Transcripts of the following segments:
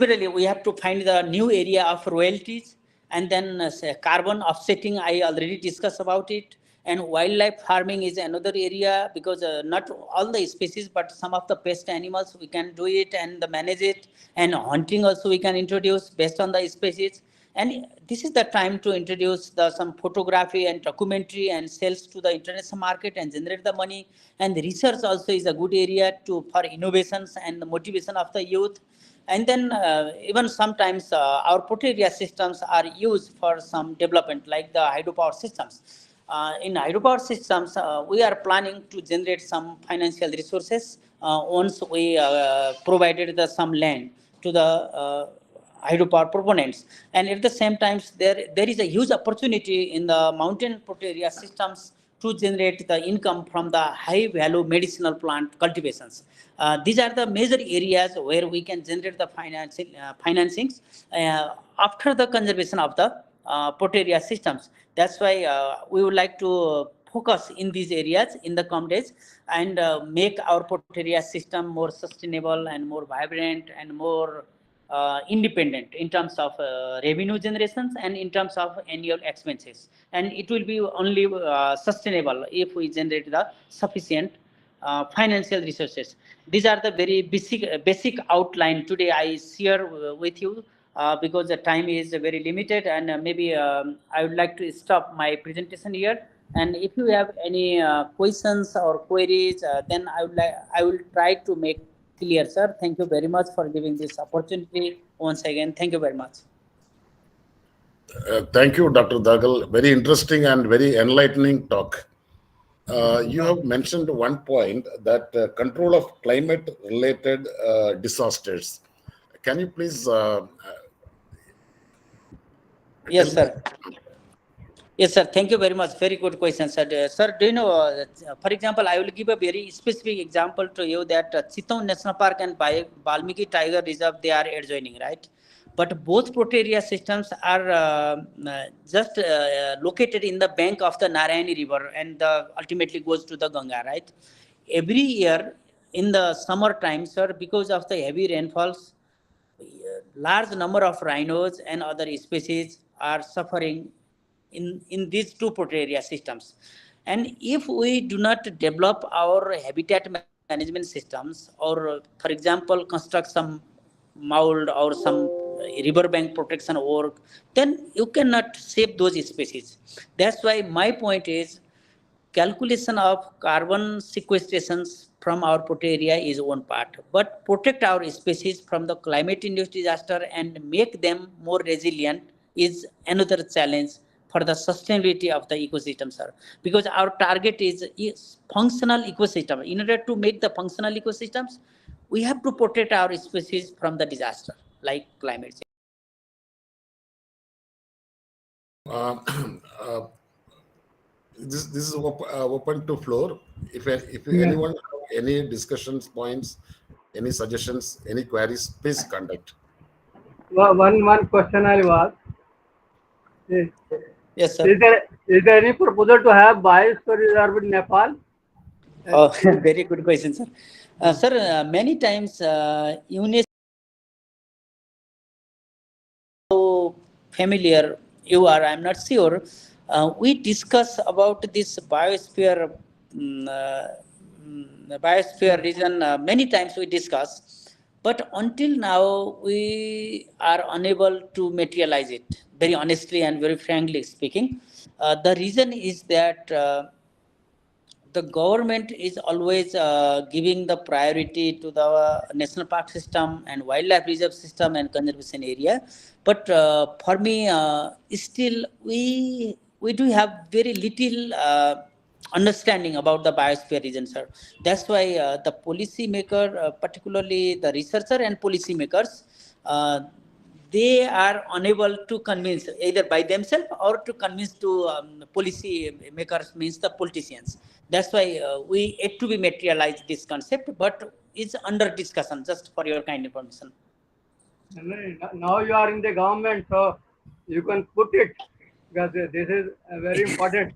Similarly, we have to find the new area of royalties, and then carbon offsetting, I already discussed about it. And wildlife farming is another area, because not all the species, but some of the pest animals we can do it and manage it. And hunting also we can introduce based on the species. And this is the time to introduce some photography and documentary and sales to the international market and generate the money. And the research also is a good area for innovations and the motivation of the youth. And then even sometimes our port area systems are used for some development, like the hydropower systems. In hydropower systems, we are planning to generate some financial resources once we provided some land to the hydropower proponents. And at the same time, there is a huge opportunity in the mountain port area systems to generate the income from the high value medicinal plant cultivations. These are the major areas where we can generate the financings after the conservation of the port area systems. That's why we would like to focus in these areas in the coming days, and make our port area system more sustainable and more vibrant and more independent in terms of revenue generations and in terms of annual expenses. And it will be only sustainable if we generate the sufficient financial resources. These are the very basic outline today I share with you, because the time is very limited, and maybe I would like to stop my presentation here. And if you have any questions or queries, then I will try to make clear, sir. Thank you very much for giving this opportunity once again. Thank you very much. Thank you, Dr. Dagal. Very interesting and very enlightening talk. You have mentioned one point, that control of climate-related disasters. Can you please? Yes, sir. Yes, sir. Thank you very much. Very good question, sir. Sir, do you know, for example, I will give a very specific example to you that Chittoor National Park and Valmiki Tiger Reserve, they are adjoining, right? But both port area systems are just located in the bank of the Narayani River, and ultimately goes to the Ganga, right? Every year in the summer time, sir, because of the heavy rainfalls, large number of rhinos and other species are suffering in these two port area systems. And if we do not develop our habitat management systems, or for example construct some mold or some riverbank protection work, then you cannot save those species. That's why my point is, calculation of carbon sequestrations from our port area is one part, but protect our species from the climate-induced disaster and make them more resilient is another challenge for the sustainability of the ecosystem, sir. Because our target is functional ecosystem. In order to make the functional ecosystems, we have to protect our species from the disaster, like climate change. This is open to floor. If anyone have any discussions points, any suggestions, any queries, please conduct. One question I'll ask. Yes, sir. Is there any proposal to have biosphere reserve in Nepal? Oh, very good question, sir. Sir, many times UNESCO, how familiar you are, I'm not sure. We discuss about this biosphere region many times we discuss, but until now we are unable to materialize it, very honestly and very frankly speaking. The reason is that the government is always giving the priority to the national park system and wildlife reserve system and conservation area. But for me, still we do have very little understanding about the biosphere region, sir. That's why the policy maker, particularly the researcher and policy makers, they are unable to convince either by themselves or to convince to policy makers, means the politicians. That's why we yet to be materialized this concept, but it's under discussion, just for your kind information. Now you are in the government, so you can put it, because this is very important.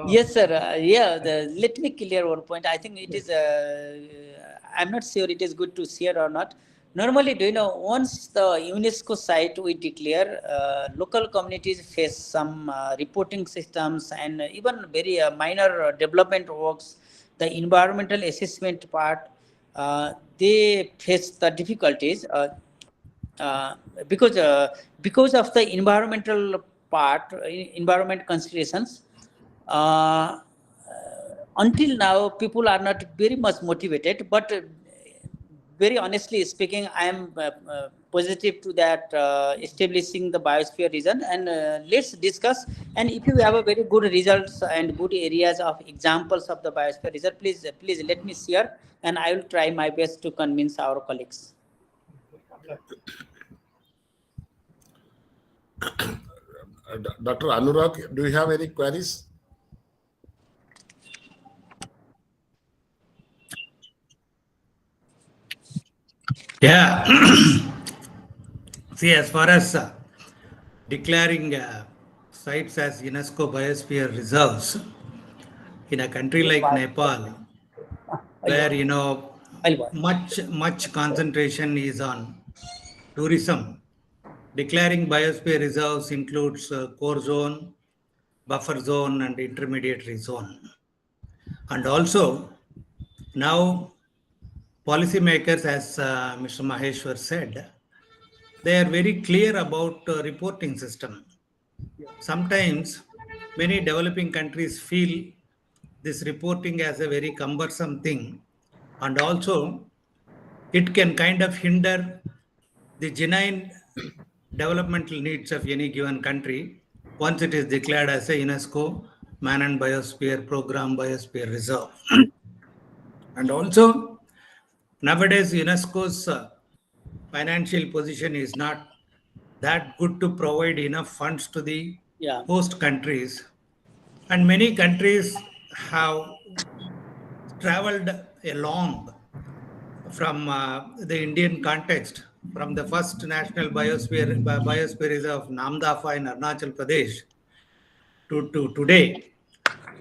Yes, sir. Let me clear one point. I think it is, I'm not sure it is good to share or not. Normally, do you know, once the UNESCO site we declare, local communities face some reporting systems and even very minor development works, the environmental assessment part, they face the difficulties uh, because uh, because of the environmental part, environment considerations. Uh, until now, people are not very much motivated, but very honestly speaking, I am positive to that establishing the biosphere region, and let's discuss. And if you have a very good results and good areas of examples of the biosphere region, please let me share, and I will try my best to convince our colleagues. Dr. Anurag, do you have any queries? Yeah. See, as far as declaring sites as UNESCO biosphere reserves in a country like Nepal, where much concentration is on tourism, declaring biosphere reserves includes core zone, buffer zone, and intermediary zone. And also, now policymakers, as Mr. Maheshwar said, they are very clear about reporting system. Sometimes many developing countries feel this reporting as a very cumbersome thing, and also it can kind of hinder the genuine developmental needs of any given country once it is declared as a UNESCO Man and Biosphere Program Biosphere Reserve. And also, nowadays UNESCO's financial position is not that good to provide enough funds to the host countries, and many countries have traveled along from the Indian context, from the first national biosphere reserve of Namdafa in Arunachal Pradesh to today,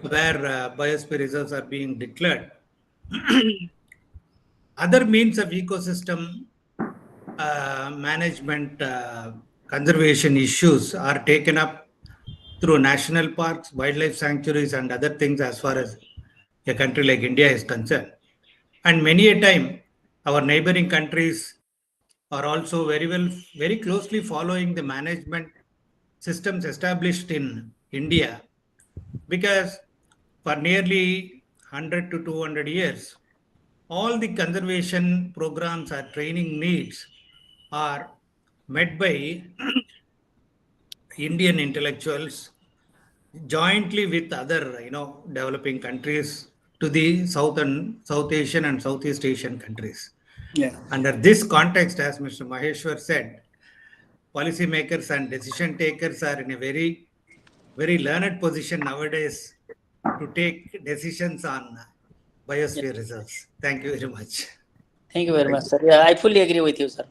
where biosphere reserves are being declared. Other means of ecosystem management conservation issues are taken up through national parks, wildlife sanctuaries, and other things as far as a country like India is concerned. And many a time, our neighboring countries are also very closely following the management systems established in India, because for nearly 100 to 200 years, all the conservation programs or training needs are met by Indian intellectuals jointly with other, developing countries to the South Asian and Southeast Asian countries. Yeah. Under this context, as Mr. Maheshwar said, policymakers and decision takers are in a very, very learned position nowadays to take decisions on biosphere reserves. Thank you very much. Thank you very much, sir. Yeah, I fully agree with you, sir.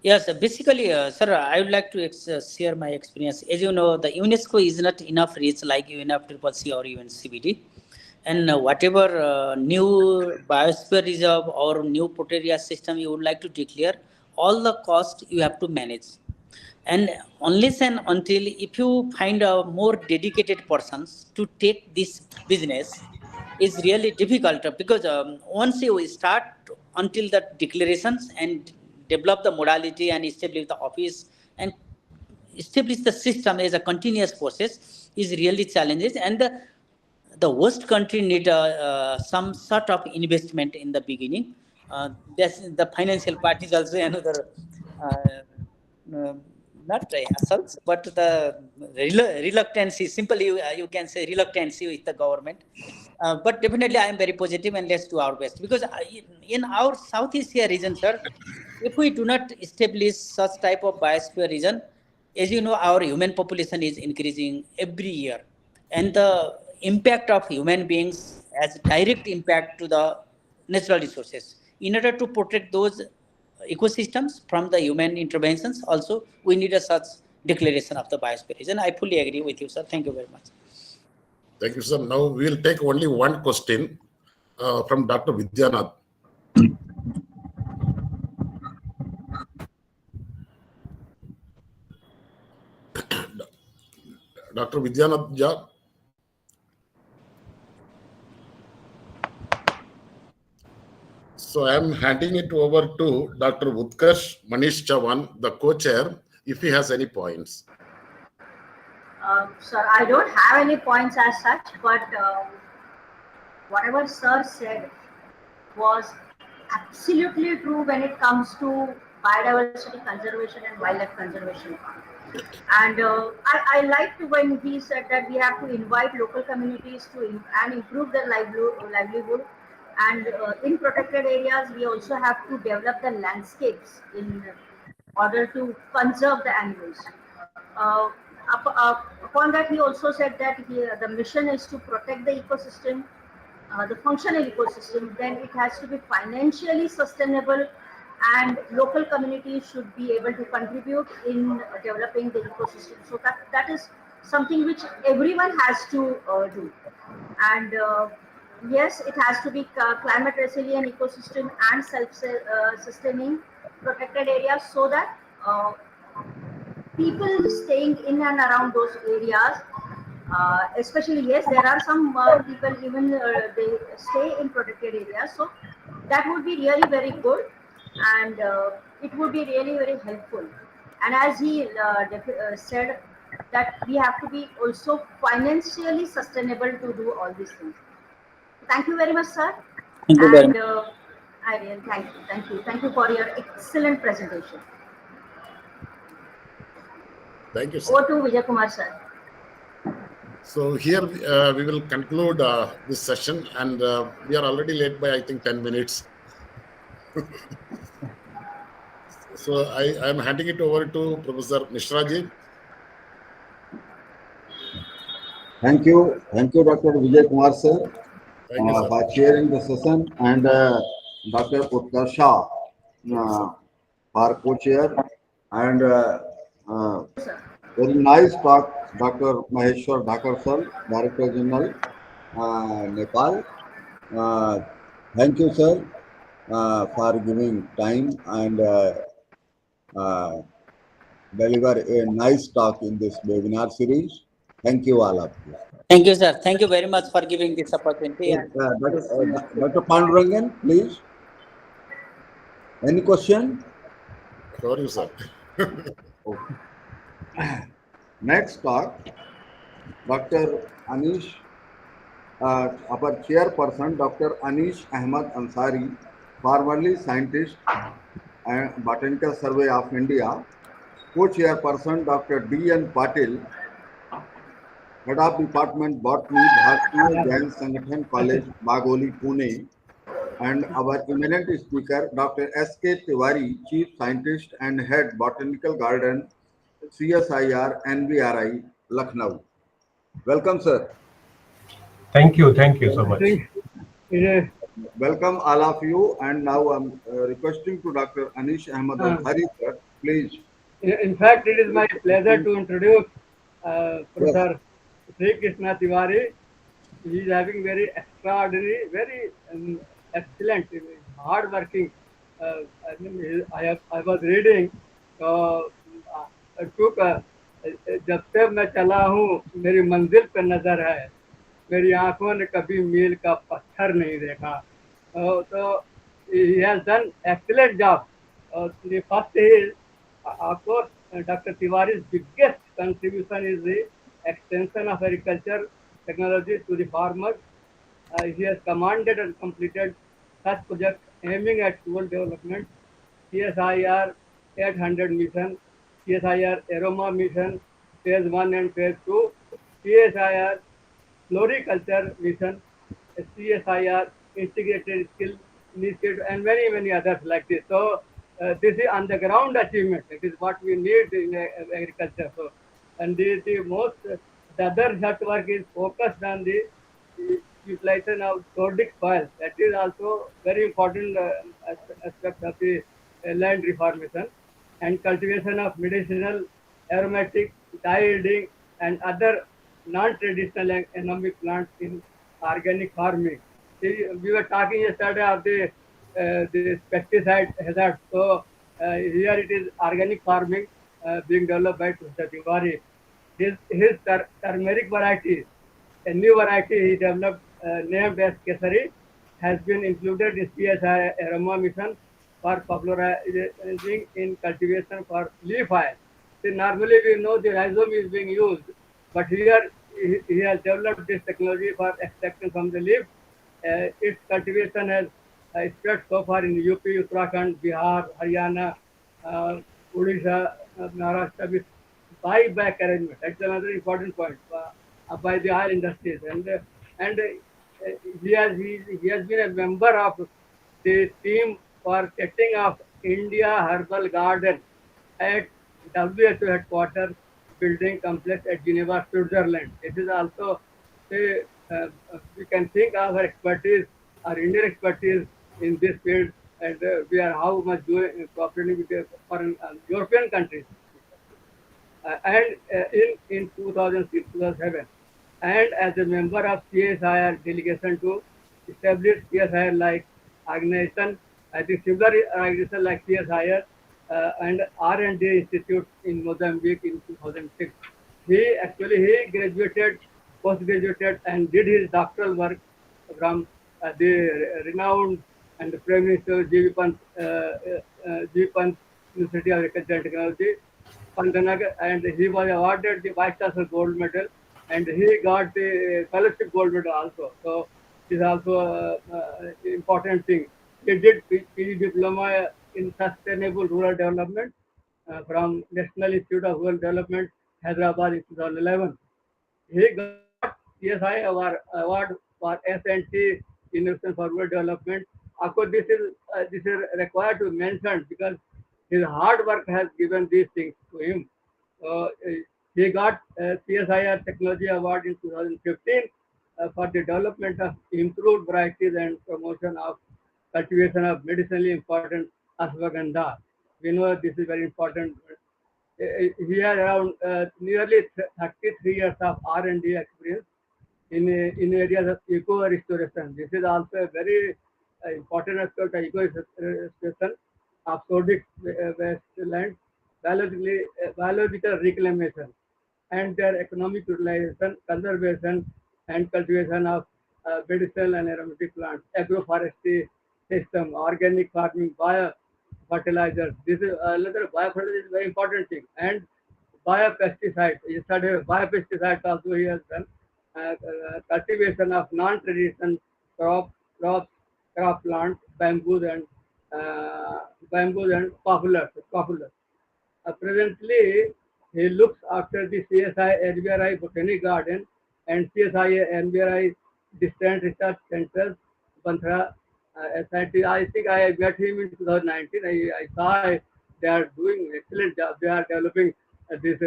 Yes, basically, sir, I would like to share my experience. As you know, the UNESCO is not enough reach like UNFCCC or UNCBD. And whatever new biosphere reserve or new protected system you would like to declare, all the cost you have to manage. And unless and until if you find a more dedicated persons to take this business, is really difficult, because once you start until the declarations and develop the modality and establish the office and establish the system as a continuous process is really challenges, and the worst country need some sort of investment in the beginning. That's the financial part is also another uh, not assaults, but the reluctancy. Simply, you can say reluctancy with the government. But definitely, I am very positive, and let's do our best, because in our Southeast Asia region, sir, if we do not establish such type of biosphere region, as you know, our human population is increasing every year, and the impact of human beings has direct impact to the natural resources. In order to protect those ecosystems from the human interventions, also we need a such declaration of the biosphere region. I fully agree with you, sir. Thank you very much. Thank you, sir. Now we will take only one question from Dr. Vidyanath. Dr. Vidyanatha. So I am handing it over to Dr. Utkarsh Manish Chavan, the co-chair, if he has any points. Sir, I don't have any points as such, but whatever sir said was absolutely true when it comes to biodiversity conservation and wildlife conservation. And I liked when he said that we have to invite local communities to and improve their livelihood. And in protected areas, we also have to develop the landscapes in order to conserve the animals. Uh, Upon that, he also said that the mission is to protect the ecosystem, the functional ecosystem. Then it has to be financially sustainable, and local communities should be able to contribute in developing the ecosystem. So that is something which everyone has to do. And yes, it has to be climate resilient ecosystem and self-sustaining protected areas, so that people staying in and around those areas, especially, yes, there are some people even they stay in protected areas, so that would be really very good, and it would be really very helpful. And as he said, that we have to be also financially sustainable to do all these things. Thank you very much, sir. Thank you very And much. I really thank you for your excellent presentation. Thank you, sir. Over to Vijay Kumar, sir. So here we will conclude this session, and we are already late by, I think, 10 minutes. So I am handing it over to Professor Mishra ji. Thank you, Dr. Vijay Kumar sir, Thank you, sir. for chairing the session, and Dr. Utkarsha for co-chair, and very nice talk, Dr. Maheshwar Dhakar sir, Director General, Nepal. Thank you, sir, for giving time and deliver a nice talk in this webinar series. Thank you, all of you. Thank you, sir. Thank you very much for giving this opportunity. Dr. Pandurangan, please. Any question? For you, sir. Okay. Next talk, Dr. Anish, our chairperson, Dr. Anish Ahmad Ansari, formerly scientist and Botanical Survey of India, co-chairperson, Dr. D.N. Patil, Head of Department Botany, Bharatiya Jain Sangathan College, Bagoli, Pune, and our eminent speaker, Dr. S.K. Tiwari, Chief Scientist and Head Botanical Garden, CSIR, NBRI, Lucknow. Welcome, sir. Thank you so much. Welcome all of you, and now I'm requesting to Dr. Anish Ahmad Ansari, sir, please. In fact, it is my pleasure to introduce Professor Sri Krishna Tiwari. He is having very extraordinary, very excellent, hard working. I was reading. जब से मैं चला हूँ मेरी मंजिल पे नजर है, मेरी आंखों ने कभी मील का पत्थर नहीं देखा. So he has done excellent job. The first is, of course, Dr. Tiwari's biggest contribution is the extension of agriculture technology to the farmers. He has commanded and completed such projects aiming at rural development, CSIR 800 mission, CSIR Aroma mission, phase 1 and phase 2, CSIR Floriculture mission, CSIR Integrated Skill Initiative, and many, many others like this. So this is on the ground achievement. It is what we need in agriculture. So, and the other research work is focused on the utilization of sodic soil. That is also very important aspect of the land reformation, and cultivation of medicinal, aromatic, dye-yielding, and other non-traditional and economic plants in organic farming. See, we were talking yesterday of the pesticide hazard. So here it is organic farming being developed by Professor Tiwari. his turmeric variety, a new variety he developed named as Kesari, has been included in CSI aroma mission for popularizing in cultivation for leaf oil. See, normally we know the rhizome is being used, but here he has developed this technology for extraction from the leaf. Its cultivation has spread so far in UP, Uttarakhand, Bihar, Haryana, Odisha, Maharashtra with buyback arrangement. That's another important point by the oil industries, and he has been a member of the team for setting up India Herbal Garden at WHO headquarters building complex at Geneva, Switzerland. It is also we can think our expertise, our Indian expertise in this field, and we are how much doing cooperating with the foreign European countries and in 2006 2007 and as a member of CSIR delegation to establish CSIR like organization, I think similar organization like CSIR and R&D Institute in Mozambique in 2006. He graduated, post-graduated and did his doctoral work from the renowned and the Prime Minister G. Pant University of Agriculture and Technology, Pantanagar, and he was awarded the Vice Chancellor Gold Medal, and he got the Fellowship Gold Medal also. So this is also an important thing. He did PG Diploma in Sustainable Rural Development from National Institute of Rural Development, Hyderabad in 2011. He got CSI award for S&T Innovation for Rural Development. Of course, this is required to mention because his hard work has given these things to him. He got CSIR Technology Award in 2015 for the development of improved varieties and promotion of cultivation of medicinally important ashwagandha. We know this is very important. He has around nearly 33 years of R&D experience in areas of eco restoration. This is also a very important aspect of eco restoration of sodic wasteland, biological reclamation, and their economic utilization, conservation, and cultivation of medicinal and aromatic plants, agroforestry system, organic farming, bio fertilizers. This is another biofertilizer is very important thing. And biopesticides. He studied biopesticides also he has done. Cultivation of non-traditional crops, crop plants, bamboos and populars. Presently, he looks after the CSI NBRI Botany Garden and CSI NBRI Distant Research Center, Banthra SIT. I think I met him in 2019. I saw they are doing excellent job. They are developing this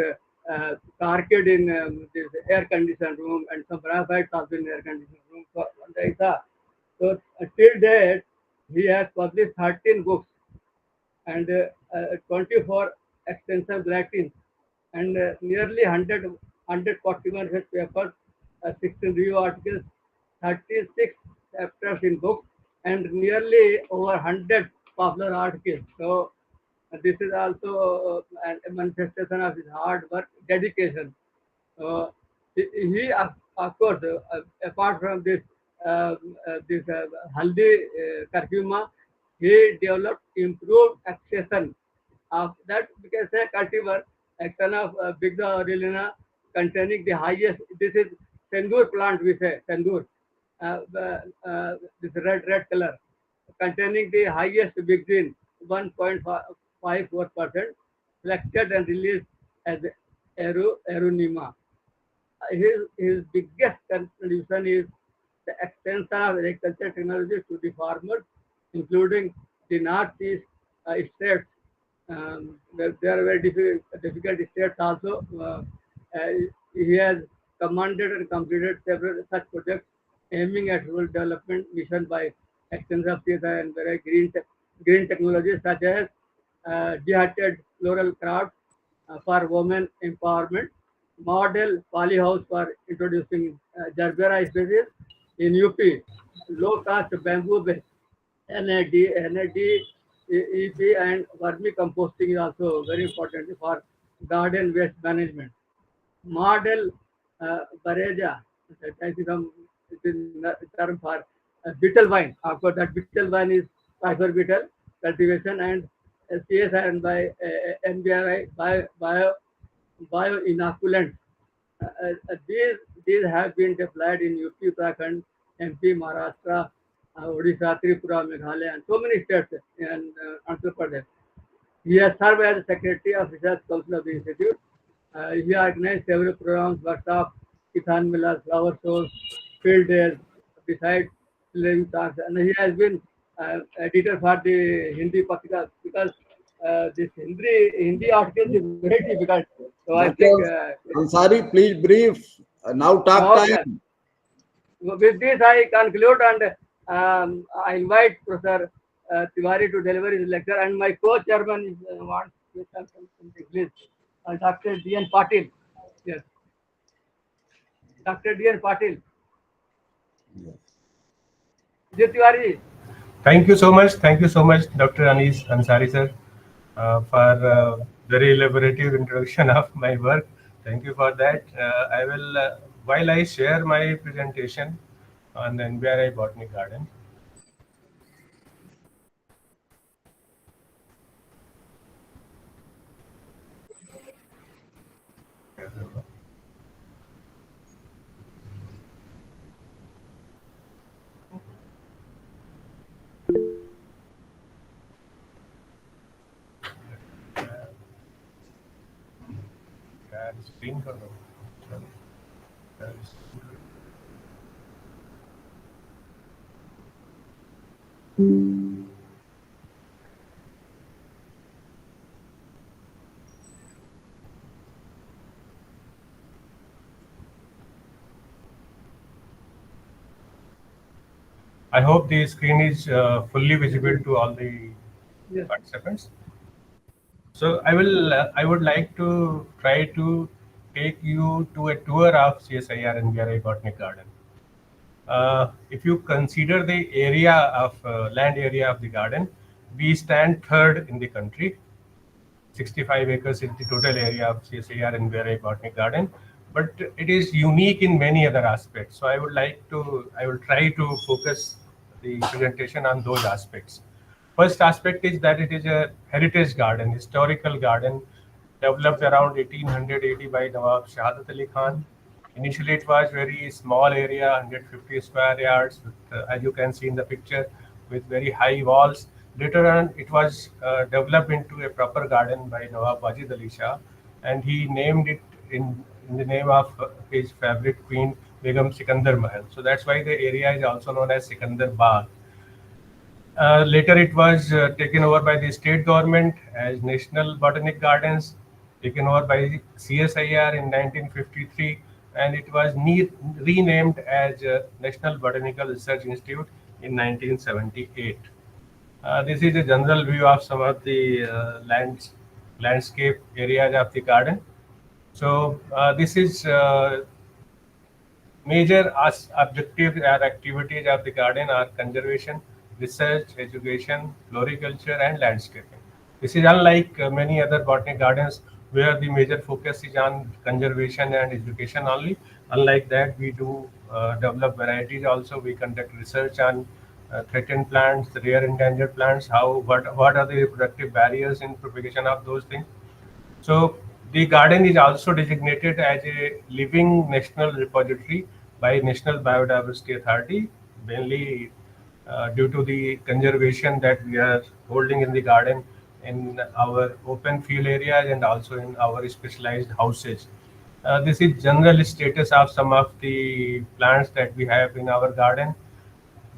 arcade in this air conditioned room and some bryophytes also in air conditioned room. So, I saw. So till date, he has published 13 books and 24 extensive bulletins and nearly 141 research papers, 16 review articles, 36 chapters in books, and nearly over 100 popular articles. So this is also a manifestation of his hard work, dedication. Uh, he of course, apart from this haldi curcuma, he developed improved accession of that we can say cultivar, action of Bigda aurelina containing the highest. This is tandoor plant. We say tandoor. This red color containing the highest bigzin 1.54%, selected and released as Aeronema. His biggest contribution is the extension of agriculture technology to the farmers, including the northeast states. There are very difficult states also. Uh, he has commanded and completed several such projects aiming at rural development mission by extension of CSI and very green technologies such as jihaded floral crafts for women empowerment, model polyhouse for introducing Gerbera species in UP, low cost bamboo based NAD, EP and vermicomposting is also very important for garden waste management. model Bareja, I think the term for beetle vine. Of course, that beetle vine is Cypher beetle cultivation, and CSI and by NBRI bio inoculant. These have been deployed in UP, Uttarakhand, MP, Maharashtra, Odisha, Tripura, Meghalaya, and so many states and Andhra Pradesh. He has served as Secretary of Research Council of the Institute. He organized several programs, workshops, Kisan Millas, flower shows, field days, besides playing songs. And he has been editor for the Hindi Patrika because this Hindi article is very difficult. So I think. Ansari, please brief. Now talk Okay. time. With this, I conclude and I invite Professor Tiwari to deliver his lecture. And my co-chairman wants to say something, please. Dr. D.N. Patil. Yes. Dr. D.N. Patil. Ji Tiwari. Thank you so much. Thank you so much, Dr. Anis Ansari sir, for very elaborative introduction of my work. Thank you for that. I will, while I share my presentation on the NBRI Botany Garden. Screen कर दो. I hope the screen is fully visible to all the participants. So I would like to try to take you to a tour of CSIR NBRI Botanic Garden. If you consider the area of land area of the garden, we stand third in the country. 65 acres is the total area of CSIR NBRI Botanic Garden, but it is unique in many other aspects. So I will try to focus the presentation on those aspects. First aspect is that it is a heritage garden, historical garden, developed around 1880 by Nawab Shahadat Ali Khan. Initially, it was very small area, 150 square yards, with, as you can see in the picture, with very high walls. Later on, it was developed into a proper garden by Nawab Wajid Ali Shah, and he named it in the name of his favorite queen, Begum Sikandar Mahal. So that's why the area is also known as Sikandar Bagh. Later, it was taken over by the state government as National Botanic Gardens, taken over by CSIR in 1953, and it was renamed as National Botanical Research Institute in 1978. This is a general view of some of the landscape areas of the garden. So this is major objectives or activities of the garden are conservation, research, education, floriculture, and landscaping. This is unlike many other botanic gardens where the major focus is on conservation and education only. Unlike that, we do develop varieties also. We conduct research on threatened plants, rare endangered plants, what are the reproductive barriers in propagation of those things. So the garden is also designated as a living national repository by National Biodiversity Authority, mainly due to the conservation that we are holding in the garden in our open field areas and also in our specialized houses. This is general status of some of the plants that we have in our garden.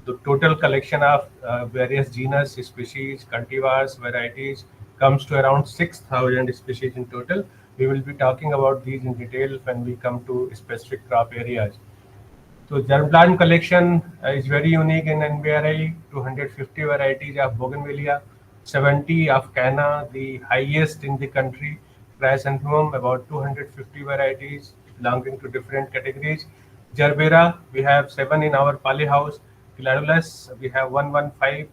The total collection of various genus, species, cultivars, varieties comes to around 6,000 species in total. We will be talking about these in detail when we come to specific crop areas. So germplant collection is very unique in NBRI, 250 varieties of bougainvillea, 70 of canna, the highest in the country, chrysanthemum, about 250 varieties belonging to different categories. Gerbera, we have 7 in our poly house. Gladulus, we have 115.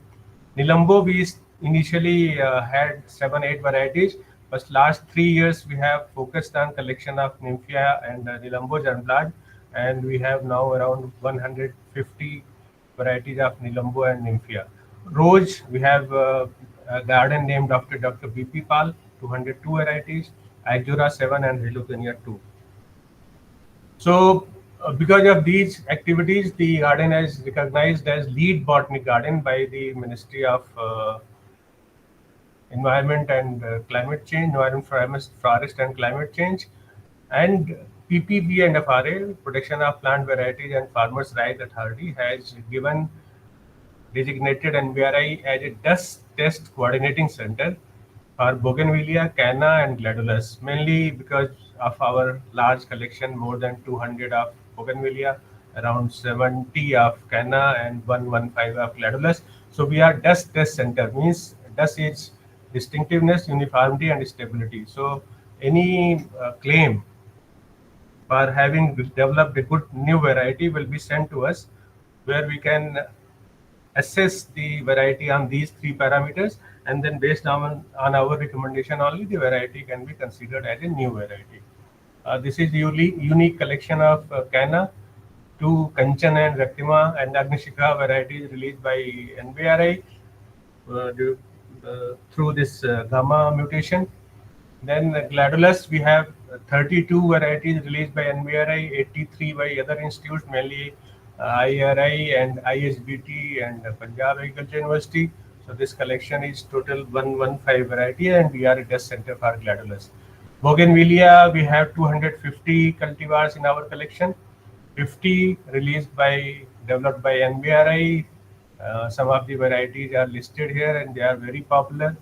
Nilambo, we initially had 7-8 varieties, but last 3 years we have focused on collection of Nymphia and Nilambo germplant, and we have now around 150 varieties of Nilambo and Nymphia. Rose, we have a garden named after Dr. B.P. Pal, 202 varieties, Azura 7 and Relucania 2. So, because of these activities, the garden is recognized as lead botanic garden by the Ministry of Environment and Climate Change, Environment, Forest and Climate Change, and PPB and FRA, Protection of Plant Varieties and Farmers' Rights Authority, has given designated NBRI as a dust test coordinating center for Bougainvillea, Canna, and Gladulus, mainly because of our large collection, more than 200 of Bougainvillea, around 70 of Canna, and 115 of Gladulus. So we are dust test center, means dust is distinctiveness, uniformity, and stability. So any claim for having developed a good new variety will be sent to us, where we can assess the variety on these 3 parameters, and then based on our recommendation only, the variety can be considered as a new variety. This is unique collection of Canna, 2 Kanchan and Raktima and Agnishika varieties released by NBRI through this gamma mutation. Then Gladulus, we have 32 varieties released by NBRI, 83 by other institutes, mainly IRI and ISBT and Punjab Agriculture University. So this collection is total 115 variety, and we are a test center for Gladulus. Bougainvillea, we have 250 cultivars in our collection, 50 developed by NBRI. Some of the varieties are listed here, and they are very popular.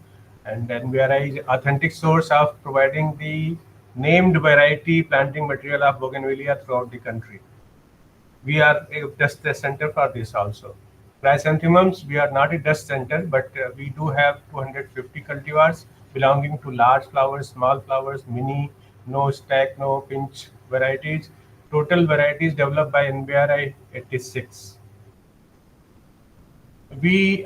And NBRI is authentic source of providing the named variety planting material of Bougainvillea throughout the country. We are a dust center for this also. Chrysanthemums, we are not a dust center, but we do have 250 cultivars belonging to large flowers, small flowers, mini, no stack, no pinch varieties. Total varieties developed by NBRI, 86.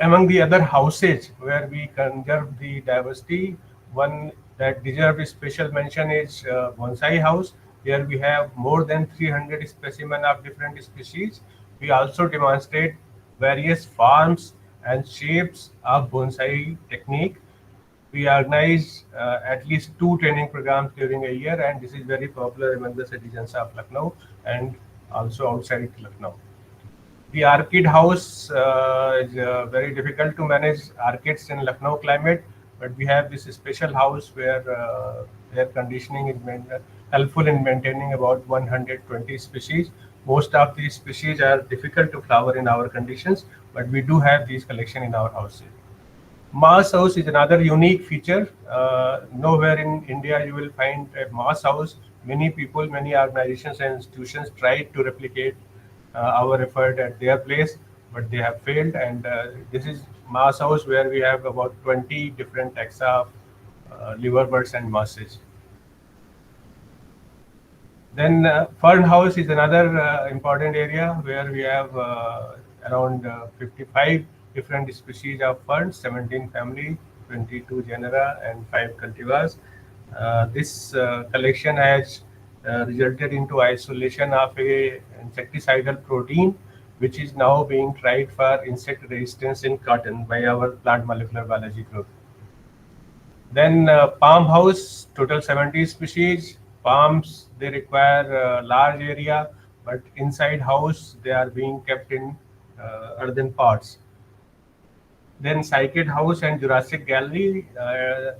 Among the other houses where we conserve the diversity, one that deserves special mention is bonsai house. Here we have more than 300 specimens of different species. We also demonstrate various forms and shapes of bonsai technique. We organize at least 2 training programs during a year, and this is very popular among the citizens of Lucknow and also outside Lucknow. The orchid house is very difficult to manage orchids in Lucknow climate, but we have this special house where air conditioning is helpful in maintaining about 120 species. Most of these species are difficult to flower in our conditions, but we do have these collection in our houses. Moss house is another unique feature. Nowhere in India you will find a moss house. Many people, many organizations and institutions tried to replicate our effort at their place, but they have failed. And this is moss house where we have about 20 different taxa of liverbirds and mosses. Then fern house is another important area where we have around 55 different species of ferns, 17 family, 22 genera, and 5 cultivars. This collection has resulted into isolation of a insecticidal protein, which is now being tried for insect resistance in cotton by our plant molecular biology group. Then palm house, total 70 species. Palms, they require large area, but inside house they are being kept in earthen pots. Then Cycad House and Jurassic Gallery.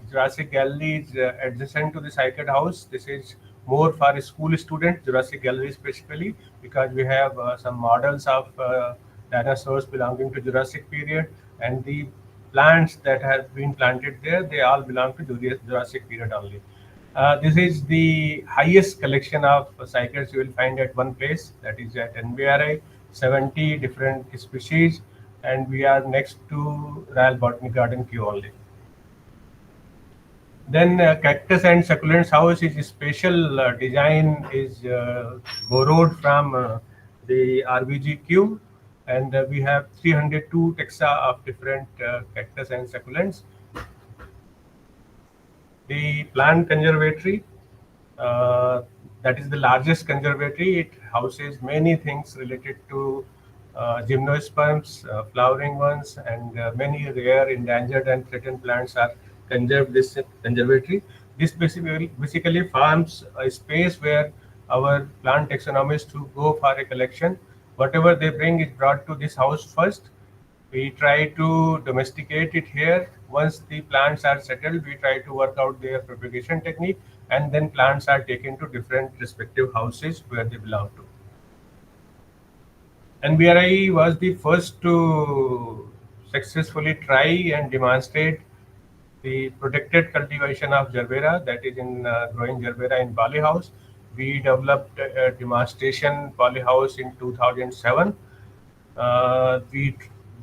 Jurassic Gallery is adjacent to the Cycad House. This is more for school students, Jurassic Gallery specifically, because we have some models of dinosaurs belonging to Jurassic period, and the plants that have been planted there, they all belong to Jurassic period only. This is the highest collection of cycads you will find at one place, that is at NBRI, 70 different species, and we are next to Royal Botanic Garden queue only. Then Cactus and Succulents House is a special design, is borrowed from the RBG queue, and we have 302 taxa of different cactus and succulents. the plant conservatory. That is the largest conservatory. It houses many things related to gymnosperms, flowering ones, and many rare, endangered, and threatened plants are conserved this conservatory. This basically forms a space where our plant taxonomists who go for a collection, whatever they bring is brought to this house first. We try to domesticate it here. Once the plants are settled, we try to work out their propagation technique, and then plants are taken to different respective houses where they belong to. NBRI was the first to successfully try and demonstrate the protected cultivation of Gerbera, that is in growing Gerbera in polyhouse. We developed a demonstration polyhouse in 2007. We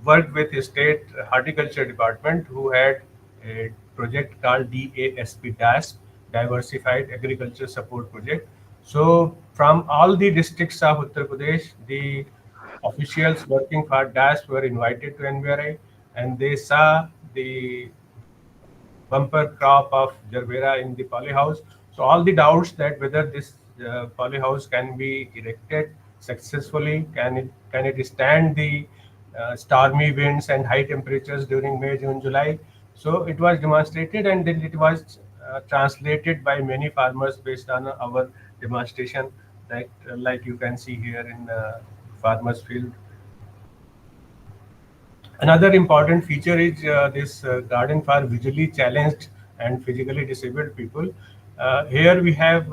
worked with the state horticulture department who had a project called DASP, Diversified Agriculture Support Project. So from all the districts of Uttar Pradesh, the officials working for DASP were invited to NBRI, and they saw the bumper crop of Gerbera in the polyhouse. So all the doubts that whether this polyhouse can be erected successfully, can it stand the stormy winds and high temperatures during May, June, July. So it was demonstrated, and then it was translated by many farmers based on our demonstration, like you can see here in farmers field. Another important feature is this garden for visually challenged and physically disabled people. Here we have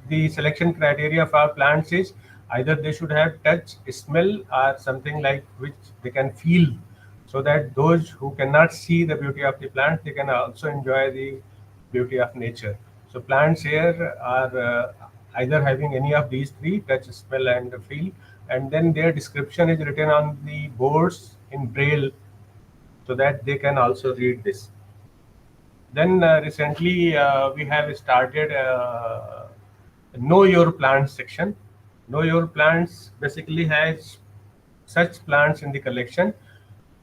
the selection criteria for plants is either they should have touch, smell, or something like which they can feel, so that those who cannot see the beauty of the plant, they can also enjoy the beauty of nature. So plants here are either having any of these three, touch, smell, and feel, and then their description is written on the boards in braille so that they can also read this. Then recently we have started Know Your Plants section. Know Your Plants basically has such plants in the collection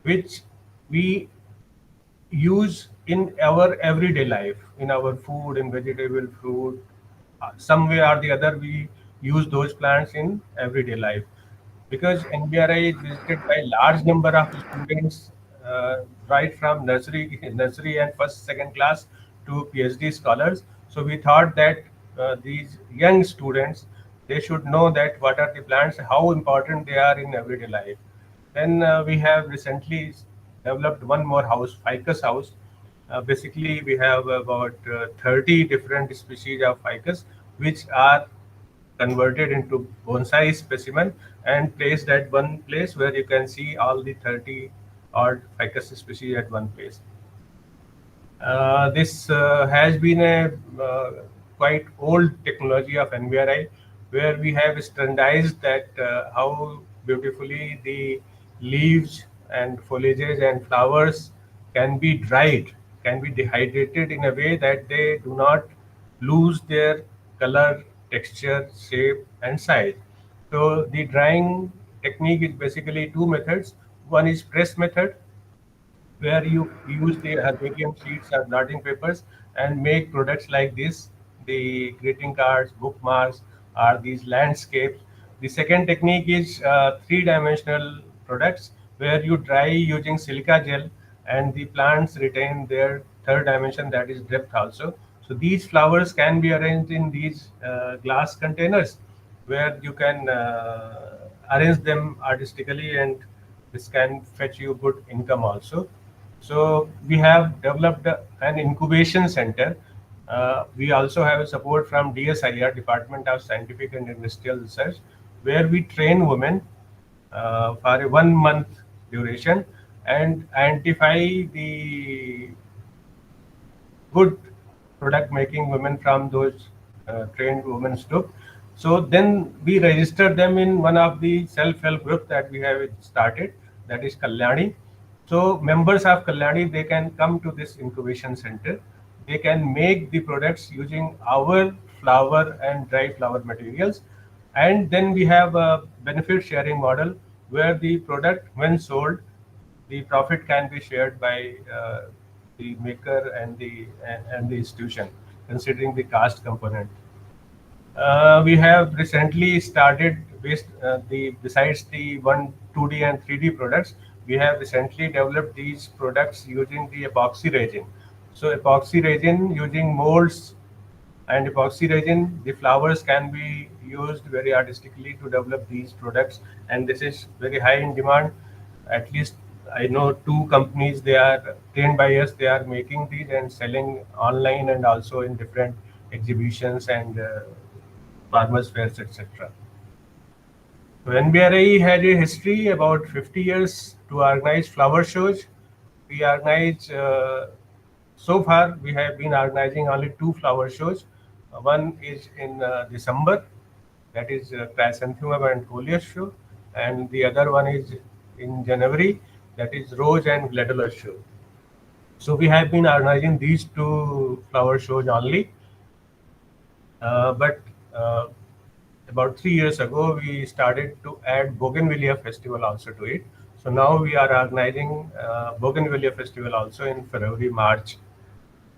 which we use in our everyday life, in our food, in vegetable, fruit. Some way or the other, we use those plants in everyday life. Because NBRI is visited by large number of students right from nursery and first, second class to PhD scholars. So we thought that these young students, they should know that what are the plants, how important they are in everyday life. Then we have recently developed one more house, ficus house. Basically, we have about 30 different species of ficus, which are converted into bonsai specimen and placed at one place where you can see all the 30 odd ficus species at one place. This has been a quite old technology of NBRI, where we have standardized that how beautifully the leaves and foliages and flowers can be dried, can be dehydrated in a way that they do not lose their color, texture, shape, and size. So the drying technique is basically two methods. One is press method, where you use the herbarium sheets or blotting papers and make products like this, the greeting cards, bookmarks, or these landscapes. The second technique is three-dimensional products, where you dry using silica gel and the plants retain their third dimension, that is depth also. So these flowers can be arranged in these glass containers, where you can arrange them artistically, and this can fetch you good income also. So we have developed an incubation center. We also have support from DSIR, Department of Scientific and Industrial Research, where we train women for a 1 month duration and identify the good product making women from those trained women's group. So then we register them in one of the self-help group that we have started, that is Kalyani. So members of Kalyani, they can come to this incubation center. They can make the products using our flower and dry flower materials. And then we have a benefit sharing model, where the product, when sold, the profit can be shared by the maker and the institution, considering the caste component. We have recently started besides the 2D and 3D products, we have recently developed these products using the epoxy resin. So epoxy resin using molds and epoxy resin, the flowers can be used very artistically to develop these products, and this is very high in demand. At least I know 2 companies, they are trained by us, they are making these and selling online and also in different exhibitions and farmers fairs, etc. So NBRI had a history about 50 years to organize flower shows. We organize, so far we have been organizing only 2 flower shows. One is in December, that is Chrysanthemum and Coleus show, and the other one is in January, that is Rose and Gladiola show. So we have been organizing these 2 flower shows only. But about 3 years ago, we started to add Bougainvillea festival also to it. So now we are organizing Bougainvillea festival also in February, March.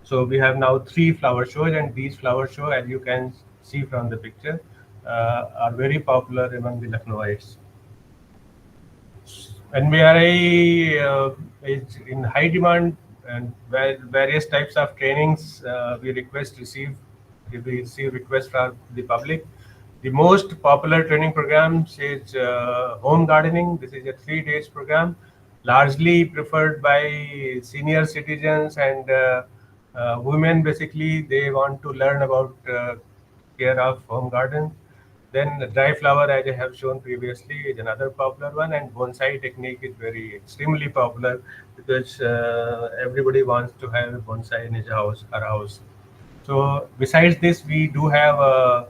So we have now 3 flower shows, and these flower shows, as you can see from the picture, are very popular among the Lucknowites. NBRI is in high demand, and various types of trainings we receive requests from the public. The most popular training programs is home gardening. This is a 3 days program, largely preferred by senior citizens and women. Basically, they want to learn about care of home garden. Then the dry flower, as I have shown previously, is another popular one, and bonsai technique is extremely popular because everybody wants to have a bonsai in his house or house. So besides this, we do have a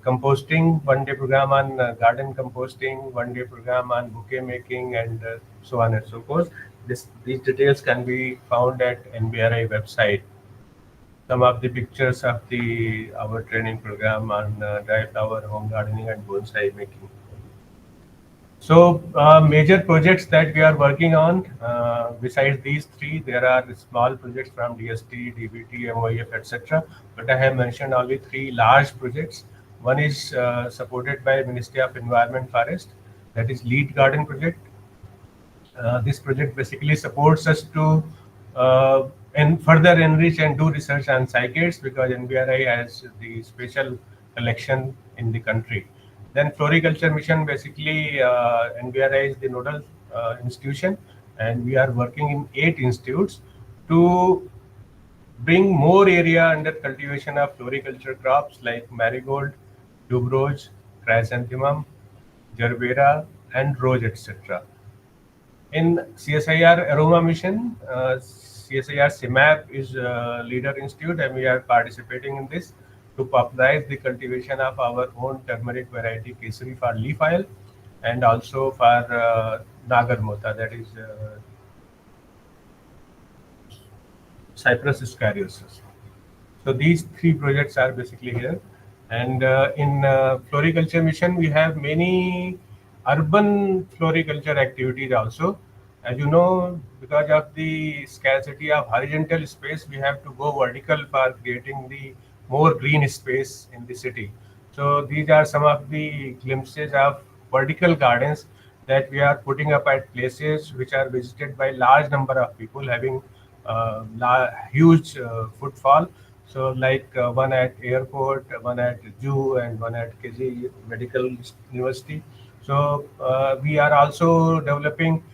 composting 1 day program on garden composting, 1 day program on bouquet making, and so on and so forth. These details can be found at NBRI website. Some of the pictures of our training program on dry flower, home gardening, and bonsai making. So major projects that we are working on, besides these 3, there are small projects from DST, DBT, MOEF, etc. But I have mentioned only 3 large projects. One is supported by Ministry of Environment Forest, that is Lead Garden project. This project basically supports us to and further enrich and do research on cycads, because NBRI has the special collection in the country. Then floriculture mission, basically NBRI is the nodal institution, and we are working in 8 institutes to bring more area under cultivation of floriculture crops like marigold, tuberose, chrysanthemum, gerbera, and rose, etc. In CSIR Aroma Mission, CSIR CIMAP is a leader institute, and we are participating in this to popularize the cultivation of our own turmeric variety Kesari for leaf oil, and also for Nagar Mota, that is Cyprus scariosus. So these 3 projects are basically here. And in floriculture mission, we have many urban floriculture activities also. As you know, because of the scarcity of horizontal space, we have to go vertical for creating the more green space in the city. So these are some of the glimpses of vertical gardens that we are putting up at places which are visited by large number of people, having huge footfall. So like one at airport, one at Zoo, and one at KG Medical University. So we are also developing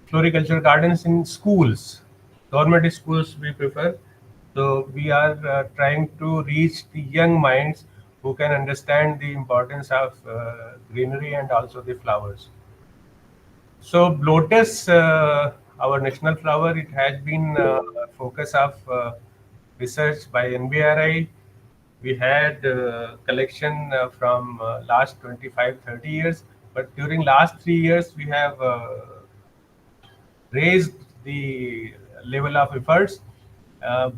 floriculture gardens in schools, government schools we prefer. So we are trying to reach the young minds who can understand the importance of greenery and also the flowers. So lotus, our national flower, it has been focus of research by NBRI. We had collection from last 25-30 years, but during last 3 years we have raised the level of efforts.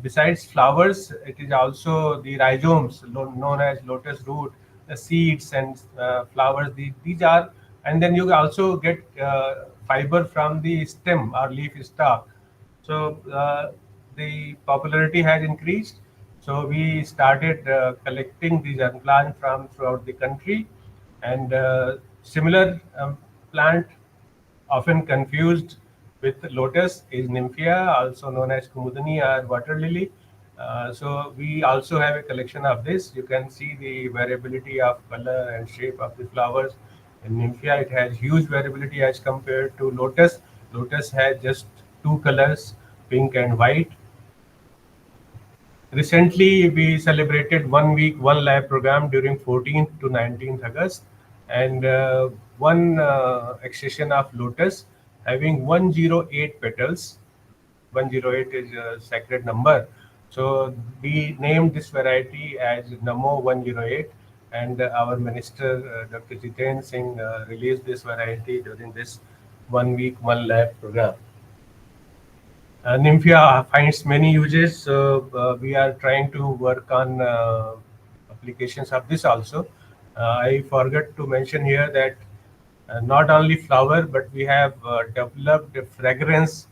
Besides flowers, it is also the rhizomes, known as lotus root, the seeds and flowers. These are, and then you also get fiber from the stem or leaf stalk. So the popularity has increased. So we started collecting these plant from throughout the country, and similar plant often confused with lotus is nymphea, also known as kumudani or water lily. So we also have a collection of this. You can see the variability of color and shape of the flowers. In nymphea, it has huge variability as compared to lotus. Lotus has just two colors, pink and white. Recently, we celebrated 1 week, 1 lab program during 14th to 19th August, and one accession of lotus having 108 petals. 108 is a sacred number. So we named this variety as Namo 108, and our minister, Dr. Jiten Singh, released this variety during this 1 week, 1 lab program. Nymphia finds many uses, so we are trying to work on applications of this also. I forgot to mention here that not only flower, but we have developed a fragrance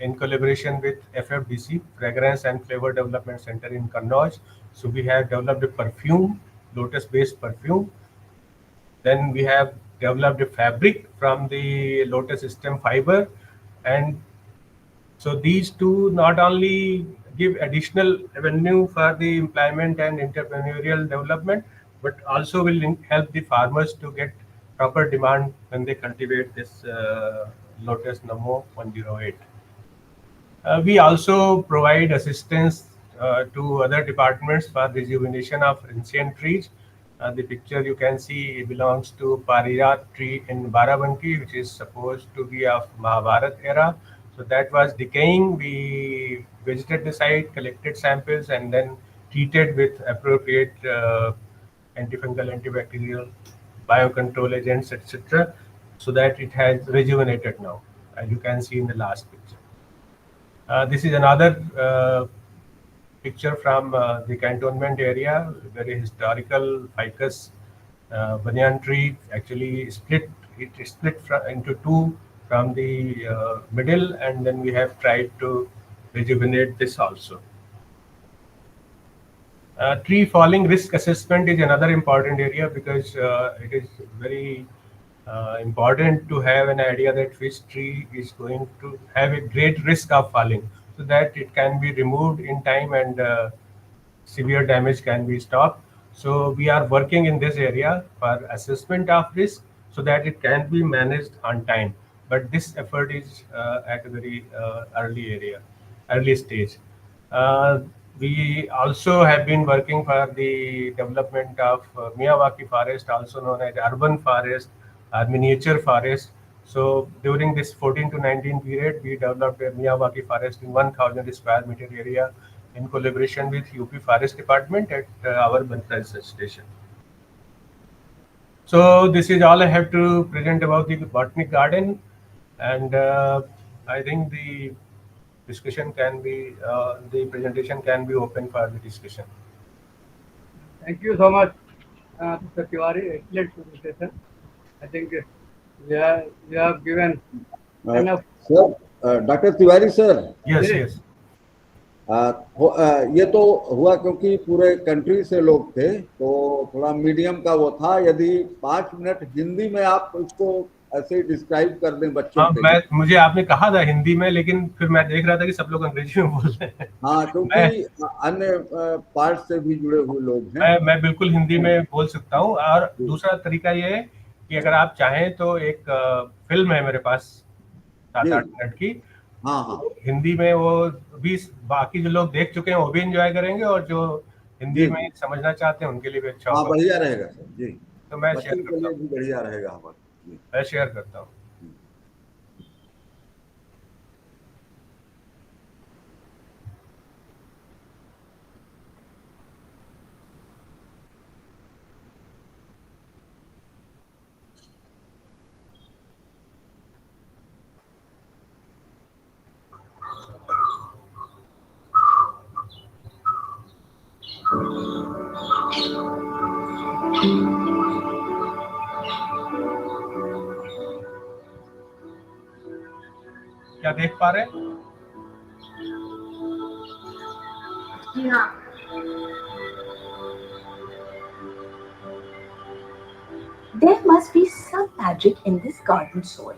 in collaboration with FFDC, Fragrance and Flavor Development Center in Kannauj. So we have developed a perfume, lotus-based perfume. Then we have developed a fabric from the lotus stem fiber, and so these two not only give additional revenue for the employment and entrepreneurial development, but also will help the farmers to get proper demand when they cultivate this Lotus Namo 108. We also provide assistance to other departments for rejuvenation of ancient trees. The picture you can see belongs to Parijat tree in Barabanki, which is supposed to be of Mahabharat era. So that was decaying. We visited the site, collected samples, and then treated with appropriate antifungal, antibacterial, biocontrol agents, etc., so that it has rejuvenated now, as you can see in the last picture. This is another picture from the cantonment area, very historical ficus banyan tree. Actually, split into two from the middle, and then we have tried to rejuvenate this also. Tree falling risk assessment is another important area, because it is very important to have an idea that which tree is going to have a great risk of falling, so that it can be removed in time and severe damage can be stopped. So we are working in this area for assessment of risk, so that it can be managed on time. But this effort is at a very early stage. We also have been working for the development of Miyawaki forest, also known as urban forest, miniature forest. So during this 14 to 19 period, we developed a Miyawaki forest in 1,000 square meter area in collaboration with UP Forest Department at our Bantla Research Station. So this is all I have to present about the botanic garden, and I think the discussion can be, the presentation can be open for the discussion. Thank you so much, Mr. Tiwari. Excellent presentation. I think you have given enough. Sir, Dr. Tiwari sir. Yes, yes. ये तो हुआ क्योंकि पूरे country से लोग थे, तो थोड़ा मीडियम का वो था। यदि 5 मिनट हिंदी में आप उसको ऐसे ही डिस्क्राइब कर दें बच्चों के लिए। मुझे आपने कहा था हिंदी में, लेकिन फिर मैं देख रहा था कि सब लोग अंग्रेजी में बोल रहे हैं। हाँ, क्योंकि अन्य पार्ट से भी जुड़े हुए लोग हैं। मैं बिल्कुल हिंदी में बोल सकता हूँ। और दूसरा तरीका ये है कि अगर आप चाहें तो एक फिल्म है मेरे पास 7-8 मिनट की। हाँ, हिंदी में वो भी बाकी जो लोग देख चुके हैं वो भी एंजॉय करेंगे, और जो हिंदी में समझना चाहते हैं उनके लिए भी अच्छा होगा। बढ़िया रहेगा सर जी। तो मैं शेयर करता हूँ, बढ़िया रहेगा हमारा। मैं शेयर करता हूँ। क्या देख पा रहे हैं? जी हाँ. There must be some magic in this garden soil.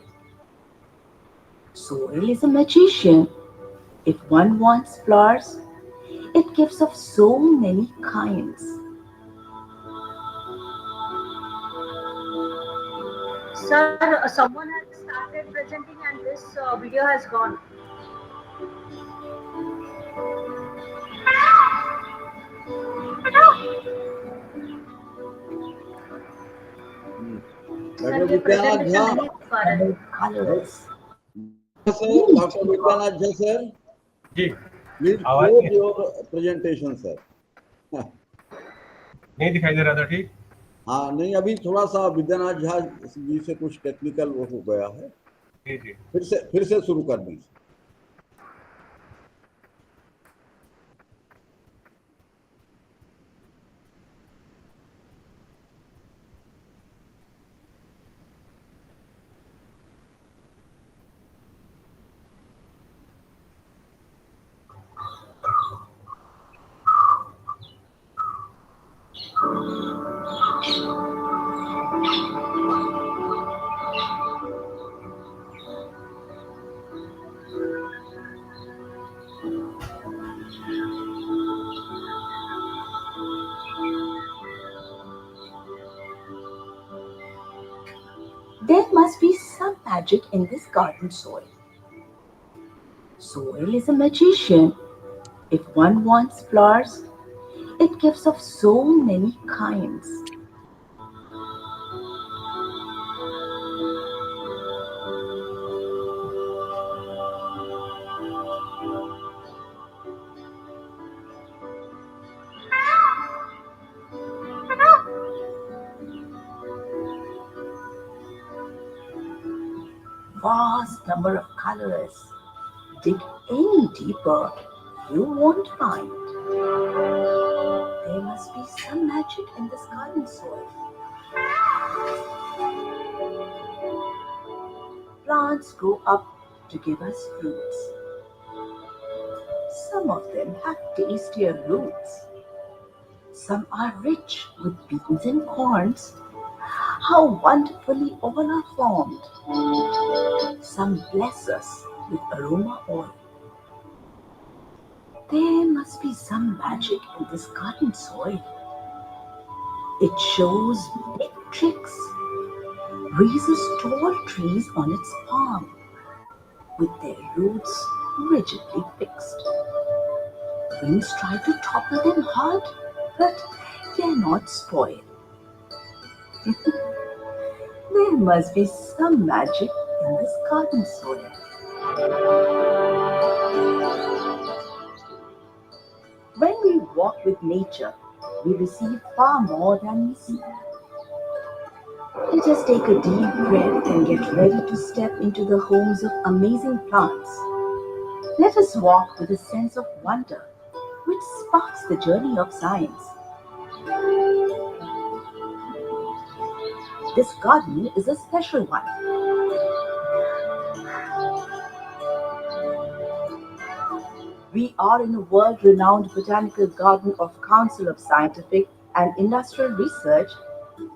Soil is a magician. If one wants flowers, it gives of so many kinds. Sir, someone has started presenting and this video has gone. Dr. Sir ये Vidyanath presentation Jha, नहीं हो पा रहा है. Colors. sir, Dr. Vidyanath Jha, sir, ji please आवाज close नहीं your presentation, sir. नहीं दिखाई दे रहा था ठीक. हाँ नहीं, अभी थोड़ा सा विद्यानाथ झा जी से कुछ टेक्निकल वो हो गया है. जी जी. फिर से शुरू कर दीजिए. There must be some magic in this garden soil. Soil is a magician. If one wants flowers, it gives of so many kinds. Vast number of colors. Dig any deeper, you won't find. There must be some magic in this garden soil. Plants grow up to give us fruits. Some of them have tastier roots. Some are rich with beans and corns. How wonderfully all are formed. Some bless us with aroma oil. There must be some magic in this garden soil. It shows big tricks, raises tall trees on its palm, with their roots rigidly fixed. Winds try to topple them hard, but they're not spoiled. There must be some magic in this garden soil. When we walk with nature, we receive far more than we see. Let us take a deep breath and get ready to step into the homes of amazing plants. Let us walk with a sense of wonder, which sparks the journey of science. This garden is a special one. We are in a world-renowned botanical garden of Council of Scientific and Industrial Research,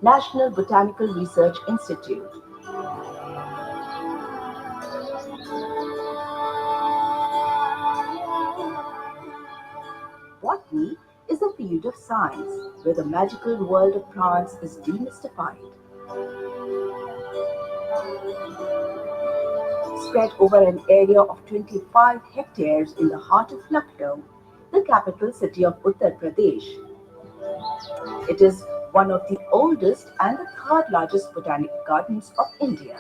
National Botanical Research Institute. Botany is a field of science where the magical world of plants is demystified. Spread over an area of 25 hectares in the heart of Lucknow, the capital city of Uttar Pradesh. It is one of the oldest and the third largest botanical gardens of India.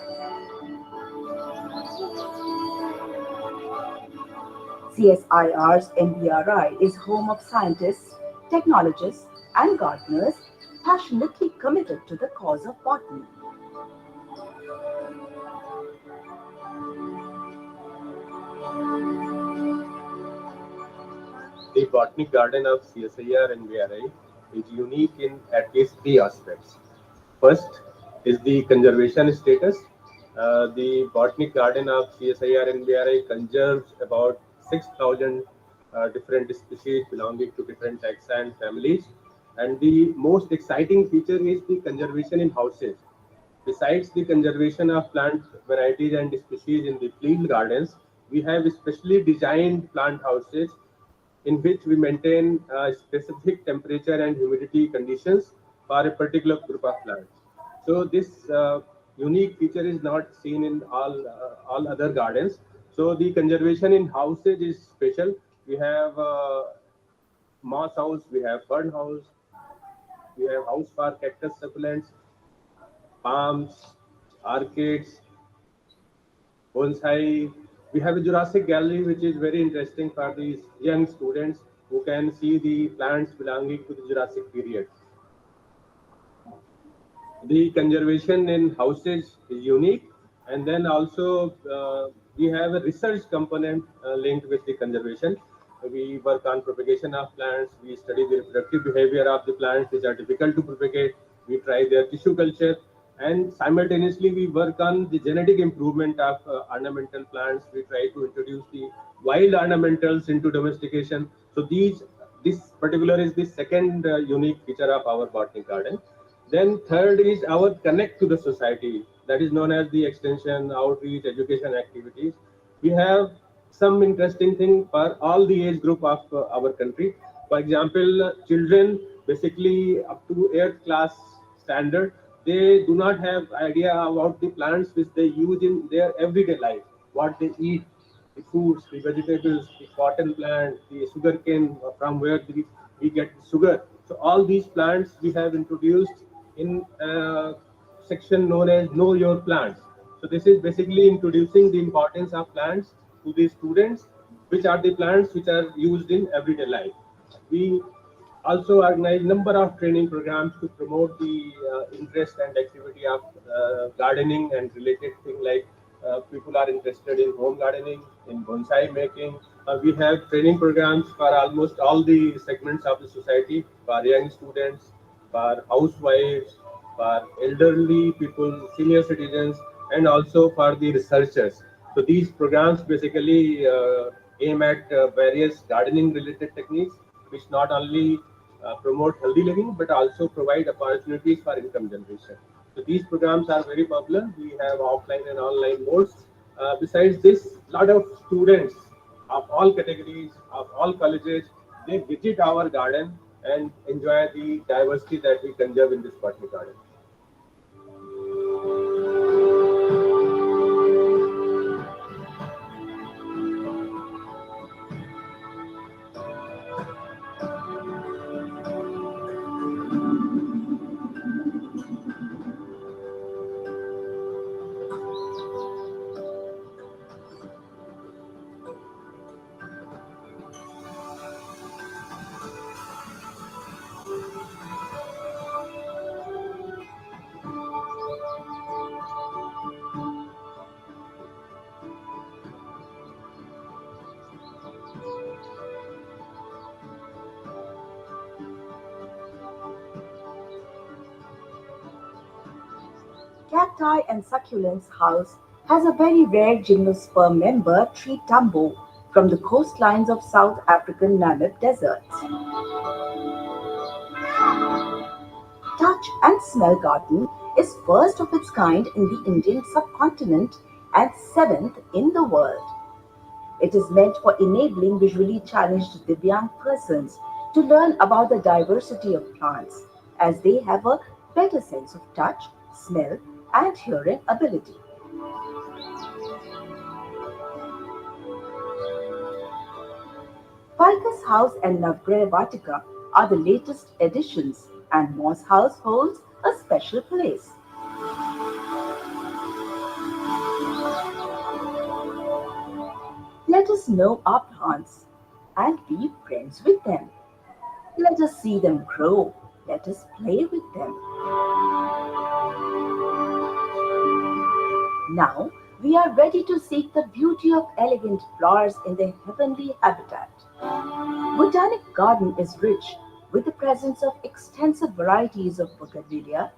CSIR's MBRI is home of scientists, technologists, and gardeners passionately committed to the cause of botany. The Botanic Garden of CSIR and VRI is unique in at least 3 aspects. First is the conservation status. The Botanic Garden of CSIR and VRI conserves about 6,000 different species belonging to different taxa and families. And the most exciting feature is the conservation in houses. Besides the conservation of plant varieties and species in the field gardens, we have specially designed plant houses in which we maintain specific temperature and humidity conditions for a particular group of plants. So this unique feature is not seen in all other gardens. So the conservation in houses is special. We have moss house, we have fern house, we have house for cactus succulents, palms, orchids, bonsai. We have a Jurassic gallery, which is very interesting for these young students who can see the plants belonging to the Jurassic period. The conservation in houses is unique, and then also we have a research component linked with the conservation. We work on propagation of plants, we study the reproductive behavior of the plants which are difficult to propagate, we try their tissue culture, and simultaneously we work on the genetic improvement of ornamental plants. We try to introduce the wild ornamentals into domestication. So this particular is the second unique feature of our botany garden. Then third is our connect to the society, that is known as the extension, outreach, education activities. We have some interesting thing for all the age group of our country. For example, children basically up to 8th class standard, they do not have idea about the plants which they use in their everyday life, what they eat, the fruits, the vegetables, the cotton plant, the sugarcane from where we get sugar. So all these plants we have introduced in a section known as Know Your Plants. So this is basically introducing the importance of plants to the students, which are the plants which are used in everyday life. We also organize number of training programs to promote the interest and activity of gardening and related things like people are interested in home gardening, in bonsai making. We have training programs for almost all the segments of the society, for young students, for housewives, for elderly people, senior citizens, and also for the researchers. So these programs basically aim at various gardening related techniques which not only promote healthy living but also provide opportunities for income generation. So these programs are very popular. We have offline and online modes. Besides this, a lot of students of all categories, of all colleges, they visit our garden and enjoy the diversity that we conserve in this botanic garden. Cacti and succulents house has a very rare gymnosperm member, tree tumbo, from the coastlines of South African Namib deserts. Touch and Smell Garden is first of its kind in the Indian subcontinent and seventh in the world. It is meant for enabling visually challenged Divyang persons to learn about the diversity of plants as they have a better sense of touch, smell, and hearing ability. Ficus House and Navgreh Vatika are the latest additions, and Moss House holds a special place. Let us know our plants and be friends with them. Let us see them grow. Let us play with them. Now we are ready to seek the beauty of elegant flowers in their heavenly habitat. Botanic Garden is rich with the presence of extensive varieties of bougainvillea,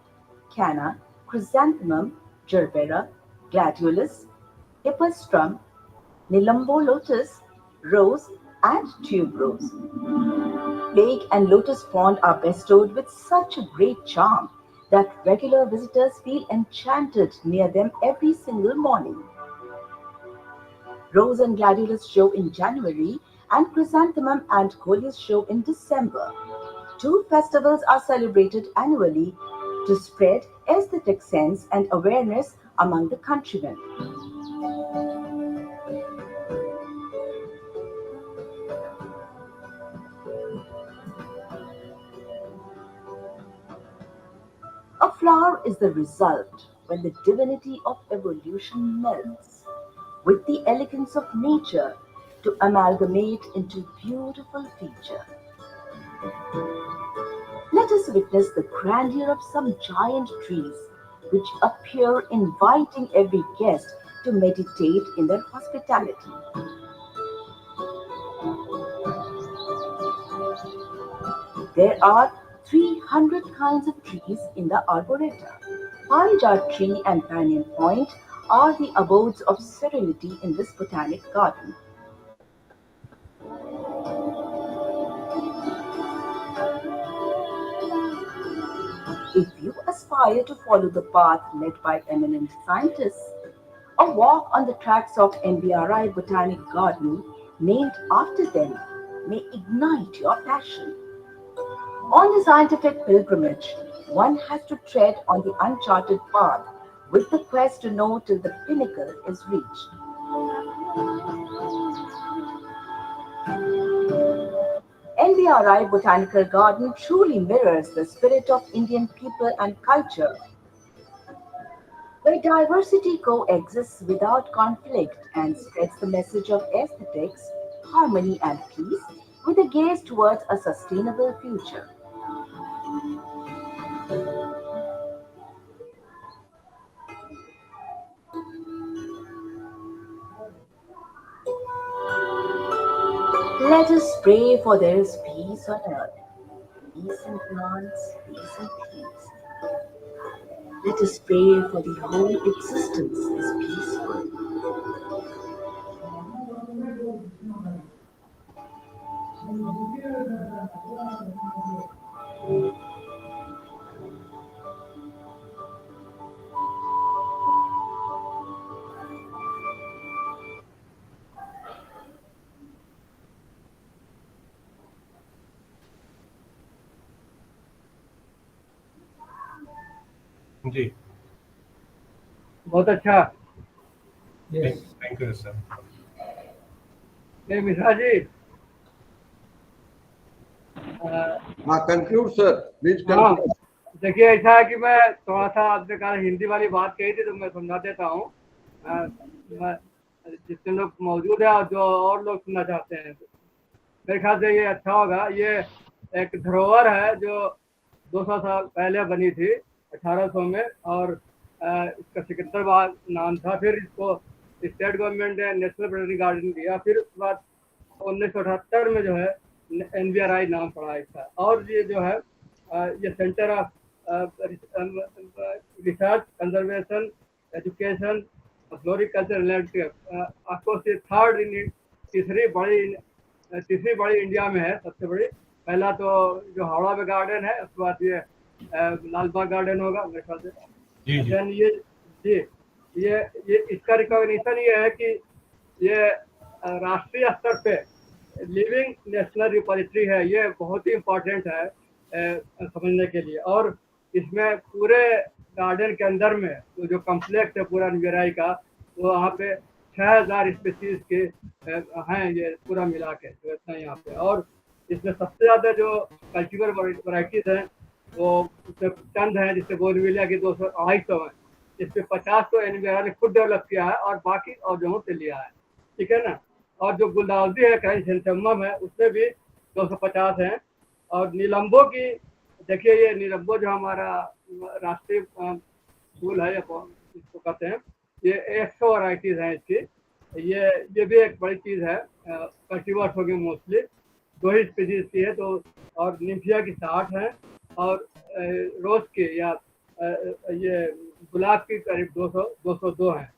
canna, chrysanthemum, gerbera, gladiolus, hippostrum, Nilambo lotus, rose, and tuberose. Lake and lotus pond are bestowed with such a great charm that regular visitors feel enchanted near them every single morning. Rose and gladiolus show in January and chrysanthemum and coleus show in December. Two festivals are celebrated annually to spread aesthetic sense and awareness among the countrymen. A flower is the result when the divinity of evolution melts with the elegance of nature to amalgamate into beautiful feature. Let us witness the grandeur of some giant trees which appear inviting every guest to meditate in their hospitality. There are 300 kinds of trees in the Arboreta. Parijat tree and banyan point are the abodes of serenity in this botanic garden. If you aspire to follow the path led by eminent scientists, a walk on the tracks of NBRI Botanic Garden named after them may ignite your passion. On the scientific pilgrimage, one has to tread on the uncharted path with the quest to know till the pinnacle is reached. NBRI Botanical Garden truly mirrors the spirit of Indian people and culture, where diversity coexists without conflict and spreads the message of aesthetics, harmony and peace with a gaze towards a sustainable future. Let us pray for there is peace on earth, peace in plants, peace in peace. Let us pray for the whole existence is peaceful. जी बहुत अच्छा। Thank you sir. Mishra ji conclude sir please हाँ, conclude. देखिए ऐसा है कि मैं थोड़ा सा आपने कहा हिंदी वाली बात कही थी तो मैं समझा देता हूँ। जितने लोग मौजूद है और जो और लोग सुनना चाहते हैं मेरे ख्याल से ये अच्छा होगा। ये एक धरोहर है जो 200 साल पहले बनी थी 1800 में और इसका सिकंदराबाद नाम था। फिर इसको स्टेट गवर्नमेंट ने नेशनल बोटैनिकल गार्डन दिया। फिर उसके बाद 1978 में जो है NBRI नाम पड़ा इसका। और ये जो है ये centre of research conservation education floriculture landscape आपको तीसरी बड़ी इंडिया में है। सबसे बड़ी पहला तो जो हावड़ा में गार्डन है, उसके बाद ये लालबाग गार्डन होगा मेरे ख्याल से। ये इसका रिकॉग्निशन ये है कि ये राष्ट्रीय स्तर पे लिविंग नेशनल रिपोजिटरी है। ये बहुत ही इम्पोर्टेंट है समझने के लिए। और इसमें पूरे गार्डन के अंदर में जो कम्प्लेक्स है पूरा NBRI का, वो वहाँ पे 6000 स्पीसीज के हैं ये पूरा मिला के जो इतना यहाँ पे। और इसमें सबसे ज़्यादा जो कल्टिवेटर वैरायटीज हैं वो चंद हैं, जिससे बोनविलिया की 200-250 हैं। इसमें 50 तो NBRI ने खुद डेवलप किया है और बाकी और जगहों से लिया है, ठीक है ना। और जो गुलदाउदी है क्राइसेंथेमम है उसमें भी 250 हैं। और नीलम्बो की देखिए, ये नीलम्बो जो हमारा राष्ट्रीय फूल है इसको कहते हैं, ये 100 वैरायटीज हैं इसकी। ये भी एक बड़ी चीज़ है। कल्टीवर्स होगी मोस्टली 2 ही स्पीसीज की है तो। और निम्फिया की 60 है और रोज की या ये गुलाब की करीब 202 हैं।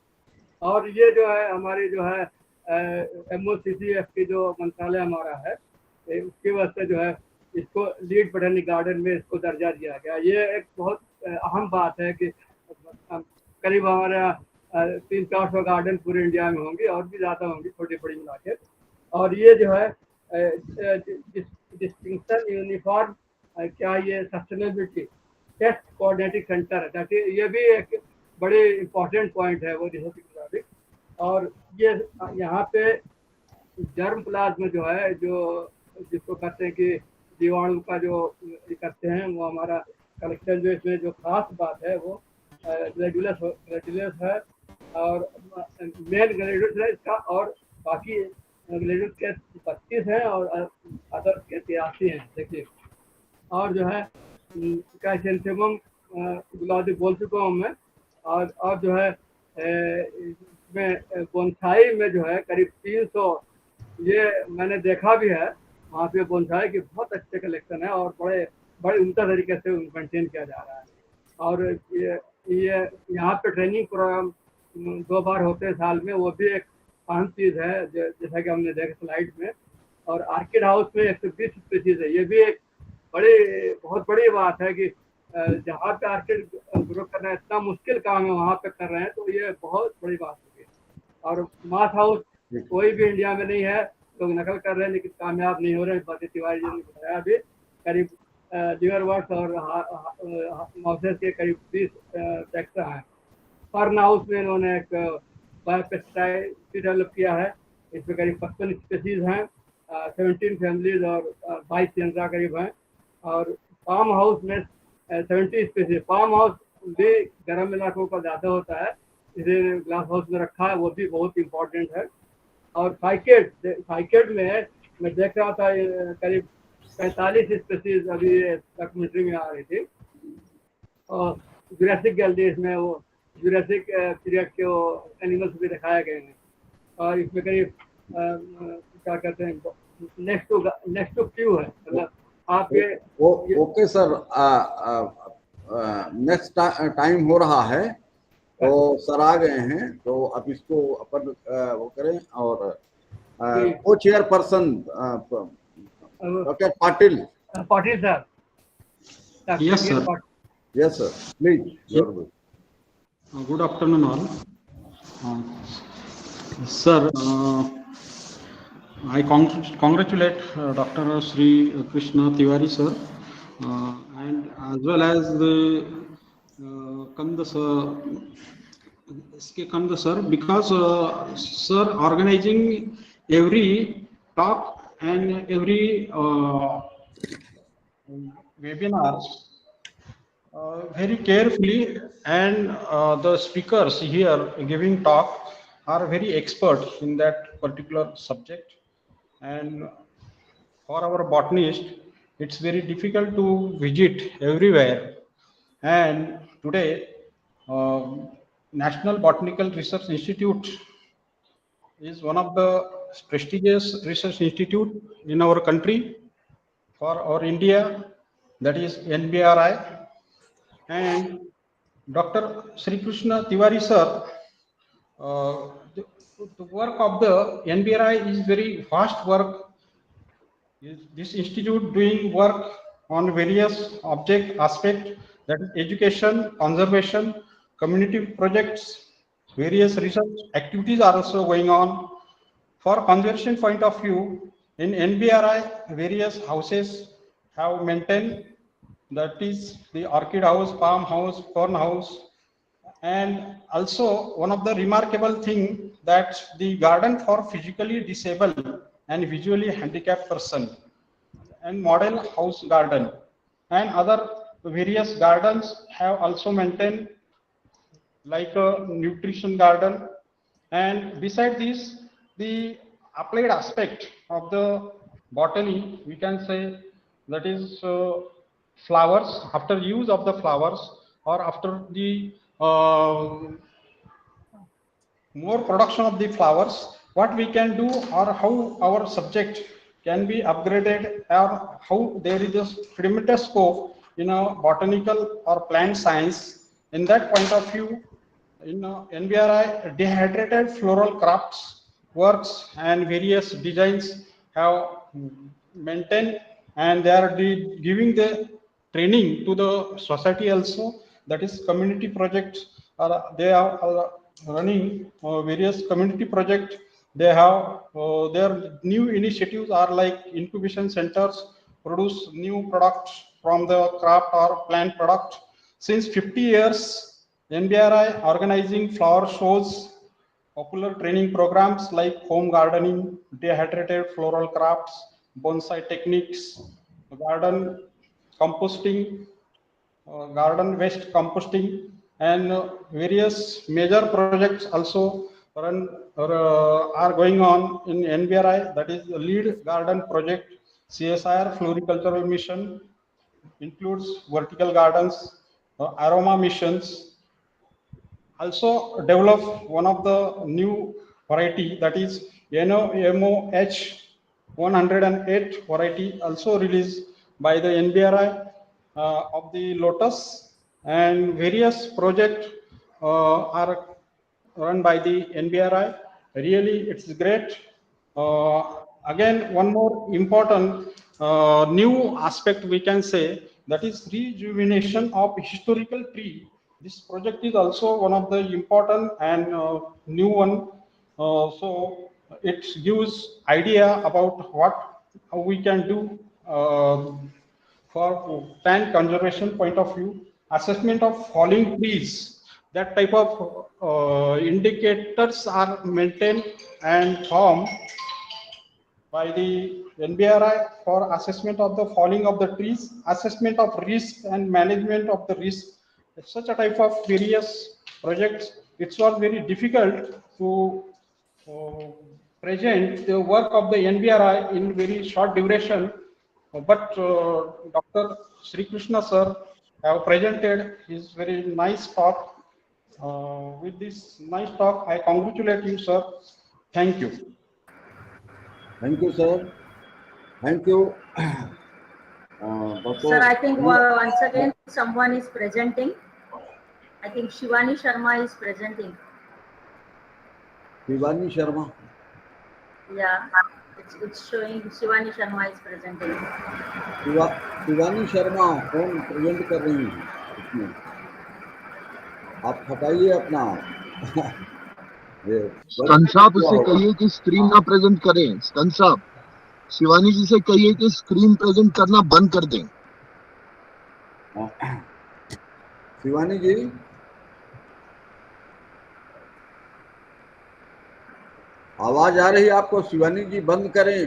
और ये जो है हमारी जो है MOCCF की जो मंत्रालय हमारा है उसकी वजह से जो है इसको लीड बोटेनिक गार्डन में इसको दर्जा दिया गया। ये एक बहुत अहम बात है कि करीब हमारे यहाँ 300-400 गार्डन पूरे इंडिया में होंगे और भी ज़्यादा होंगी छोटी बड़ी मिला के। और ये जो है डिस्टिंक्शन यूनिफॉर्म क्या ये सस्टेनेबिलिटी टेस्ट कोऑर्डिनेटिंग सेंटर है, ताकि ये भी एक बड़े इम्पोर्टेंट पॉइंट है वो रिसर्च के मुताबिक। और ये यहाँ पे जर्म प्लाज्म जो है जो जिसको कहते हैं कि जीवाणु का जो करते हैं वो हमारा कलेक्शन जो इसमें जो खास बात है वो ग्रेजुलस है और मेन ग्रेजुलस है इसका, और बाकी ग्रेजुलस के 25 हैं और अदर के 83 हैं। देखिए और जो है कैल्शियम गुलाबी बोल चुका हूँ मैं। और जो है इसमें बोनसाई में जो है करीब 300 ये मैंने देखा भी है वहाँ पे बोनसाई की बहुत अच्छे कलेक्शन है और बड़े उम्दा तरीके से मेंटेन किया जा रहा है। और ये यहाँ पे ट्रेनिंग प्रोग्राम 2 बार होते हैं साल में, वो भी एक अहम चीज़ है जैसा कि हमने देखा स्लाइड में। और आर्किड हाउस में 120 स्पीसीज है, ये भी एक बहुत बड़ी बात है कि जहाँ पे आर्किड ग्रो करना इतना मुश्किल काम है वहाँ पे कर रहे हैं, तो ये बहुत बड़ी बात होगी। और मास हाउस कोई भी इंडिया में नहीं है, लोग नकल कर रहे हैं लेकिन कामयाब नहीं हो रहे हैं। बातें तिवारी जी ने बताया अभी करीब लिवरवर्ट्स और माउसेस के करीब 20 सेक्टर हैं। फर्न हाउस में इन्होंने एक बायोपेस्टिसाइड डेवलप किया है, इसमें करीब 55 स्पीसीज हैं, 17 फैमिलीज और 22 जनता करीब हैं। और फार्म हाउस में 70 स्पीसीज। फार्म हाउस भी गर्म इलाकों का ज़्यादा होता है, इसे ग्लास हाउस में रखा है, वो भी बहुत इम्पोर्टेंट है। और साइकेड में मैं देख रहा था करीब 45 स्पीसीज अभी डॉक्यूमेंट्री में आ रही थी। और जुरासिक गैलरी इसमें वो जुरासिक पीरियड के वो एनिमल्स भी दिखाए गए हैं। और इसमें करीब क्या कहते हैं नेक्स्ट टू क्यू है, मतलब आप ये ओके सर, नेक्स्ट टाइम हो रहा है तो सर आ गए हैं, तो अब इसको अपन वो करें। और को chairperson doctor Patil sir. Yes, sir. Yes, sir. Please. Good afternoon, all. Sir, I congratulate Dr. Sri Krishna Tiwari, sir, and as well as the Kanda sir, because sir organizing every talk and every webinar very carefully, and the speakers here giving talk are very expert in that particular subject. And for our botanist, it's very difficult to visit everywhere. And today, National Botanical Research Institute is one of the prestigious research institute in our country, for our India, that is NBRI. And Dr. Sri Krishna Tiwari sir, the work of the NBRI is very vast work. This institute doing work on various aspects, that is education, conservation, community projects, various research activities are also going on. For conservation point of view, in NBRI, various houses have maintained, that is the orchid house, palm house, fern house. And also one of the remarkable thing, that the garden for physically disabled and visually handicapped person, and model house garden, and other various gardens have also maintained, like a nutrition garden. And beside this, the applied aspect of the botany, we can say, that is flowers, after use of the flowers, or after the more production of the flowers, what we can do, or how our subject can be upgraded, or how there is a tremendous scope in a botanical or plant science. In that point of view, in NBRI, dehydrated floral crafts works and various designs have maintained, and they are giving the training to the society also. That is community projects. They are running various community projects. They have their new initiatives are like incubation centers, produce new products from the craft or plant product. Since 50 years, NBRI organizing flower shows, popular training programs like home gardening, dehydrated floral crafts, bonsai techniques, garden composting, garden waste composting, and various major projects also are going on in NBRI. That is the lead garden project, CSIR floricultural mission, includes vertical gardens, aroma missions. Also develop one of the new variety, that is NOMOH 108 variety, also released by the NBRI of the lotus, and various projects are run by the NBRI. Really, it's great. Again, one more important new aspect we can say, that is rejuvenation of historical tree. This project is also one of the important and new one. So it gives idea about what we can do for plant conservation point of view. Assessment of falling trees, that type of indicators are maintained and formed by the NBRI for assessment of the falling of the trees, assessment of risk and management of the risk. Such a type of various projects. It was very difficult to present the work of the NBRI in very short duration, but Dr. Sri Krishna sir have presented his very nice talk. With this nice talk, I congratulate you, sir. Thank you. Thank you, sir. Thank you. Sir, I think once again someone is presenting. I think Shivani Sharma is presenting. Shivani Sharma. Yeah, it's showing Shivani Sharma is presenting. Shivani Sharma कौन present कर रही हैं इसमें? आप हटाइए अपना स्तन साहब उससे कहिए कि स्क्रीन ना प्रेजेंट करें। स्तन साहब शिवानी जी से कहिए कि स्क्रीन प्रेजेंट करना बंद कर दें। शिवानी जी, आवाज आ रही है आपको? शिवानी जी बंद करें।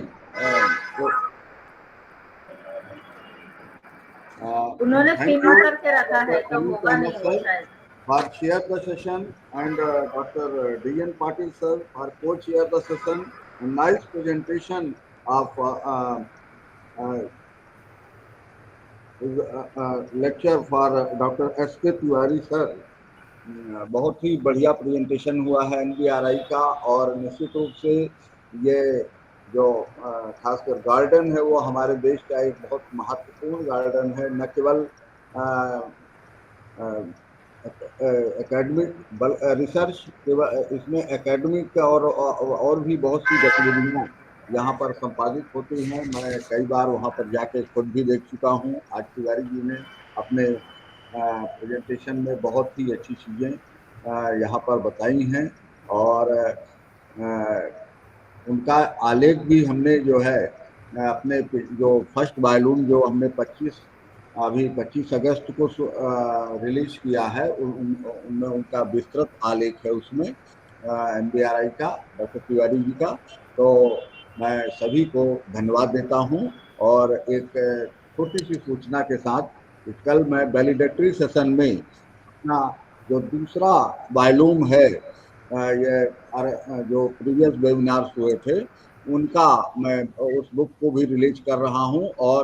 उन्होंने पिन करके रखा है तो होगा नहीं वो शायद। For chair the session, and Dr. D.N. Patil sir for co-chair the session. A nice presentation of lecture for Dr. S.K. Tiwari sir. बहुत ही बढ़िया प्रेजेंटेशन हुआ है NBRI का, और निश्चित रूप से ये जो खासकर गार्डन है वो हमारे देश का एक बहुत महत्वपूर्ण गार्डन है। न केवल एकेडमिक रिसर्च, इसमें एकेडमिक और भी बहुत सी गतिविधियाँ यहाँ पर संपादित होती हैं। मैं कई बार वहाँ पर जाके खुद भी देख चुका हूँ। आज तिवारी जी ने अपने प्रेजेंटेशन में बहुत ही अच्छी चीज़ें यहाँ पर बताई हैं, और उनका आलेख भी हमने जो है अपने जो फर्स्ट वॉल्यूम जो हमने 25 अगस्त को रिलीज किया है, उनमें उनका विस्तृत आलेख है उसमें NBRI का, डॉक्टर तिवारी जी का। तो मैं सभी को धन्यवाद देता हूं, और एक छोटी सी सूचना के साथ कल मैं वैलिडेटरी सेशन में अपना जो दूसरा वॉल्यूम है, ये जो प्रीवियस वेबिनार्स हुए थे उनका मैं उस बुक को भी रिलीज कर रहा हूं, और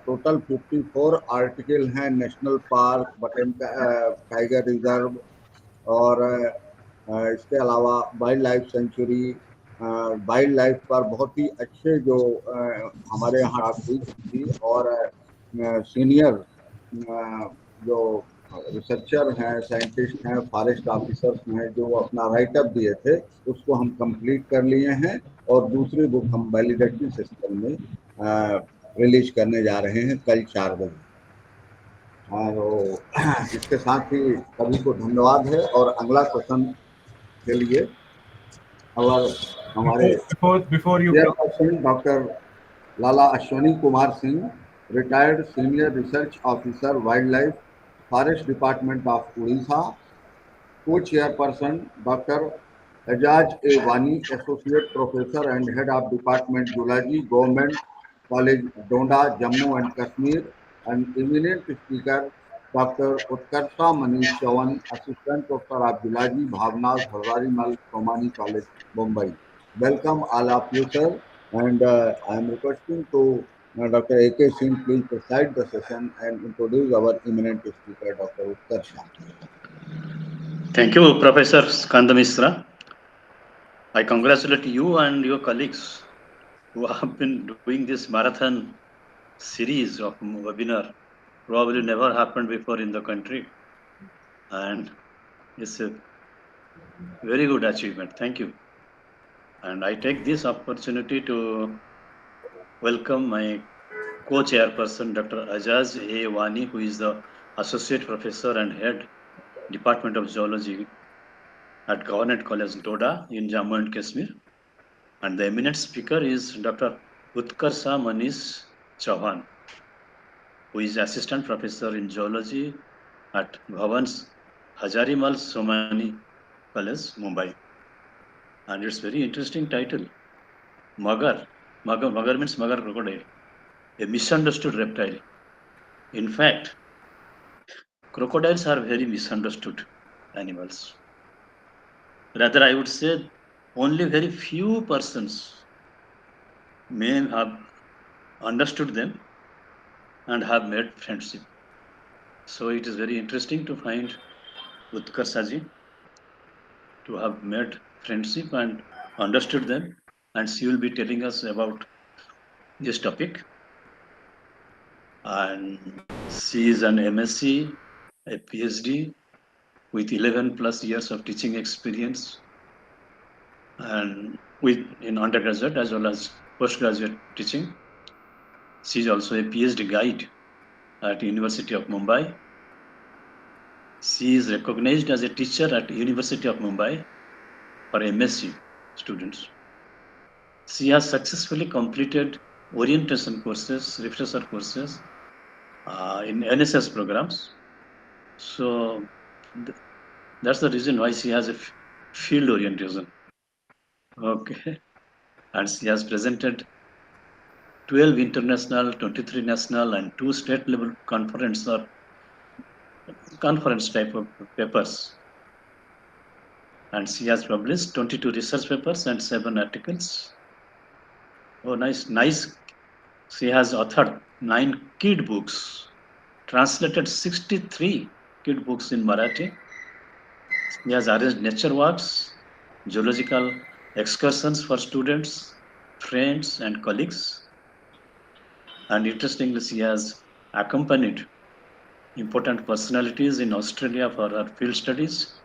टोटल 54 आर्टिकल हैं नेशनल पार्क, टाइगर रिजर्व, और इसके अलावा wild life sanctuary, wild life पर बहुत ही अच्छे जो हमारे यहाँ हुई थी, और सीनियर जो रिसर्चर हैं, साइंटिस्ट हैं, फॉरेस्ट ऑफिसर्स हैं, जो अपना राइटअप दिए थे उसको हम कंप्लीट कर लिए हैं और दूसरी बुक हम वैलिडेटरी सिस्टम में रिलीज करने जा रहे हैं कल 4 बजे। और इसके साथ ही सभी को धन्यवाद है। और अगला क्वेश्चन के लिए और हमारे before you chairperson doctor Lala Ashwani Kumar Singh, retired senior research officer wild life, forest department of Orissa, co-chairperson Dr. Ajaz A. Wani, associate professor and head of department zoology, Government College Donda, Jammu and Kashmir, and eminent speaker Dr. Utkarsha Manish Chavan, assistant professor of zoology, Bhavnas Bharwarimal, Somani College, Mumbai. Welcome all of you, sir, and I am requesting to Dr. A.K. Singh please preside the session and introduce our eminent speaker, Dr. Utkarsha. Thank you, Professor Skandamisra. I congratulate you and your colleagues who have been doing this marathon series of webinar. Probably never happened before in the country. And it's a very good achievement. Thank you. And I take this opportunity to welcome my co-chairperson, Dr. Ajaz A. Wani, who is the associate professor and head Department of Zoology at Govt College Doda in Jammu and Kashmir. And the eminent speaker is Dr. Utkarsha Manish Chavan, who is assistant professor in zoology at Bhavan's Hazarimal Somani College, Mumbai. And it's very interesting title. Magar. Magar means magar crocodile, a misunderstood reptile. In fact, crocodiles are very misunderstood animals. Rather, I would say only very few persons may have understood them and have made friendship. So it is very interesting to find Utkarshaji to have made friendship and understood them, and she will be telling us about this topic. And she is an MSc, a PhD with 11 plus years of teaching experience, and in undergraduate as well as postgraduate teaching. She is also a PhD guide at University of Mumbai. She is recognized as a teacher at University of Mumbai for MSc students. She has successfully completed orientation courses, refresher courses in NSS programs. So that's the reason why she has a field orientation. Okay. And she has presented 12 international, 23 national, and 2 state level conference type of papers. And she has published 22 research papers and 7 articles. Oh, nice. She has authored 9 kid books, translated 63 kid books in Marathi. She has arranged nature walks, zoological excursions for students, friends, and colleagues. And interestingly, she has accompanied important personalities in Australia for her field studies.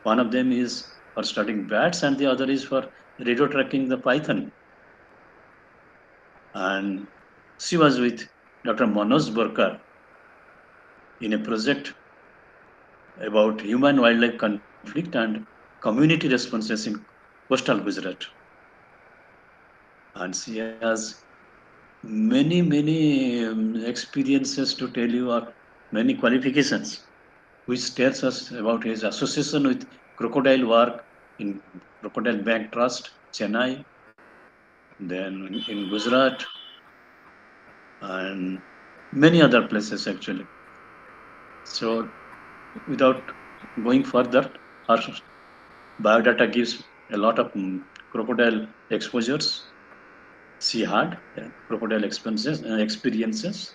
One of them is for studying bats, and the other is for radio tracking the python. And she was with Dr. Manoj Borkar in a project about human-wildlife conflict and community responses in coastal Gujarat. And she has many experiences to tell you, or many qualifications, which tells us about his association with crocodile work in Crocodile Bank Trust, Chennai, then in Gujarat, and many other places actually. So without going further, her biodata gives a lot of crocodile exposures she had, crocodile experiences.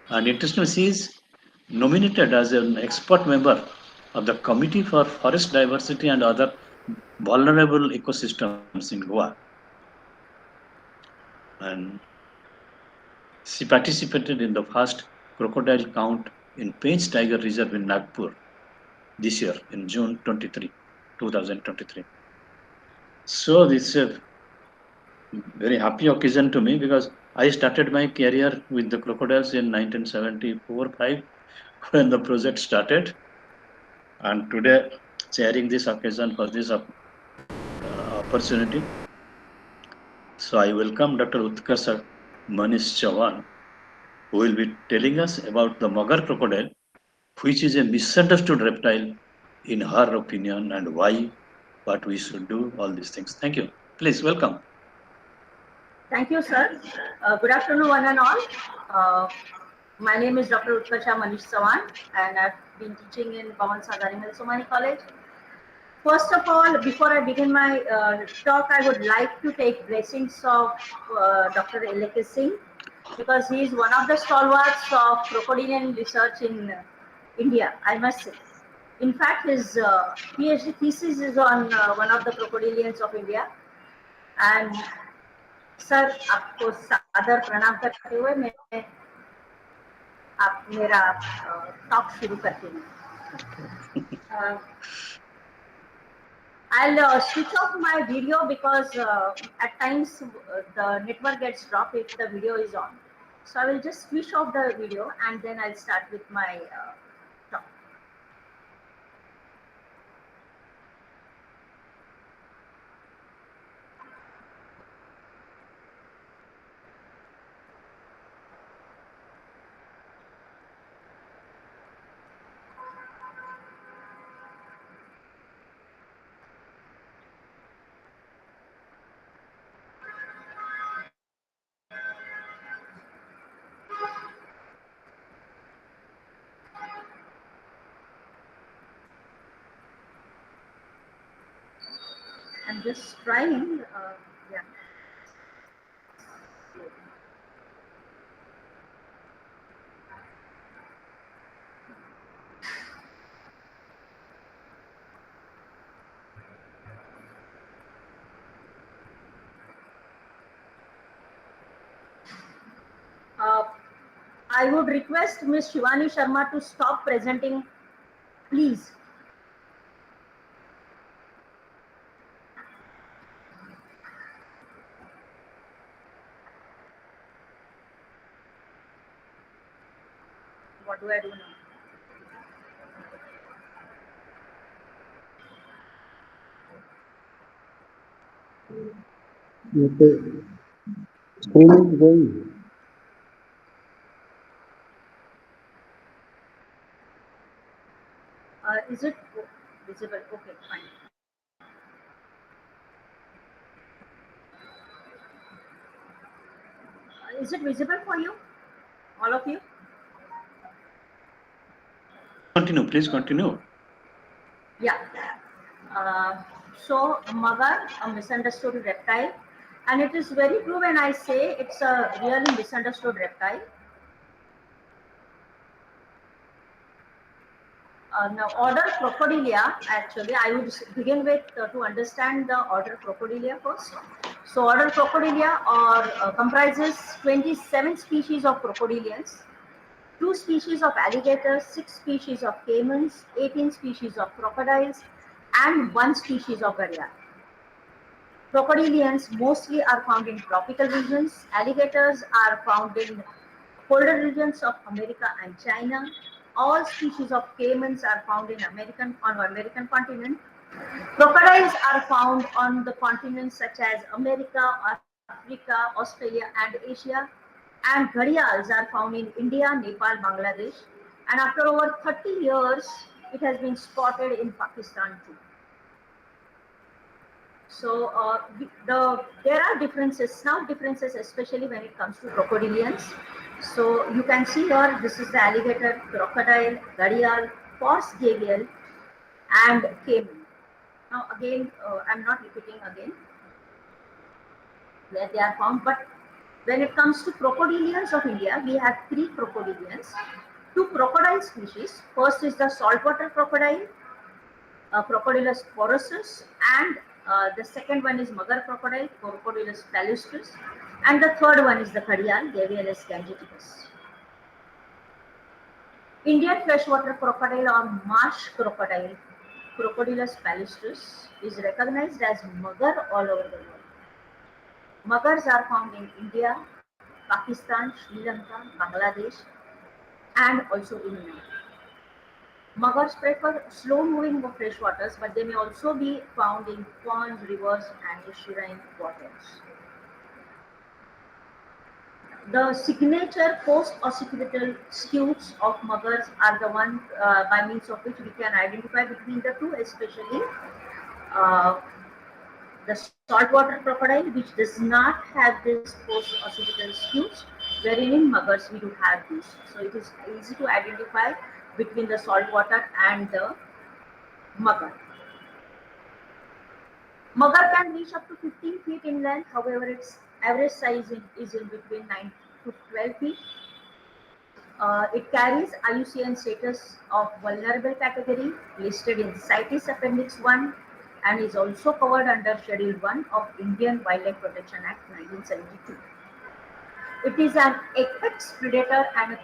And interestingly, she is nominated as an expert member of the Committee for Forest Diversity and Other Vulnerable Ecosystems in Goa. And she participated in the first crocodile count in Painch Tiger Reserve in Nagpur this year in June 2023. So this is a very happy occasion to me because I started my career with the crocodiles in 1974-5 when the project started, and today chairing this occasion for this opportunity. So I welcome Dr. Utkarsh Manish Chauhan, who will be telling us about the Magar crocodile, which is a misunderstood reptile in her opinion, and why, what we should do, all these things. Thank you. Please welcome. Thank you, sir. Good afternoon, one and all. My name is Dr. Utkarsh Manish Chauhan, and I've been teaching in Pawan Sadari Somani College. First of all, before I begin my talk, I would like to take blessings of Dr. L.K. Singh, because he is one of the stalwarts of crocodilian research in India, I must say. In fact, his PhD thesis is on one of the crocodilians of India. And sir आपको सादर प्रणाम करते हुए मैं मेरा talk शुरू करती हूँ. I'll switch off my video because at times the network gets dropped if the video is on. So I will just switch off the video and then I'll start with my talk. I'm just trying, yeah. I would request Ms. Shivani Sharma to stop presenting, please. What do I do now? Screen is going. Is it visible? Okay, fine. Is it visible for you, all of you? Continue, please continue. Yeah. So Magar, a misunderstood reptile, and it is very true when I say it's a really misunderstood reptile. Now, order Crocodilia, actually, I would begin with to understand the order Crocodilia first. So, order Crocodilia comprises 27 species of crocodilians, 2 species of alligators, 6 species of caimans, 18 species of crocodiles, and 1 species of gharial. Crocodilians mostly are found in tropical regions. Alligators are found in colder regions of America and China. All species of caimans are found in American continent. Crocodiles are found on the continents such as America, Africa, Australia, and Asia. And gharials are found in India, Nepal, Bangladesh. And after over 30 years, it has been spotted in Pakistan too. So there are differences, especially when it comes to crocodilians. So you can see here, this is the alligator, crocodile, gharial, horse gavial, and caiman. Now again, I'm not repeating again where they are found, but when it comes to crocodilians of India, we have 3 crocodilians, 2 crocodile species. First is the saltwater crocodile, Crocodilus porosus, and the second one is Magar crocodile, Crocodilus palustris, and the third one is the gharial, Gavialus gangeticus. Indian freshwater crocodile or marsh crocodile, Crocodylus palustris, is recognized as mugger all over the world. Muggers are found in India, Pakistan, Sri Lanka, Bangladesh, and also in India. Muggers prefer slow-moving freshwaters, but they may also be found in ponds, rivers, and estuarine waters. The signature post-occipital scutes of muggers are the one by means of which we can identify between the two, especially the saltwater crocodile, which does not have this post-occipital scutes, wherein in muggers we do have this. So it is easy to identify between the saltwater and the mugger. Mugger can reach up to 15 feet in length, however its average size is in between 9 to 12 feet. It carries IUCN status of vulnerable category listed in CITES Appendix 1 and is also covered under Schedule 1 of Indian Wildlife Protection Act 1972. It is an apex predator and a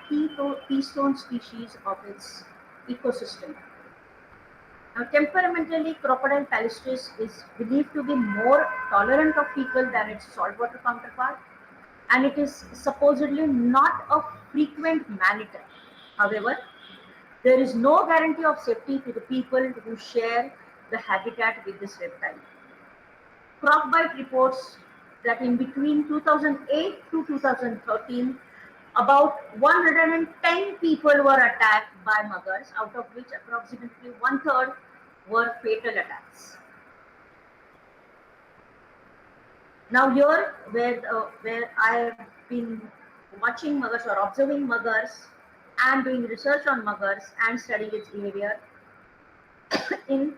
keystone species of its ecosystem. Now, temperamentally, Crocodile palustris is believed to be more tolerant of people than its saltwater counterpart, and it is supposedly not a frequent man-eater. However, there is no guarantee of safety to the people who share the habitat with this reptile. Crocbite reports that in between 2008 to 2013, about 110 people were attacked by muggers, out of which approximately 1/3 were fatal attacks. Now here, where I have been watching muggers or observing muggers and doing research on muggers and studying its behavior in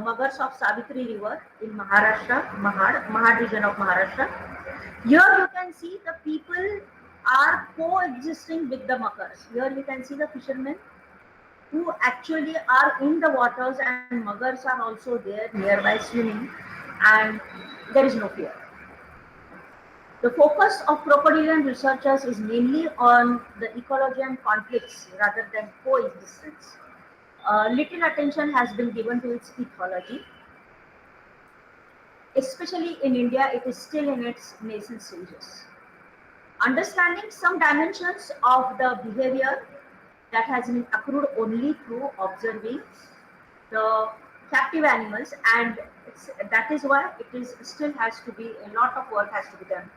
muggers of Savitri River in Maharashtra, Mahad region of Maharashtra. Here you can see the people are coexisting with the muggers. Here you can see the fishermen who actually are in the waters, and muggers are also there nearby swimming, and there is no fear. The focus of crocodilian researchers is mainly on the ecology and conflicts rather than coexistence. Little attention has been given to its ethology. Especially in India, it is still in its nascent stages. Understanding some dimensions of the behavior that has been accrued only through observing the captive animals, and that is why still has to be a lot of work has to be done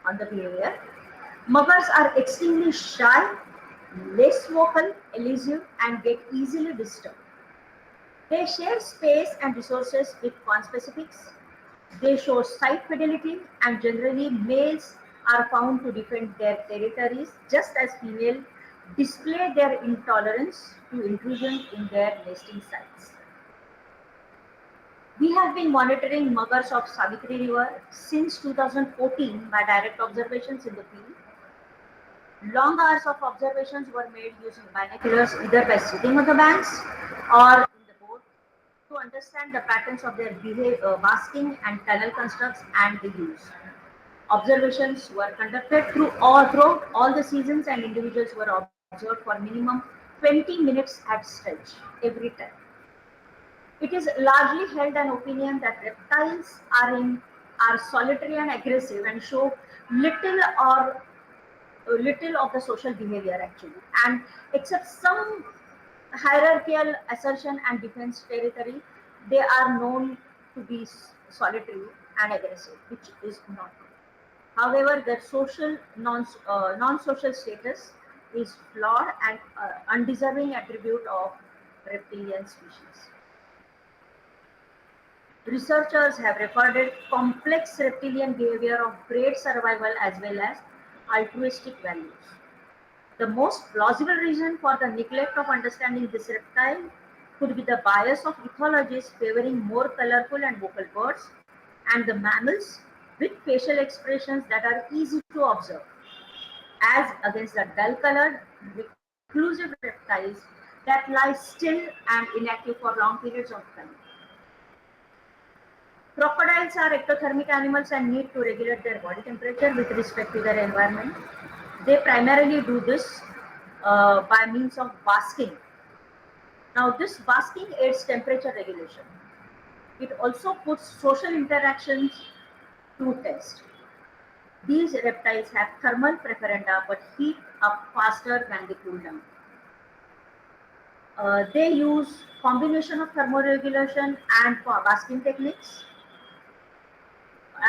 on the behavior. Muggers are extremely shy, less vocal, elusive, and get easily disturbed. They share space and resources with conspecifics. They show site fidelity, and generally males are found to defend their territories, just as females display their intolerance to intrusion in their nesting sites. We have been monitoring muggers of Savitri River since 2014 by direct observations in the field. Long hours of observations were made using binoculars, either by sitting on the banks or in the boat, to understand the patterns of their basking and tunnel constructs and the use. Observations were conducted throughout all the seasons, and individuals were observed for minimum 20 minutes at stretch every time. It is largely held an opinion that reptiles are solitary and aggressive and show little of the social behavior actually, and except some hierarchical assertion and defense territory, they are known to be solitary and aggressive, which is not true. However, their social non-social status is flawed and undeserving attribute of reptilian species. Researchers have recorded complex reptilian behavior of great survival as well as altruistic values. The most plausible reason for the neglect of understanding this reptile could be the bias of ethologists favoring more colorful and vocal birds and the mammals with facial expressions that are easy to observe, as against the dull-colored, reclusive reptiles that lie still and inactive for long periods of time. Crocodiles are ectothermic animals and need to regulate their body temperature with respect to their environment. They primarily do this by means of basking. Now this basking aids temperature regulation. It also puts social interactions to test. These reptiles have thermal preferenda but heat up faster than they cool down. They use combination of thermoregulation and basking techniques.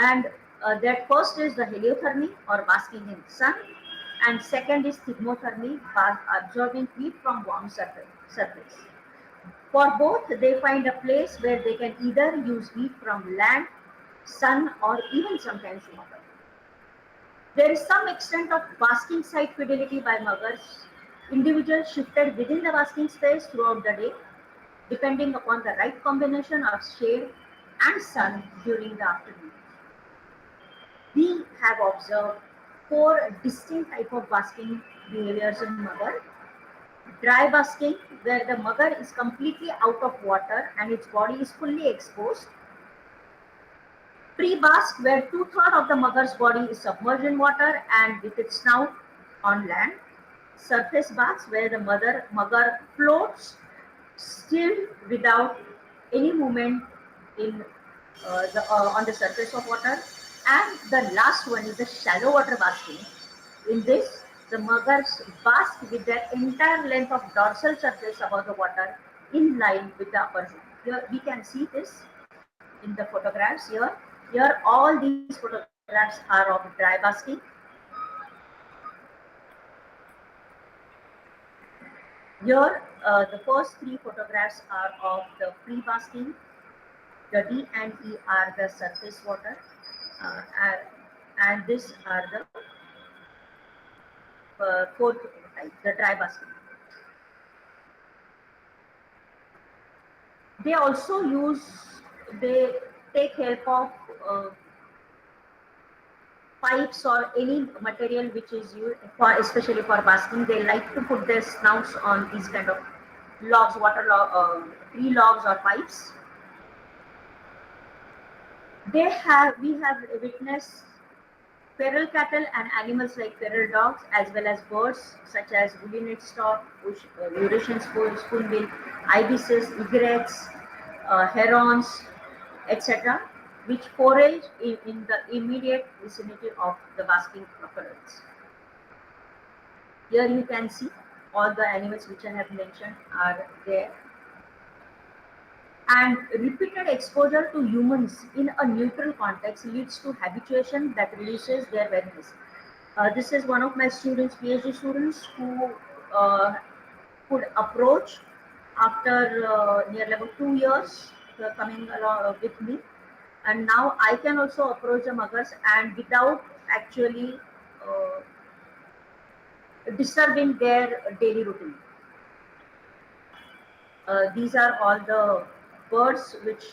And that first is the heliothermy or basking in sun, and second is thigmothermy, absorbing heat from warm surface. For both, they find a place where they can either use heat from land, sun, or even sometimes water. There is some extent of basking site fidelity by muggers. Individuals shifted within the basking space throughout the day, depending upon the right combination of shade and sun during the afternoon. We have observed 4 distinct types of basking behaviors in mugger. Dry basking, where the mugger is completely out of water and its body is fully exposed. Pre-bask, where 2/3 of the mugger's body is submerged in water and with its snout on land. Surface baths, where the mugger floats still without any movement in on the surface of water. And the last one is the shallow water basking. In this, the muggers bask with their entire length of dorsal surface above the water in line with the upper zone. Here we can see this in the photographs here. Here all these photographs are of dry basking. Here the first 3 photographs are of the pre-basking. The D and E are the surface water, and these are the 4th type, the dry basking. They take help of pipes or any material which is used for, especially for basking. They like to put their snouts on these kind of logs, tree logs or pipes. We have witnessed feral cattle and animals like feral dogs, as well as birds such as woolly stork, Eurasian spoonbill, ibises, egrets, herons, etc., which forage in the immediate vicinity of the basking crocodiles. Here you can see all the animals which I have mentioned are there. And repeated exposure to humans in a neutral context leads to habituation that reduces their awareness. This is one of my students, PhD students, who could approach after near about 2 years coming along with me. And now I can also approach the muggers and without actually disturbing their daily routine. These are all the birds which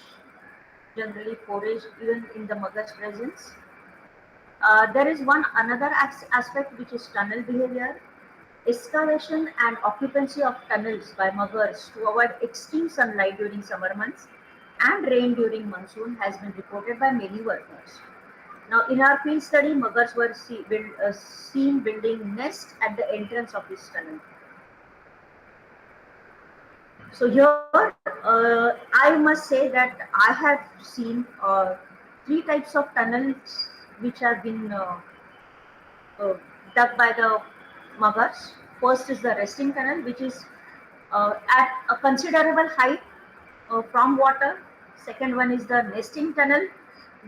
generally forage even in the mugger's presence. There is another aspect which is tunnel behavior. Excavation and occupancy of tunnels by muggers to avoid extreme sunlight during summer months and rain during monsoon has been reported by many workers. Now, in our field study, muggers were seen building nests at the entrance of this tunnel. So here, I must say that I have seen 3 types of tunnels which have been dug by the muggers. First is the resting tunnel, which is at a considerable height from water. Second one is the nesting tunnel,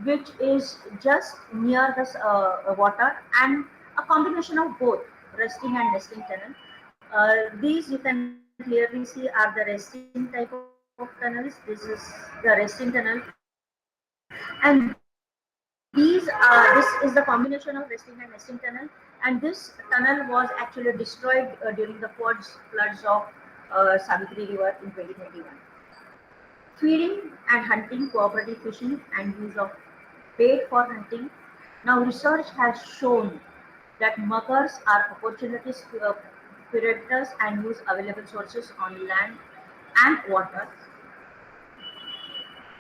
which is just near the water, and a combination of both resting and nesting tunnel. These you can clearly see are the resting type of tunnels. This is the resting tunnel, and this is the combination of resting and nesting tunnel. And this tunnel was actually destroyed during the floods of Savitri River in 2021. Feeding and hunting, cooperative fishing, and use of bait for hunting. Now, research has shown that muggers are opportunity predators and use available sources on land and water.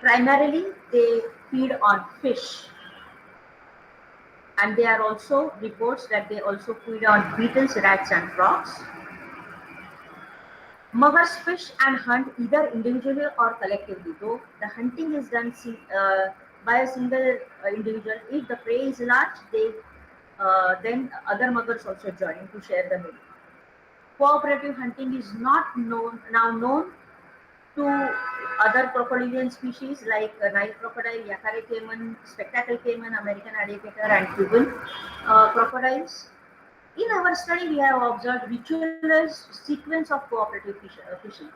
Primarily, they feed on fish. And there are also reports that they also feed on beetles, rats, and frogs. Muggers fish and hunt either individually or collectively, though the hunting is done by a single individual. If the prey is large, then other muggers also join to share the meal. Cooperative hunting is not now known to other crocodilian species like Nile crocodile, Yakare cayman, spectacle cayman, American alligator, and Cuban crocodiles. In our study, we have observed ritualized sequence of cooperative fishing,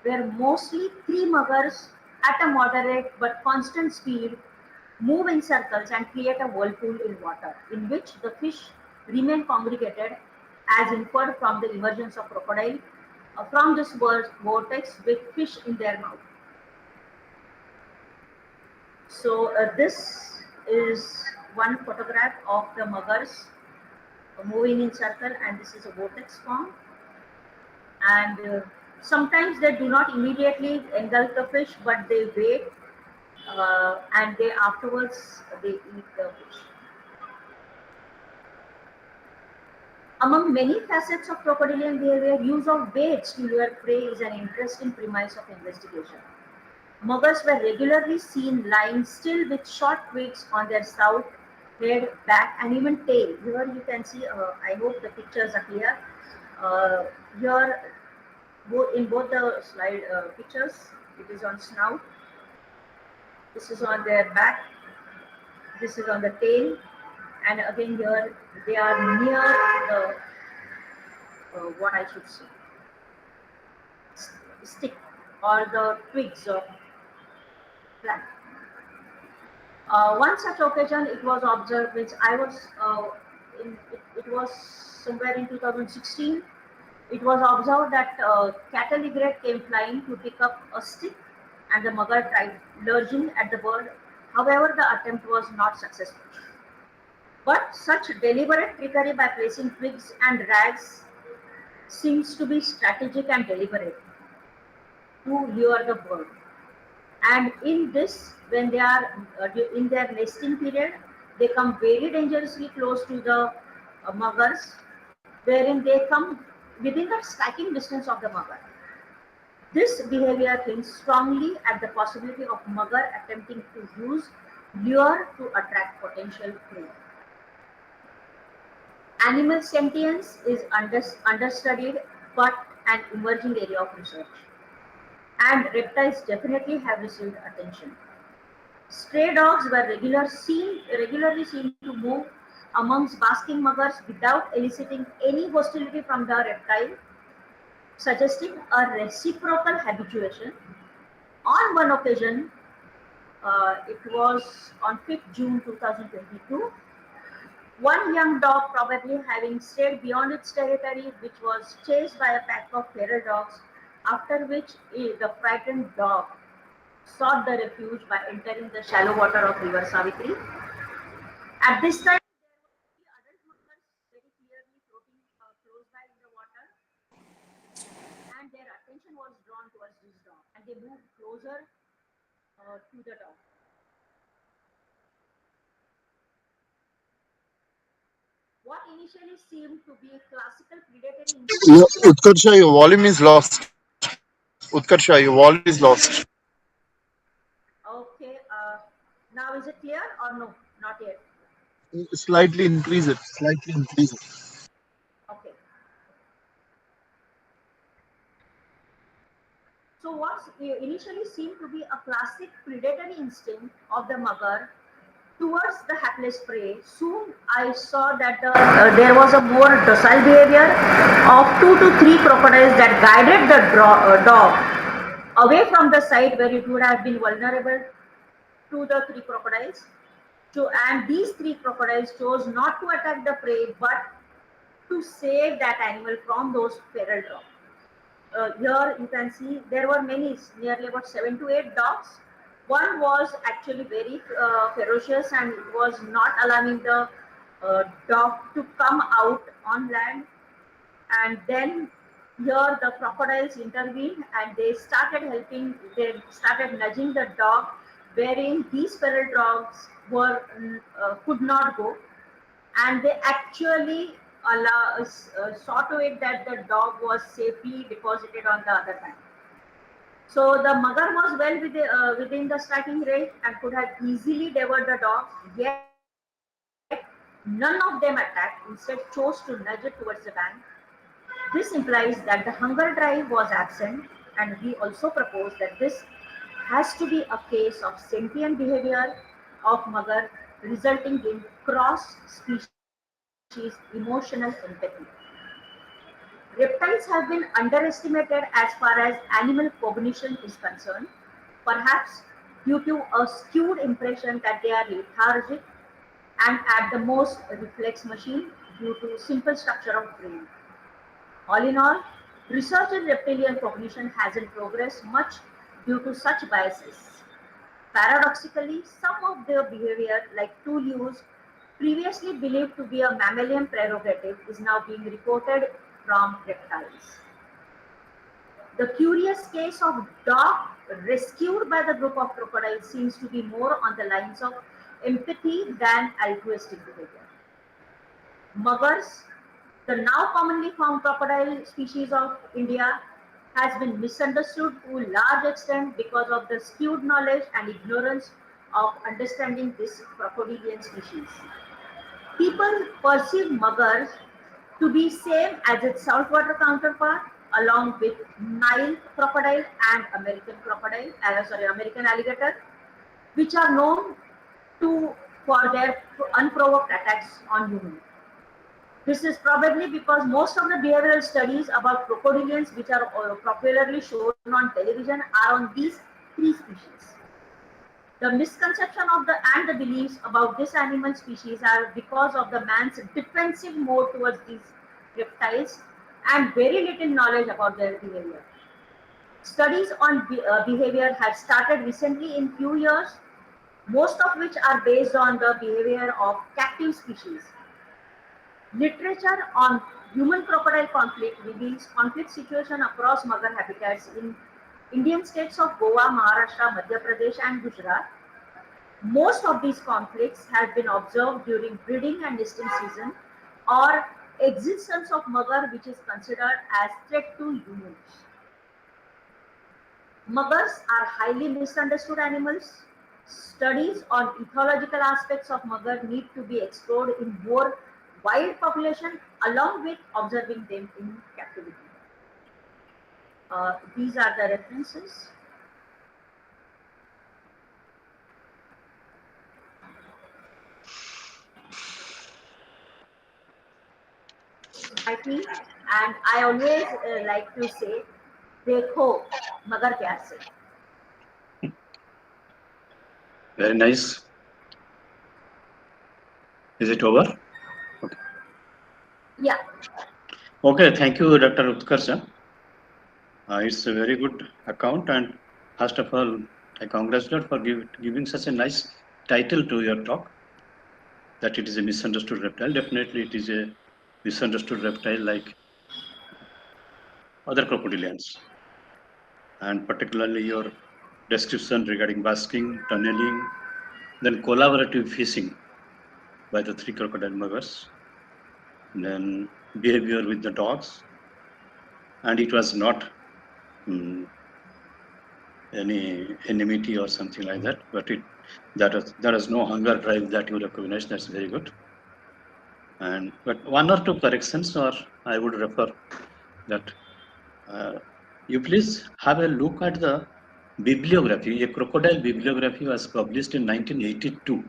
where mostly 3 muggers at a moderate but constant speed move in circles and create a whirlpool in water, in which the fish remain congregated as inferred from the emergence of crocodile from this vortex with fish in their mouth. So this is one photograph of the muggers moving in circle, and this is a vortex form. And sometimes they do not immediately engulf the fish, but they wait and they afterwards they eat the fish. Among many facets of crocodilian behavior, use of baits to lure prey is an interesting premise of investigation. Muggers were regularly seen lying still with short twigs on their snout, head, back, and even tail. Here you can see, I hope the pictures are clear. Here, in both the slide pictures, it is on snout. This is on their back. This is on the tail. And again here, they are near the, what I should say, stick or the twigs of plant. One such occasion, it was observed, which I was, it was somewhere in 2016. It was observed that cattle egret came flying to pick up a stick, and the mugger tried lurching at the bird. However, the attempt was not successful. But such deliberate trickery by placing twigs and rags seems to be strategic and deliberate to lure the bird. And in this, when they are in their nesting period, they come very dangerously close to the muggers, wherein they come within the striking distance of the mugger. This behavior hints strongly at the possibility of mugger attempting to use lure to attract potential prey. Animal sentience is understudied but an emerging area of research, and reptiles definitely have received attention. Stray dogs were regularly seen to move amongst basking muggers without eliciting any hostility from the reptile, suggesting a reciprocal habituation. On one occasion, it was on 5th June 2022, one young dog, probably having strayed beyond its territory, which was chased by a pack of feral dogs, after which the frightened dog sought the refuge by entering the shallow water of River Savitri. At this time, there were 3 adult muggers very clearly floating close by in the water, and their attention was drawn towards this dog, and they moved closer to the dog. What initially seemed to be a classical predatory instinct. Utkarsha, your volume is lost. Utkarsha, your volume is lost. Okay, now is it clear or no? Not yet. Slightly increase it. Okay. So what initially seemed to be a classic predatory instinct of the mugger towards the hapless prey, soon I saw that there was a more docile behavior of 2 to 3 crocodiles that guided the dog away from the site where it would have been vulnerable to the 3 crocodiles. And these 3 crocodiles chose not to attack the prey, but to save that animal from those feral dogs. Here you can see there were many, nearly about 7 to 8 dogs. One was actually very ferocious, and it was not allowing the dog to come out on land. And then here the crocodiles intervened, and they started helping. They started nudging the dog, wherein these feral dogs could not go, and they actually saw to it that the dog was safely deposited on the other bank. So the mugger was well within the striking range and could have easily devoured the dog, yet none of them attacked, instead chose to nudge it towards the bank. This implies that the hunger drive was absent, and we also propose that this has to be a case of sentient behavior of mugger resulting in cross-species emotional empathy. Reptiles have been underestimated as far as animal cognition is concerned, perhaps due to a skewed impression that they are lethargic and at the most reflex machine due to simple structure of brain. All in all, research in reptilian cognition hasn't progressed much due to such biases. Paradoxically, some of their behavior, like tool use, previously believed to be a mammalian prerogative, is now being reported from reptiles. The curious case of dog rescued by the group of crocodiles seems to be more on the lines of empathy than altruistic behavior. Muggers, the now commonly found crocodile species of India, has been misunderstood to a large extent because of the skewed knowledge and ignorance of understanding this crocodilian species. People perceive muggers to be same as its saltwater counterpart, along with Nile crocodile and American alligator, which are known for their unprovoked attacks on humans. This is probably because most of the behavioral studies about crocodilians which are popularly shown on television are on these three species. The misconception of and the beliefs about this animal species are because of the man's defensive mode towards these reptiles and very little knowledge about their behavior. Studies on behavior have started recently in few years, most of which are based on the behavior of captive species. Literature on human-crocodile conflict reveals conflict situation across mugger habitats in Indian states of Goa, Maharashtra, Madhya Pradesh and Gujarat. Most of these conflicts have been observed during breeding and nesting season or existence of mugger which is considered as threat to humans. Muggers are highly misunderstood animals. Studies on ethological aspects of mugger need to be explored in more wild population along with observing them in captivity. These are the references. I think, and I always like to say, "Dekho, magar pyar se." Very nice. Is it over? Okay. Yeah. Okay, thank you, Dr. Utkarsh. It's a very good account, and first of all, I congratulate for giving such a nice title to your talk, that it is a misunderstood reptile. Definitely it is a misunderstood reptile like other crocodilians, and particularly your description regarding basking, tunneling, then collaborative fishing by the three crocodile muggers, then behavior with the dogs, and it was not any enmity or something like that, but there is no hunger drive that you recognize. That's very good. And but one or two corrections, or I would refer that you please have a look at the bibliography. A crocodile bibliography was published in 1982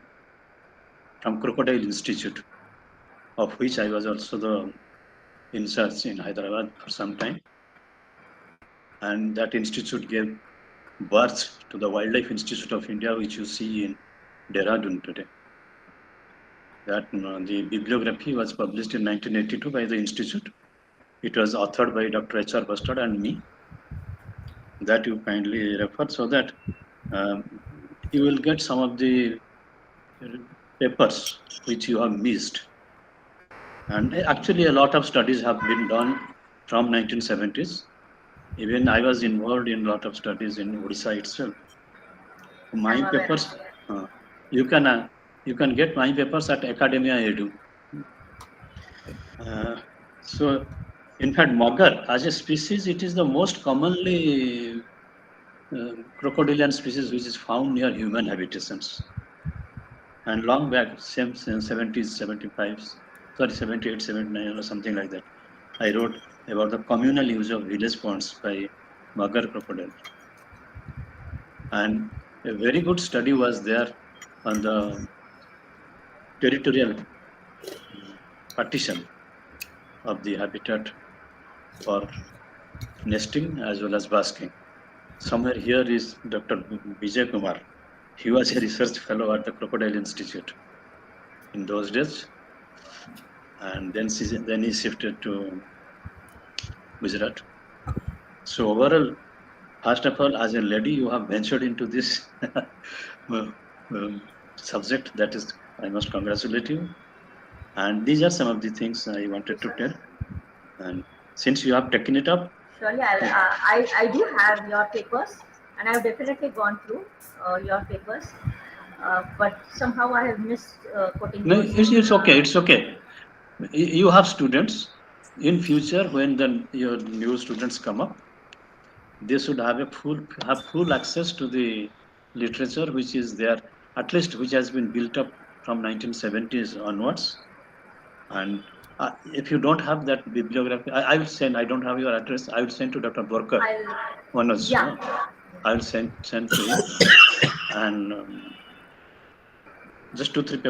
from Crocodile Institute, of which I was also the in charge in Hyderabad for some time, and that institute gave birth to the Wildlife Institute of India, which you see in Dehradun today. That the bibliography was published in 1982 by the institute. It was authored by Dr. H.R. Bustard and me. That you kindly refer, so that you will get some of the papers which you have missed. And actually a lot of studies have been done from 1970s. Even I was involved in a lot of studies in Odisha itself. My papers, you can get my papers at Academia Edu. So, in fact, mugger as a species, it is the most commonly crocodilian species which is found near human habitations. And long back, same 70s, 75s, sorry, 78, 79 or something like that, I wrote about the communal use of village ponds by mugger crocodile. And a very good study was there on the territorial partition of the habitat for nesting as well as basking. Somewhere here is Dr. Vijay Kumar. He was a research fellow at the Crocodile Institute in those days. And then he shifted to Gujarat. So overall, first of all, as a lady, you have ventured into this subject. That is, I must congratulate you. And these are some of the things I wanted to tell. And since you have taken it up, surely I do have your papers, and I've definitely gone through your papers, but somehow I have missed putting. No, it's okay. It's okay. You have students. In future, when your new students come up, they should have full access to the literature which is there, at least which has been built up from 1970s onwards. And if you don't have that bibliography, I will send. I don't have your address. I will send to Dr. Borkar. Yeah. I will send to him, and just 2-3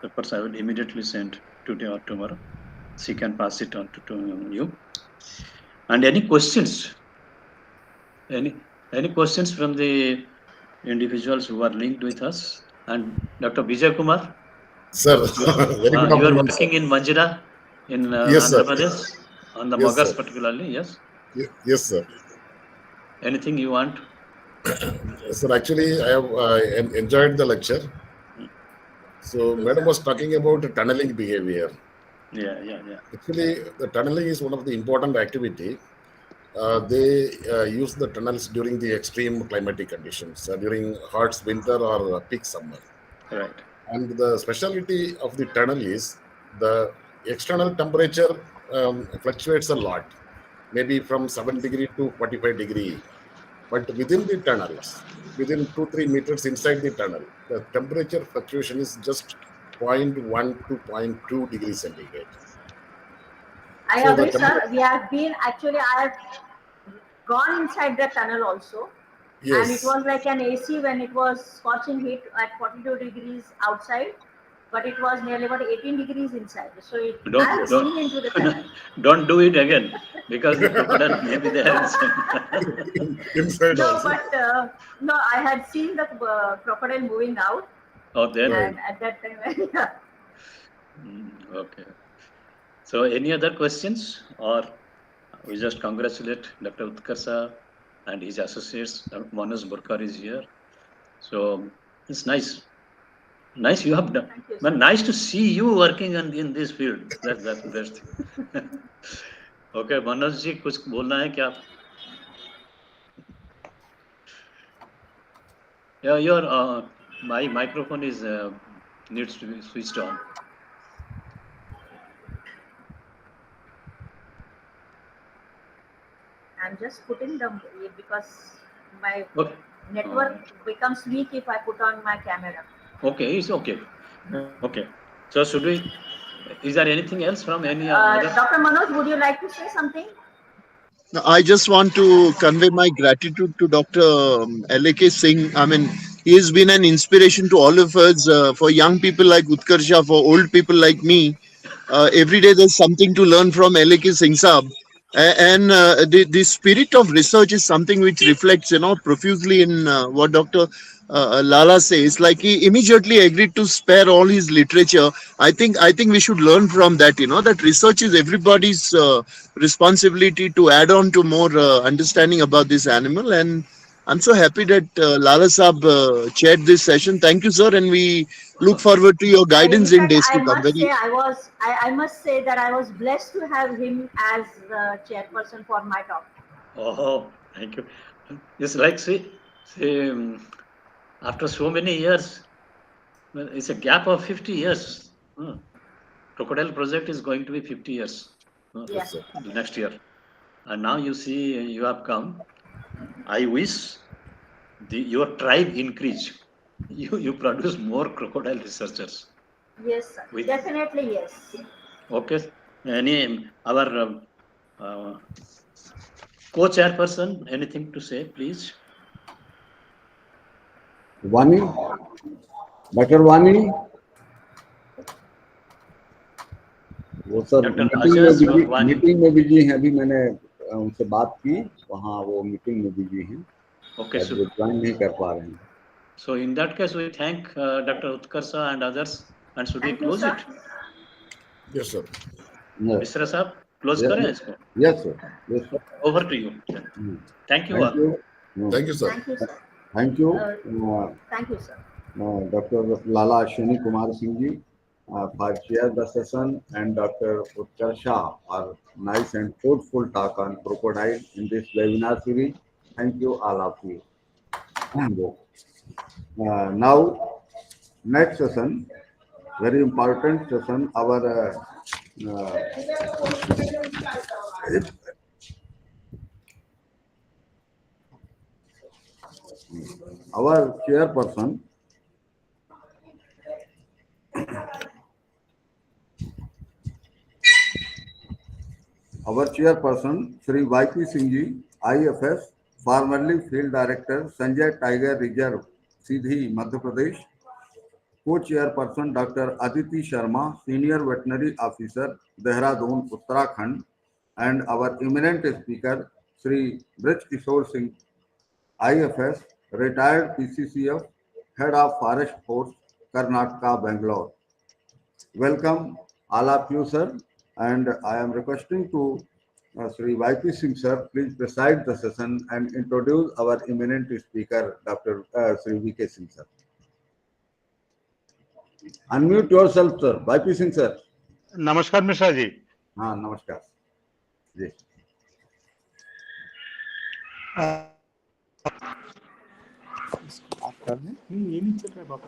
papers I will immediately send today or tomorrow. She can pass it on to you. And any questions? Any questions from the individuals who are linked with us? And Dr. Vijay Kumar, sir, you are working in Manjira in yes, Andhra Pradesh on the yes, muggers sir. particularly. Yes. Yes, sir. Anything you want? Sir, actually, I have enjoyed the lecture. So, Madam was talking about tunneling behavior. Yeah. Actually, the tunneling is one of the important activity. They use the tunnels during the extreme climatic conditions, during harsh winter or peak summer. Right. And the specialty of the tunnel is the external temperature fluctuates a lot, maybe from 7 degree to 45 degree. But within the tunnels, within 2-3 meters inside the tunnel, the temperature fluctuation is just 0.1 to 0.2 degrees centigrade. I agree, sir. We have been, actually, I have gone inside the tunnel also. Yes. And it was like an AC when it was scorching heat at 42 degrees outside, but it was nearly about 18 degrees inside. So I have seen into the tunnel. Don't do it again, because the crocodile maybe they have inside. No, but no, I had seen the crocodile moving out. Oh, there. And at that time, yeah. Okay. So, any other questions, or we just congratulate Dr. Utkar sir and his associates. Manoj Borkar is here. So it's nice. Nice you have done. But nice to see you working in this field. That's the best thing. Okay, Manoj ji, कुछ बोलना है क्या? Yeah, your my microphone is needs to be switched on. I'm just putting them because my network becomes weak if I put on my camera. Okay, it's okay. Okay. So should we? Is there anything else from any Dr. Manoj, would you like to say something? No, I just want to convey my gratitude to Dr. L.A.K. Singh. I mean, he has been an inspiration to all of us, for young people like Utkarsha, for old people like me. Every day there's something to learn from L.A.K. Singh Saab. And the spirit of research is something which reflects, profusely in what Dr. Lala says. Like, he immediately agreed to spare all his literature. I think we should learn from that. That research is everybody's responsibility to add on to more understanding about this animal. And I'm so happy that Lala Saab chaired this session. Thank you, sir, and we look forward to your guidance in days to come. I must say that I was blessed to have him as the chairperson for my talk. Oh, thank you. It's like, see, after so many years, well, it's a gap of 50 years. crocodile project is going to be 50 years Yes, sir. next year. And now you see you have come. I wish your tribe increase. You produce more crocodile researchers. Yes, sir. Definitely, yes. Okay. Our co-chairperson, anything to say, please? वानी, doctor वानी, वो sir meeting में busy हैं, अभी मैंने उनसे बात की, वहाँ वो मीटिंग में बिजी हैं, Okay, so ज्वाइन नहीं कर पा रहे हैं. So in that case, we thank Dr. Utkarsha and others. And should we close it? Yes, sir. Mr. Saab, close करें इसको? Yes, sir. Yes, sir. Over to you. Thank you all. Thank you, sir. Thank you, sir. Thank you. Thank you, sir. Dr. Lala Ashwini Kumar Singh ji for chair the session, and Dr. Utkarsha for nice and fruitful talk on crocodile in this webinar series. Thank you all of you. Now, next session, very important session, our chairperson, Shri Y.P. Singh ji, I.F.S, formerly Field Director, Sanjay Tiger Reserve, Sidhi, Madhya Pradesh. Co-chairperson Dr. Aditi Sharma, Senior Veterinary Officer, Dehradun, Uttarakhand, and our eminent speaker, Shri Brij Kishore Singh, IFS, retired PCCF, Head of Forest Force, Karnataka, Bangalore. Welcome all of you, sir, and I am requesting to Shri Y.P. Singh, sir, please preside the session and introduce our eminent speaker, Dr. Shri V.K. Singh, sir. Unmute yourself, sir. Y.P. Singh, sir. नमस्कार मिश्रा जी. हाँ, नमस्कार जी.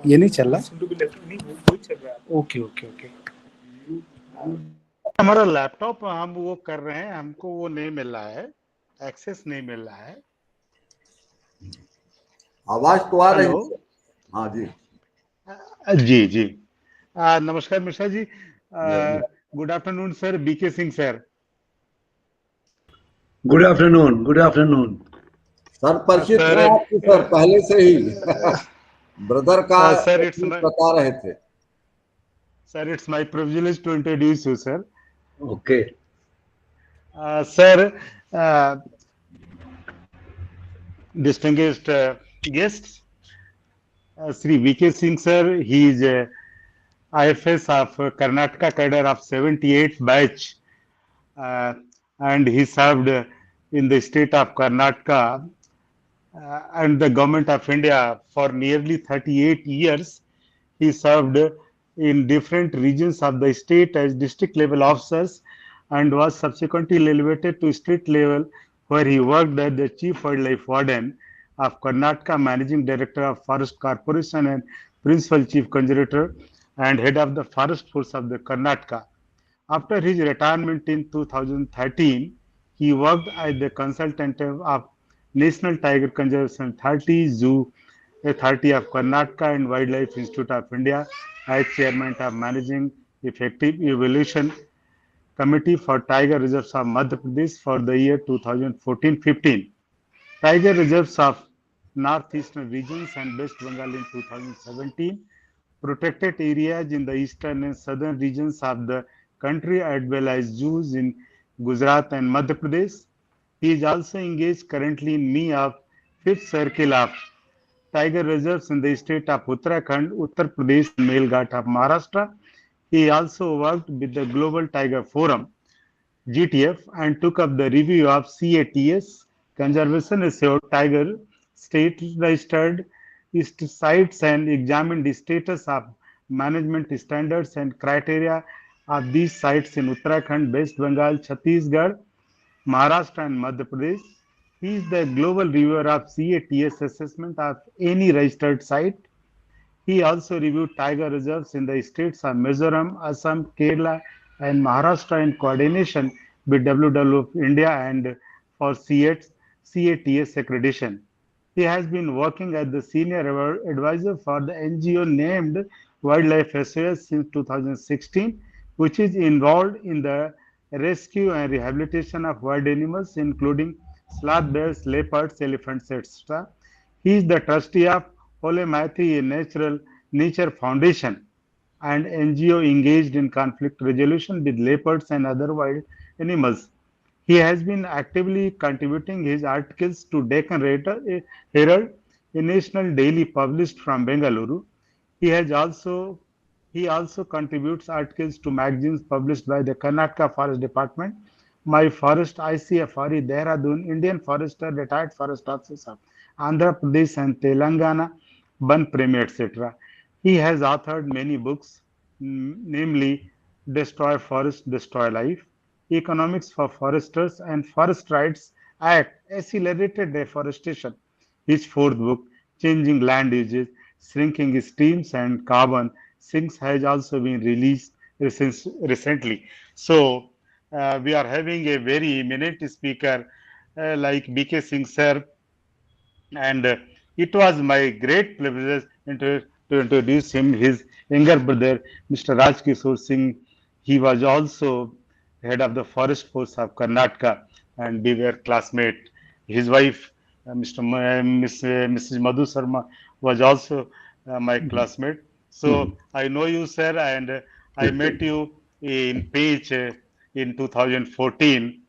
ये नहीं चल रहा. Okay okay okay. हमारा laptop हम वो कर रहे हैं, हमको वो नहीं मिल रहा है, एक्सेस नहीं मिल रहा है. आवाज तो आ रही है. हाँ जी. जी जी. नमस्कार Mishra ji. Good afternoon sir. B K Singh sir. Good afternoon. Good afternoon. Sir परिचित हैं आपको सर पहले से ही. ब्रदर का सर बता रहे थे. Sir it's my privilege to introduce you sir. Okay. Sir distinguished guests, Sri V.K. Singh sir, he is IFS of Karnataka cadre of 78 batch, and he served in the state of Karnataka and the government of India for nearly 38 years. He served in different regions of the state as district level officers and was subsequently elevated to state level, where he worked as the Chief Wildlife Warden of Karnataka, Managing Director of Forest Corporation and Principal Chief Conservator and Head of the Forest Force of the Karnataka. After his retirement in 2013, he worked as the consultant of National Tiger Conservation Authority, Zoo Authority of Karnataka and Wildlife Institute of India as Chairman of Managing Effective Evaluation Committee for Tiger Reserves of Madhya Pradesh for the year 2014-15. Tiger Reserves of Northeastern regions and West Bengal in 2017. Protected areas in the eastern and southern regions of the country as well as zoos in Gujarat and Madhya Pradesh. He is also engaged currently in me of 5th Circle of Tiger Reserves in the state of Uttarakhand, Uttar Pradesh, and Melghat of Maharashtra. He also worked with the Global Tiger Forum, GTF, and took up the review of CATS, Conservation Assured Tiger State Registered sites, and examined the status of management standards and criteria of these sites in Uttarakhand, West Bengal, Chhattisgarh, Maharashtra, and Madhya Pradesh. He is the global reviewer of CATS assessment of any registered site. He also reviewed tiger reserves in the states of Mizoram, Assam, Kerala, and Maharashtra in coordination with WWF India and for CATS accreditation. He has been working as the senior advisor for the NGO named Wildlife SOS since 2016, which is involved in the rescue and rehabilitation of wild animals, including sloth bears, leopards, elephants, etc. He is the trustee of Holy Nature Foundation, an NGO engaged in conflict resolution with leopards and other wild animals. He has been actively contributing his articles to Deccan Herald, a national daily published from Bengaluru. He has also he also contributes articles to magazines published by the Karnataka Forest Department, My Forest, ICFRE, Dehradun, Indian Forester, Retired Forest Officer of Andhra Pradesh and Telangana, Ban Premi, etc. He has authored many books, namely Destroy Forest, Destroy Life, Economics for Foresters, and Forest Rights Act, Accelerated Deforestation. His fourth book, Changing Land Uses, Shrinking Streams and Carbon Sinks, has also been released recently. So, we are having a very eminent speaker like B.K. Singh sir, and it was my great privilege to introduce him. His younger brother, Mr. Raj Kishore Singh, he was also head of the Forest Force of Karnataka, and we were classmates. His wife, Mrs. Madhu Sharma, was also my classmate. So I know you, sir, and I met you in Page in 2014.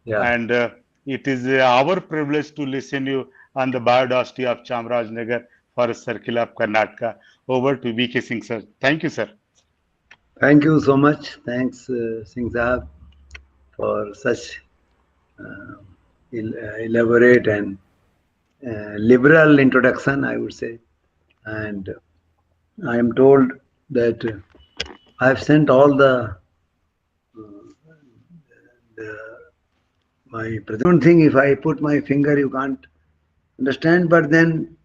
Yeah. And it is our privilege to listen you on the biodiversity of Chamarajanagar Forest Circle of Karnataka. Over to B.K. Singh, sir. Thank you, sir. Thank you so much. Thanks, Singh Sahab, for such elaborate and liberal introduction, I would say. And I am told that I have sent all my present thing. If I put my finger, you can't understand. But then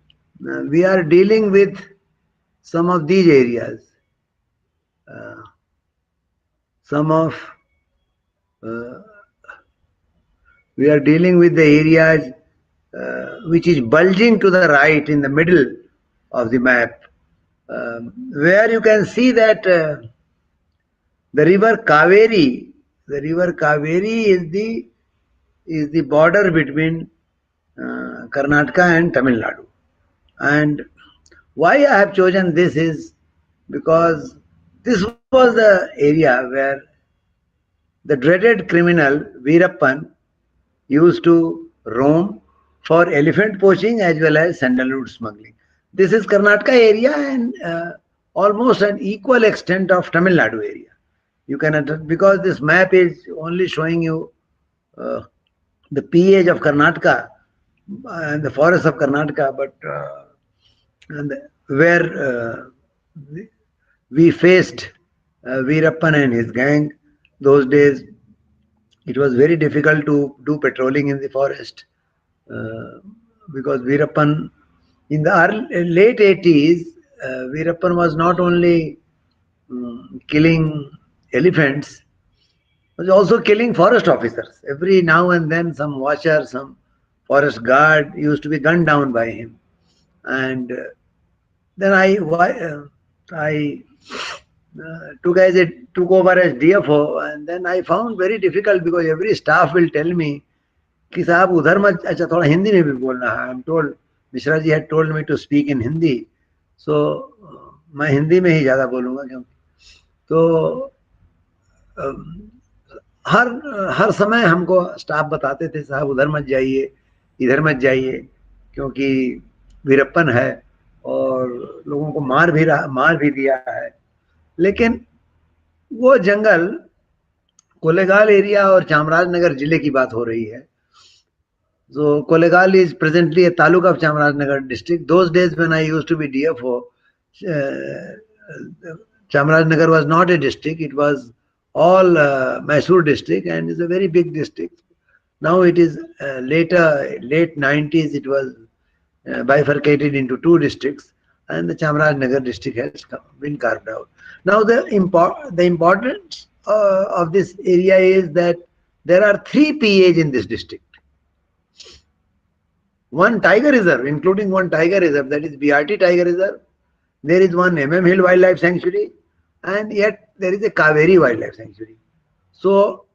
we are dealing with some of these areas. We are dealing with the areas which is bulging to the right in the middle of the map, where you can see that the river Kaveri is the border between Karnataka and Tamil Nadu. And why I have chosen this is because this was the area where the dreaded criminal Veerappan used to roam for elephant poaching as well as sandalwood smuggling. This is Karnataka area and almost an equal extent of Tamil Nadu area. You can, because this map is only showing you the pH of Karnataka and the forests of Karnataka, but where we faced Veerappan and his gang. Those days it was very difficult to do patrolling in the forest because Veerappan, in the late 80s, Veerappan was not only killing elephants, was also killing forest officers. Every now and then some watcher, some forest guard used to be gunned down by him. And then I took over as DFO, and then I found very difficult because every staff will tell me कि साहब उधर मत, अच्छा थोड़ा हिंदी में भी बोलना है. I'm told, Mishra ji had told me to speak in Hindi, so मैं हिंदी में ही ज़्यादा बोलूँगा क्योंकि तो हर समय हमको स्टाफ बताते थे साहब उधर मत जाइए, इधर मत जाइए, क्योंकि वीरप्पन है और लोगों को मार भी दिया है. लेकिन वो जंगल कोलेगाल एरिया और चामराजनगर जिले की बात हो रही है. So Kolegal is presently a taluk of Chamarajanagar district. Those days when I used to be DFO, Chamarajanagar was not a district. It was all Mysore district and is a very big district. Now it is late 90s, it was bifurcated into two districts. and the Chamarajanagar district has been carved out. Now the importance of this area is that there are 3 PAs in this district. One tiger reserve, including one tiger reserve, that is BRT Tiger Reserve. There is one MM Hill Wildlife Sanctuary, and yet there is a Kaveri Wildlife Sanctuary. So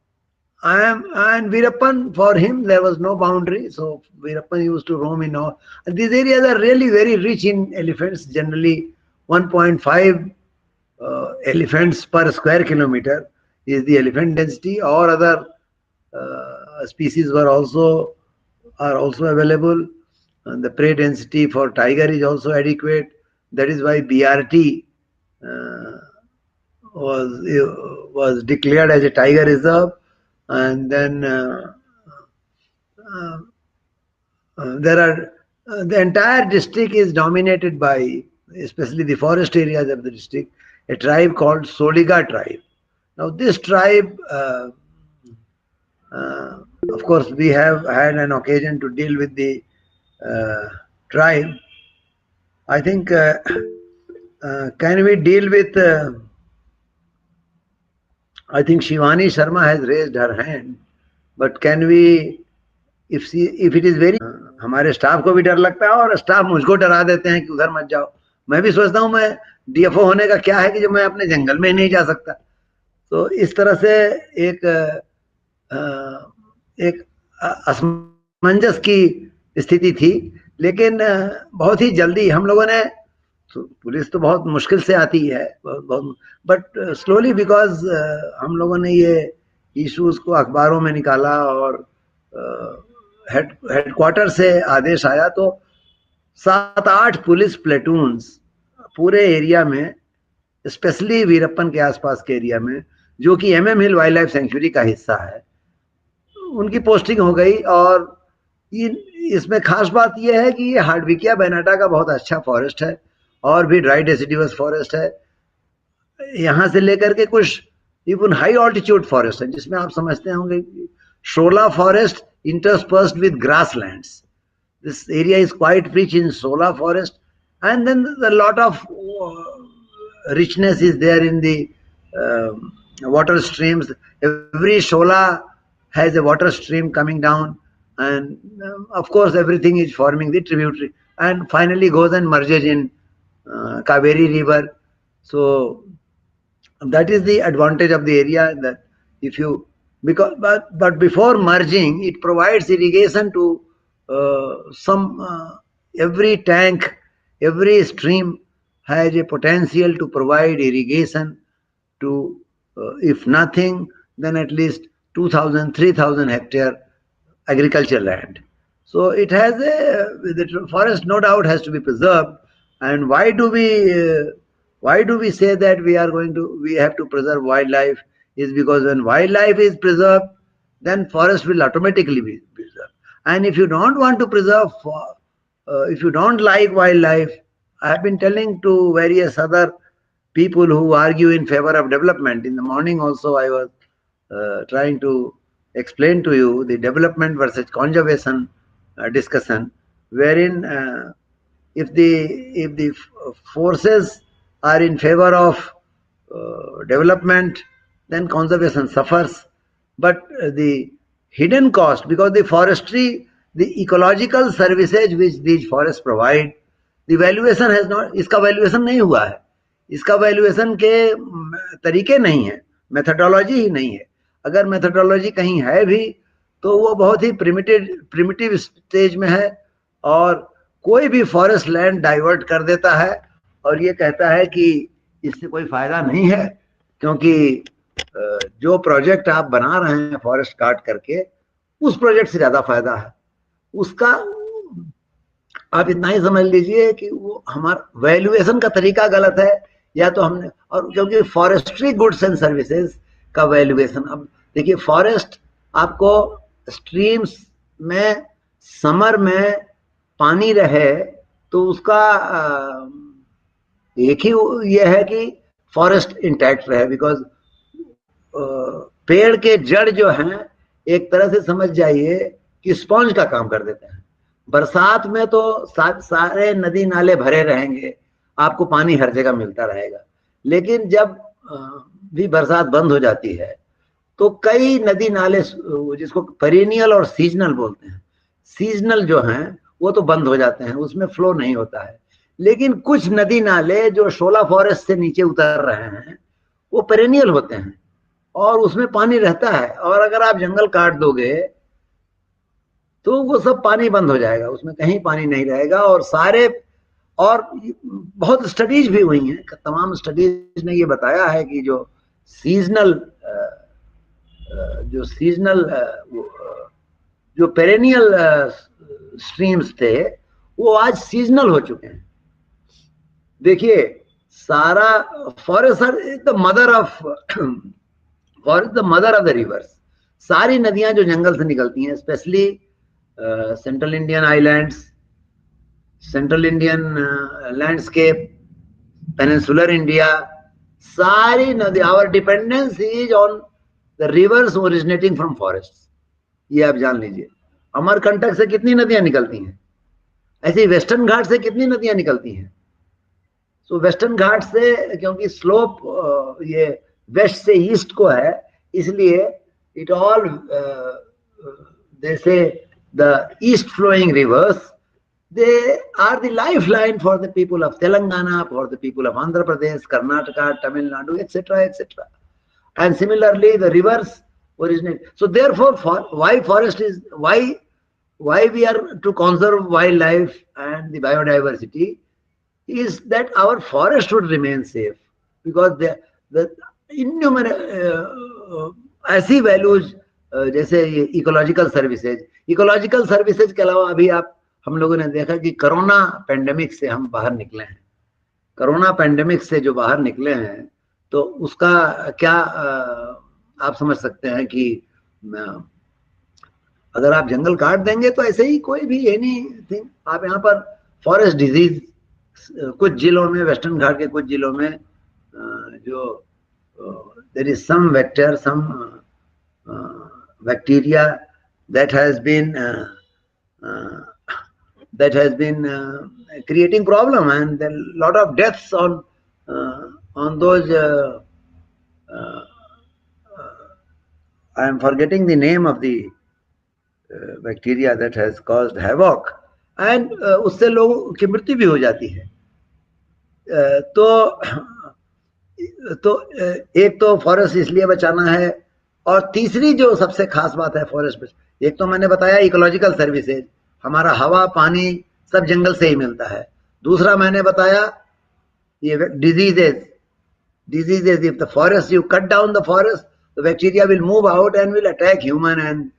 and Veerappan, for him there was no boundary, so Veerappan used to roam in all. And these areas are really very rich in elephants, generally 1.5 elephants per square kilometer is the elephant density, or other species are also available, and the prey density for tiger is also adequate. That is why BRT was declared as a tiger reserve. And then there are the entire district is dominated by, especially the forest areas of the district, a tribe called Soliga tribe. Now this tribe, of course, we have had an occasion to deal with the tribe. I think can we deal with I think Shivani Sharma has raised her hand, but can we, if it is very, हमारे staff को भी डर लगता है और staff मुझको डरा देते हैं कि उधर मत जाओ. मैं भी सोचता हूँ मैं डीएफओ होने का क्या है कि जो मैं अपने जंगल में ही नहीं जा सकता. तो इस तरह से एक असमंजस की स्थिति थी, लेकिन बहुत ही जल्दी हम लोगों ने, पुलिस तो बहुत मुश्किल से आती है, बट स्लोली, बिकॉज हम लोगों ने ये इश्यूज को अखबारों में निकाला और हेडक्वार्टर से आदेश आया, तो 7-8 पुलिस प्लेटून्स पूरे एरिया में, स्पेशली वीरप्पन के आसपास के एरिया में, जो कि MM हिल वाइल्ड लाइफ सेंचुरी का हिस्सा है, उनकी पोस्टिंग हो गई. और इसमें खास बात यह है कि ये हार्डविकिया बैनाटा का बहुत अच्छा फॉरेस्ट है और भी ड्राई डेसिडिवस फॉरेस्ट है. यहाँ से लेकर के कुछ इवन हाई ऑल्टीट्यूड फॉरेस्ट है, जिसमें आप समझते होंगे शोला forest interspersed with grasslands. This area is quite rich in shola forest, and then a lot of richness is there in the water streams. Every shola has a water stream coming down, and of course everything is forming the tributary, and finally goes and merges in Kaveri river. So that is the advantage of the area, that if you, because but before merging, it provides irrigation to every tank, every stream has a potential to provide irrigation to, if nothing, then at least 2,000-3,000 hectare agricultural land. So it has the forest no doubt has to be preserved. And why do we say that we have to preserve wildlife? Is because when wildlife is preserved, then forest will automatically be preserved. And if you don't want to preserve, if you don't like wildlife, I have been telling to various other people who argue in favor of development. In the morning also I was trying to explain to you the development versus conservation discussion, wherein if the forces are in favor of development, then conservation suffers. But the hidden cost, because the forestry, the ecological services which these forests provide, the valuation has not, इसका valuation नहीं हुआ है, इसका valuation के तरीके नहीं है, methodology ही नहीं है. अगर methodology कहीं है भी तो वो बहुत ही primitive stage में है, और कोई भी forest land divert कर देता है और ये कहता है कि इससे कोई फायदा नहीं है, क्योंकि जो प्रोजेक्ट आप बना रहे हैं फॉरेस्ट काट करके, उस प्रोजेक्ट से ज्यादा फायदा है उसका. आप इतना ही समझ लीजिए कि वो हमारा वैल्यूएशन का तरीका गलत है, या तो हमने, और क्योंकि फॉरेस्ट्री गुड्स एंड सर्विसेज का वैल्यूएशन, अब देखिए फॉरेस्ट आपको स्ट्रीम्स में समर में पानी रहे तो उसका एक ही ये है कि फॉरेस्ट इंटैक्ट रहे, बिकॉज पेड़ के जड़ जो हैं एक तरह से समझ जाइए कि स्पॉन्ज का काम कर देते हैं. बरसात में तो सारे नदी नाले भरे रहेंगे, आपको पानी हर जगह मिलता रहेगा। लेकिन जब भी बरसात बंद हो जाती है तो कई नदी नाले, जिसको पेरिनियल और सीजनल बोलते हैं, सीजनल जो हैं वो तो बंद हो जाते हैं, उसमें फ्लो नहीं होता है। लेकिन कुछ नदी नाले जो शोला फॉरेस्ट से नीचे उतर रहे हैं वो पेरिनियल होते हैं और उसमें पानी रहता है, और अगर आप जंगल काट दोगे तो वो सब पानी बंद हो जाएगा, उसमें कहीं पानी नहीं रहेगा। और सारे, और बहुत स्टडीज भी हुई हैं, तमाम स्टडीज ने ये बताया है कि जो सीजनल जो पेरेनियल स्ट्रीम्स थे वो आज सीजनल हो चुके हैं। देखिए, सारा forest the mother of the rivers. सारी नदियां जो जंगल से निकलती हैं, specially central Indian islands, central Indian landscape, peninsular India, सारी नदी, our dependence is on the rivers originating from forest. ये आप जान लीजिए। अमरकंटक से कितनी नदियां निकलती हैं, ऐसे वेस्टर्न घाट से कितनी नदियां निकलती हैं। सो वेस्टर्न घाट से, क्योंकि स्लोप ये वेस्ट से ईस्ट को है, इसलिए it all they say the east flowing rivers, they are the lifeline for the people of Telangana, for the people of Andhra Pradesh, Karnataka, Tamil Nadu, etc., etc. And similarly, the rivers originate. So therefore, why forest is, why we are to conserve wildlife and the biodiversity is that our forest should remain safe, because the innumerable ऐसी values, जैसे ecological services के अलावा अभी हम लोगों ने देखा कि कोरोना पेंडेमिक से हम बाहर निकले हैं। कोरोना पेंडेमिक से जो बाहर निकले हैं तो उसका क्या आप समझ सकते हैं कि अगर आप जंगल काट देंगे तो ऐसे ही कोई भी एनीथिंग, आप यहाँ पर फॉरेस्ट डिजीज कुछ जिलों में, वेस्टर्न घाट के कुछ जिलों में जो there is some vector, some bacteria that has been creating problem, and a lot of deaths on those I am forgetting the name of the bacteria that has caused havoc, and उससे लोगों की मृत्यु भी हो जाती है। तो एक तो फॉरेस्ट इसलिए बचाना है, और तीसरी जो सबसे खास बात है फॉरेस्ट में, एक तो मैंने बताया इकोलॉजिकल सर्विसेज, हमारा हवा पानी सब जंगल से ही मिलता है। दूसरा मैंने बताया ये diseases, if the forest, you cut down the forest, the bacteria will move out and will attack human and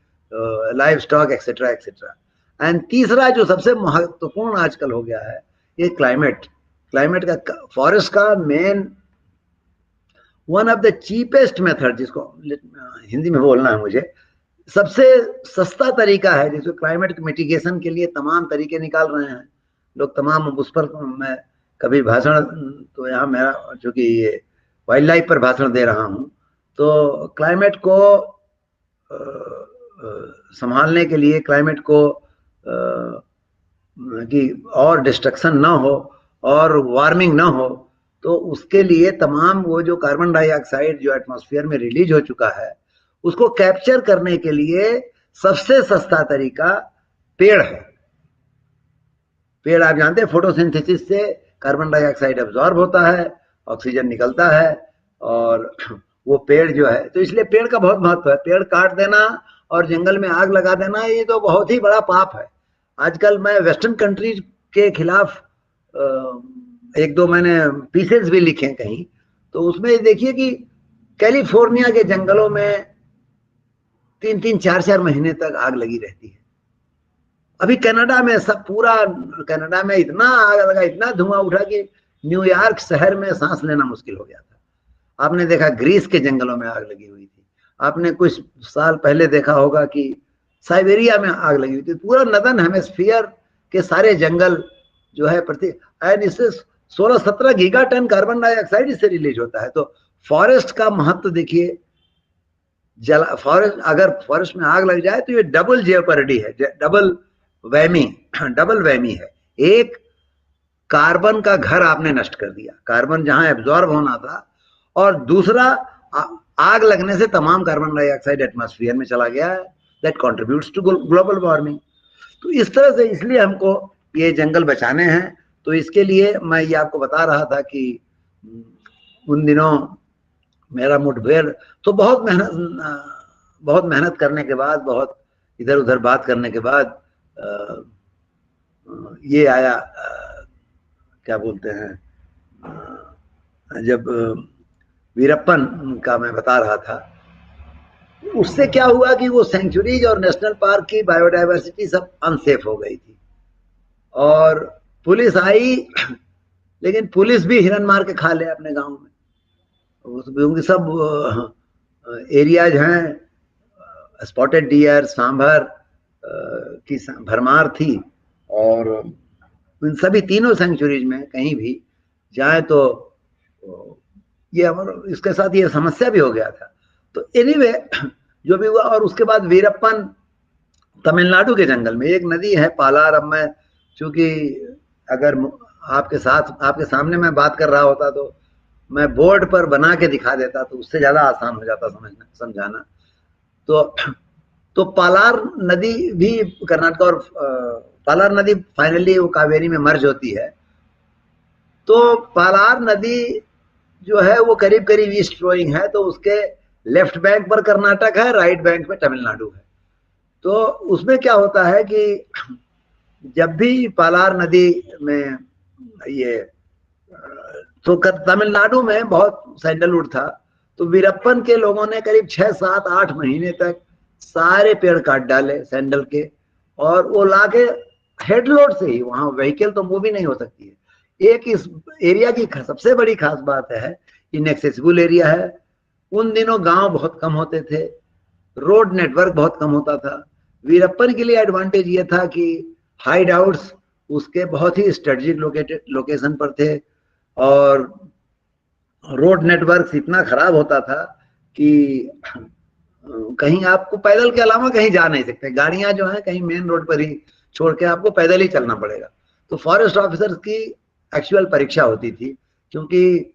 live stock etcetera etcetera. And तीसरा जो सबसे महत्वपूर्ण आजकल हो गया है, ये क्लाइमेट का, फॉरेस्ट का main, one of the cheapest method, जिसको हिंदी में बोलना है मुझे, सबसे सस्ता तरीका है, जिसको क्लाइमेट मिटिगेशन के लिए तमाम तरीके निकाल रहे हैं लोग, तमाम, उस पर मैं कभी भाषण, तो यहाँ मेरा चूंकि ये वाइल्ड लाइफ पर भाषण दे रहा हूँ, तो क्लाइमेट को संभालने के लिए, क्लाइमेट को कि और डिस्ट्रक्शन ना हो और वार्मिंग ना हो, तो उसके लिए तमाम वो जो कार्बन डाइऑक्साइड जो एटमॉस्फेयर में रिलीज हो चुका है, उसको कैप्चर करने के लिए सबसे सस्ता तरीका पेड़ है। पेड़ आप जानते हैं, फोटोसिंथेसिस से कार्बन डाइऑक्साइड एब्जॉर्ब होता है, ऑक्सीजन निकलता है, और वो पेड़ जो है, तो इसलिए पेड़ का बहुत महत्व है। पेड़ काट देना और जंगल में आग लगा देना, ये तो बहुत ही बड़ा पाप है। आजकल मैं वेस्टर्न कंट्रीज के खिलाफ एक दो मैंने पीसेस भी लिखे कहीं, तो उसमें देखिए कि कैलिफोर्निया के जंगलों में 3-3, 4-4 महीने तक आग लगी रहती है। अभी कनाडा में सब, पूरा कनाडा में इतना आग लगा, इतना धुआं उठा कि न्यूयॉर्क शहर में सांस लेना मुश्किल हो गया था। आपने देखा ग्रीस के जंगलों में आग लगी हुई थी, आपने कुछ साल पहले देखा होगा कि साइबेरिया में आग लगी हुई थी। पूरा नदन हेमिस्फीयर के सारे जंगल जो है एंड इससे 16-17 गीगाटन कार्बन डाइऑक्साइड इससे रिलीज होता है। तो फॉरेस्ट का महत्व देखिए, फॉरेस्ट, अगर फॉरेस्ट में आग लग जाए तो ये डबल जेओपर्डी है, डबल वैमी है। एक, कार्बन का घर आपने नष्ट कर दिया, कार्बन जहां एब्जॉर्ब होना था, और दूसरा आग लगने से तमाम कार्बन डाइऑक्साइड एटमॉस्फेयर में चला गया है, that contributes to global warming. तो इस तरह से इसलिए हमको ये जंगल बचाने हैं। तो इसके लिए मैं ये आपको बता रहा था कि उन दिनों मेरा मुठभेड़, तो बहुत मेहनत करने के बाद, बहुत इधर उधर बात करने के बाद ये आया, क्या बोलते हैं, जब वीरप्पन का मैं बता रहा था, उससे क्या हुआ कि वो सेंचुरीज और नेशनल पार्क की बायोडाइवर्सिटी सब अनसेफ हो गई थी, और पुलिस आई, लेकिन पुलिस भी हिरन मार के खा ले अपने गांव में, क्योंकि सब एरियाज हैं, स्पॉटेड डियर, सांभर की भरमार थी, और इन सभी तीनों सेंचुरीज में कहीं भी जाए तो ये इसके साथ ये समस्या भी हो गया था। तो एनीवे जो भी हुआ, और उसके बाद वीरप्पन तमिलनाडु के जंगल में एक नदी है पालार। अब मैं चूंकि अगर आपके सामने मैं बात कर रहा होता तो मैं बोर्ड पर बना के दिखा देता, तो उससे ज्यादा आसान हो जाता समझाना। तो पालार नदी भी कर्नाटक, और पालार नदी फाइनली वो कावेरी में मर्ज होती है। तो पालार नदी जो है वो करीब करीब ईस्ट फ्लोइंग है, तो उसके लेफ्ट बैंक पर कर्नाटक है, राइट बैंक में तमिलनाडु है। तो उसमें क्या होता है कि जब भी पालार नदी में ये, तो तमिलनाडु में बहुत सैंडलवुड था, तो वीरप्पन के लोगों ने करीब 6, 7, 8 महीने तक सारे पेड़ काट डाले सैंडल के, और वो लाके हेडलोड से ही, वहां व्हीकल तो मूव ही नहीं हो सकती है। एक इस एरिया की सबसे बड़ी खास बात है, इनएक्सेसिबल एरिया है। उन दिनों गांव बहुत कम होते थे, रोड नेटवर्क बहुत कम होता था। वीरप्पन के लिए एडवांटेज ये था कि हाइड आउट्स उसके बहुत ही स्ट्रेटेजिक लोकेशन पर थे, और रोड नेटवर्क इतना खराब होता था कि कहीं आपको पैदल के अलावा कहीं जा नहीं सकते, गाड़ियां जो हैं कहीं मेन रोड पर ही छोड़ के आपको पैदल ही चलना पड़ेगा। तो फॉरेस्ट ऑफिसर्स की एक्चुअल परीक्षा होती थी, क्योंकि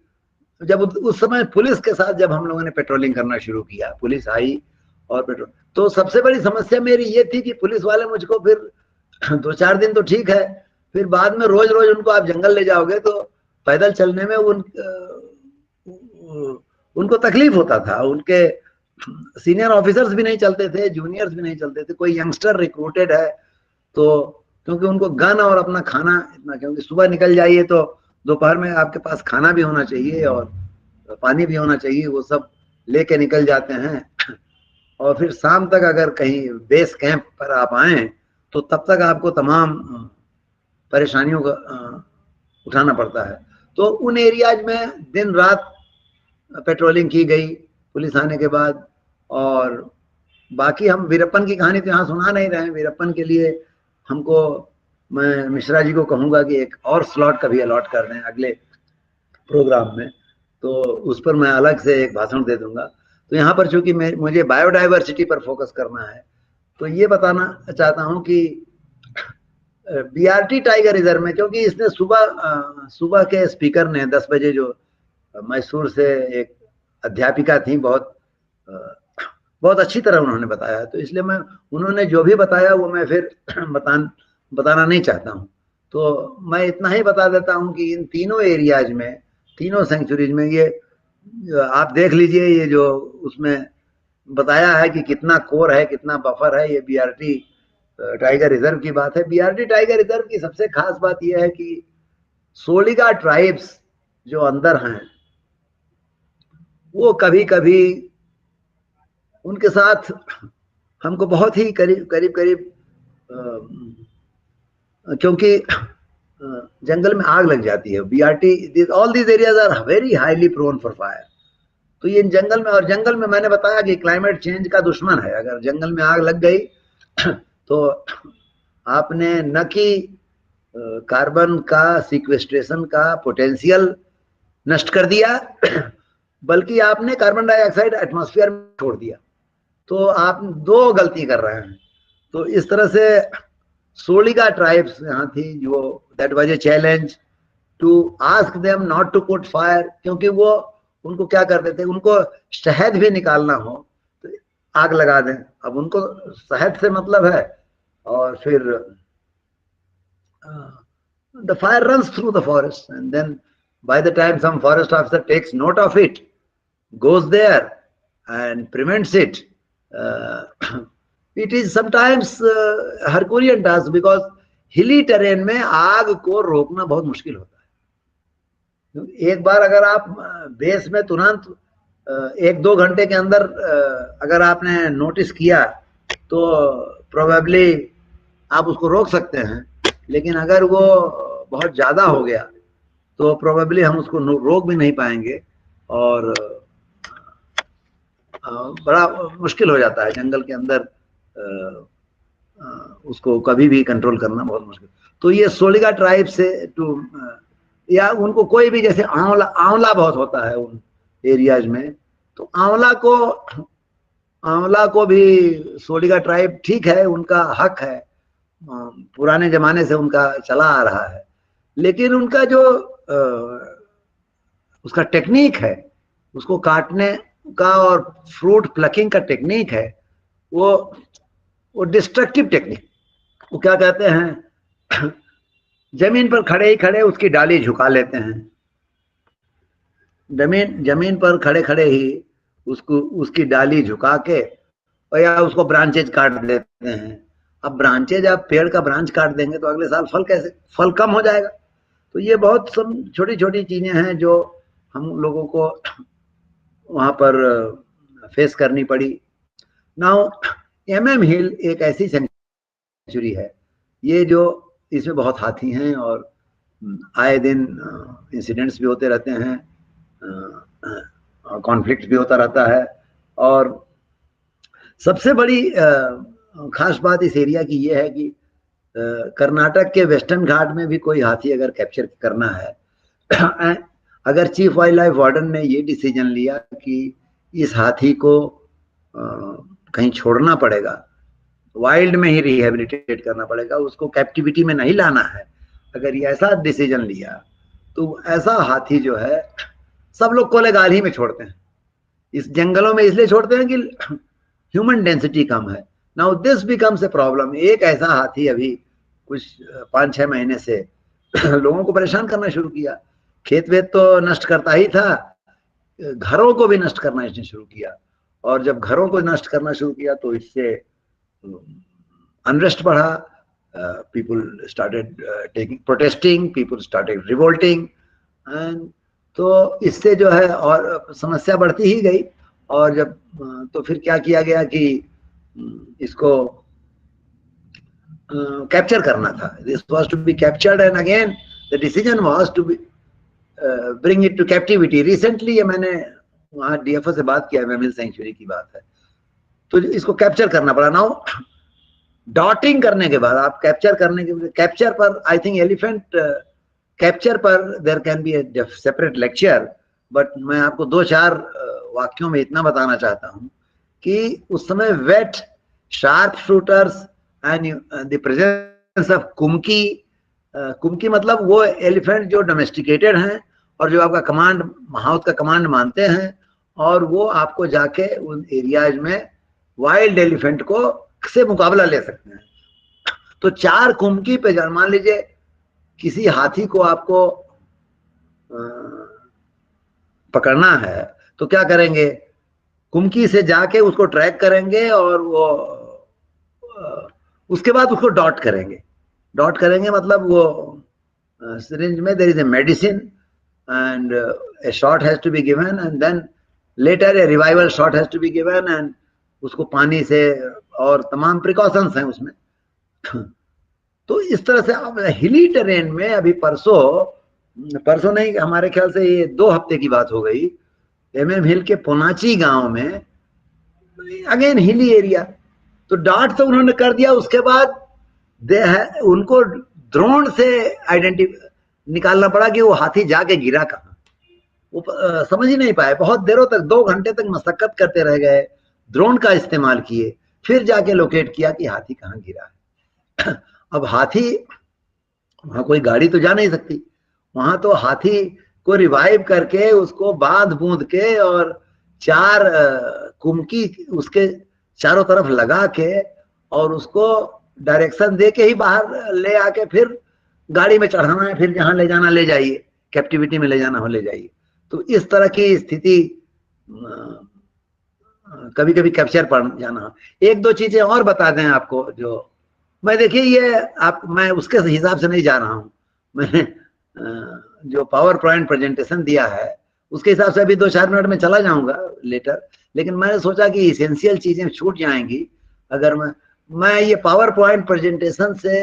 जब उस समय पुलिस के साथ जब हम लोगों ने पेट्रोलिंग करना शुरू किया, पुलिस आई और पेट्रोल, तो सबसे बड़ी समस्या मेरी ये थी कि पुलिस वाले मुझको फिर 2-4 दिन तो ठीक है, फिर बाद में रोज रोज उनको आप जंगल ले जाओगे तो पैदल चलने में उनको तकलीफ होता था। उनके सीनियर ऑफिसर्स भी नहीं चलते थे, जूनियर्स भी नहीं चलते थे। कोई यंगस्टर रिक्रूटेड है तो, क्योंकि उनको गन और अपना खाना इतना, क्योंकि सुबह निकल जाइए तो दोपहर में आपके पास खाना भी होना चाहिए और पानी भी होना चाहिए, वो सब लेके निकल जाते हैं। और फिर शाम तक अगर कहीं बेस कैंप पर आप आए तो तब तक आपको तमाम परेशानियों का उठाना पड़ता है। तो उन एरियाज में दिन रात पेट्रोलिंग की गई पुलिस आने के बाद। और बाकी हम वीरप्पन की कहानी तो यहाँ सुना नहीं रहे हैं। वीरप्पन के लिए हमको, मैं मिश्रा जी को कहूँगा कि एक और स्लॉट कभी अलॉट कर दें अगले प्रोग्राम में, तो उस पर मैं अलग से एक भाषण दे दूंगा। तो यहाँ पर चूंकि मुझे बायोडाइवर्सिटी पर फोकस करना है, तो ये बताना चाहता हूँ कि बीआरटी टाइगर रिजर्व में, क्योंकि इसने सुबह के स्पीकर ने 10 बजे जो मैसूर से एक अध्यापिका थी, बहुत अच्छी तरह उन्होंने बताया, तो इसलिए मैं उन्होंने जो भी बताया वो मैं फिर बताना नहीं चाहता हूँ। तो मैं इतना ही बता देता हूँ कि इन तीनों एरियाज में, तीनों सेंचुरीज में, ये आप देख लीजिए, ये जो उसमें बताया है कि कितना कोर है, कितना बफर है, ये बीआरटी टाइगर रिजर्व की बात है। बीआरटी टाइगर रिजर्व की सबसे खास बात यह है कि सोलिगा ट्राइब्स जो अंदर हैं, वो कभी कभी उनके साथ हमको बहुत ही करीब क्योंकि जंगल में आग लग जाती है। BRT, all these areas are very highly prone for fire. तो ये जंगल में, और जंगल में मैंने बताया कि क्लाइमेट चेंज का दुश्मन है। अगर जंगल में आग लग गई तो आपने न कि कार्बन का सिक्वेस्ट्रेशन का पोटेंशियल नष्ट कर दिया, बल्कि आपने कार्बन डाइऑक्साइड एटमॉस्फेयर में छोड़ दिया। तो आप 2 गलती कर रहे हैं। तो इस तरह से सोलिगा ट्राइब्स यहाँ थी, जो that was a challenge. to ask them not to put fire, क्योंकि वो उनको क्या करते थे, उनको शहद भी निकालना हो तो आग लगा दें। अब उनको शहद से मतलब है, और फिर the fire runs through the forest, and then by the time some forest officer takes note of it, goes there and prevents it, it is sometimes Herculean task, because hilly terrain में आग को रोकना बहुत मुश्किल होता है। एक बार अगर आप बेस में तुरंत 1-2 घंटे के अंदर अगर आपने नोटिस किया तो प्रोबेबली आप उसको रोक सकते हैं, लेकिन अगर वो बहुत ज्यादा हो गया तो प्रोबेबली हम उसको रोक भी नहीं पाएंगे, और बड़ा मुश्किल हो जाता है जंगल के अंदर उसको कभी भी कंट्रोल करना बहुत मुश्किल। तो ये सोलिगा ट्राइब से या उनको कोई भी, जैसे आंवला बहुत होता है उन एरियाज में, तो आंवला को भी सोलिगा ट्राइब, ठीक है उनका हक है, पुराने जमाने से उनका चला आ रहा है, लेकिन उनका जो उसका टेक्निक है, उसको काटने का और फ्रूट प्लकिंग का टेक्निक है, वो डिस्ट्रक्टिव टेक्निक। वो क्या कहते हैं, जमीन पर खड़े ही खड़े उसकी डाली झुका लेते हैं, जमीन पर खड़े खड़े ही उसकी डाली झुका के, और या उसको ब्रांचेज काट देते हैं। अब ब्रांचेज, आप पेड़ का ब्रांच काट देंगे तो अगले साल फल कम हो जाएगा। तो ये बहुत सब छोटी छोटी चीजें हैं जो हम लोगों को वहां पर फेस करनी पड़ी। नाउ MM हिल एक ऐसी सेंचुरी है, ये जो इसमें बहुत हाथी हैं और आए दिन इंसिडेंट्स भी होते रहते हैं, कॉन्फ्लिक्ट भी होता रहता है, और सबसे बड़ी खास बात इस एरिया की ये है कि कर्नाटक के वेस्टर्न घाट में भी कोई हाथी अगर कैप्चर करना है, अगर चीफ वाइल्ड लाइफ वार्डन ने ये डिसीजन लिया कि इस हाथी को कहीं छोड़ना पड़ेगा, वाइल्ड में ही रिहेबिलिटेट करना पड़ेगा, उसको कैप्टिविटी में नहीं लाना है, अगर ये ऐसा डिसीजन लिया तो ऐसा हाथी जो है सब लोग कोलेगाल ही में छोड़ते हैं। इस जंगलों में इसलिए छोड़ते हैं कि ह्यूमन डेंसिटी कम है। Now this becomes a problem. एक ऐसा हाथी अभी कुछ 5-6 महीने से लोगों को परेशान करना शुरू किया। खेत वेत तो नष्ट करता ही था, घरों को भी नष्ट करना इसने शुरू किया, और जब घरों को नष्ट करना शुरू किया तो इससे अनरेस्ट बढ़ा, people started protesting, people started revolting, and तो इससे जो है और समस्या बढ़ती ही गई। और जब तो फिर क्या किया गया कि इसको कैप्चर करना था, this was to be captured, and again the decision was to be bring it to captivity. Recently ये मैंने वहाँ DFO से बात किया, मेमोरियल सेंचुरी की बात है, तो इसको कैप्चर करना पड़ा। नाउ डॉटिंग करने के बाद आप कैप्चर पर आई थिंक एलिफेंट कैप्चर पर there can be a separate lecture, but मैं आपको 2-4 वाक्यों में इतना बताना चाहता हूँ कि उस समय vet sharp shooters and the presence of Kumki मतलब वो एलिफेंट जो डोमेस्टिकेटेड हैं और जो आपका कमांड महावत का कमांड मानते हैं, और वो आपको जाके उन एरियाज में वाइल्ड एलिफेंट को से मुकाबला ले सकते हैं। तो 4 कुमकी पे जान, मान लीजिए किसी हाथी को आपको पकड़ना है तो क्या करेंगे, कुमकी से जाके उसको ट्रैक करेंगे और वो उसके बाद उसको डॉट करेंगे मतलब वो सिरिंज में there is a medicine and a shot has to be given, and then later a revival shot has to be given, and उसको पानी से और तमाम प्रिकॉशंस हैं उसमें। तो इस तरह से अब हिली टेरेन में अभी परसों नहीं, हमारे ख्याल से ये 2 हफ्ते की बात हो गई, MM हिल के पोनाची गांव में अगेन हिली एरिया, तो डॉट तो उन्होंने कर दिया। उसके बाद उनको ड्रोन से निकालना पड़ा कि वो हाथी जाके गिरा कहाँ, वो समझ ही नहीं पाए। बहुत देरों तक 2 घंटे तक मशक्कत करते रह गए, ड्रोन का इस्तेमाल किए, फिर जाके लोकेट किया कि हाथी कहाँ गिरा है। अब हाथी वहां कोई गाड़ी तो जा नहीं सकती, वहां तो हाथी को रिवाइव करके उसको बांध बूंद के और 4 कुमकी उसके चारों तरफ लगा के और उसको डायरेक्शन दे के ही बाहर ले आके फिर गाड़ी में चढ़ाना है, फिर जहां ले जाना ले जाइए, कैप्टिविटी में ले जाना हो ले जाइए। तो इस तरह की स्थिति कभी कभी कैप्चर पड़ जाना। एक दो चीजें और बता दें आपको, जो मैं देखिए ये आप, मैं उसके हिसाब से नहीं जा रहा हूं, मैंने जो पावर पॉइंट प्रेजेंटेशन दिया है उसके हिसाब से अभी 2-4 मिनट में चला जाऊंगा लेटर, लेकिन मैंने सोचा कि इसेंशियल चीजें छूट जाएंगी अगर मैं ये पावर पॉइंट प्रेजेंटेशन से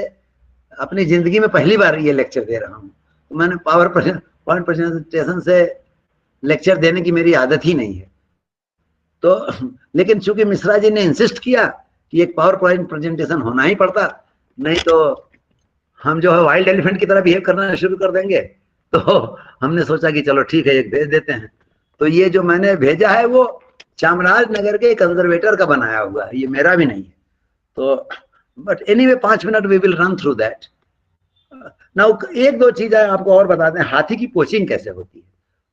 अपनी जिंदगी में पहली बार ये लेक्चर दे रहा हूँ। तो मैंने पावर पॉइंट प्रेजेंटेशन से लेक्चर देने की मेरी आदत ही नहीं है। तो लेकिन चूंकि मिश्रा जी ने इंसिस्ट किया कि एक पावर पॉइंट प्रेजेंटेशन होना ही पड़ता, नहीं तो हम जो है वाइल्ड एलिफेंट की तरह बिहेव करना शुरू कर देंगे। तो हमने सोचा कि चलो ठीक है एक भेज देते हैं। तो ये जो मैंने भेजा है वो चामराजनगर के कंजर्वेटर का बनाया हुआ है, ये मेरा भी नहीं है। तो but anyway 5 minute we will run through that. Now एक दो चीजें आपको और बता दें, हाथी की पोचिंग कैसे होती है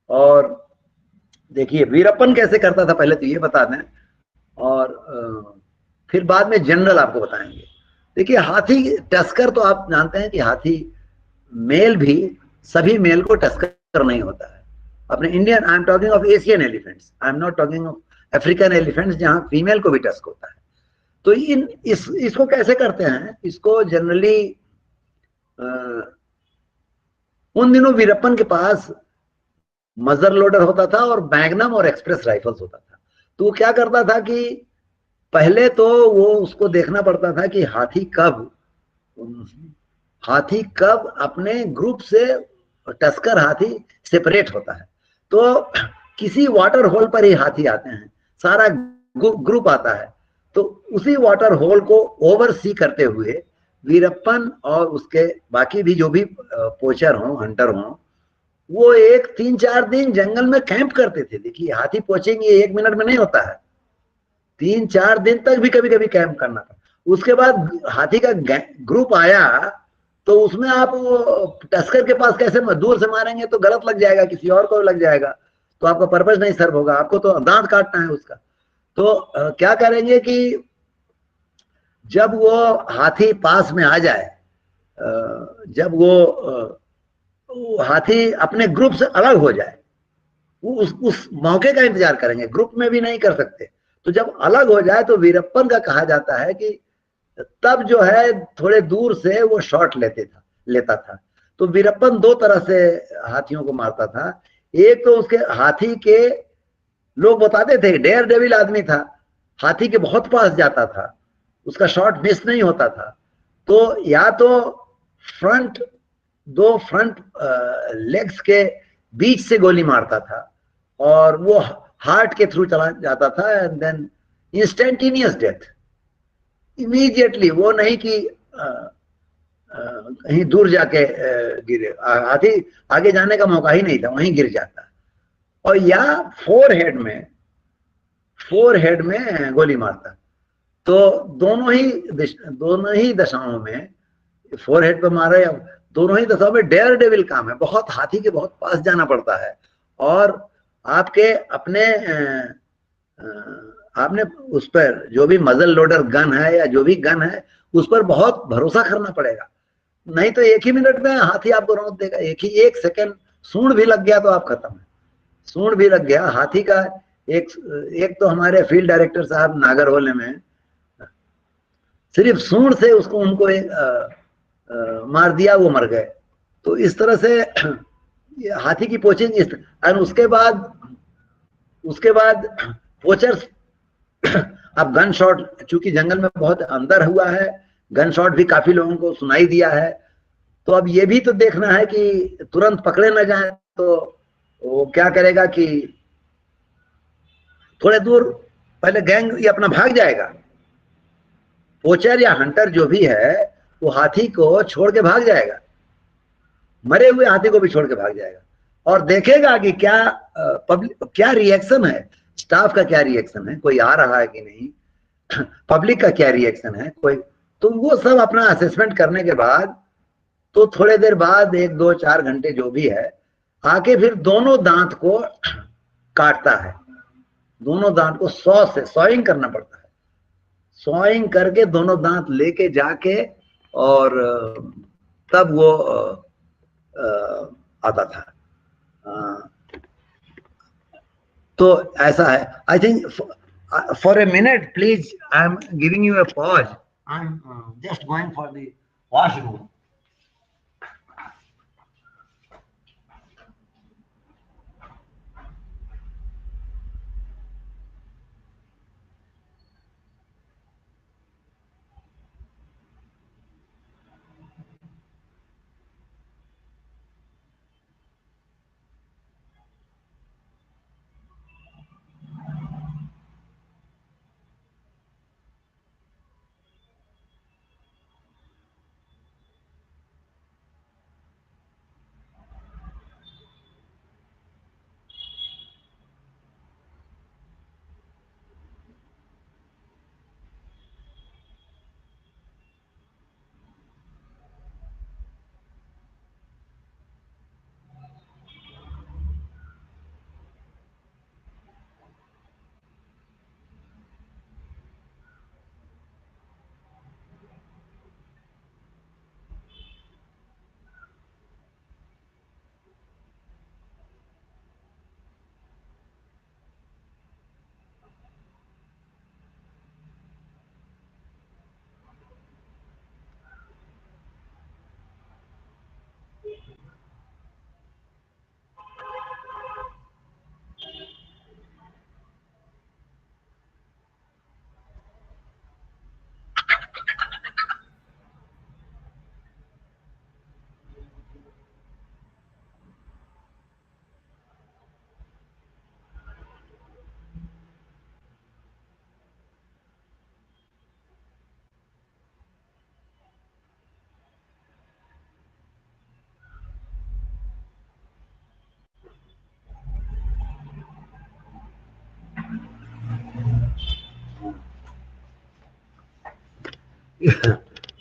और देखिए वीरप्पन कैसे करता था पहले तो ये बता दें, और फिर बाद में जनरल आपको बताएंगे। देखिए हाथी टस्कर तो आप जानते हैं कि हाथी मेल भी सभी मेल को टस्कर नहीं होता है। अपने Indian, I am talking of Asian elephants, I am not talking of African elephants जहां फीमेल को भी टस्क होता है। तो इसको कैसे करते हैं, इसको जनरली उन दिनों वीरप्पन के पास मजर लोडर होता था और मैग्नम और एक्सप्रेस राइफल्स होता था। तो वो क्या करता था कि पहले तो वो उसको देखना पड़ता था कि हाथी कब अपने ग्रुप से टस्कर हाथी सेपरेट होता है। तो किसी वाटर होल पर ही हाथी आते हैं, सारा ग्रुप आता है। तो उसी वाटर होल को ओवरसी करते हुए वीरप्पन और उसके बाकी भी जो भी पोचर हों, हंटर हों, वो 3-4 दिन जंगल में कैंप करते थे। देखिए हाथी पोचिंग ये 1 मिनट में नहीं होता है, 3-4 दिन तक भी कभी कभी कैंप करना था। उसके बाद हाथी का ग्रुप आया तो उसमें आप टस्कर के पास कैसे दूर से मारेंगे तो गलत लग जाएगा, किसी और को लग जाएगा, तो आपका पर्पस नहीं सर्व होगा, आपको तो दांत काटना है उसका। तो क्या करेंगे कि जब वो हाथी पास में आ जाए, जब वो हाथी अपने ग्रुप से अलग हो जाए, वो उस मौके का इंतजार करेंगे, ग्रुप में भी नहीं कर सकते। तो जब अलग हो जाए तो वीरप्पन का कहा जाता है कि तब जो है थोड़े दूर से वो शॉट लेता था। तो वीरप्पन 2 तरह से हाथियों को मारता था। एक तो उसके हाथी के लोग बताते थे डेयर डेविल आदमी था, हाथी के बहुत पास जाता था, उसका शॉट मिस नहीं होता था। तो या तो दो फ्रंट लेग्स के बीच से गोली मारता था और वो हार्ट के थ्रू चला जाता था, and then instantaneous death immediately. वो नहीं कि कहीं दूर जाके गिरे, हाथी आगे जाने का मौका ही नहीं था, वहीं गिर जाता। और या फोरहेड में गोली मारता। तो दोनों ही दशाओं में, फोरहेड पे मारा या दोनों ही दशाओं में डेयर डेविल काम है, बहुत हाथी के बहुत पास जाना पड़ता है। और आपके आपने उस पर जो भी मजल लोडर गन है या जो भी गन है उस पर बहुत भरोसा करना पड़ेगा, नहीं तो 1 ही मिनट में हाथी आपको रौंद देगा। 1 सेकंड सूंड भी लग गया तो आप खत्म है। सूंड भी लग गया हाथी का। एक तो हमारे फील्ड डायरेक्टर साहब नागरहोले में सिर्फ सूंड से उनको मार दिया, वो मर गए। तो इस तरह से हाथी की पोचिंग। और उसके बाद पोचर्स अब गन शॉट, चूंकि जंगल में बहुत अंदर हुआ है, गन शॉट भी काफी लोगों को सुनाई दिया है। तो अब ये भी तो देखना है कि तुरंत पकड़े न जाए। तो वो क्या करेगा कि थोड़े दूर पहले गैंग ये अपना भाग जाएगा, पोचर या हंटर जो भी है वो हाथी को छोड़ के भाग जाएगा, मरे हुए हाथी को भी छोड़ के भाग जाएगा, और देखेगा कि क्या रिएक्शन है, स्टाफ का क्या रिएक्शन है, कोई आ रहा है कि नहीं, पब्लिक का क्या रिएक्शन है, कोई। तो वो सब अपना असेसमेंट करने के बाद तो थोड़े देर बाद 1-2-4 घंटे जो भी है आके फिर दोनों दांत को काटता है, दोनों दांत को सॉ से सॉइंग करना पड़ता है, सॉइंग करके दोनों दांत लेके जाके और तब वो आता था। तो ऐसा है। I think for a minute please, I am giving you a pause, I am just going for the washroom.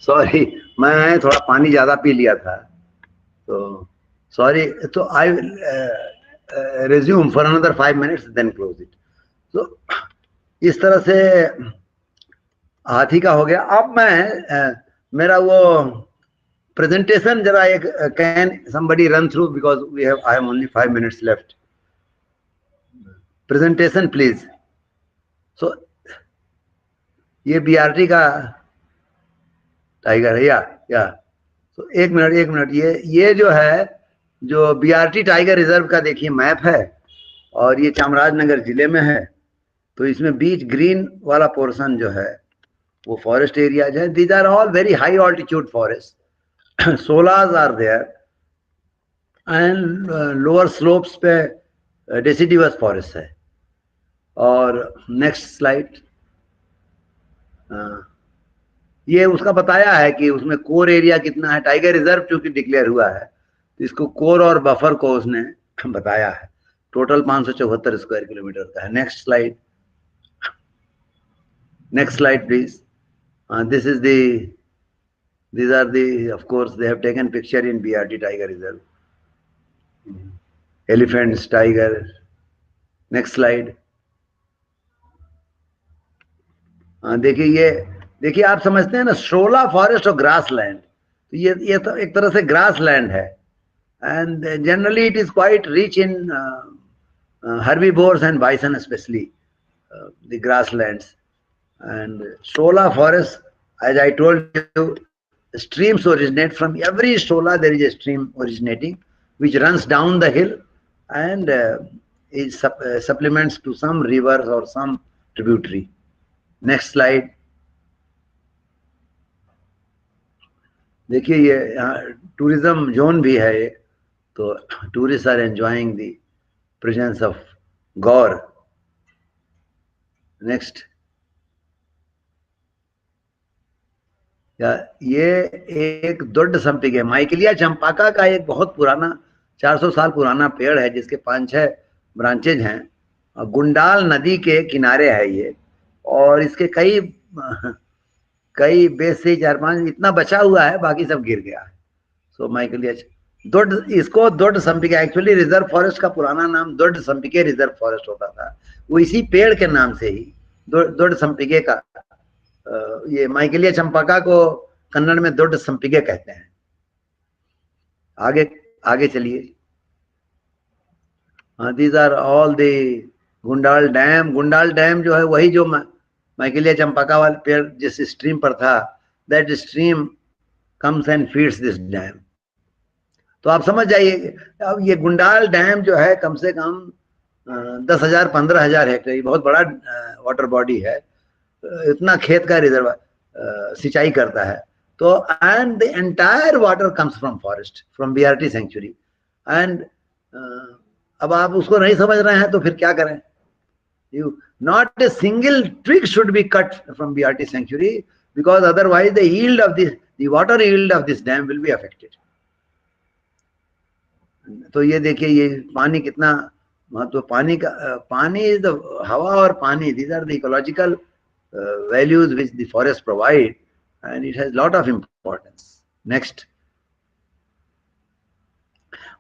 Sorry, मैं थोड़ा पानी ज्यादा पी लिया था, तो सॉरी। तो I will resume for another 5 minutes then close it. तो इस तरह से हाथी का हो गया। अब मैं मेरा वो प्रेजेंटेशन जरा एक can somebody run through because I have only 5 minutes left. Presentation please. So ये बीआरटी का टाइगर है या तो एक मिनट ये जो है, जो बीआरटी टाइगर रिजर्व का देखिए मैप है, और ये चामराजनगर जिले में है। तो इसमें बीच ग्रीन वाला पोर्शन जो है वो फॉरेस्ट एरियाज है। These are all very high altitude forest, sholas are there and lower slopes पे डेसिडिवस फॉरेस्ट है। और नेक्स्ट स्लाइड, ये उसका बताया है कि उसमें कोर एरिया कितना है। टाइगर रिजर्व चूंकि डिक्लेयर हुआ है तो इसको कोर और बफर को उसने बताया है। टोटल 574 स्क्वायर किलोमीटर का है। Next slide please. This is these are the, of course they have taken picture in BRT tiger reserve, elephants, tiger. Next slide. देखिए आप समझते हैं ना, शोला फॉरेस्ट और ग्रास लैंड। तो ये तो एक तरह से ग्रास लैंड है, and generally it is quite rich in herbivores and bison, especially the grasslands. And shola forest, as I told you, streams originate from every shola. There is a stream originating which runs down the hill and is supplements to some rivers or some tributary. Next slide. देखिए ये tourism zone भी है ये, तो tourist are enjoying the presence of gaur. Next, ये एक दೊಡ್ಡ संपिगे माइकेलिया चंपाका का एक बहुत पुराना 400 साल पुराना पेड़ है, जिसके 5-6 ब्रांचेज हैं। गुंडाल नदी के किनारे है ये, और इसके कई बेस से 4-5 इतना बचा हुआ है, बाकी सब गिर गया है। सो माइकलिया दोड, इसको दोड संपिके, एक्चुअली रिजर्व फॉरेस्ट का पुराना नाम दोड संपिके रिजर्व फॉरेस्ट होता था। वो इसी पेड़ के नाम से ही दोड संपिके का, ये माइकलिया चंपका को कन्नड़ में दोड संपिके कहते हैं। आगे आगे चलिए। These are all the Gundal dam. Gundal dam जो है वही जो माइकलिया चंपका वाले पेड़ जिस स्ट्रीम पर था, that stream comes and feeds this dam. तो आप समझ जाइए, अब ये गुंडाल डैम जो है कम से कम 10,000 15,000 हेक्टेयर, बहुत बड़ा वाटर बॉडी है, इतना खेत का रिजर्व सिंचाई करता है। तो and the entire water comes from forest, from BRT sanctuary. And अब आप उसको नहीं समझ रहे हैं तो फिर क्या करें? You not a single twig should be cut from BRT sanctuary, because otherwise the yield of this, the water yield of this dam will be affected. तो ये देखिए, ये पानी कितना महत्व, पानी का, पानी इज द, हवा और पानी, these are the ecological values which the forest provide, and it has lot of importance. Next,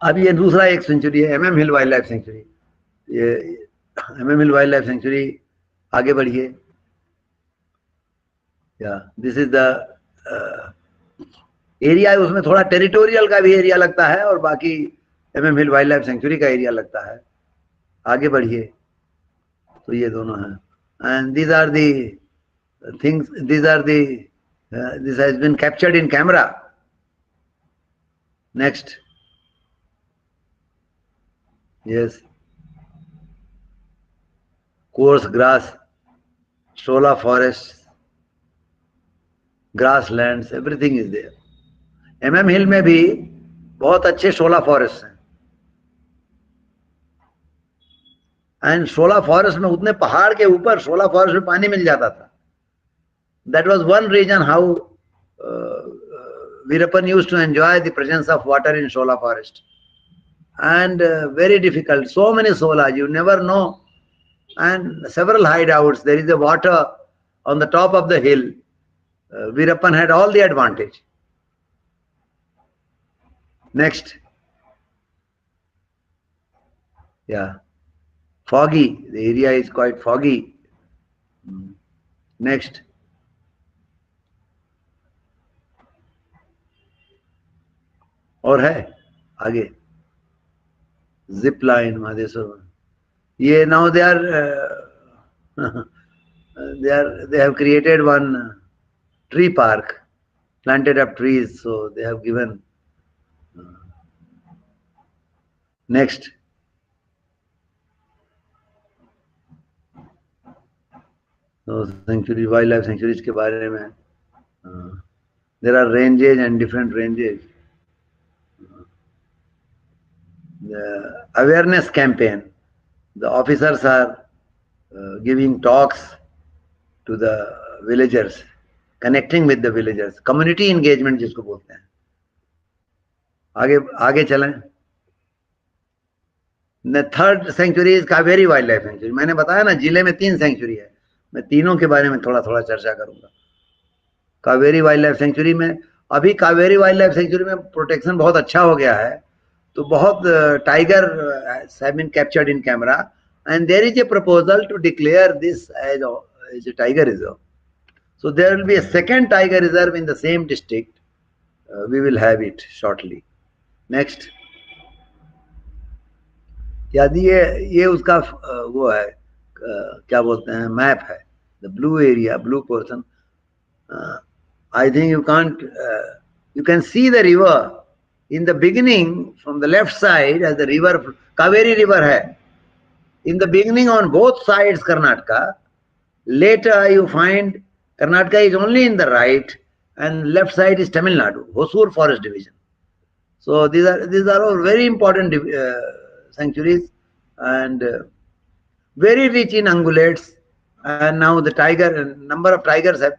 अब ये दूसरा एक सेंचुरी है, MM हिल वाइल्ड लाइफ सेंचुरी। ये MM हिल वाइल्ड लाइफ सेंचुरी, आगे बढ़िए। या दिस इज द एरिया, उसमें थोड़ा टेरिटोरियल का भी एरिया लगता है और बाकी MM हिल वाइल्ड लाइफ सेंचुरी का एरिया लगता है। आगे बढ़िए। तो ये दोनों हैं, and these are the things, these are the this has been captured in camera. Next, yes, coarse grass, shola forests, grasslands, everything is there. MM हिल में भी बहुत अच्छे शोला फॉरेस्ट हैं, एंड शोला फॉरेस्ट में उतने पहाड़ के ऊपर शोला फॉरेस्ट में पानी मिल जाता था। That was one reason how Veerappan used to enjoy the presence of water in shola forest. And very difficult, so many sholas, you never know, and several hideouts. There is a water on the top of the hill. Veerappan had all the advantage. Next, yeah, foggy. The area is quite foggy. Next. और है आगे, zip line Mahadeshwar. ये now they are they have created one tree park, planted up trees, so they have given. Next, तो century, wild life sanctuaries के बारे में, there are ranges and different ranges. The awareness campaign, the officers are giving talks to the villagers, connecting with the villagers, community engagement जिसको बोलते हैं। आगे आगे चलें। The third sanctuary is Kaveri wild life sanctuary. मैंने बताया ना, जिले में 3 सेंचुरी है, मैं तीनों के बारे में थोड़ा थोड़ा चर्चा करूंगा। कावेरी वाइल्ड लाइफ सेंचुरी में, अभी कावेरी वाइल्ड लाइफ सेंचुरी में प्रोटेक्शन बहुत अच्छा हो गया है, तो बहुत tiger have been captured in camera, and there is a proposal to declare this as a tiger reserve. So there will be a second tiger reserve in the same district. We will have it shortly. Next, यदि ये उसका वो है, क्या बोलते हैं, map है, the blue area, blue portion. I think you can't, you can see the river in the beginning from the left side as the river, Kaveri river hai. In the beginning on both sides Karnataka, later you find Karnataka is only in the right and left side is Tamil Nadu, Hosur forest division. So these are all very important sanctuaries and very rich in ungulates, and now the tiger, number of tigers have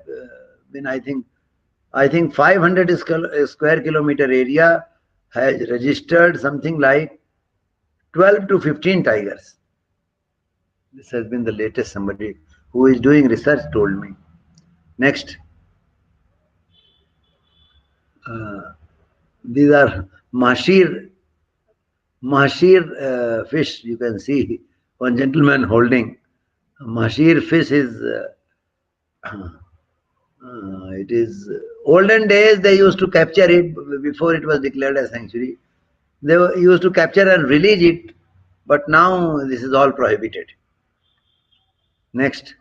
been, I think 500 square kilometer area has registered something like 12 to 15 tigers. This has been the latest, somebody who is doing research told me. Next, these are mahshir fish. You can see one gentleman holding mahshir fish is. It is olden days they used to capture it before it was declared a sanctuary. They used to capture and release it, but now this is all prohibited. Next.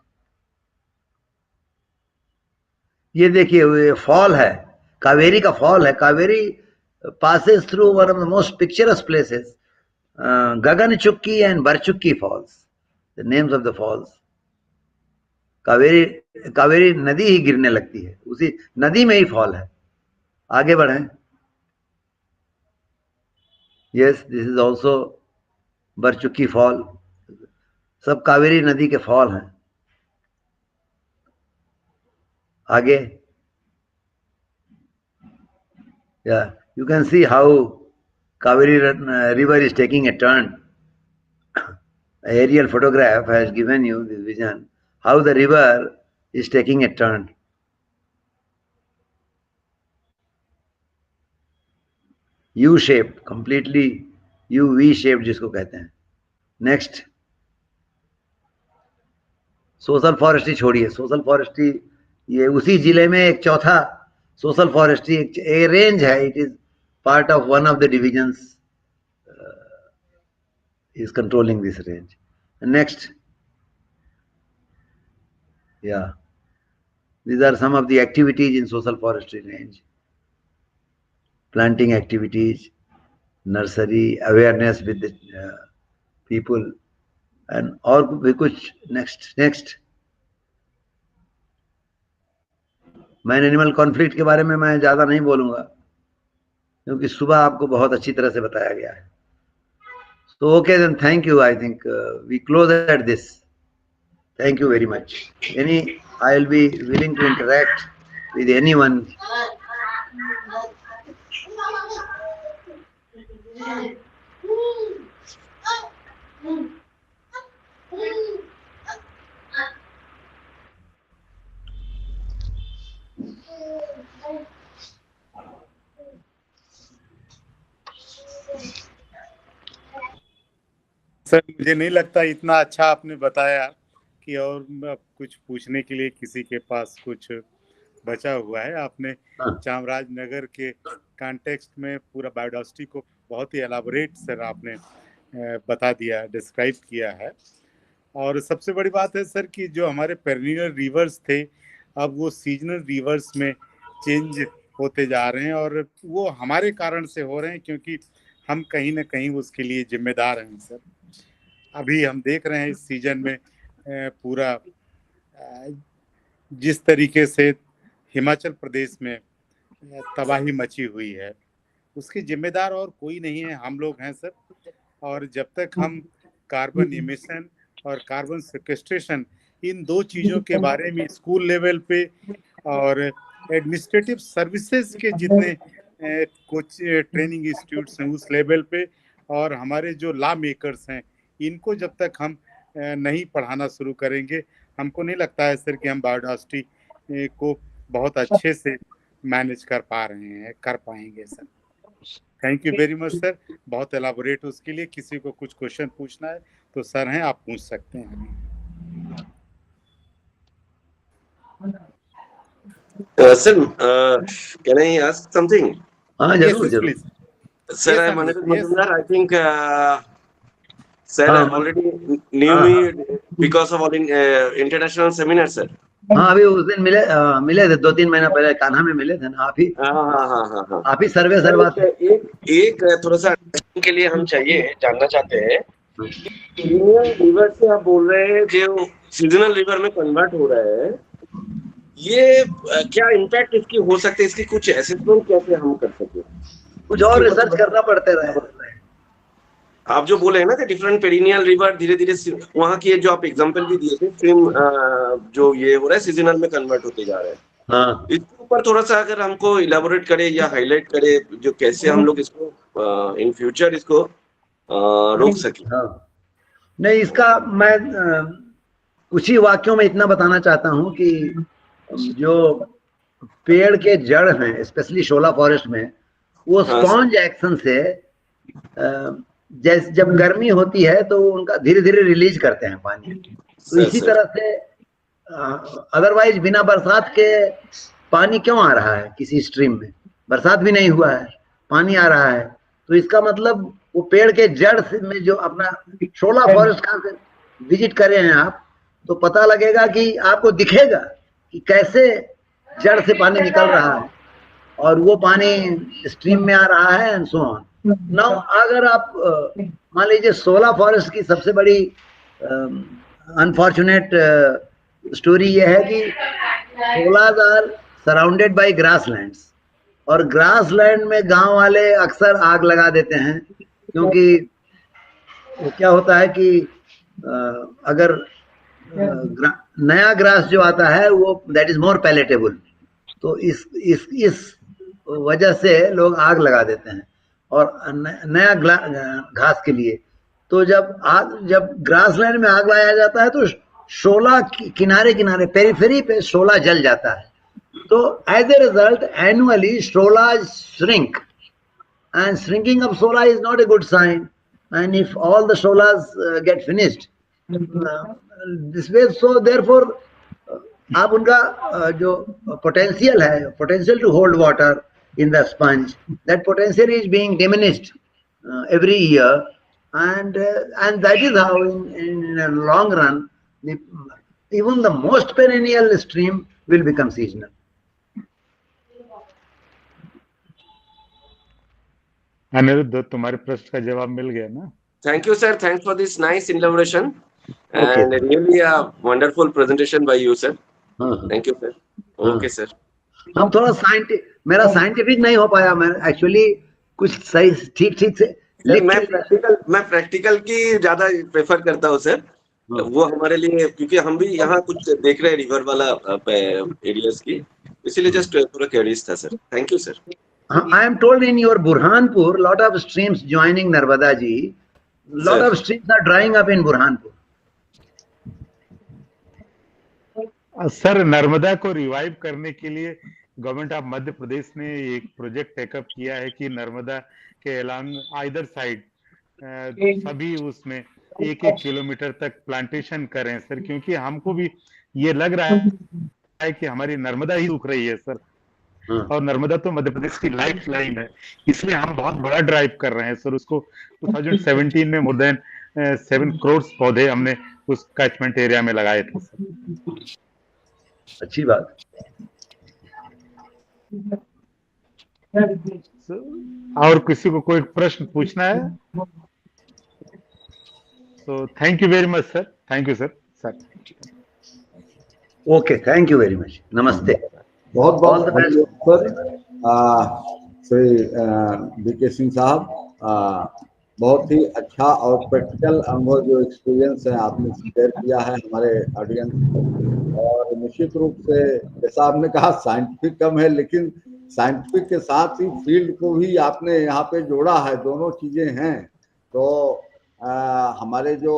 ये देखिए ये fall है, कावेरी का fall है. Kaveri passes through one of the most picturesque places, Gagan Chukki and Barchukki falls, the names of the falls. Kaveri नदी ही गिरने लगती है, उसी नदी में ही फॉल है. आगे बढ़ें. Yes, this is also Barchukki fall. सब कावेरी नदी के फॉल हैं. आगे. Yeah, you can see how Kaveri river is taking a turn. Aerial photograph has given you this vision, how the river is taking a turn. U-shaped, completely U-V-shaped जिसको कहते हैं. Next. Social forestry छोड़िए. Social forestry ये उसी जिले में एक चौथा सोशल फॉरेस्ट्री एक रेंज है. It is part of one of the divisions is controlling this range. Next. Yeah. These are some of the activities in social forestry range. Planting activities, nursery, awareness with the people, and और भी कुछ. Next. Man animal conflict के बारे में मैं ज्यादा नहीं बोलूंगा क्योंकि सुबह आपको बहुत अच्छी तरह से बताया गया है. So okay then, thank you. I think we close at this. Thank you very much. I will be willing to interact with anyone. Sir मुझे नहीं लगता इतना अच्छा आपने बताया कि और कुछ पूछने के लिए किसी के पास कुछ बचा हुआ है. आपने चामराजनगर के कॉन्टेक्स्ट में पूरा बायोडाइवर्सिटी को बहुत ही एलाबोरेट सर आपने बता दिया, डिस्क्राइब किया है. और सबसे बड़ी बात है सर कि जो हमारे पेरिनियल रिवर्स थे अब वो सीजनल रिवर्स में चेंज होते जा रहे हैं और वो हमारे कारण से हो रहे हैं क्योंकि हम कहीं ना कहीं उसके लिए जिम्मेदार हैं सर. अभी हम देख रहे हैं इस सीजन में पूरा जिस तरीके से हिमाचल प्रदेश में तबाही मची हुई है उसके जिम्मेदार और कोई नहीं है, हम लोग हैं सर. और जब तक हम कार्बन इमिशन और कार्बन सिक्वेस्ट्रेशन इन दो चीज़ों के बारे में स्कूल लेवल पे और एडमिनिस्ट्रेटिव सर्विसेज के जितने कुछ ट्रेनिंग इंस्टीट्यूट्स हैं उस लेवल पे और हमारे जो लॉ मेकर्स हैं इनको जब तक हम नहीं पढ़ाना शुरू करेंगे हमको नहीं लगता है सर कि हम बायोडाइवर्सिटी को बहुत अच्छे से मैनेज कर पाएंगे sir. Thank you very much sir, बहुत एलाबोरेट उसके लिए. किसी को कुछ क्वेश्चन पूछना है तो सर हैं, आप पूछ सकते हैं. Sir, can I ask something? Yes, please. Sir, I am Madhav. Yes. I think sir already knew me because of all international seminars, sir. हाँ अभी उस दिन मिले थे 2-3 महीना पहले कान्हा में मिले थे ना आप ही. हाँ. आप ही सर्वे सर बात. एक थोड़ा सा के लिए हम जानना चाहते हैं पेरिनियल रिवर से आप बोल रहे हैं जो सीजनल रिवर में कन्वर्ट हो रहा है, ये क्या इम्पैक्ट इसकी हो सकते है, इसकी कुछ असेसमेंट कैसे हम कर सकते हैं? कुछ और रिसर्च करना पड़ते रहे. आप जो बोले हैं ना कि डिफरेंट पेरिनियल रिवर धीरे धीरे वहाँ की जो आप एग्जांपल भी दिए थे स्ट्रीम जो ये हो रहा है सीजनल में कन्वर्ट होते जा रहे हैं. हाँ. इसके ऊपर थोड़ा सा अगर हमको इलाबोरेट करे या हाईलाइट करे जो कैसे हम लोग इसको इन फ्यूचर इसको रोक सके. हाँ. नहीं इसका मैं कुछ ही वाक्यों में इतना बताना चाहता हूँ कि जो पेड़ के जड़ हैं स्पेशली शोला फॉरेस्ट में वो स्पॉन्ज एक्शन से जैसे जब गर्मी होती है तो उनका धीरे धीरे रिलीज करते हैं पानी। तो इसी तरह से अदरवाइज बिना बरसात के पानी क्यों आ रहा है किसी स्ट्रीम में? बरसात भी नहीं हुआ है, पानी आ रहा है, तो इसका मतलब वो पेड़ के जड़ में जो अपना शोला फॉरेस्ट का विजिट करें हैं आप, तो पता लगेगा कि आपको दिखेगा कि कैसे जड़ से पानी निकल रहा है और वो पानी स्ट्रीम में आ रहा है एंड सो ऑन। नाउ अगर आप मान लीजिए शोला फॉरेस्ट की सबसे बड़ी अनफॉर्चुनेट स्टोरी ये है कि शोलाज आर सराउंडेड बाय ग्रासलैंड्स, और ग्रासलैंड में गांव वाले अक्सर आग लगा देते हैं, क्योंकि वो क्या होता है कि अगर नया ग्रास जो आता है वो दैट इज मोर पैलेटेबल, तो इस वजह से लोग आग लगा देते हैं और नया घास के लिए। तो जब ग्रासलैंड में आग लगाया जाता है तो शोला किनारे किनारे पेरिफेरी पे शोला जल जाता है। तो as a result annually shola shrink, and shrinking of shola is not a good sign, and if all the sholas get finished this way, so therefore आप उनका जो पोटेंशियल है, potential to hold water in the sponge, that potential is being diminished every year, and that is how in a long run even the most perennial stream will become seasonal. Aniruddha, तुम्हारे प्रश्न का जवाब मिल गया ना? Thank you, sir. Thanks for this nice elaboration and really a wonderful presentation by you, sir. Thank you, sir. Okay, sir. हम थोड़ा मेरा scientific नहीं हो पाया, मैं एक्चुअली कुछ सही ठीक से मैं प्रैक्टिकल की ज्यादा प्रेफर करता हूँ सर, वो हमारे लिए, क्योंकि हम भी यहाँ कुछ देख रहे हैं रिवर वाला एरियाज की, इसीलिए जस्ट थोड़ा क्यूरियस था sir. Thank you sir. I am told in your Burhanpur lot of streams joining Narmada ji, lot of streams are drying up in Burhanpur. Sir, Narmada को रिवाइव करने के लिए गवर्नमेंट ऑफ मध्य प्रदेश ने एक प्रोजेक्ट टेकअप किया है कि नर्मदा के अलोंग आइदर साइड सभी उसमें 1-1 किलोमीटर तक प्लांटेशन करें सर, क्योंकि हमको भी ये लग रहा है कि हमारी नर्मदा ही सूख रही है सर, और नर्मदा तो मध्य प्रदेश की लाइफ लाइन है, इसलिए हम बहुत बड़ा ड्राइव कर रहे हैं सर उसको। 2017 में मोर देन 7 करोड़ पौधे हमने उस कैचमेंट एरिया में लगाए थे सर। अच्छी बात। और किसी को कोई प्रश्न पूछना है? तो thank you very much sir. Thank you sir. Okay, thank you very much. नमस्ते। बहुत बहुत धन्यवाद सर। श्री बीके सिंह साहब, बहुत ही अच्छा और प्रैक्टिकल अनुभव जो एक्सपीरियंस है आपने शेयर किया है हमारे ऑडियंस, और निश्चित रूप से जैसा आपने कहा साइंटिफिक कम है, लेकिन साइंटिफिक के साथ ही फील्ड को भी आपने यहाँ पे जोड़ा है, दोनों चीजें हैं। तो हमारे जो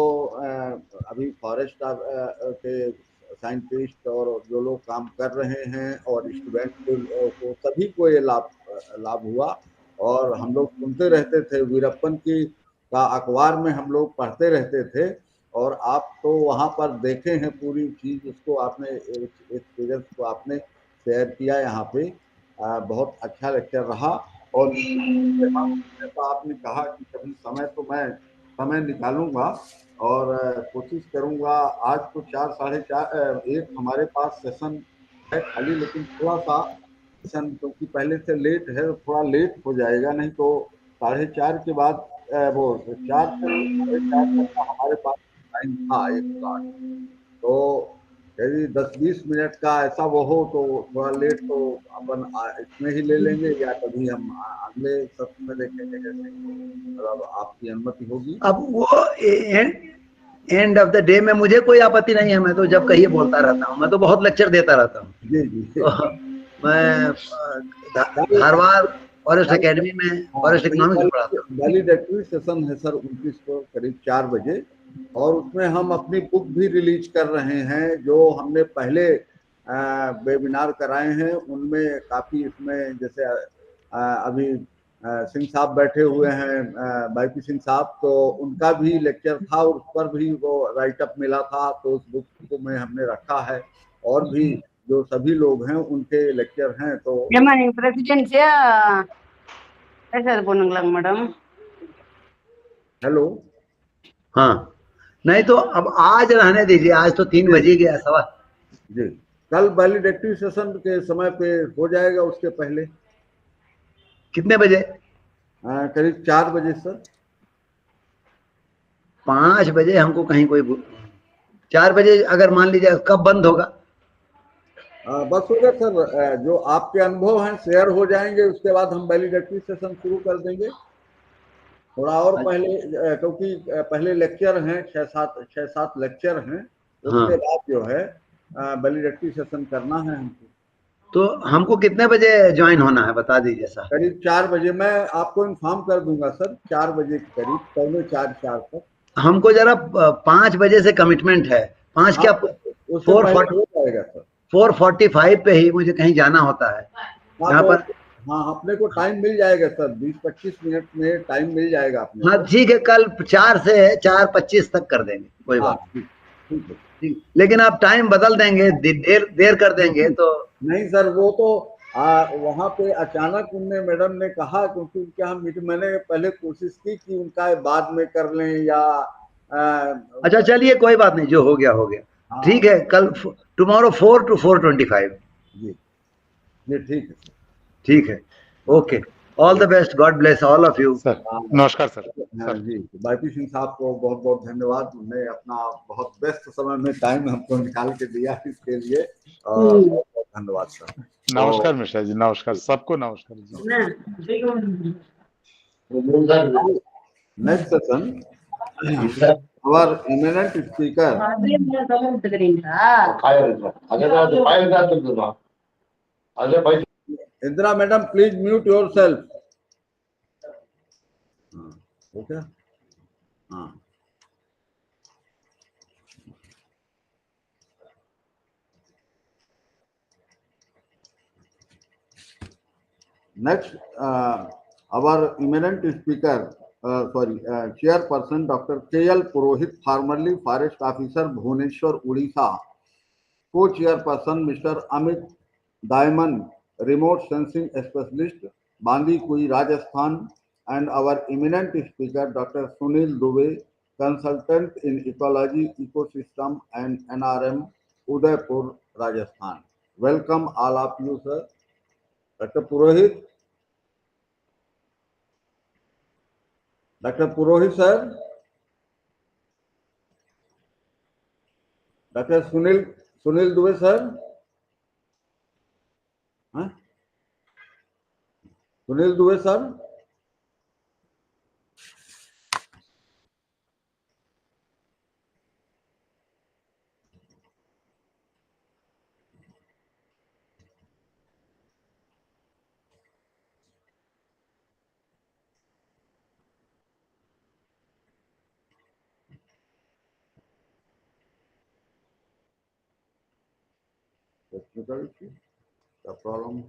अभी फॉरेस्ट के साइंटिस्ट और जो लोग काम कर रहे हैं और स्टूडेंट को सभी को ये लाभ हुआ, और हम लोग सुनते रहते थे, वीरप्पन की का अखबार में हम लोग पढ़ते रहते थे, और आप तो वहाँ पर देखे हैं पूरी चीज, उसको आपने एक्सपीरियंस को आपने शेयर किया यहाँ पे। बहुत अच्छा लेक्चर रहा, और आपने कहा कि कभी समय निकालूंगा और कोशिश करूंगा। आज तो 4 साढ़े 4 1 हमारे पास सेशन है खाली, लेकिन थोड़ा सा सेशन क्योंकि पहले से लेट है, थोड़ा लेट हो जाएगा, नहीं तो 4:30 के बाद वो 4 से 4:30 तक हमारे पास टाइम था एक स्लॉट। तो यदि 10-20 मिनट का ऐसा वो हो तो थोड़ा लेट तो अपन इसमें ही ले लेंगे, या कभी हम अगले सत्र में देखेंगे, जैसे मतलब आपकी अनुमति होगी। अब वो एंड ऑफ द डे में मुझे कोई आपत्ति नहीं है, मैं तो जब कहिए बोलता रहता हूँ, मैं तो बहुत लेक्चर देता रहता हूँ। जी। तो मैं धारवाड़ फॉरेस्ट एकेडमी में फॉरेस्ट इकोनॉमिक्स में पढ़ाता हूँ। वैलिडेटरी सेशन है सर 29 को करीब 4 बजे, और उसमें हम अपनी बुक भी रिलीज कर रहे हैं, जो हमने पहले वेबिनार कराए हैं उनमें काफ़ी, इसमें जैसे अभी सिंह साहब बैठे हुए हैं, बाईपी सिंह साहब, तो उनका भी लेक्चर था और उस पर भी वो राइटअप मिला था, तो उस बुक को में हमने रखा है। और भी जो सभी लोग हैं उनके लेक्चर हैं। तो प्रेसिडेंट मैडम, हेलो, हाँ, नहीं तो अब आज रहने दीजिए, आज तो 3 बजे गया सवा जी। कल वैलिडेटरी सेशन के समय पे हो जाएगा, उसके पहले कितने बजे? करीब 4 बजे सर। 5 बजे हमको कहीं कोई 4 बजे अगर मान लीजिए, कब बंद होगा? बस होगा सर, जो आपके अनुभव हैं शेयर हो जाएंगे, उसके बाद हम वैलिडेटरी सेशन शुरू कर देंगे। थोड़ा और पहले, क्योंकि पहले लेक्चर हैं, 6-7 लेक्चर हैं, उसके बाद जो है वैलिडेटरी सेशन करना है हमको। तो हमको कितने बजे ज्वाइन होना है बता दीजिए सर। करीब 4 बजे मैं आपको इन्फॉर्म कर दूंगा सर, 4 बजे के करीब, पहले 4 तक। हमको जरा 5 बजे से कमिटमेंट है। 5 क्या 4:40 हो जाएगा सर। 4:45 पे ही मुझे कहीं जाना होता है यहाँ पर। हाँ, अपने को टाइम मिल जाएगा सर, 20-25 मिनट में टाइम मिल जाएगा अपने। हाँ ठीक है, कल 4 से 4:25 तक कर देंगे, कोई बात नहीं। ठीक है, ठीक। लेकिन आप टाइम बदल देंगे, देर कर देंगे तो नहीं सर, वो तो वहाँ पे अचानक उनने, मैडम ने कहा, क्योंकि क्या हम मैंने पहले कोशिश की कि उनका बाद में कर लें या अच्छा चलिए कोई बात नहीं, जो हो गया हो गया। ठीक है, कल टुमारो 4 to 4:25 जी। जी ठीक है, ठीक है, okay, all the best, God bless all of you sir. नमस्कार सर। जी, बाईपी सिंह साहब को बहुत बहुत धन्यवाद, उन्होंने अपना बहुत व्यस्त समय में टाइम हमको निकाल के दिया, इसके लिए बहुत बहुत धन्यवाद सर। नमस्कार मिश्रा जी, नमस्कार सबको, नमस्कार जी। Next session our eminent speaker Indra madam, please mute yourself. Okay. Next, our eminent speaker, Chairperson Dr. K.L. Purohit, formerly Forest Officer, Bhubaneswar, Odisha. Co-Chairperson Mr. Amit Diamond, Remote Sensing Specialist, Bandikui, Rajasthan, and our eminent speaker Dr. Sunil Dubey, Consultant in Ecology, Ecosystem, and NRM, Udaipur, Rajasthan. Welcome all of you, sir. Dr. Purohit. Dr. Purohit, sir. Dr. Sunil Dubey, sir. Huh? Sunil Dubey, sir. Technical issue, the problem.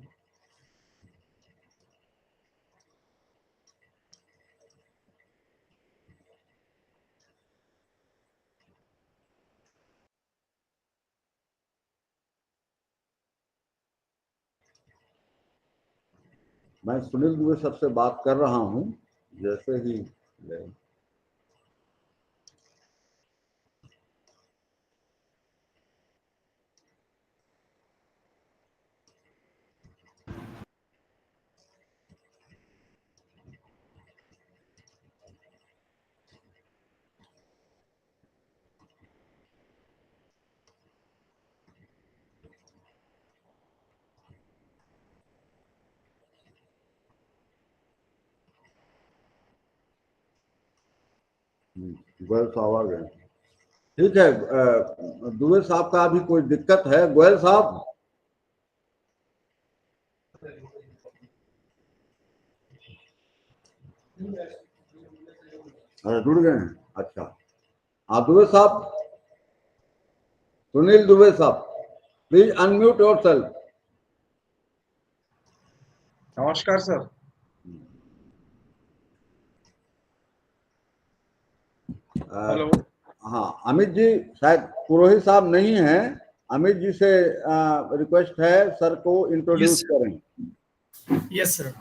मैं Sunil Dubey sir से बात कर रहा हूं, जैसे ही गोयल साहब आ गए। ठीक है, दुबे साहब का अभी कोई दिक्कत है? गोयल साहब जुड़ गए हैं? अच्छा, हाँ दुबे साहब, सुनील दुबे साहब, प्लीज अनम्यूट योरसेल्फ। नमस्कार सर। हेलो। हाँ, अमित जी शायद पुरोहित साहब नहीं हैं। अमित जी से रिक्वेस्ट है सर को इंट्रोड्यूस करें। Yes, sir.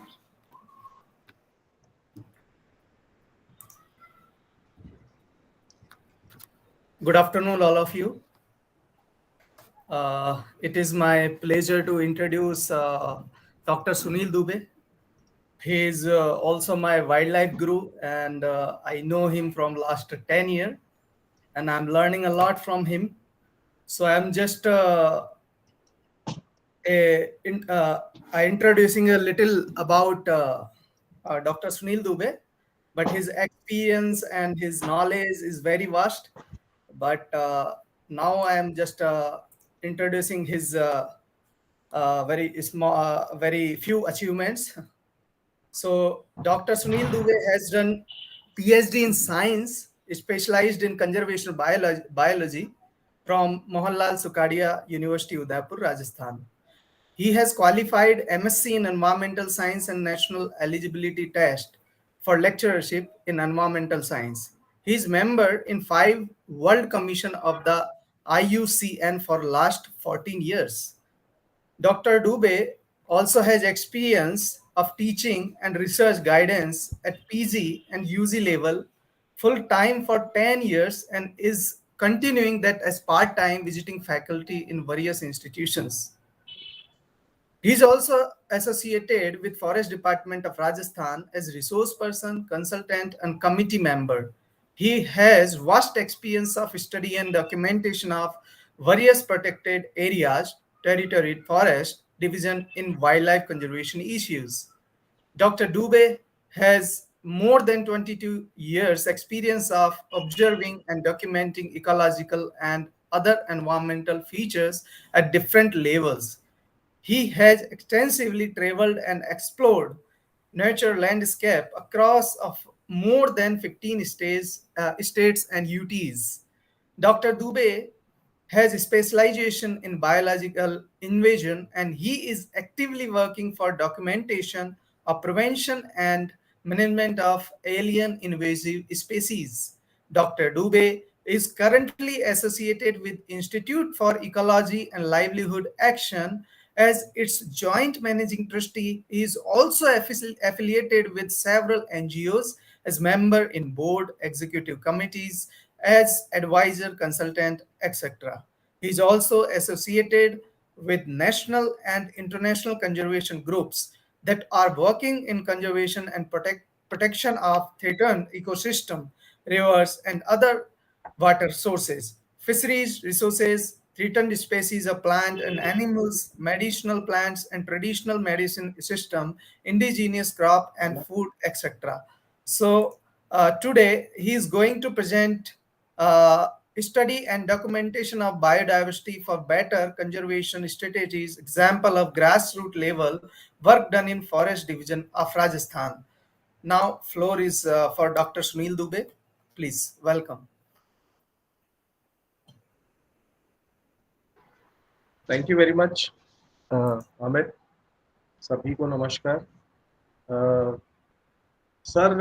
Good afternoon, all of you. It is my pleasure to introduce Dr. Sunil Dubey. He is also my wildlife guru, and I know him from last 10 years, and I'm learning a lot from him. So I'm just introducing a little about Dr. Sunil Dubey, but his experience and his knowledge is very vast. But now I am just introducing his very small, very few achievements. So Dr. Sunil Dubey has done PhD in science, specialized in conservation biology from Mohanlal Sukadia University, Udaipur, Rajasthan. He has qualified MSc in Environmental Science and National Eligibility Test for lecturership in Environmental Science. He is member in 5 World Commission of the IUCN for last 14 years. Dr. Dubey also has experience of teaching and research guidance at PG and UG level full-time for 10 years and is continuing that as part-time visiting faculty in various institutions. He is also associated with Forest Department of Rajasthan as resource person, consultant, and committee member. He has vast experience of study and documentation of various protected areas, territory, forest division in wildlife conservation issues. Dr. Dubey has more than 22 years experience of observing and documenting ecological and other environmental features at different levels. He has extensively traveled and explored nature landscape across of more than 15 states and UTs. Dr. Dubey has a specialization in biological invasion, and he is actively working for documentation of prevention and management of alien invasive species. Dr. Dubey is currently associated with Institute for Ecology and Livelihood Action as its joint managing trustee. He is also affiliated with several NGOs as member in board, executive committees, as advisor, consultant, etc. He is also associated with national and international conservation groups that are working in conservation and protection of threatened ecosystem, rivers, and other water sources, fisheries, resources, threatened species of plant and animals, medicinal plants and traditional medicine system, indigenous crop and food, etc. So today he is going to present study and documentation of biodiversity for better conservation strategies, example of grassroots level work done in Forest Division of Rajasthan. Now floor is for Dr. Sunil Dubey. Please welcome. Thank you very much Amit. सभी को नमस्कार। Sir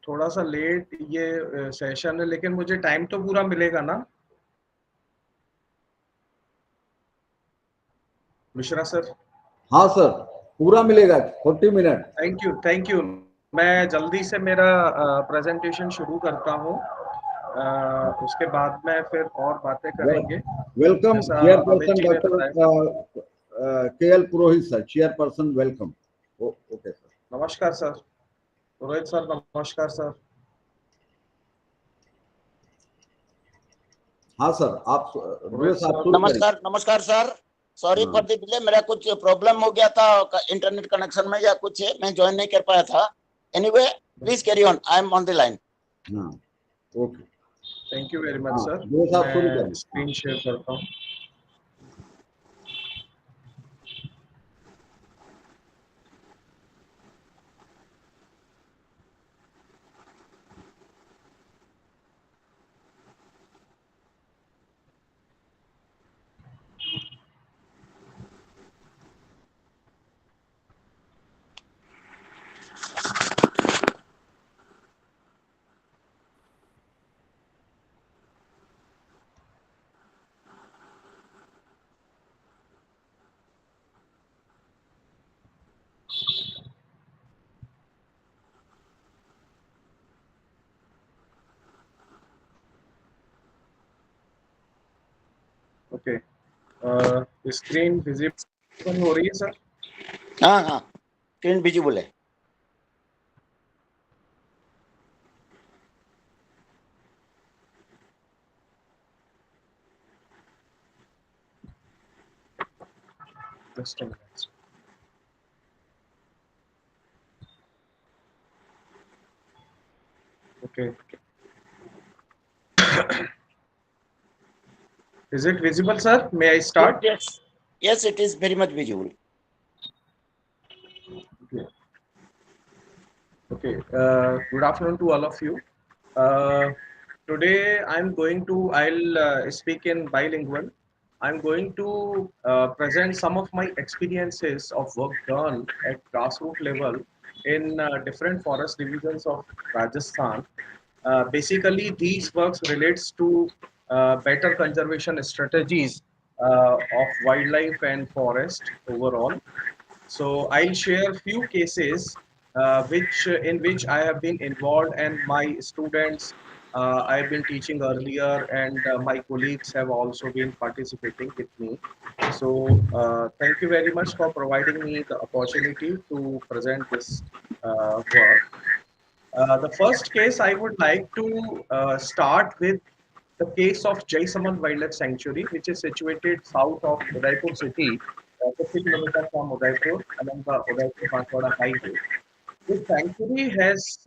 थोड़ा सा late ये session है, लेकिन मुझे time तो पूरा मिलेगा ना? मिश्रा सर? हाँ सर, पूरा मिलेगा 40 मिनट। Thank you. मैं जल्दी से मेरा प्रेजेंटेशन शुरू करता हूँ, उसके बाद में फिर और बातें करेंगे। Welcome chairperson doctor KL Purohit sir, chairperson welcome. Okay sir. नमस्कार सर पुरोहित सर। नमस्कार सर। हाँ सर, आप नमस्कार। नमस्कार sir, sorry for the delay, मेरा कुछ प्रॉब्लम हो गया था इंटरनेट कनेक्शन में या कुछ है, मैं ज्वाइन नहीं कर पाया था। Anyway please carry on, I am on the line. Okay, thank you very much sir. मैं स्क्रीन शेयर करता हूँ। ओके स्क्रीन विजिबल हो रही है सर? हाँ हाँ, स्क्रीन विजिबल है। Just a minute. Okay. Is it visible, sir? May I start? Yes, yes, it is very much visible. Okay. Okay. Good afternoon to all of you. Today I'll speak in bilingual. I'm going to present some of my experiences of work done at grassroots level in different forest divisions of Rajasthan. Basically, these works relates to better conservation strategies of wildlife and forest overall. So I'll share few cases in which I have been involved, and my students I've been teaching earlier, and my colleagues have also been participating with me. So thank you very much for providing me the opportunity to present this work. The first case I would like to start with the case of Jaisaman Wildlife Sanctuary, which is situated south of Udaipur city, 50 kilometers from Udaipur along the Udaipur-Banswara highway. This sanctuary has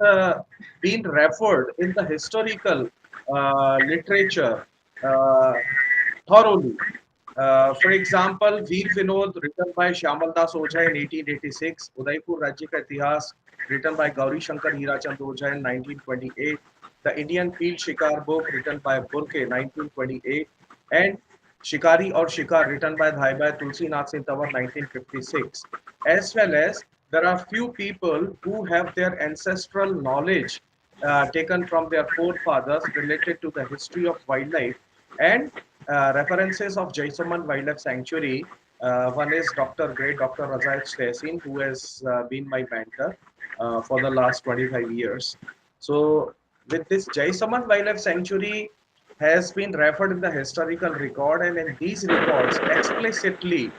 been referred in the historical literature uh, thoroughly. For example, Veer Vinod, written by Shyamal Das Ojha in 1886, Udaipur Rajya Ka Itihas, written by Gauri Shankar Hirachand Ojha in 1928, the Indian Field Shikar book, written by Burke, 1928, and Shikari or Shikar, written by Dhaibai Tulsi Nath Singh Tawar, 1956. As well as there are few people who have their ancestral knowledge taken from their forefathers related to the history of wildlife and references of Jaisaman Wildlife Sanctuary. One is Great Dr. Razaid Tehsin, who has been my mentor for the last 25 years. So with this Jaisaman Wildlife Sanctuary has been referred in the historical record, and in these records explicitly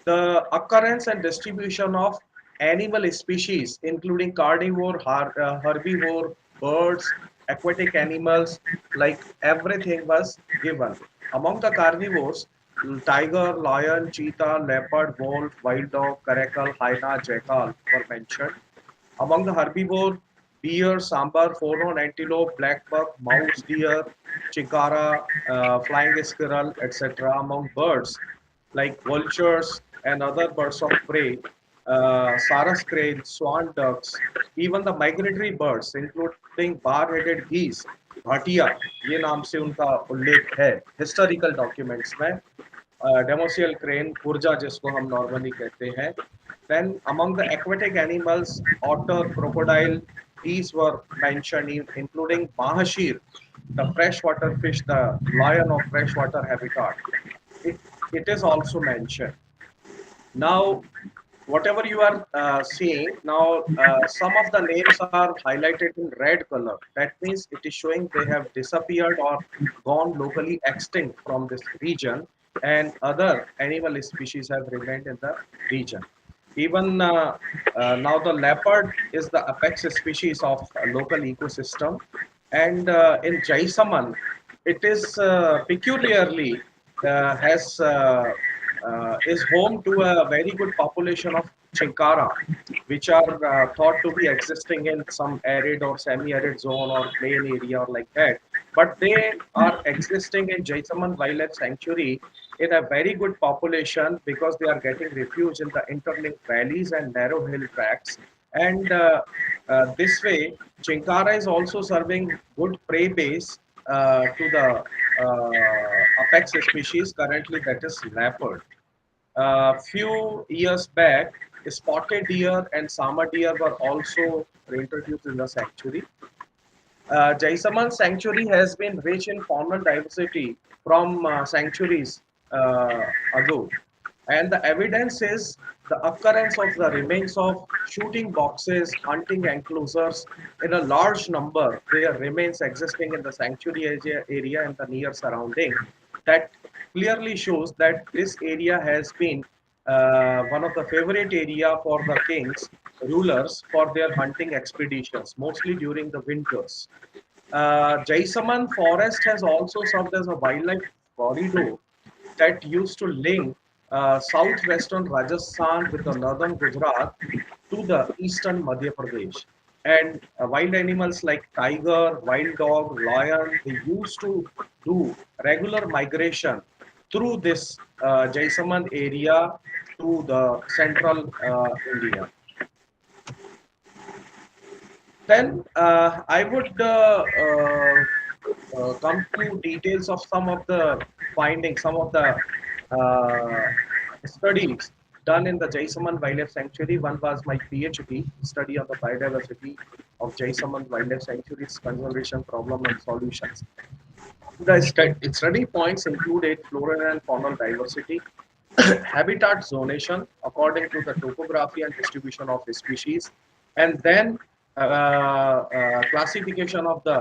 the occurrence and distribution of animal species including carnivore, herbivore, birds, aquatic animals, like everything was given. Among the carnivores, tiger, lion, cheetah, leopard, wolf, wild dog, caracal, hyena, jackal were mentioned. Among the herbivore, deer, sambar, four-horned antelope, black buck, mouse deer, chikara, flying squirrel, etc. Among birds, like vultures and other birds of prey, saras crane, swan ducks, even the migratory birds, including bar-headed geese, Bhatia, ये नाम से उनका उल्लेख है historical documents में. Democeal crane, kurja जिसको हम normally कहते हैं. Then among the aquatic animals, otter, crocodile, these were mentioned, including mahashir, the freshwater fish, the lion of freshwater habitat. It is also mentioned. Now, whatever you are seeing now, some of the names are highlighted in red color. That means it is showing they have disappeared or gone locally extinct from this region, and other animal species have remained in the region. Even now, the leopard is the apex species of a local ecosystem, and in Jaisaman, it is peculiarly has is home to a very good population of chinkara, which are thought to be existing in some arid or semi-arid zone or plain area or like that. But they are existing in Jaisaman Wildlife Sanctuary in a very good population because they are getting refuge in the interlinked valleys and narrow hill tracts. And this way, chinkara is also serving good prey base to the apex species currently, that is leopard. Few years back, spotted deer and sama deer were also reintroduced in the sanctuary. Jaisaman sanctuary has been rich in faunal diversity from centuries ago, and the evidence is the occurrence of the remains of shooting boxes, hunting enclosures in a large number. There remains existing in the sanctuary area and the near surrounding that clearly shows that this area has been one of the favorite area for the kings, rulers, for their hunting expeditions, mostly during the winters. Jaisaman forest has also served as a wildlife corridor that used to link southwestern Rajasthan with the northern Gujarat to the eastern Madhya Pradesh. And wild animals like tiger, wild dog, lion, they used to do regular migration through this Jaisaman area to the central India. Then I would come to details of some of the findings, some of the studies done in the Jaisaman Wildlife Sanctuary. One was my PhD study on the biodiversity of Jaisaman Wildlife Sanctuary's conservation problem and solutions. The study points included flora and faunal diversity, habitat zonation according to the topography and distribution of species, and then classification of the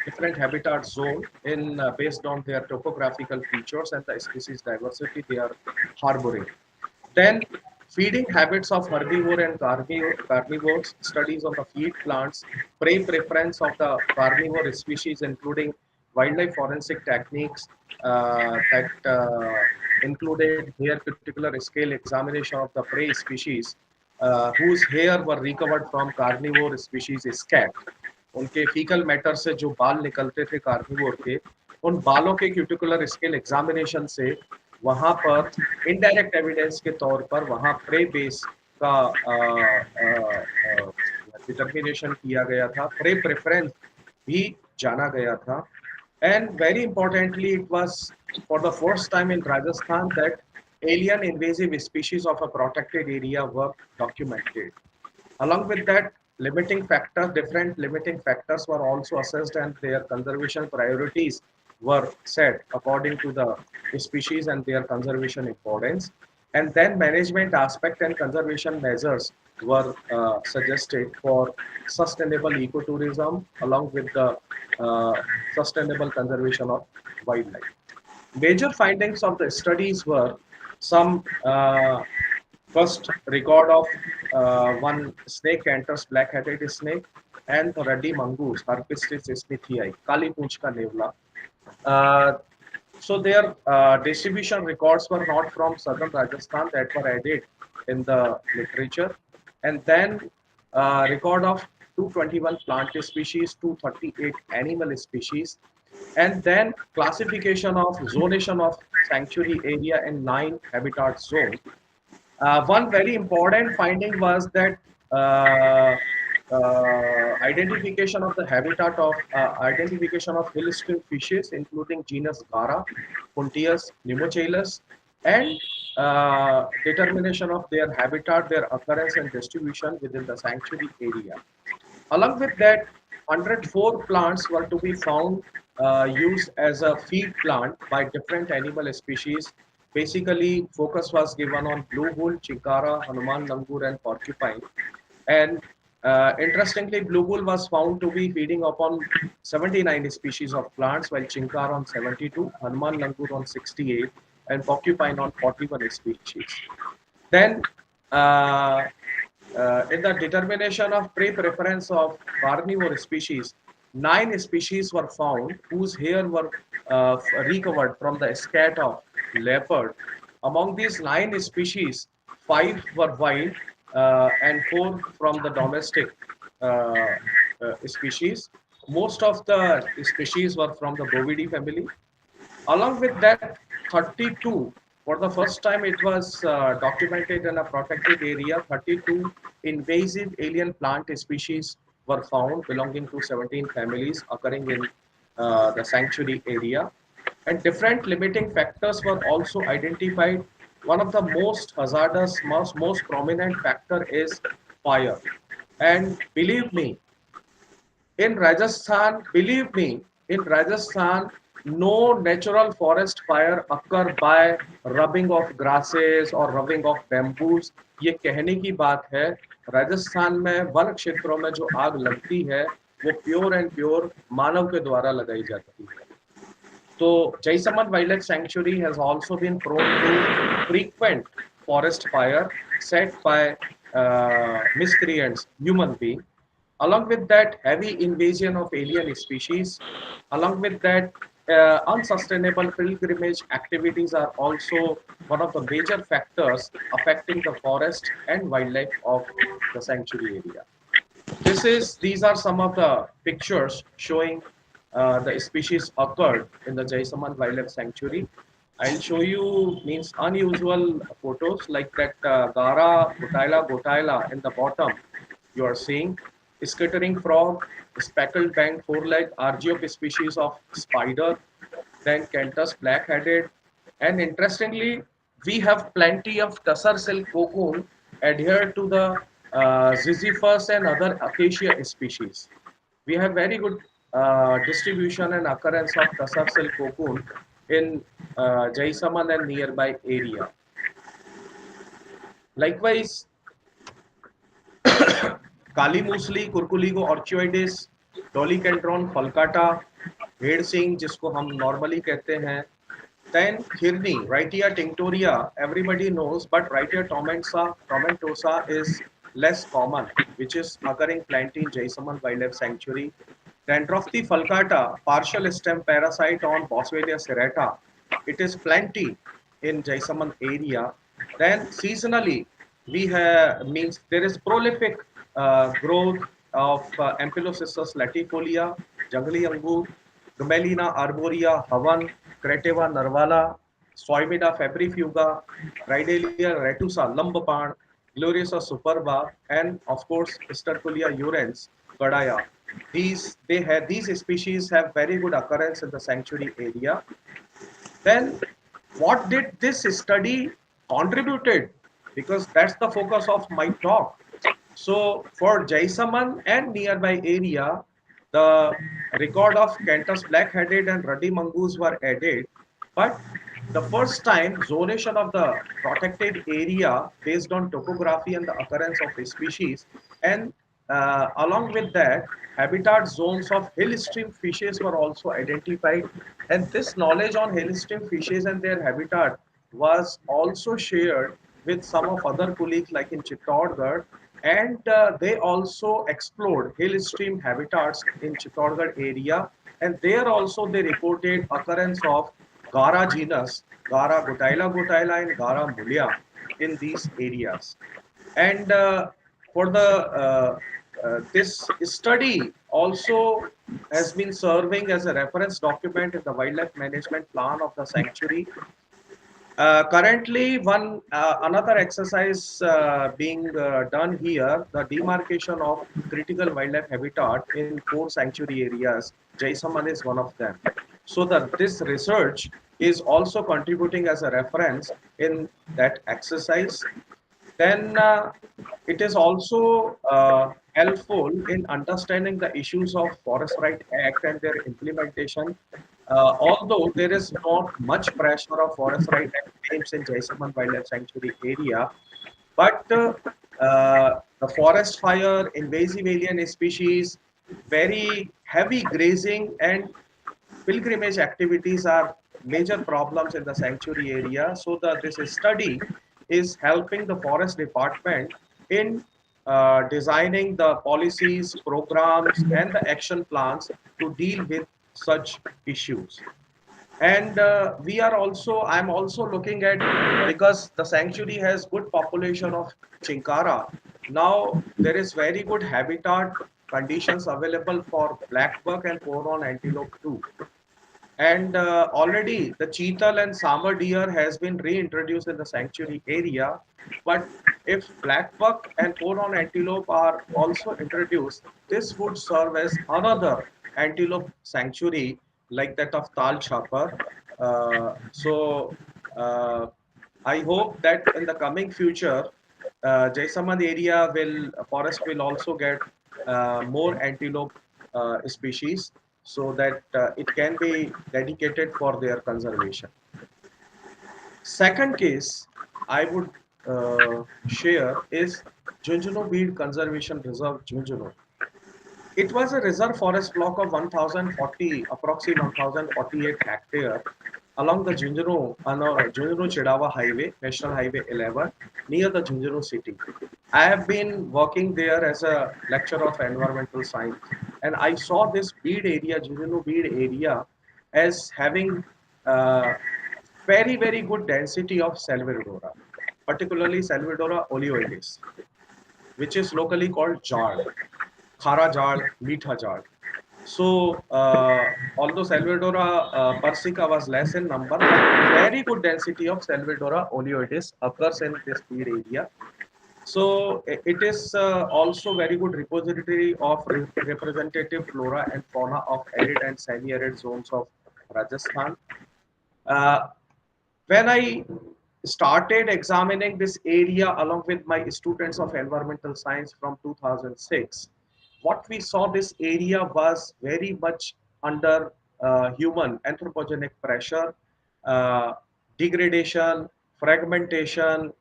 different habitat zone in based on their topographical features and the species diversity they are harboring. Then feeding habits of herbivore and carnivores, studies on the feed plants, prey preference of the carnivore species, including wildlife forensic techniques that included hair cuticular scale examination of the prey species whose hair were recovered from carnivore species scat. उनके faecal matter से जो बाल निकलते थे carnivore के, उन बालों के क्यूटिकुलर स्केल एग्जामिनेशन से वहां पर इनडायरेक्ट एविडेंस के तौर पर वहां प्रे बेस का डिटर्मिनेशन किया गया था, प्रे प्रेफरेंस भी जाना गया था. And very importantly, it was for the first time in Rajasthan that alien invasive species of a protected area were documented. Along with that, different limiting factors were also assessed and their conservation priorities were set according to the species and their conservation importance. And then management aspect and conservation measures were suggested for sustainable ecotourism along with the sustainable conservation of wildlife. Major findings of the studies were some first record of one snake enters, black-headed snake, and the ruddy mongoose, Herpistis smithii, Kali Poonch ka nevla. So their distribution records were not from southern Rajasthan that were added in the literature. And then record of 221 plant species, 238 animal species, and then classification of zonation of sanctuary area in 9 habitat zones. One very important finding was that identification of the habitat of identification of hill stream fishes, including genus Gara, Puntius, Nemochilus, and determination of their habitat, their occurrence and distribution within the sanctuary area. Along with that, 104 plants were to be found used as a feed plant by different animal species. Basically, focus was given on blue bull, chinkara, Hanuman langur, and porcupine. And interestingly, blue bull was found to be feeding upon 79 species of plants, while chinkara on 72, Hanuman langur on 68, and porcupine on 41 species. Then, in the determination of prey preference of carnivore species, 9 species were found whose hair were recovered from the scat of leopard. Among these 9 species, 5 were wild and 4 from the domestic species. Most of the species were from the Bovidae family. Along with that, 32, for the first time it was documented in a protected area, 32 invasive alien plant species were found belonging to 17 families occurring in the sanctuary area. And different limiting factors were also identified. One of the most hazardous, most prominent factor is fire. And believe me, in Rajasthan, no natural forest fire occur by rubbing of grasses or rubbing of bamboos. ये कहने की बात है, राजस्थान में one क्षेत्रों में जो आग लगती है वो प्योर एंड प्योर मानव के द्वारा लगाई जाती है. So Jaisamand Wildlife Sanctuary has also been prone to frequent forest fire set by miscreants, human being. Along with that, heavy invasion of alien species. Along with that, unsustainable pilgrimage activities are also one of the major factors affecting the forest and wildlife of the sanctuary area. These are some of the pictures showing the species occurred in the Jaisamand Wildlife Sanctuary. I'll show you means unusual photos like that Gara gotaila in the bottom you are seeing, skittering frog, speckled banged four-legged Argiope species of spider, then Cantus black-headed, and interestingly, we have plenty of tussar silk cocoon adhered to the Ziziphus and other acacia species. We have very good distribution and occurrence of tussar silk cocoon in Jaisaman and nearby area. Likewise, काली मूसली, कुरकुलीगो ऑर्चियोइडिस, डोलिकेंड्रॉन फलकाटा, भेड़ सिंह जिसको हम normally कहते हैं, then Hirni, Wrightia tinctoria, everybody knows, but Wrightia tomentosa is less common, which is occurring plenty in Jaisaman Wildlife Sanctuary. Dendrophthi falcata, partial stem parasite on Boswellia serrata, it is plenty in Jaisaman area. Then seasonally, we have means there is prolific growth of Ampelocyssus latifolia, jungly angur, Gamelina arborea, Havan, Creteva narvala, Soimida febrifuga, Ridelia retusa, Lumbapan, Gloriosa superba, and of course Sterculia urens, Gadaya. These species have very good occurrence in the sanctuary area. Then what did this study contributed? Because that's the focus of my talk. So for Jaisaman and nearby area, the record of Cantus black-headed and ruddy mongoose were added, but the first time zonation of the protected area based on topography and the occurrence of species, and along with that, habitat zones of hill stream fishes were also identified, and this knowledge on hill stream fishes and their habitat was also shared with some of other colleagues like in Chittorgarh, and they also explored hill stream habitats in Chittorgarh area, and there also they reported occurrence of Gara genus, Gara gotaila and Gara mulia in these areas. And for the this study also has been serving as a reference document in the wildlife management plan of the sanctuary. Currently, another exercise being done here, the demarcation of critical wildlife habitat in 4 sanctuary areas. Jaisaman is one of them. So that this research is also contributing as a reference in that exercise. Then it is also helpful in understanding the issues of Forest Right Act and their implementation. Although there is not much pressure of Forest Right Act claims in Jaisaman Wildlife Sanctuary area, but the forest fire, invasive alien species, very heavy grazing and pilgrimage activities are major problems in the sanctuary area. So this study is helping the forest department in designing the policies, programs, and the action plans to deal with such issues. And I'm also looking at, because the sanctuary has good population of chinkara. Now there is very good habitat conditions available for blackbuck and four-horn antelope too. And already the cheetal and sambar deer has been reintroduced in the sanctuary area. But if blackbuck and four-horn antelope are also introduced, this would serve as another antelope sanctuary like that of Tal Chapar. I hope that in the coming future, Jaisamand area forest will also get more antelope species, so that it can be dedicated for their conservation. Second case I would share is Junjunu Bead Conservation Reserve, Junjunu. it was a reserve forest block of 1040, approximately 1048 hectare along the Junjunu-Chidawa Highway, National Highway 11, near the Junjunu city. I have been working there as a lecturer of environmental science, and I saw this bead area, Junjunu bead area, as having very good density of Salvadora, particularly Salvadora oleoides, which is locally called jal, khara jal, meetha jal. So, although Salvadora persica was less in number, but very good density of Salvadora oleoides occurs in this bead area. So, it is also very good repository of representative flora and fauna of arid and semi-arid zones of Rajasthan. Uh, when I started examining this area along with my students of environmental science from 2006, what we saw this area was very much under human anthropogenic pressure, uh, degradation, fragmentation,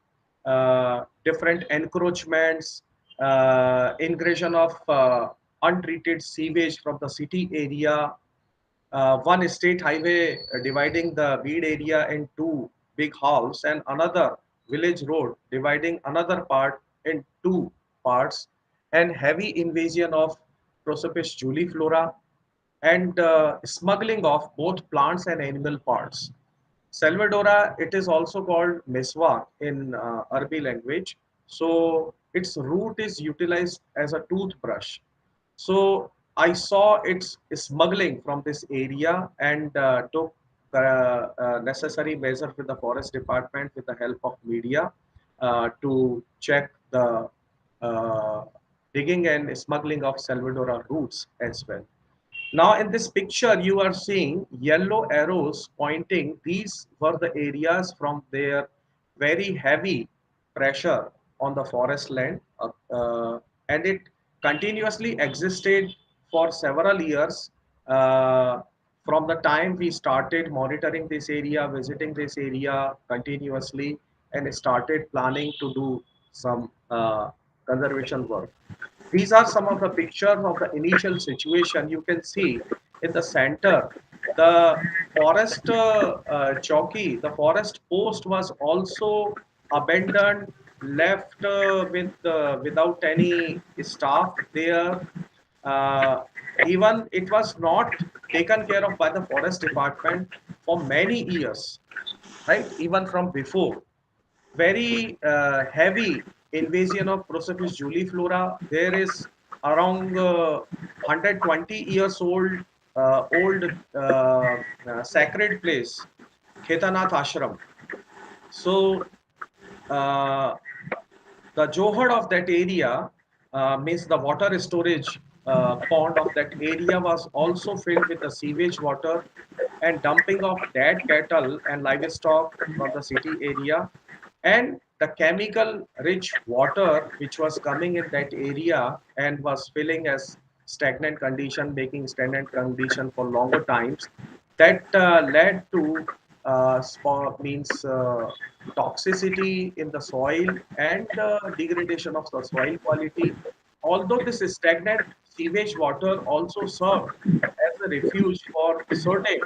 different encroachments, ingression of untreated sewage from the city area, one state highway dividing the bead area in two big halves, and another village road dividing another part in two parts, and heavy invasion of Prosopis juliflora, and smuggling of both plants and animal parts. Salvadora, it is also called meswa in Arabic language. So its root is utilized as a toothbrush. So I saw its smuggling from this area, and took necessary measures with the forest department with the help of media to check the uh, digging and smuggling of Salvadora roots as well. Now in this picture, you are seeing yellow arrows pointing. These were the areas from their very heavy pressure on the forest land, and it continuously existed for several years from the time we started monitoring this area, visiting this area continuously, and started planning to do some conservation work. These are some of the pictures of the initial situation. You can see in the center, the forest chowki, the forest post was also abandoned, left without any staff there. Uh, Even it was not taken care of by the forest department for many years, right? Even from before, very heavy invasion of Prosopis juliflora. There is around 120 years old sacred place, Khetanath Ashram. So uh, the johad of that area, means the water storage pond of that area, was also filled with the sewage water and dumping of dead cattle and livestock from the city area, and the chemical rich water which was coming in that area and was filling as stagnant condition, making stagnant condition for longer times, that led to means toxicity in the soil and degradation of the soil quality. Although this stagnant sewage water also served as a refuge for certain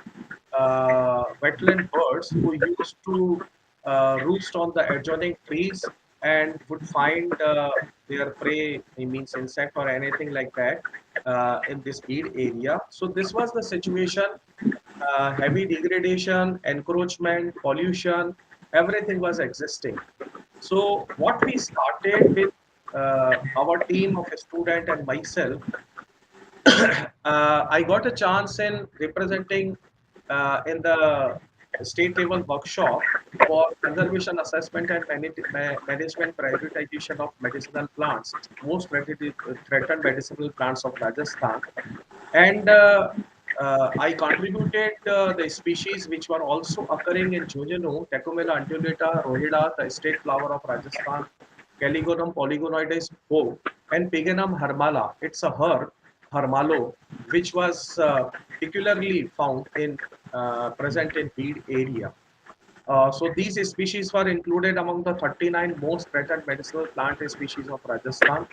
wetland birds who used to roost on the adjoining trees and would find their prey, it means insect or anything like that, in this bead area. So this was the situation. Heavy degradation, encroachment, pollution, everything was existing. So what we started with, our team of a student and myself, I got a chance in representing in the state level workshop for conservation assessment and management prioritization of medicinal plants, most threatened medicinal plants of Rajasthan. And I contributed the species which were also occurring in Junjunu, Tecumella undulata, Rohida, the state flower of Rajasthan, Caligonum polygonoides Ho, and Pigenum hermala. It's a herb, hermalo, which was peculiarly found in present in bead area. So these species were included among the 39 most threatened medicinal plant species of Rajasthan.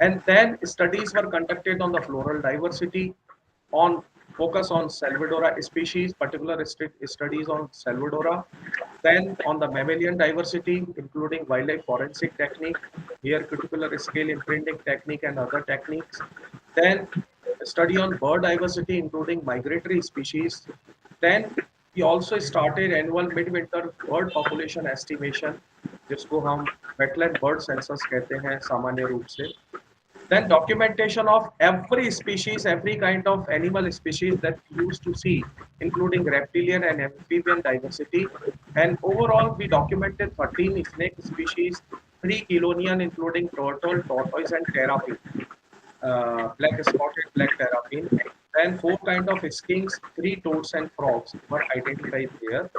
And then studies were conducted on the floral diversity, on focus on Salvadora species, particular studies on Salvadora, then on the mammalian diversity, including wildlife forensic technique, here cuticular scale imprinting technique and other techniques. Then study on bird diversity, including migratory species. Then we also started annual midwinter bird population estimation, जिसको हम wetland bird census कहते हैं सामान्य रूप से. Then documentation of every species, every kind of animal species that we used to see, including reptilian and amphibian diversity. And overall, we documented 13 snake species, 3 chelonian, including turtle, tortoise, and terrapin, black spotted black terrapin. Then 4 kind of skinks, 3 toads, and frogs were identified there.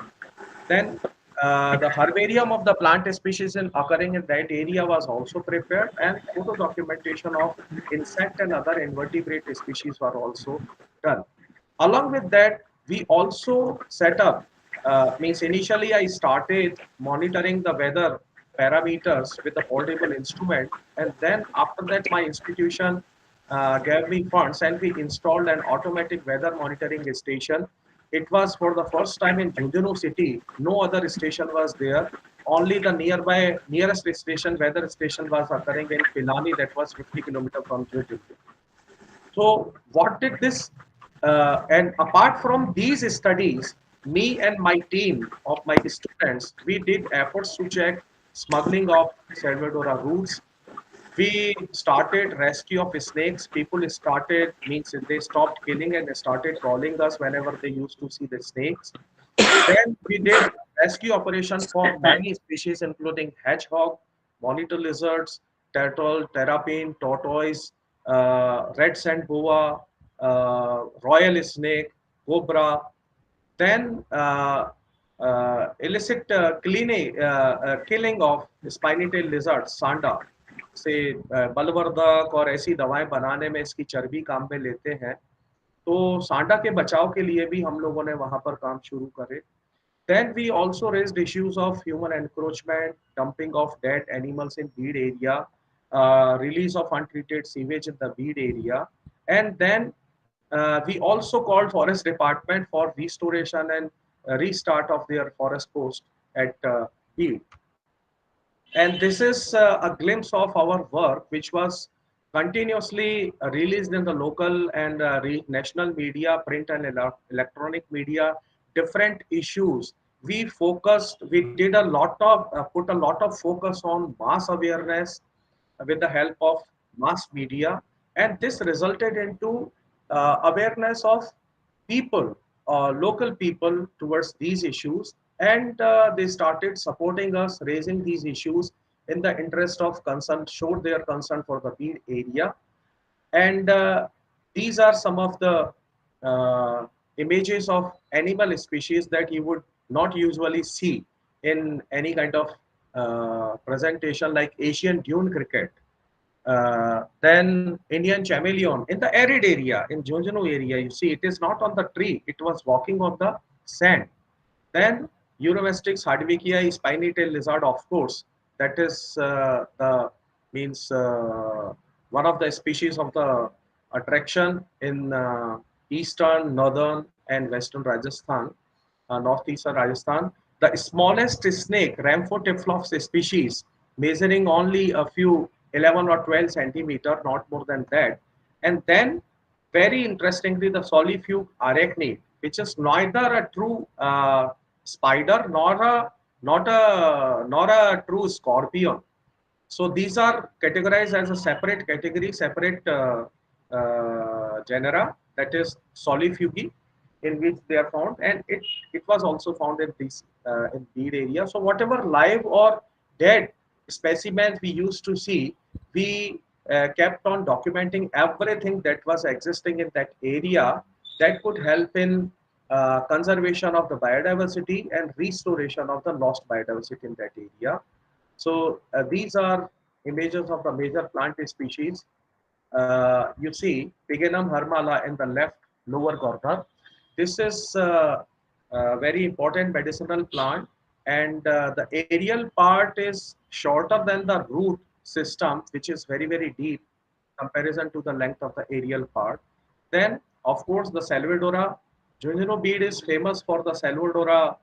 Then the herbarium of the plant species occurring in that area was also prepared, and photo documentation of insect and other invertebrate species were also done. Along with that, we also set up, means initially I started monitoring the weather parameters with a portable instrument, and then after that my institution gave me funds and we installed an automatic weather monitoring station. It was for the first time in Junjunu city. No other station was there. Only the nearest station, weather station, was occurring in Pilani, that was 50 kilometers from Junjunu. So what did this, and apart from these studies, me and my team of my students, we did efforts to check smuggling of Salvadora roots. We started rescue of snakes. People started, means they stopped killing and they started calling us whenever they used to see the snakes. Then we did rescue operation for many species, including hedgehog, monitor lizards, turtle, terrapin, tortoise, red sand boa, royal snake, cobra. Then illicit killing of spiny tail lizards, sanda, से बलवर्धक और ऐसी दवाएं बनाने में इसकी चर्बी काम में लेते हैं. तो सांडा के बचाव के लिए भी हम लोगों ने वहां पर काम शुरू करे. Then we also raised issues of human encroachment, dumping of dead animals in weed area, release of untreated sewage in the weed area, and then we also called forest department for restoration and restart of their forest post at weed. And this is a glimpse of our work, which was continuously released in the local and national media, print and electronic media, different issues. We did a lot of, put a lot of focus on mass awareness with the help of mass media. And this resulted into awareness of people, local people towards these issues. And they started supporting us, raising these issues in the interest of concern, showed their concern for the weed area. And these are some of the images of animal species that you would not usually see in any kind of presentation, like Asian dune cricket. Then Indian chameleon in the arid area, in Junjunu area, you see it is not on the tree, it was walking on the sand. Then Euromestic hardwickia, spiny tail lizard, of course, that is the means one of the species of the attraction in eastern, northern, and western Rajasthan, northeastern Rajasthan. The smallest snake, Rhamphotyphlops species, measuring only a few 11 or 12 centimeter, not more than that. And then, very interestingly, the solifuge arachnid, which is neither a true spider nor a true scorpion. So these are categorized as a separate category, separate genera, that is solifugi, in which they are found, and it was also found in this in weed area. So whatever live or dead specimens we used to see, we kept on documenting everything that was existing in that area that could help in conservation of the biodiversity and restoration of the lost biodiversity in that area. So these are images of the major plant species. You see Pigenum hermala in the left lower corner. This is a very important medicinal plant, and the aerial part is shorter than the root system, which is very, very deep. comparison to the length of the aerial part. Then, of course, the Salvadora Junjuno bead is famous for the Salvadora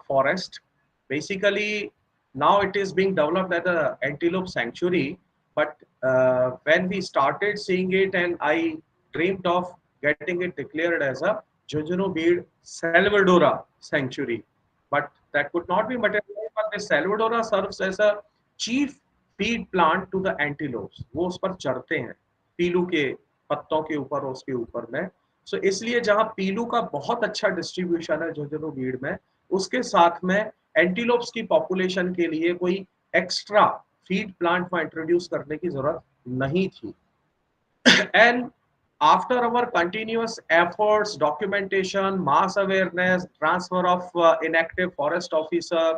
forest. Basically, now it is being developed as an antelope sanctuary. But when we started seeing it, and I dreamed of getting it declared as a Junjuno bead Salvadora sanctuary. But that could not be materialized. But the Salvadora serves as a chief feed plant to the antelopes. वो उस पर चरते हैं पीलू के पत्तों के ऊपर और उसके ऊपर में. सो इसलिए जहां पीलू का बहुत अच्छा डिस्ट्रीब्यूशन है झुंझुनू बीड़ में, उसके साथ में एंटीलोप्स की पॉपुलेशन के लिए कोई एक्स्ट्रा फीड प्लांट में इंट्रोड्यूस करने की जरूरत नहीं थी. And after our continuous efforts, documentation, mass awareness, transfer of inactive forest officer,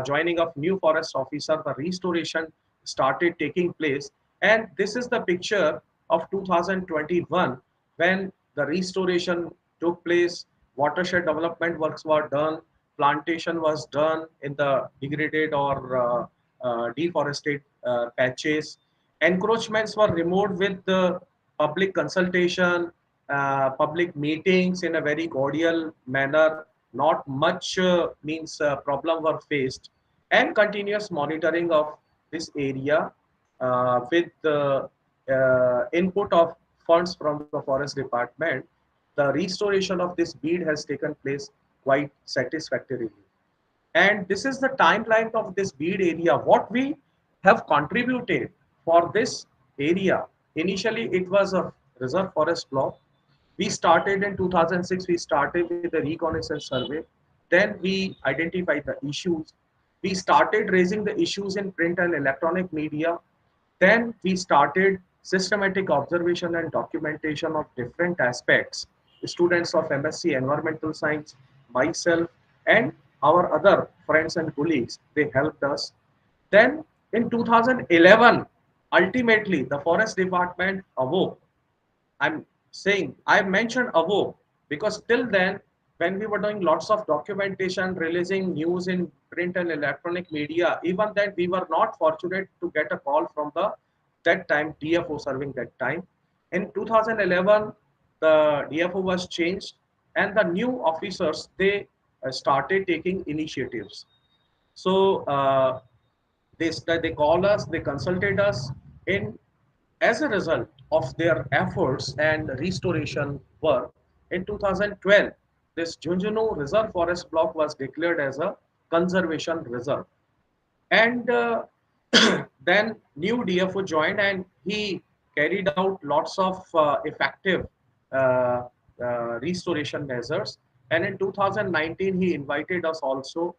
joining of new forest officer, the restoration started taking place. And this is the picture of 2021 when the restoration took place, watershed development works were done, plantation was done in the degraded or deforested patches. Encroachments were removed with the public consultation, public meetings in a very cordial manner. Not much problem were faced, and continuous monitoring of this area with the input of funds from the forest department. The restoration of this bead has taken place quite satisfactorily. And this is the timeline of this bead area. What we have contributed for this area. Initially, it was a reserve forest block. We started in 2006, we started with the reconnaissance survey. Then we identified the issues. We started raising the issues in print and electronic media. Then we started systematic observation and documentation of different aspects. Students of MSc Environmental Science, myself, and our other friends and colleagues, they helped us. Then in 2011, ultimately, the forest department awoke. I'm saying, I mentioned awoke because till then, when we were doing lots of documentation, releasing news in print and electronic media, even then we were not fortunate to get a call from the that time DFO serving that time. In 2011, the DFO was changed and the new officers, they started taking initiatives. So they called us, they consulted us. As a result of their efforts and restoration work, in 2012, this Junjuno Reserve Forest Block was declared as a conservation reserve. And then new DFO joined and he carried out lots of effective restoration measures. And in 2019, he invited us also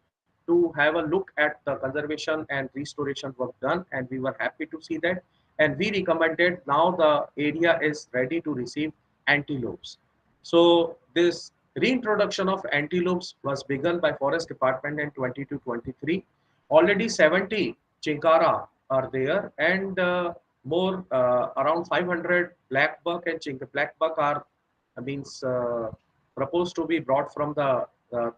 to have a look at the conservation and restoration work done, and we were happy to see that. And we recommended now the area is ready to receive antelopes. So this reintroduction of antelopes was begun by Forest Department in 2022-23. Already 70 chinkara are there, and more around 500 black buck and black buck are proposed to be brought from the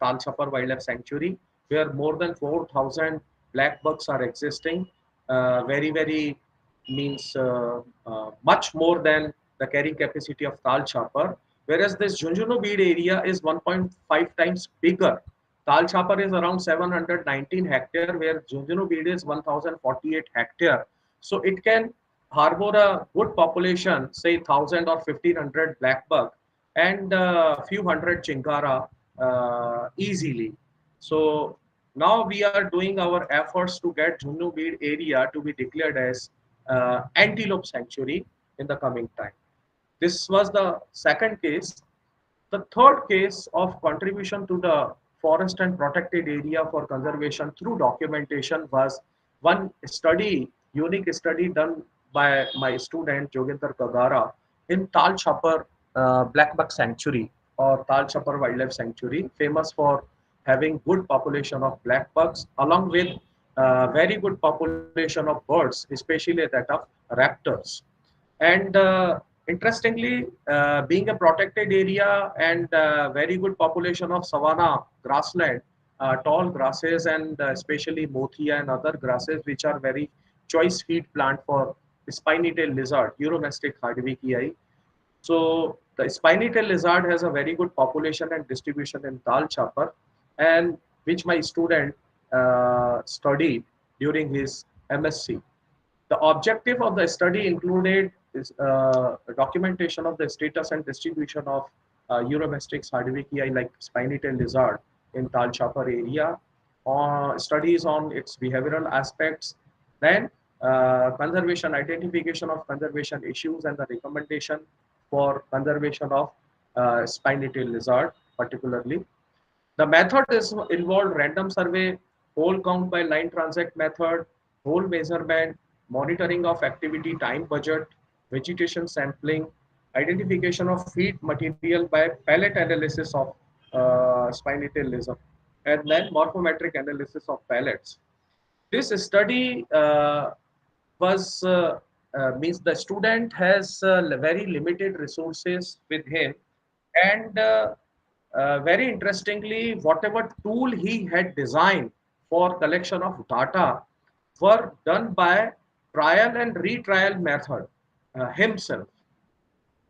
Tal Chapar Wildlife Sanctuary, where more than 4,000 black bucks are existing. Very much more than the carrying capacity of Tal Chapar, whereas this Junjuno bead area is 1.5 times bigger. Tal Chapar is around 719 hectare, where Junjuno bead is 1,048 hectare. So it can harbor a good population, say 1,000 or 1,500 black buck and a few hundred chinkara easily. So now we are doing our efforts to get Junjuno bead area to be declared as antelope sanctuary in the coming time. This was the second case. The third case of contribution to the forest and protected area for conservation through documentation was one study, unique study done by my student Jogendar Kagara in Tal Chapar Blackbuck Sanctuary or Tal Chapar Wildlife Sanctuary, famous for having good population of black bucks along with very good population of birds, especially that of raptors. And interestingly, being a protected area and very good population of savanna grassland, tall grasses and especially mothia and other grasses which are very choice feed plant for spiny tail lizard, Euromestic hardwicii. So the spiny tail lizard has a very good population and distribution in Tal Chapar, and which my student studied during his MSc. The objective of the study included is documentation of the status and distribution of Euromestic hardwicii like spiny tail lizard in Tal Chapar area, studies on its behavioral aspects, then conservation, identification of conservation issues and the recommendation for conservation of spiny tail lizard particularly. The method is involved random survey, whole count by line transect method, whole measurement, monitoring of activity time budget, vegetation sampling, identification of feed material by pellet analysis of spiny tail lizard, and then morphometric analysis of pellets. This study was means the student has very limited resources with him, and very interestingly, whatever tool he had designed for collection of data were done by trial and retrial method himself,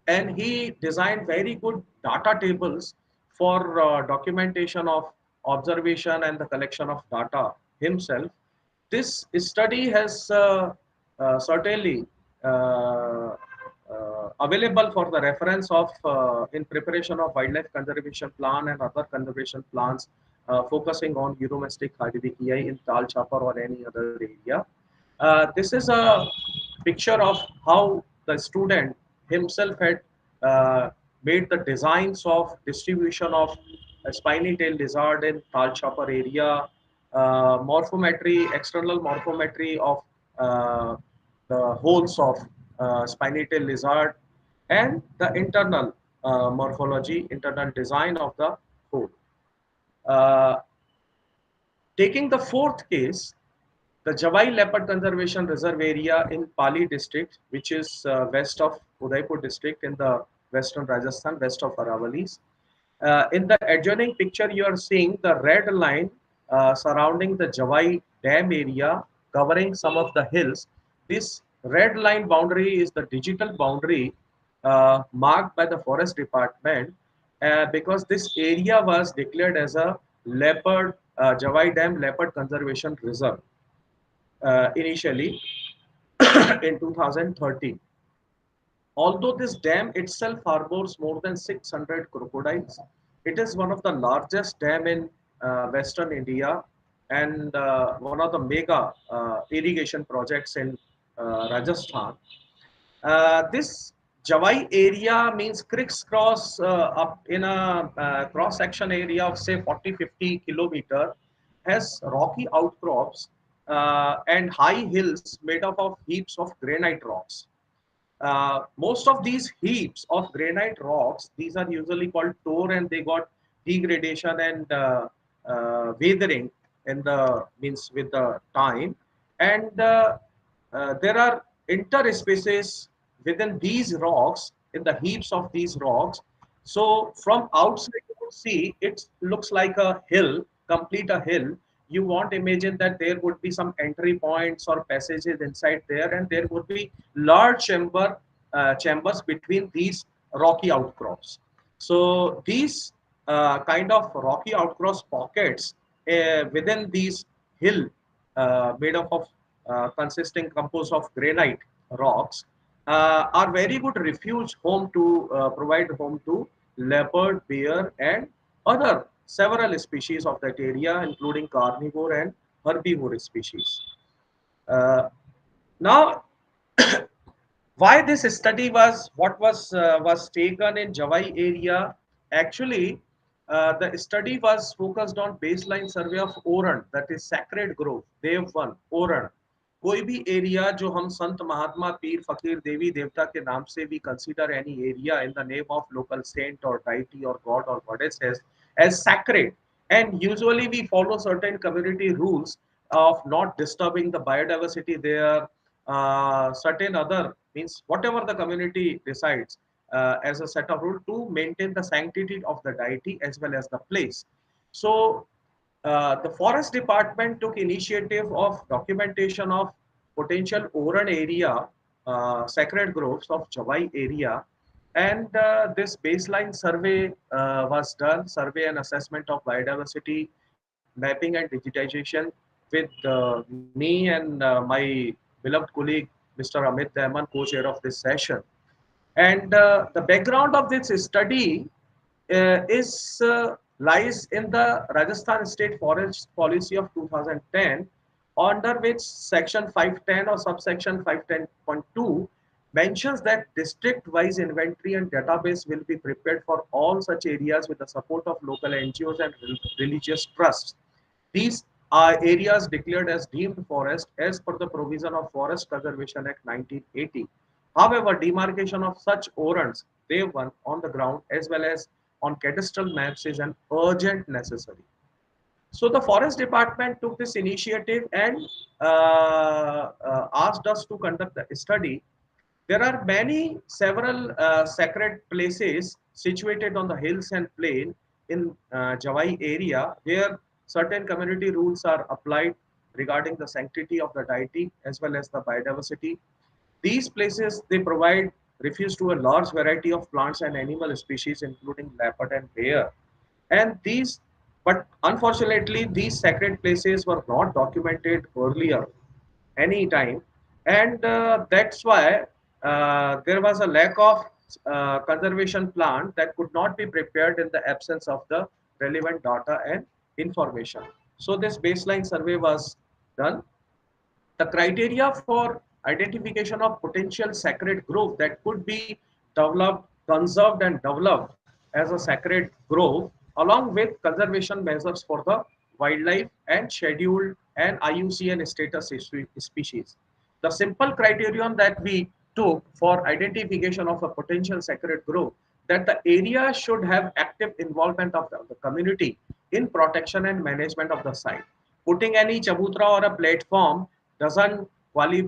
and he designed very good data tables for documentation of observation and the collection of data himself. This study has certainly available for the reference of in preparation of wildlife conservation plan and other conservation plans focusing on Euromestic hardwicii in Tal Chapar or any other area. This is a picture of how the student himself had made the designs of distribution of a spiny tail lizard in Tal Chapar area, morphometry, external morphometry of the holes of spiny tail lizard, and the internal morphology, internal design of the hole. Taking the fourth case, the Javai Leopard Conservation Reserve area in Pali district, which is west of Udaipur district in the western Rajasthan, west of Aravallis. In the adjoining picture, you are seeing the red line surrounding the Javai Dam area, covering some of the hills. This red line boundary is the digital boundary marked by the forest department because this area was declared as a leopard Javai Dam Leopard Conservation Reserve initially in 2013. Although this dam itself harbors more than 600 crocodiles, it is one of the largest dam in Western India and one of the mega irrigation projects in Rajasthan. This Javai area means crisscross up in a cross-section area of say 40-50 kilometer, has rocky outcrops and high hills made up of heaps of granite rocks. Most of these heaps of granite rocks, these are usually called tor, and they got degradation and weathering in the means with the time, and there are interspaces within these rocks in the heaps of these rocks. So from outside you would see it looks like a hill, complete a hill. You won't imagine that there would be some entry points or passages inside there, and there would be large chambers between these rocky outcrops. So these kind of rocky outcrops pockets within these hill made up of consisting composed of granite rocks are very good refuge home to provide home to leopard, bear, and other several species of that area, including carnivore and herbivore species. Now, why this study was taken in Javai area? Actually, the study was focused on baseline survey of Oran, that is Sacred Grove, Dev1, Oran. कोई भी area जो हम संत महात्मा पीर फकीर देवी देवता के नाम से we consider any area in the name of local saint or deity or god or goddesses as sacred, and usually we follow certain community rules of not disturbing the biodiversity there, certain other means whatever the community decides as a set of rule to maintain the sanctity of the deity as well as the place. So the forest department took initiative of documentation of potential Oran area, sacred groves of Jawai area. And this baseline survey was done, survey and assessment of biodiversity, mapping and digitization with me and my beloved colleague, Mr. Amit Daiman, co-chair of this session. And the background of this study is lies in the Rajasthan State Forest Policy of 2010, under which Section 510 or subsection 510.2 mentions that district-wise inventory and database will be prepared for all such areas with the support of local NGOs and religious trusts. These are areas declared as deemed forest as per the provision of Forest Conservation Act 1980. However, demarcation of such orans, day one, on the ground as well as on cadastral maps is an urgent necessary. So the Forest Department took this initiative and asked us to conduct a study. There are several sacred places situated on the hills and plain in Jawai area where certain community rules are applied regarding the sanctity of the deity as well as the biodiversity. These places, they provide refuge to a large variety of plants and animal species, including leopard and bear. And but unfortunately, these sacred places were not documented earlier any time, and that's why there was a lack of conservation plan that could not be prepared in the absence of the relevant data and information. So this baseline survey was done. The criteria for identification of potential sacred grove that could be developed, conserved and developed as a sacred grove, along with conservation measures for the wildlife and scheduled and IUCN status species. The simple criterion that we took for identification of a potential sacred grove, that the area should have active involvement of the community in protection and management of the site. Putting any chabutra or a platform doesn't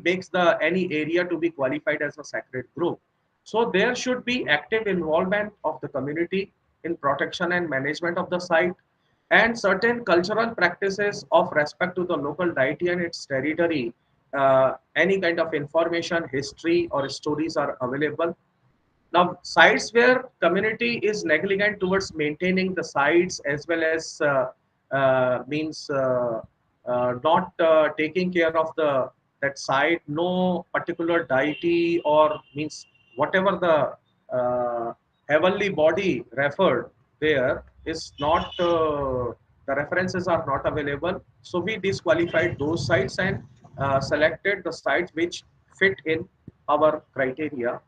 makes the any area to be qualified as a sacred grove. So there should be active involvement of the community in protection and management of the site, and certain cultural practices of respect to the local deity and its territory. Any kind of information, history or stories are available. Now, sites where community is negligent towards maintaining the sites as well as not taking care of that site, no particular deity or means whatever the heavenly body referred there is not, the references are not available. So we disqualified those sites and selected the sites which fit in our criteria.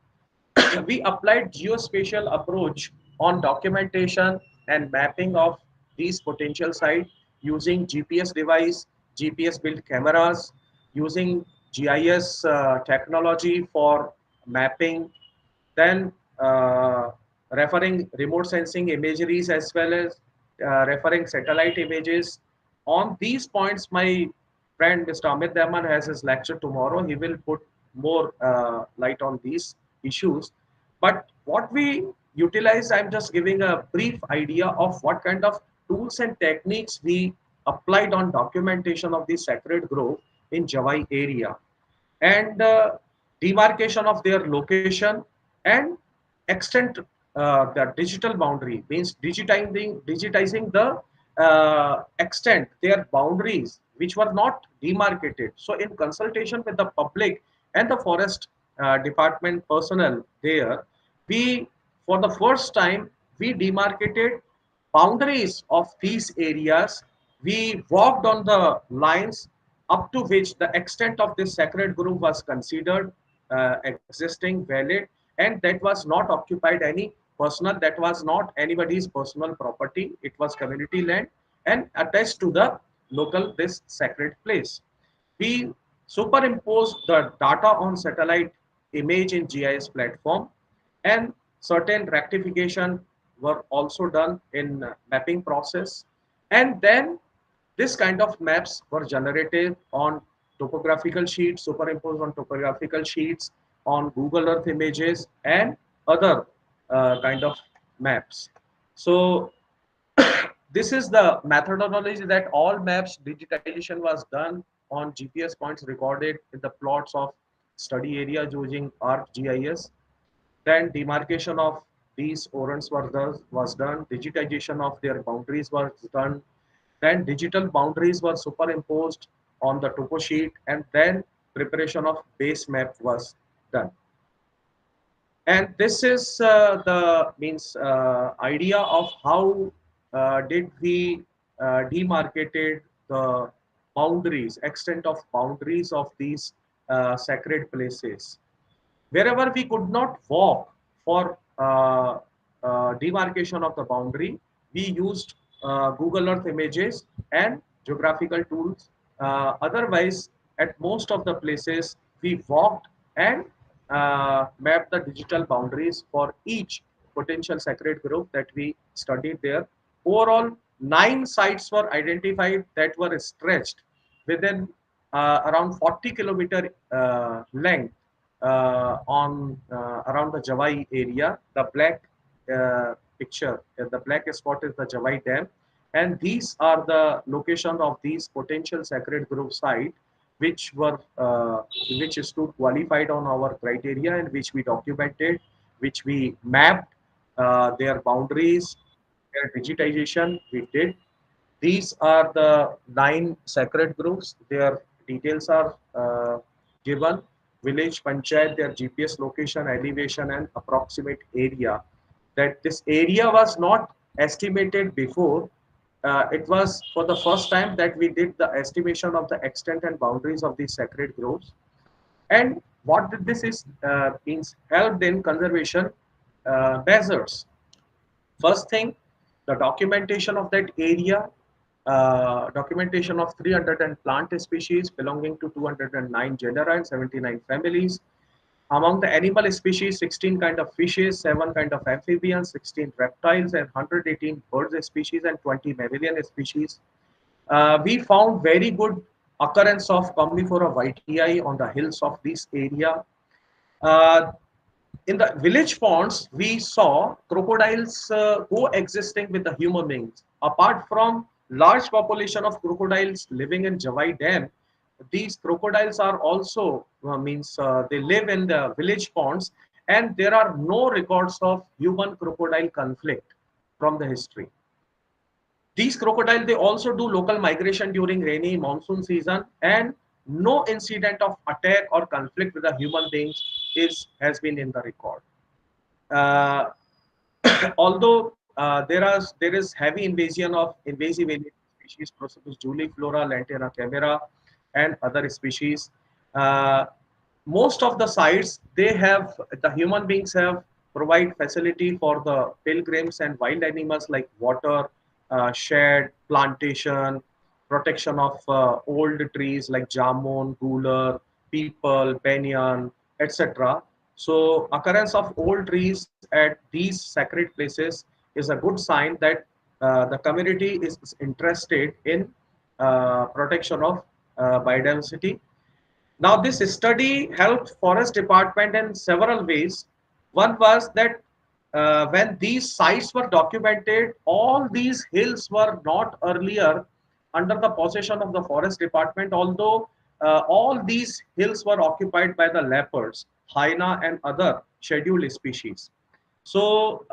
We applied geospatial approach on documentation and mapping of these potential sites using GPS device, GPS built cameras, using GIS technology for mapping, then referring remote sensing imageries as well as referring satellite images. On these points, my friend Mr. Amit Daiman has his lecture tomorrow. He will put more light on these issues. But what we utilize, I'm just giving a brief idea of what kind of tools and techniques we applied on documentation of the sacred grove in Jawai area, and demarcation of their location and extent, the digital boundary means digitizing the extent, their boundaries which were not demarcated. So in consultation with the public and the forest department personnel there, we for the first time we demarcated boundaries of these areas. We walked on the lines up to which the extent of this sacred grove was considered existing, valid, and that was not occupied any personal, that was not anybody's personal property. It was community land and attached to the local this sacred place. We superimposed the data on satellite image in GIS platform, and certain rectification were also done in mapping process. And then this kind of maps were generated on topographical sheets, superimposed on topographical sheets, on Google Earth images and other kind of maps. So this is the methodology that all maps digitization was done on GPS points recorded in the plots of study area using ArcGIS. Then demarcation of these orans was done. Digitization of their boundaries was done. Then digital boundaries were superimposed on the topo sheet, and then preparation of base map was done. And this is the idea of how did we demarcated the boundaries, extent of boundaries of these sacred places. Wherever we could not walk for demarcation of the boundary, we used Google Earth images and geographical tools. Otherwise, at most of the places, we walked and mapped the digital boundaries for each potential sacred group that we studied there. Overall, 9 sites were identified that were stretched within around 40-kilometer length on around the Javai area. The black picture, the black spot is the Javai Dam, and these are the location of these potential sacred grove site, which were which stood qualified on our criteria and which we documented, which we mapped their boundaries, their digitization we did. These are the 9 sacred groves. Their details are given. Village, panchayat, their GPS location, elevation, and approximate area. That this area was not estimated before. It was for the first time that we did the estimation of the extent and boundaries of these sacred groves. And what did this is means helped in conservation measures. First thing, the documentation of that area, documentation of 300 plant species belonging to 209 genera and 79 families. Among the animal species, 16 kind of fishes, 7 kind of amphibians, 16 reptiles, and 118 birds species and 20 mammalian species. We found very good occurrence of Combifora whitei on the hills of this area. In the village ponds, we saw crocodiles coexisting with the human beings. Apart from large population of crocodiles living in Javai Dam, these crocodiles are also they live in the village ponds, and there are no records of human crocodile conflict from the history. These crocodiles, they also do local migration during rainy monsoon season, and no incident of attack or conflict with the human beings has been in the record. Although there is heavy invasion of invasive alien species, Prosopis juliflora, Lantana camera, and other species. Most of the sites, they have, the human beings have provide facility for the pilgrims and wild animals like water, shed, plantation, protection of old trees like jamun, gular, peepal, banyan, etc. So occurrence of old trees at these sacred places is a good sign that the community is interested in protection of biodiversity. Now, this study helped Forest Department in several ways. One was that when these sites were documented, all these hills were not earlier under the possession of the Forest Department, although all these hills were occupied by the leopards, hyena, and other scheduled species. So,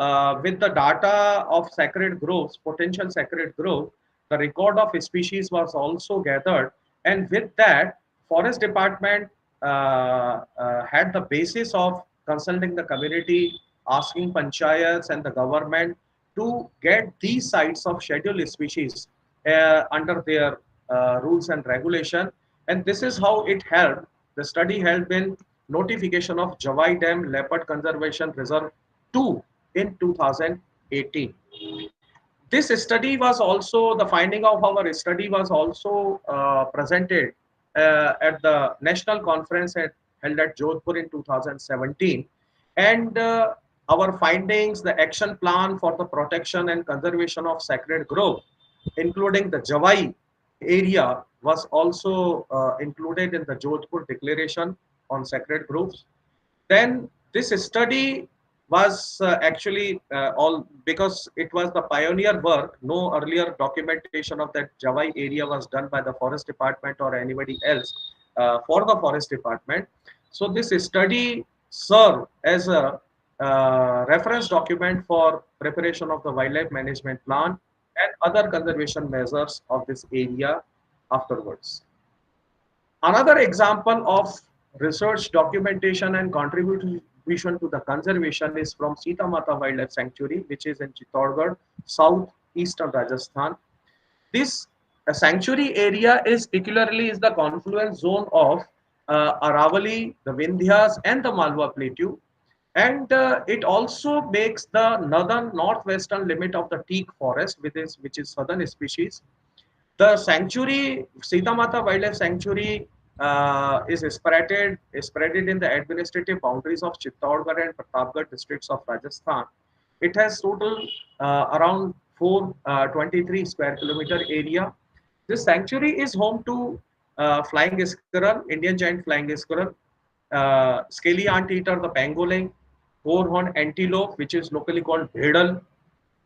with the data of sacred groves, potential sacred grove, the record of species was also gathered, and with that, Forest Department had the basis of consulting the community, asking panchayats and the government to get these sites of scheduled species under their rules and regulation. And this is how it helped. The study helped in notification of Javai Dam Leopard Conservation Reserve 2 in 2018. This study was also, the finding of our study was also presented at the national conference held at Jodhpur in 2017. And our findings, the action plan for the protection and conservation of sacred grove, including the Javai area, was also included in the Jodhpur Declaration on Sacred Groves. Then this study was actually all because it was the pioneer work. No earlier documentation of that Javai area was done by the forest department or anybody else for the forest department. So this study served as a reference document for preparation of the wildlife management plan and other conservation measures of this area afterwards. Another example of research documentation and contribution to the conservation is from Sita Mata Wildlife Sanctuary, which is in Chittorgarh, southeastern Rajasthan. This sanctuary area is particularly is the confluence zone of Aravali, the Vindhyas, and the Malwa Plateau, and it also makes the northwestern limit of the teak forest, which is southern species. The sanctuary, Sita Mata Wildlife Sanctuary, is spreaded in the administrative boundaries of Chittorgarh and Pratapgarh districts of Rajasthan. It has total around 423 square kilometer area. This sanctuary is home to flying squirrel, Indian giant flying squirrel, scaly anteater, the pangolin, four-horned antelope, which is locally called bhedal,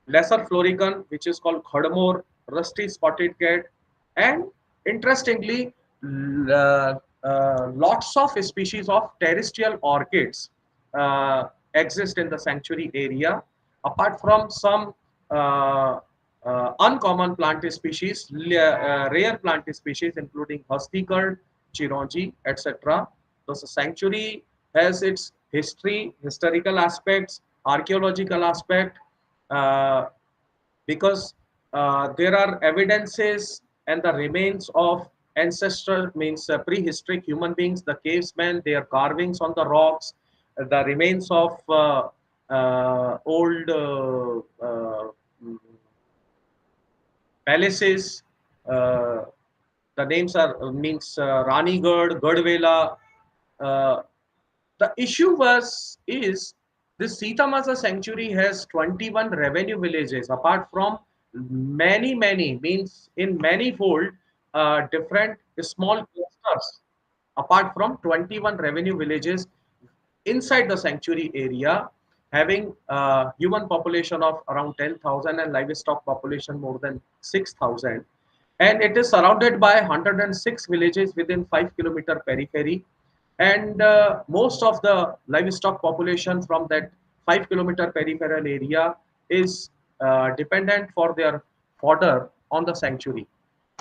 lesser florican, which is called khadmor, rusty spotted cat, and interestingly, lots of species of terrestrial orchids exist in the sanctuary area. Apart from some uncommon plant species, rare plant species, including hustikar, chironji, etc. The sanctuary has its historical aspects, archaeological aspect, uh, because there are evidences and the remains of ancestral means prehistoric human beings, the cavemen, their carvings on the rocks, the remains of old palaces. Uh, the names are means Ranigad, Gadvela. Uh, the issue is this Sita Mata sanctuary has 21 revenue villages. Apart from many means in manifold different small clusters. Apart from 21 revenue villages inside the sanctuary area, having human population of around 10,000 and livestock population more than 6,000, and it is surrounded by 106 villages within 5-kilometer periphery, and most of the livestock population from that 5-kilometer peripheral area is dependent for their fodder on the sanctuary,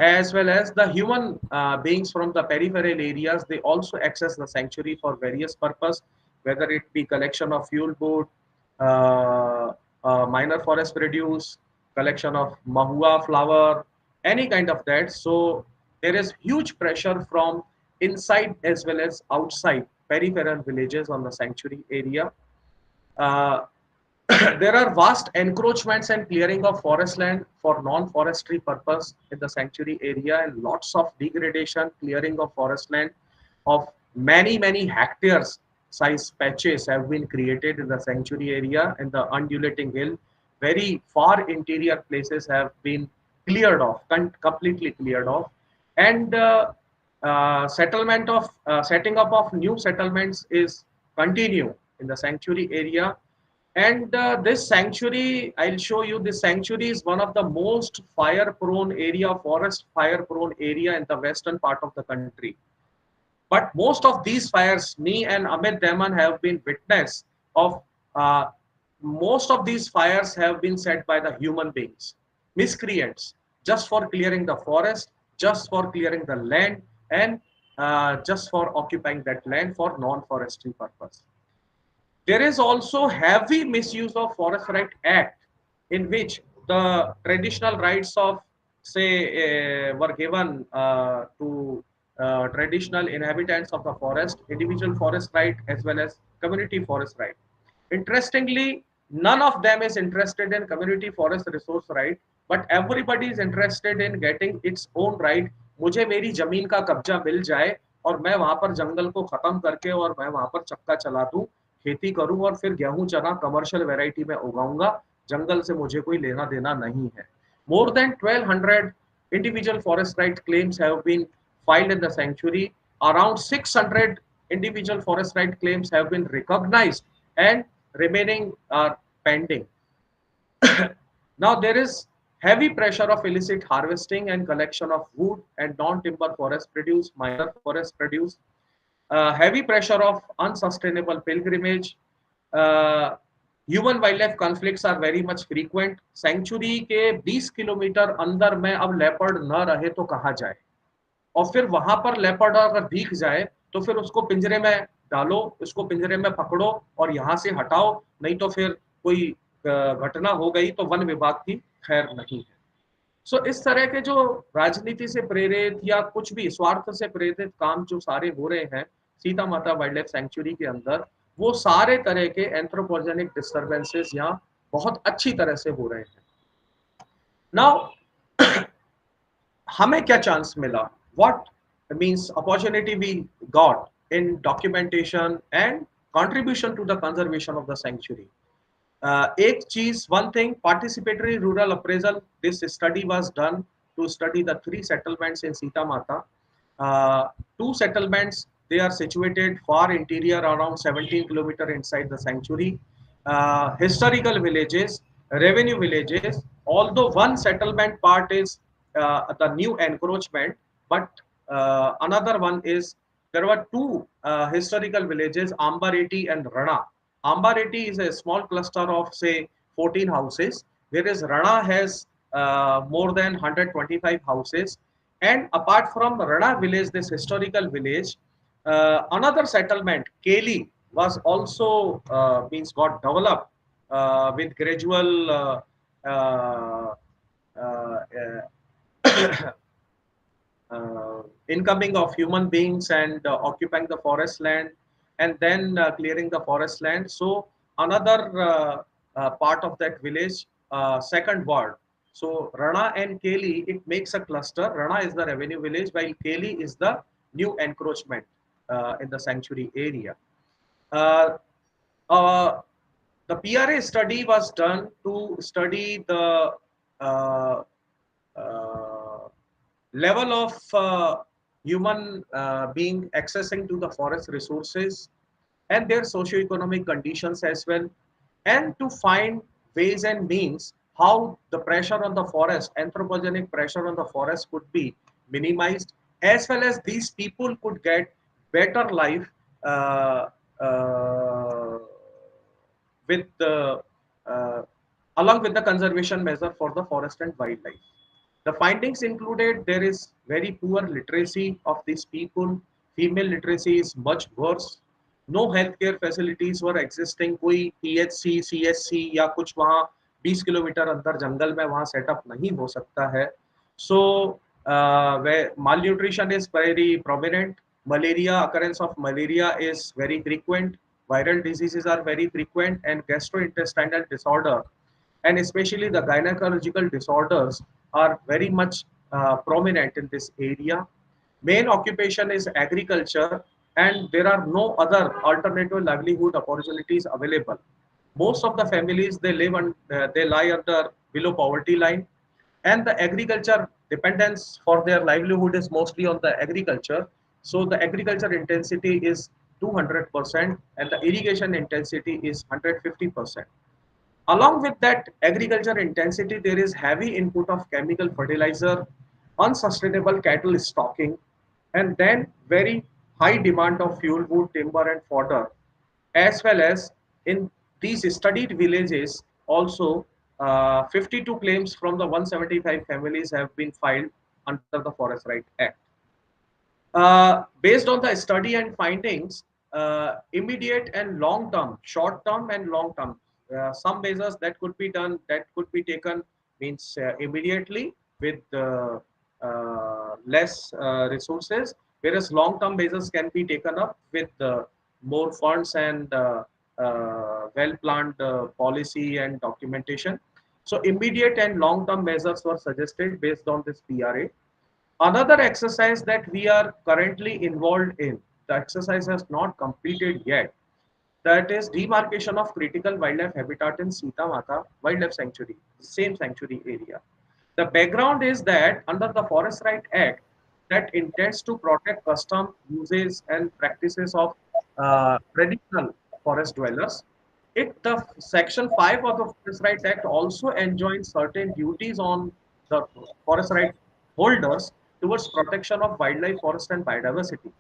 as well as the human beings from the peripheral areas. They also access the sanctuary for various purpose, whether it be collection of fuel wood, uh, minor forest produce, collection of mahua flower, any kind of that. So there is huge pressure from inside as well as outside peripheral villages on the sanctuary area. Uh, there are vast encroachments and clearing of forest land for non-forestry purpose in the sanctuary area, and lots of degradation, clearing of forest land of many hectares size patches have been created in the sanctuary area, and the undulating hill, very far interior places have been cleared off, completely cleared off, and setting up of new settlements is continue in the sanctuary area. And this sanctuary, I'll show you, this sanctuary is one of the most fire prone area, forest fire prone area in the western part of the country. But most of these fires, me and Amit Deman have been witness of. Most of these fires have been set by the human beings, miscreants, just for clearing the forest, just for clearing the land, and just for occupying that land for non-forestry purpose. There is also heavy misuse of Forest Right Act, in which the traditional rights of, say, were given to traditional inhabitants of the forest, individual forest right as well as community forest right. Interestingly, none of them is interested in community forest resource right, but everybody is interested in getting its own right. मुझे मेरी जमीन का कब्जा मिल जाए और मैं वहां पर जंगल को खत्म करके और मैं वहां पर चक्का चला दूं, खेती करूं और फिर गेहूं चना कमर्शियल वैरायटी में उगाऊंगा, जंगल से मुझे कोई लेना देना नहीं है. More than 1200 individual forest right claims have been filed in the sanctuary. Around 600 individual forest right claims have been recognized, and remaining are pending. Now there is heavy pressure of illicit harvesting and collection of wood and non-timber forest produce, minor forest produce, heavy pressure of unsustainable pilgrimage, human wild life conflicts are very much frequent. Sanctuary के 20 kilometre अंदर में अब leopard न रहे तो कहाँ जाए, और फिर वहां पर लेपर्ड अगर दिख जाए तो फिर उसको पिंजरे में डालो, उसको पिंजरे में पकड़ो और यहाँ से हटाओ, नहीं तो फिर कोई घटना हो गई तो वन विभाग की खैर नहीं है. सो इस तरह के जो राजनीति से प्रेरित या कुछ भी स्वार्थ से प्रेरित काम जो सारे हो रहे हैं सीता माता वाइल्ड लाइफ सेंचुरी के अंदर, वो सारे तरह के एंथ्रोपोजेनिक डिस्टर्बेंसेस यहाँ बहुत अच्छी तरह से हो रहे हैं. नाउ हमें क्या चांस मिला, what means opportunity we got in documentation and contribution to the conservation of the sanctuary. एक चीज, one thing, participatory rural appraisal. This study was done to study the 3 settlements in Sita Mata. 2 settlements, they are situated far interior, around 17 kilometer inside the sanctuary. Historical villages, revenue villages. Although one settlement part is the new encroachment, but another one is, there were 2 historical villages, Ambareti and Rana. Ambareti is a small cluster of say 14 houses, whereas Rana has more than 125 houses. And apart from Rana village, this historical village, another settlement, Keli, was also means got developed with gradual incoming of human beings and occupying the forest land and then clearing the forest land. So another part of that village, second ward. So Rana and Keli, it makes a cluster. Rana is the revenue village, while Keli is the new encroachment in the sanctuary area. The PRA study was done to study the level of human being accessing to the forest resources and their socio-economic conditions as well, and to find ways and means how the pressure on the forest, anthropogenic pressure on the forest, could be minimized, as well as these people could get better life with the along with the conservation measure for the forest and wildlife. The findings included there is very poor literacy of these people. Female literacy is much worse. No healthcare facilities were existing. कोई PHC, CSC या कुछ वहाँ 20 kilometre अंदर जंगल में वहाँ setup नहीं हो सकता है. So where malnutrition is very prominent. Malaria, occurrence of malaria is very frequent. Viral diseases are very frequent, and gastrointestinal disorder, and especially the gynecological disorders, are very much prominent in this area. Main occupation is agriculture, and there are no other alternative livelihood opportunities available. Most of the families, they live on, they lie under below poverty line, and the agriculture dependence for their livelihood is mostly on the agriculture. So the agriculture intensity is 200% and the irrigation intensity is 150%. Along with that agriculture intensity, there is heavy input of chemical fertilizer, unsustainable cattle stocking, and then very high demand of fuel wood, timber and fodder, as well as in these studied villages also 52 claims from the 175 families have been filed under the Forest Right Act. Based on the study and findings, immediate and long term, short term and long term, some measures that could be done, that could be taken means immediately with less resources, whereas long term measures can be taken up with more funds and well planned policy and documentation. So immediate and long term measures were suggested based on this PRA. Another exercise that we are currently involved in, the exercise has not completed yet, that is demarcation of critical wildlife habitat in Sita Mata Wildlife Sanctuary, same sanctuary area. The background is that under the Forest Right Act, that intends to protect custom, uses and practices of traditional forest dwellers. the Section 5 of the Forest Rights Act also enjoins certain duties on the forest right holders towards protection of wildlife, forest, and biodiversity.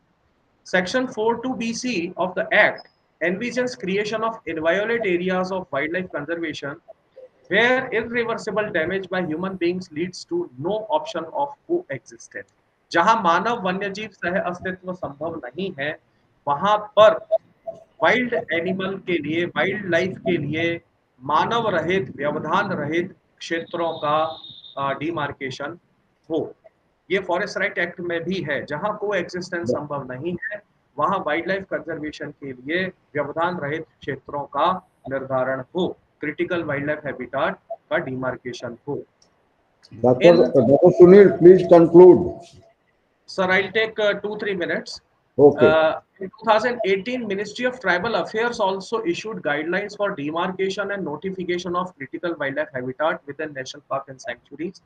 Section 42BC of the Act envisions creation of inviolate areas of wildlife conservation where irreversible damage by human beings leads to no option of coexistence. जहां मानव वन्यजीव सह अस्तित्व संभव नहीं है, वहां पर wild animal के लिए, वाइल्ड लाइफ के लिए मानव रहित, व्यवधान रहित क्षेत्रों का डिमार्केशन हो। ये फॉरेस्ट राइट एक्ट में भी है। जहां को एग्जिस्टेंस संभव नहीं है, वहां वाइल्ड लाइफ कंजर्वेशन के लिए व्यवधान रहित क्षेत्रों का निर्धारण हो, क्रिटिकल वाइल्ड लाइफ हैबिटेट का डिमार्केशन हो। Dr. Sunil, please conclude. Sir, I'll take 2-3 minutes. Okay. In 2018, Ministry of Tribal Affairs also issued guidelines for demarcation and notification of critical wildlife habitat within national park and sanctuaries.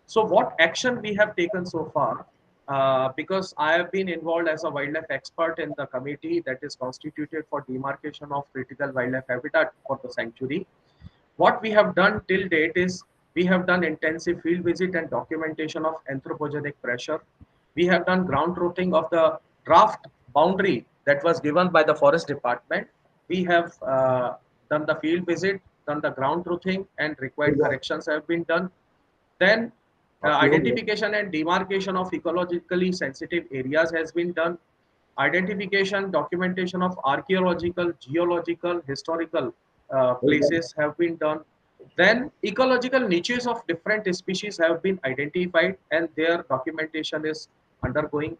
So what action we have taken so far, because I have been involved as a wildlife expert in the committee that is constituted for demarcation of critical wildlife habitat for the sanctuary. What we have done till date is we have done intensive field visit and documentation of anthropogenic pressure. We have done ground truthing of the draft boundary that was given by the forest department. We have done the field visit, done the ground truthing, and required corrections have been done. Then identification and demarcation of ecologically sensitive areas has been done. Identification, documentation of archaeological, geological, historical places have been done. Then ecological niches of different species have been identified and their documentation is undergoing.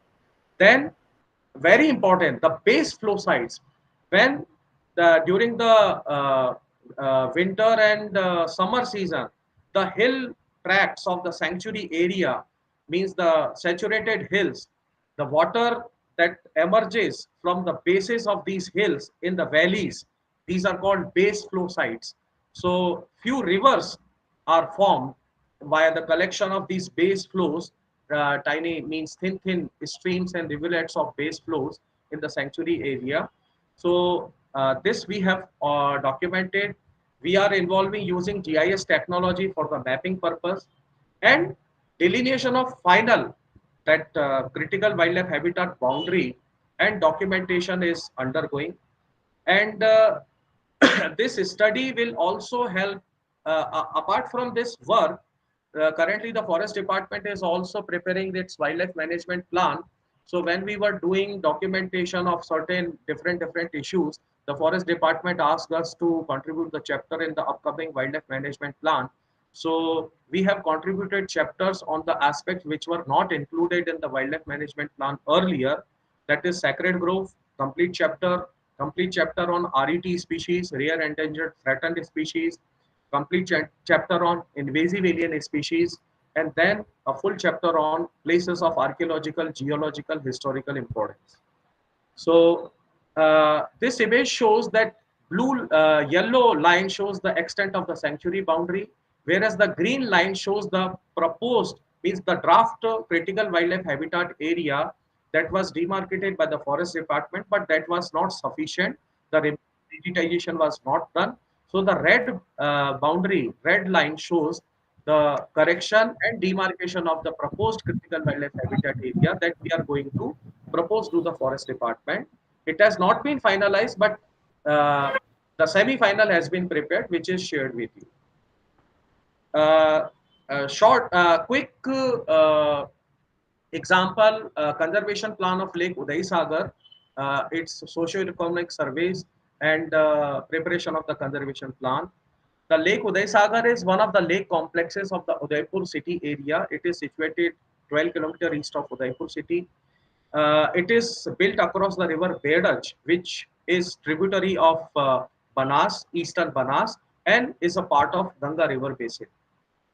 Then very important, the base flow sites. When during the winter and summer season, the hill tracts of the sanctuary area, means the saturated hills, the water that emerges from the bases of these hills in the valleys, these are called base flow sites. So few rivers are formed via the collection of these base flows. Tiny means thin streams and rivulets of base flows in the sanctuary area. So this we have documented. We are involving using GIS technology for the mapping purpose, and delineation of final that critical wildlife habitat boundary and documentation is undergoing. And this study will also help, apart from this work, currently the forest department is also preparing its wildlife management plan. So when we were doing documentation of certain different issues, the forest department asked us to contribute the chapter in the upcoming wildlife management plan. So we have contributed chapters on the aspects which were not included in the wildlife management plan earlier. That is sacred grove, complete chapter on RET species, rare, endangered, threatened species, complete chapter on invasive alien species, and then a full chapter on places of archaeological, geological, historical importance. So this image shows that yellow line shows the extent of the sanctuary boundary, whereas the green line shows the proposed, means the draft critical wildlife habitat area that was demarcated by the forest department, but that was not sufficient. The digitization was not done. So the red boundary, red line shows the correction and demarcation of the proposed critical wildlife habitat area that we are going to propose to the forest department. It has not been finalized, but the semi-final has been prepared, which is shared with you. Quick example, conservation plan of Lake Udaisagar, its socio-economic surveys and preparation of the conservation plan. The Lake Udaisagar is one of the lake complexes of the Udaipur city area. It is situated 12 km east of Udaipur city. It is built across the river Bedaj, which is tributary of Banas, eastern Banas, and is a part of Ganga river basin.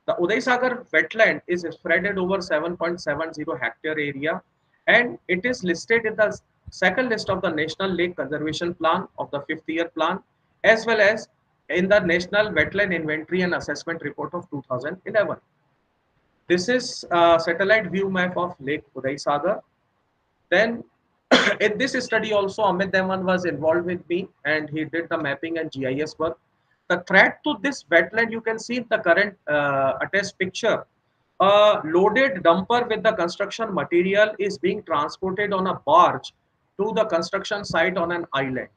The Udaisagar wetland is spread over 7.70 hectare area, and it is listed in the second list of the National Lake Conservation Plan of the 5th year plan, as well as in the National Wetland Inventory and Assessment Report of 2011. This is a satellite view map of Lake Udaisagar. Then In this study also, Amit Devan was involved with me, and he did the mapping and GIS work. The threat to this wetland, you can see in the current attached picture. A loaded dumper with the construction material is being transported on a barge to the construction site on an island.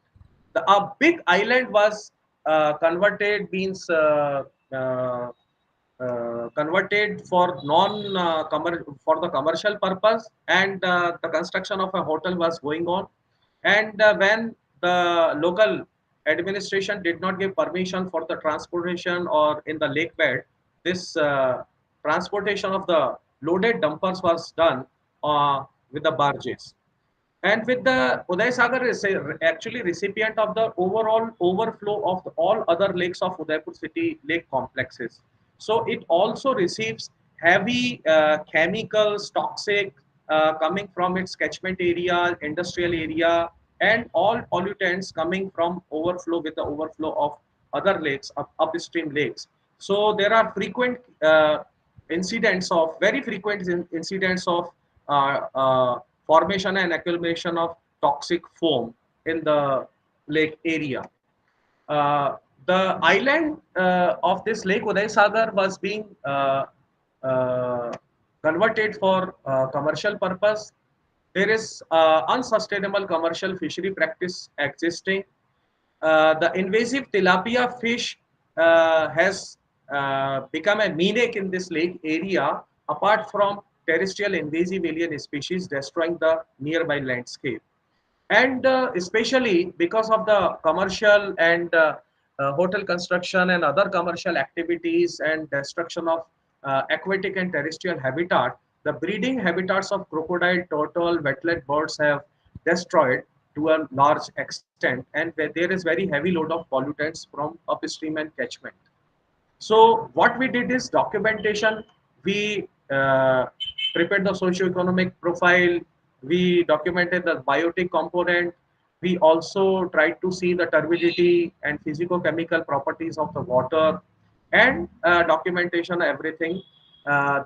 A big island was converted, means converted for for the commercial purpose, and the construction of a hotel was going on. And when the local administration did not give permission for the transportation or in the lake bed, this transportation of the loaded dumpers was done with the barges. And with the Uday Sagar is actually recipient of the overall overflow of all other lakes of Udaipur city lake complexes. So it also receives heavy chemicals, toxic, coming from its catchment area, industrial area, and all pollutants coming from overflow with the overflow of other lakes, upstream lakes. So there are frequent incidents of very frequent incidents of formation and accumulation of toxic foam in the lake area. The island of this lake Uday Sagar was being uh, converted for commercial purpose. There is unsustainable commercial fishery practice existing. The invasive tilapia fish has become a mimic in this lake area, apart from terrestrial invasive alien species destroying the nearby landscape. And especially because of the commercial and hotel construction and other commercial activities and destruction of aquatic and terrestrial habitat, the breeding habitats of crocodile, turtle, wetland birds have destroyed to a large extent, and where there is very heavy load of pollutants from upstream and catchment. So what we did is documentation. We prepared the socio-economic profile. We documented the biotic component. We also tried to see the turbidity and physico-chemical properties of the water, and documentation everything.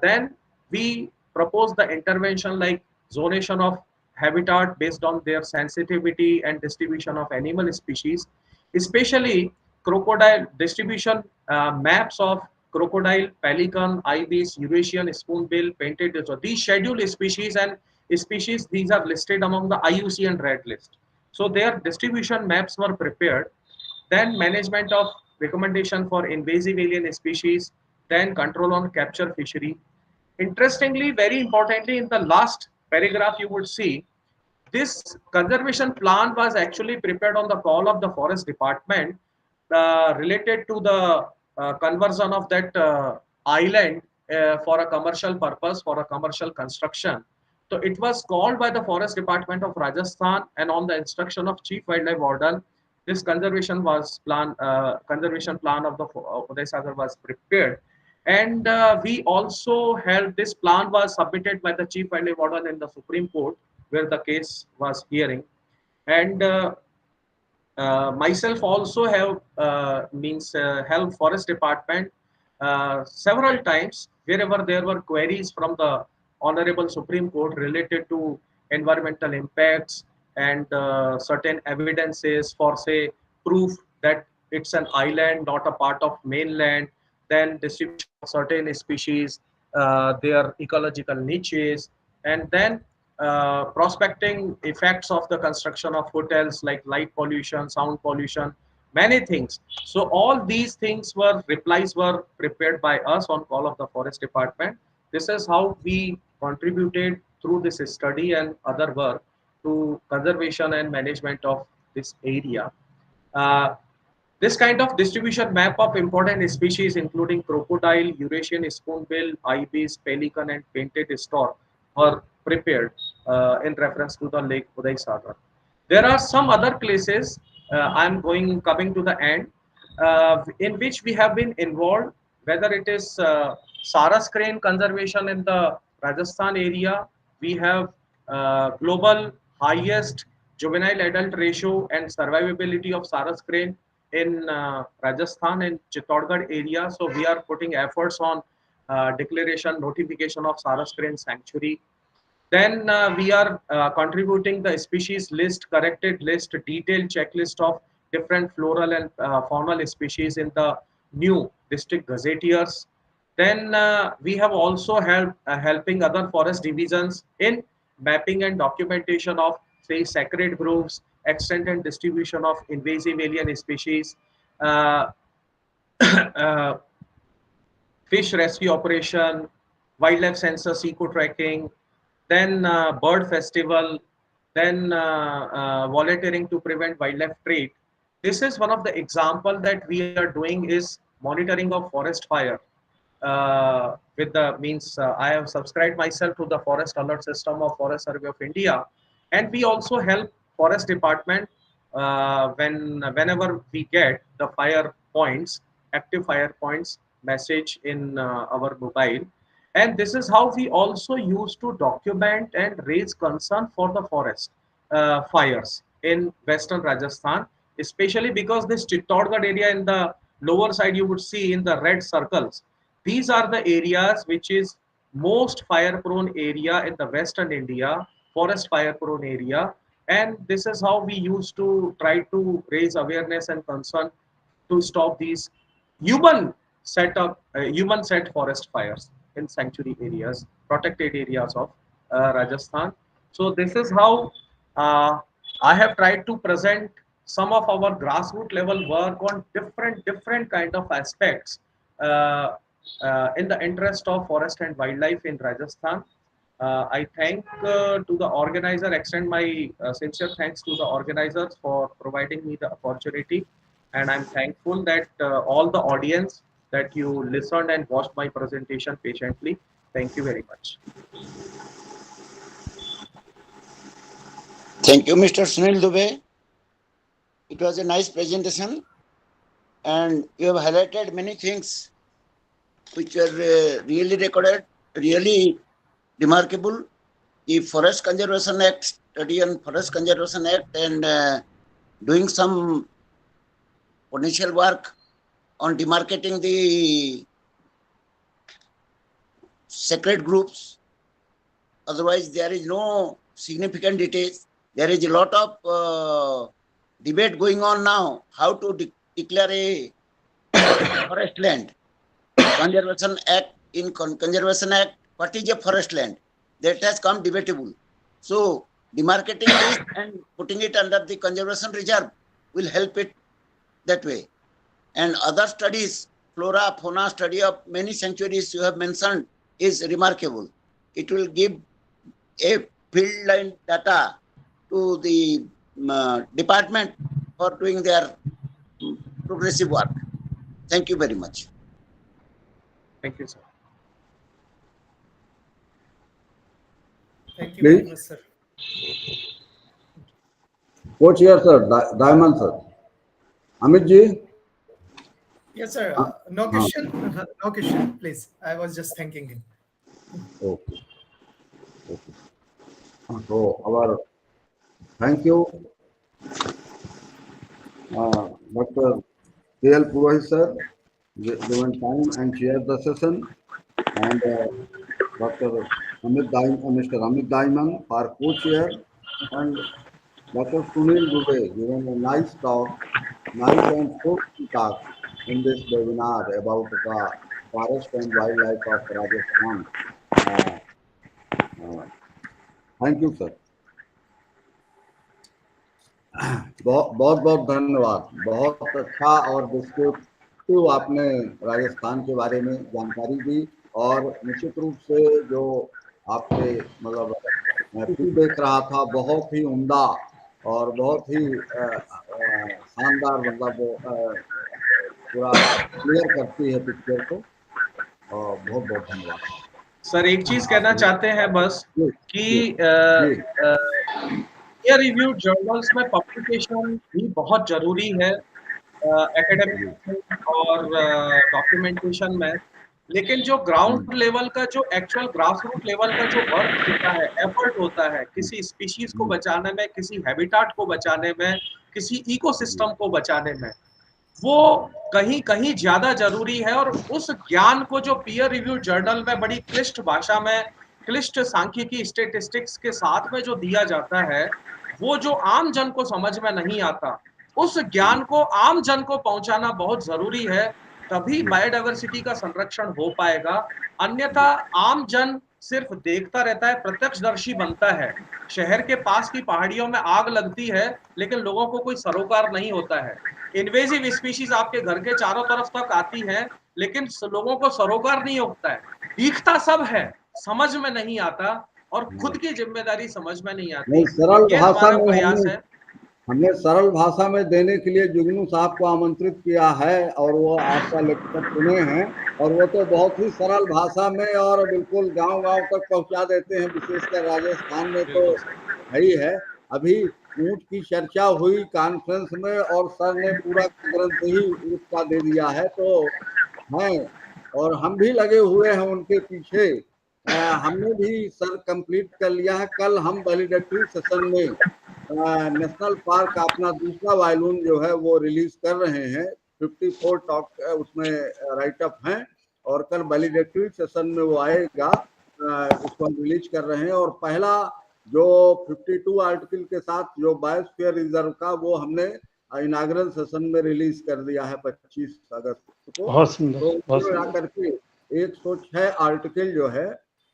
Then we proposed the intervention like zonation of habitat based on their sensitivity and distribution of animal species, especially crocodile distribution maps of crocodile, pelican, ibis, Eurasian spoonbill, painted. So these scheduled species and species, these are listed among the IUCN and red list. So their distribution maps were prepared. Then management of recommendation for invasive alien species, then control on capture fishery. Interestingly, very importantly, in the last paragraph, you would see this conservation plan was actually prepared on the call of the forest department related to the conversion of that island for a commercial purpose, for a commercial construction. So it was called by the forest department of Rajasthan, and on the instruction of chief wildlife warden, this conservation plan of the Uday Sagar was prepared. And we also held, this plan was submitted by the chief wildlife warden in the Supreme Court, where the case was hearing. And myself also have helped forest department several times wherever there were queries from the honorable Supreme Court related to environmental impacts and certain evidences for, say, proof that it's an island, not a part of mainland, then distribution of certain species, their ecological niches, and then prospecting effects of the construction of hotels like light pollution, sound pollution, many things. So all these things replies were prepared by us on call of the forest department. This is how we contributed through this study and other work to conservation and management of this area. This kind of distribution map of important species, including crocodile, Eurasian spoonbill, ibis, pelican, and painted stork, were prepared in reference to the Lake Uday Sagar. There are some other places. I'm coming to the end, in which we have been involved, whether it is Saras crane conservation in the Rajasthan area. We have global highest juvenile adult ratio and survivability of Saras crane in Rajasthan and Chittorgarh area. So we are putting efforts on declaration, notification of Saras crane sanctuary. Then we are contributing the species list, corrected list, detailed checklist of different floral and faunal species in the new district gazetteers. Then we have also helping other forest divisions in mapping and documentation of, say, sacred groves, extent and distribution of invasive alien species, uh, uh, fish rescue operation, wildlife census, eco tracking, then bird festival, then volunteering to prevent wildlife trade. This is one of the example that we are doing is monitoring of forest fire. With the means I have subscribed myself to the forest alert system of Forest Survey of India, and we also help forest department whenever we get the fire points, active fire points message in our mobile. And this is how we also use to document and raise concern for the forest fires in western Rajasthan, especially because this Chittorgarh area in the lower side you would see in the red circles. These are the areas which is most fire prone area in the western India, forest fire prone area. And this is how we used to try to raise awareness and concern to stop these human human set forest fires in sanctuary areas, protected areas of Rajasthan. So this is how I have tried to present some of our grassroots level work on different kind of aspects in the interest of forest and wildlife in Rajasthan. I thank to the organizer, extend my sincere thanks to the organizers for providing me the opportunity, and I'm thankful that all the audience that you listened and watched my presentation patiently. Thank you very much. Thank you, Mr. Sunil Dubey. It was a nice presentation, and you have highlighted many things which were really recorded, really remarkable. The Forest Conservation Act, study on Forest Conservation Act, and doing some potential work on demarcating the sacred groups. Otherwise, there is no significant details. There is a lot of debate going on now, how to declare a forest land. Conservation Act, in Conservation Act, what is a forest land? That has come debatable. So, demarcating this and putting it under the conservation reserve will help it that way. And other studies, flora, fauna study of many sanctuaries you have mentioned is remarkable. It will give a field line data to the department for doing their progressive work. Thank you very much. Thank you, sir. Thank you very much, sir. Co-chair, sir, Diamond, sir. Amit ji? Yes, sir. No question. No question, please. I was just thanking him. Okay. Okay. So, thank you, Dr. K.L. Purohit, sir, given time and chaired the session, and Mr. Amit Diamond for co-chair, and Dr. Sunil Dubey given a nice talk, nice and fruitful talk in this webinar about the forest and wildlife of Rajasthan. Thank you, sir. बहुत बहुत धन्यवाद. बहुत अच्छा और descriptive आपने राजस्थान के बारे में जानकारी दी, और निश्चित रूप से जो आपके मतलब मैं देख रहा था, बहुत ही उम्दा और बहुत ही शानदार, मतलब पूरा क्लियर करती है पिक्चर को. बहुत बहुत धन्यवाद. सर, एक चीज कहना चाहते हैं बस कि पीयर रिव्यू जर्नल्स में पब्लिकेशन भी बहुत जरूरी है एकेडमिक और डॉक्यूमेंटेशन में, लेकिन जो ग्राउंड लेवल का, जो एक्चुअल ग्रास रूट लेवल का जो वर्क होता है, एफर्ट होता है किसी स्पीशीज को बचाने में, किसी हैबिटाट को बचाने में, किसी इकोसिस्टम को बचाने में, वो कहीं कहीं ज्यादा जरूरी है. और उस ज्ञान को जो पीयर रिव्यू जर्नल में बड़ी क्लिष्ट भाषा में संक्लिष्ट सांख्यिकी स्टेटिस्टिक्स के साथ में जो दिया जाता है, वो जो आम जन को समझ में नहीं आता, उस ज्ञान को आम जन को पहुंचाना बहुत जरूरी है, तभी बायोडायवर्सिटी का संरक्षण हो पाएगा। अन्यथा आम जन सिर्फ देखता रहता है, प्रत्यक्षदर्शी बनता है। शहर के पास की पहाड़ियों में आग लगती है, लेकिन लोगों को कोई सरोकार नहीं होता है। इन्वेजिव स्पीशीज आपके घर के चारों तरफ तक आती है, लेकिन लोगों को सरोकार नहीं होता है। दिखता सब है, समझ में नहीं आता, और खुद की जिम्मेदारी समझ में नहीं आती। सरल ये भाषा हमारा में प्रयास है। हमने सरल भाषा में देने के लिए जुगनू साहब को आमंत्रित किया है और वो आपका लेक्चर सुने हैं, और वो तो बहुत ही सरल भाषा में और बिल्कुल गांव-गांव तक पहुंचा देते हैं। विशेषकर राजस्थान में तो है ही है। अभी ऊंट की चर्चा हुई कॉन्फ्रेंस में और सर ने पूरा ग्रंथ ही ऊंट का दे दिया है, तो हैं और हम भी लगे हुए हैं उनके पीछे। हमने भी सर कंप्लीट कर लिया है। कल हम वैलिडेटरी सेशन में नेशनल पार्क का अपना दूसरा वायलून जो है वो रिलीज कर रहे हैं। 54 टॉक उसमें राइट अप हैं, और कल वैलिडेटरी सेशन में वो आएगा, उसको हम रिलीज कर रहे हैं। और पहला जो 52 आर्टिकल के साथ जो बायोस्फीयर रिजर्व का, वो हमने इनाग्रल सेशन में रिलीज कर दिया है 25 अगस्त को। बहुत सुंदर, तो बहुत मिला सुंदर। करके 106 आर्टिकल जो है।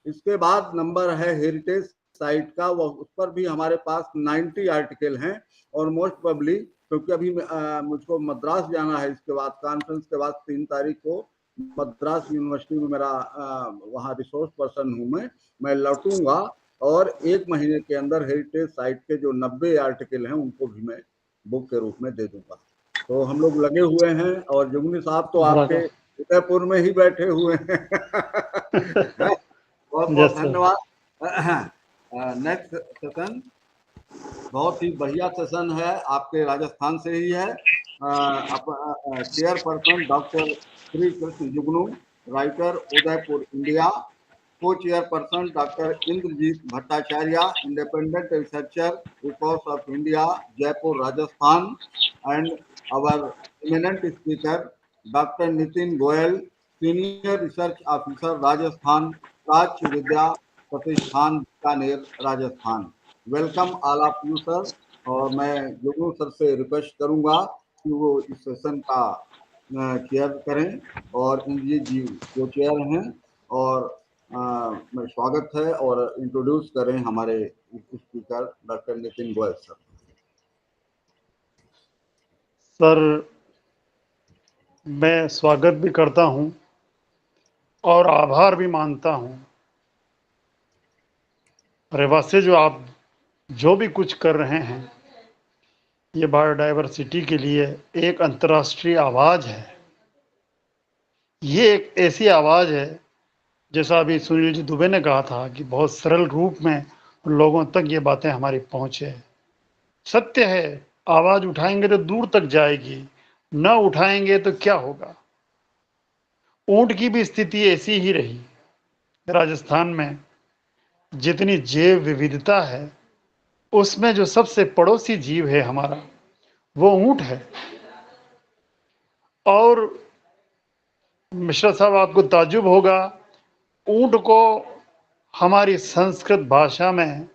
इसके बाद नंबर है हेरिटेज साइट का, वो उस पर भी हमारे पास 90 आर्टिकल हैं। और मोस्ट प्रोबेबली, क्योंकि अभी मुझको मद्रास जाना है, इसके बाद कॉन्फ्रेंस के बाद 3 तारीख को मद्रास यूनिवर्सिटी में मेरा वहाँ रिसोर्स पर्सन हूँ मैं लौटूंगा, और 1 महीने के अंदर हेरिटेज साइट के जो 90 आर्टिकल हैं उनको भी मैं बुक के रूप में दे दूंगा। तो हम लोग लगे हुए हैं, और जुगनी साहब तो आपके उदयपुर में ही बैठे हुए हैं। बहुत बहुत धन्यवाद। नेक्स्ट सेशन बहुत ही बढ़िया सेशन है, आपके राजस्थान से ही है। Chairperson doctor Shri Krishna Jugnu, writer Udaipur India. को chairperson doctor Indrajit Bhattacharya, independent researcher, reports of India, Jaipur Rajasthan. And our eminent speaker doctor Nitin Goyal, senior research officer Rajasthan Prachya Vidya Pratishthan Bikaner Rajasthan. Welcome all of you sir. और मैं जुगनू सर से रिक्वेस्ट करूंगा कि वो इस सेशन का चेयर करें, और इंद्रजीत जी जो चेयर हैं, और मैं स्वागत है और इंट्रोड्यूस करें हमारे speaker doctor Nitin Goyal sir. Sir, मैं स्वागत भी करता हूं और आभार भी मानता हूं। रेवा से जो आप जो भी कुछ कर रहे हैं, ये बायोडायवर्सिटी के लिए एक अंतर्राष्ट्रीय आवाज है। ये एक ऐसी आवाज है, जैसा अभी सुनील जी दुबे ने कहा था, कि बहुत सरल रूप में लोगों तक ये बातें हमारी पहुंचे। सत्य है, आवाज उठाएंगे तो दूर तक जाएगी, न उठाएंगे तो क्या होगा। ऊंट की भी स्थिति ऐसी ही रही। राजस्थान में जितनी जैव विविधता है, उसमें जो सबसे पड़ोसी जीव है हमारा, वो ऊंट है। और मिश्रा साहब, आपको ताज्जुब होगा, ऊंट को हमारी संस्कृत भाषा में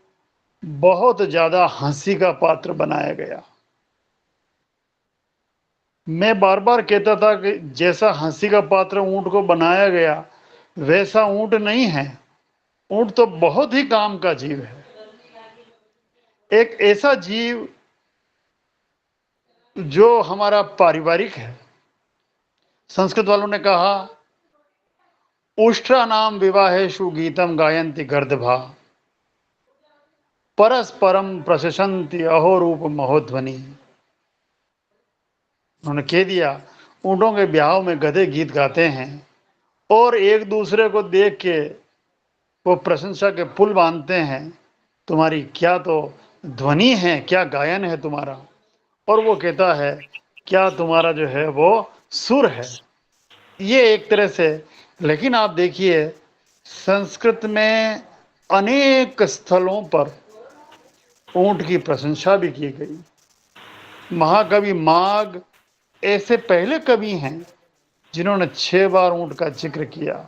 बहुत ज्यादा हंसी का पात्र बनाया गया। मैं बार बार कहता था कि जैसा हंसी का पात्र ऊंट को बनाया गया, वैसा ऊंट नहीं है। ऊंट तो बहुत ही काम का जीव है। एक ऐसा जीव जो हमारा पारिवारिक है। संस्कृत वालों ने कहा, उष्ट्रा नाम विवाहेषु गीतम गायन्ति गर्दभा, परस्परम प्रशंसन्ति अहो रूप महोध्वनि। उन्होंने कह दिया, ऊंटों के ब्याह में गधे गीत गाते हैं और एक दूसरे को देख के वो प्रशंसा के पुल बांधते हैं। तुम्हारी क्या तो ध्वनि है, क्या गायन है तुम्हारा। और वो कहता है, क्या तुम्हारा जो है वो सुर है। ये एक तरह से, लेकिन आप देखिए, संस्कृत में अनेक स्थलों पर ऊंट की प्रशंसा भी की गई। महाकवि माघ ऐसे पहले कवि हैं जिन्होंने 6 बार ऊंट का जिक्र किया,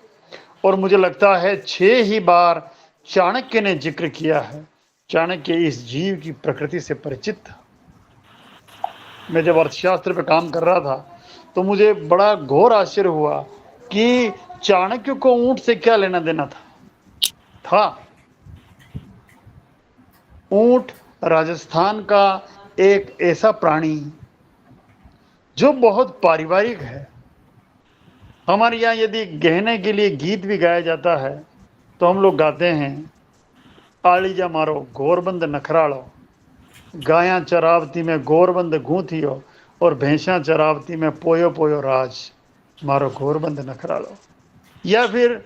और मुझे लगता है 6 ही बार चाणक्य ने जिक्र किया है। चाणक्य इस जीव की प्रकृति से परिचित था। मैं जब अर्थशास्त्र पे काम कर रहा था तो मुझे बड़ा घोर आश्चर्य हुआ कि चाणक्य को ऊंट से क्या लेना देना था। ऊंट राजस्थान का एक ऐसा प्राणी जो बहुत पारिवारिक है। हमारे यहाँ यदि गहने के लिए गीत भी गाया जाता है तो हम लोग गाते हैं, आलीजा मारो गोरबंद नखरालो, गायां चरावती में गोरबंद गूंथियो और भैंसा चरावती में पोयो पोयो राज मारो गोरबंद नखरालो। या फिर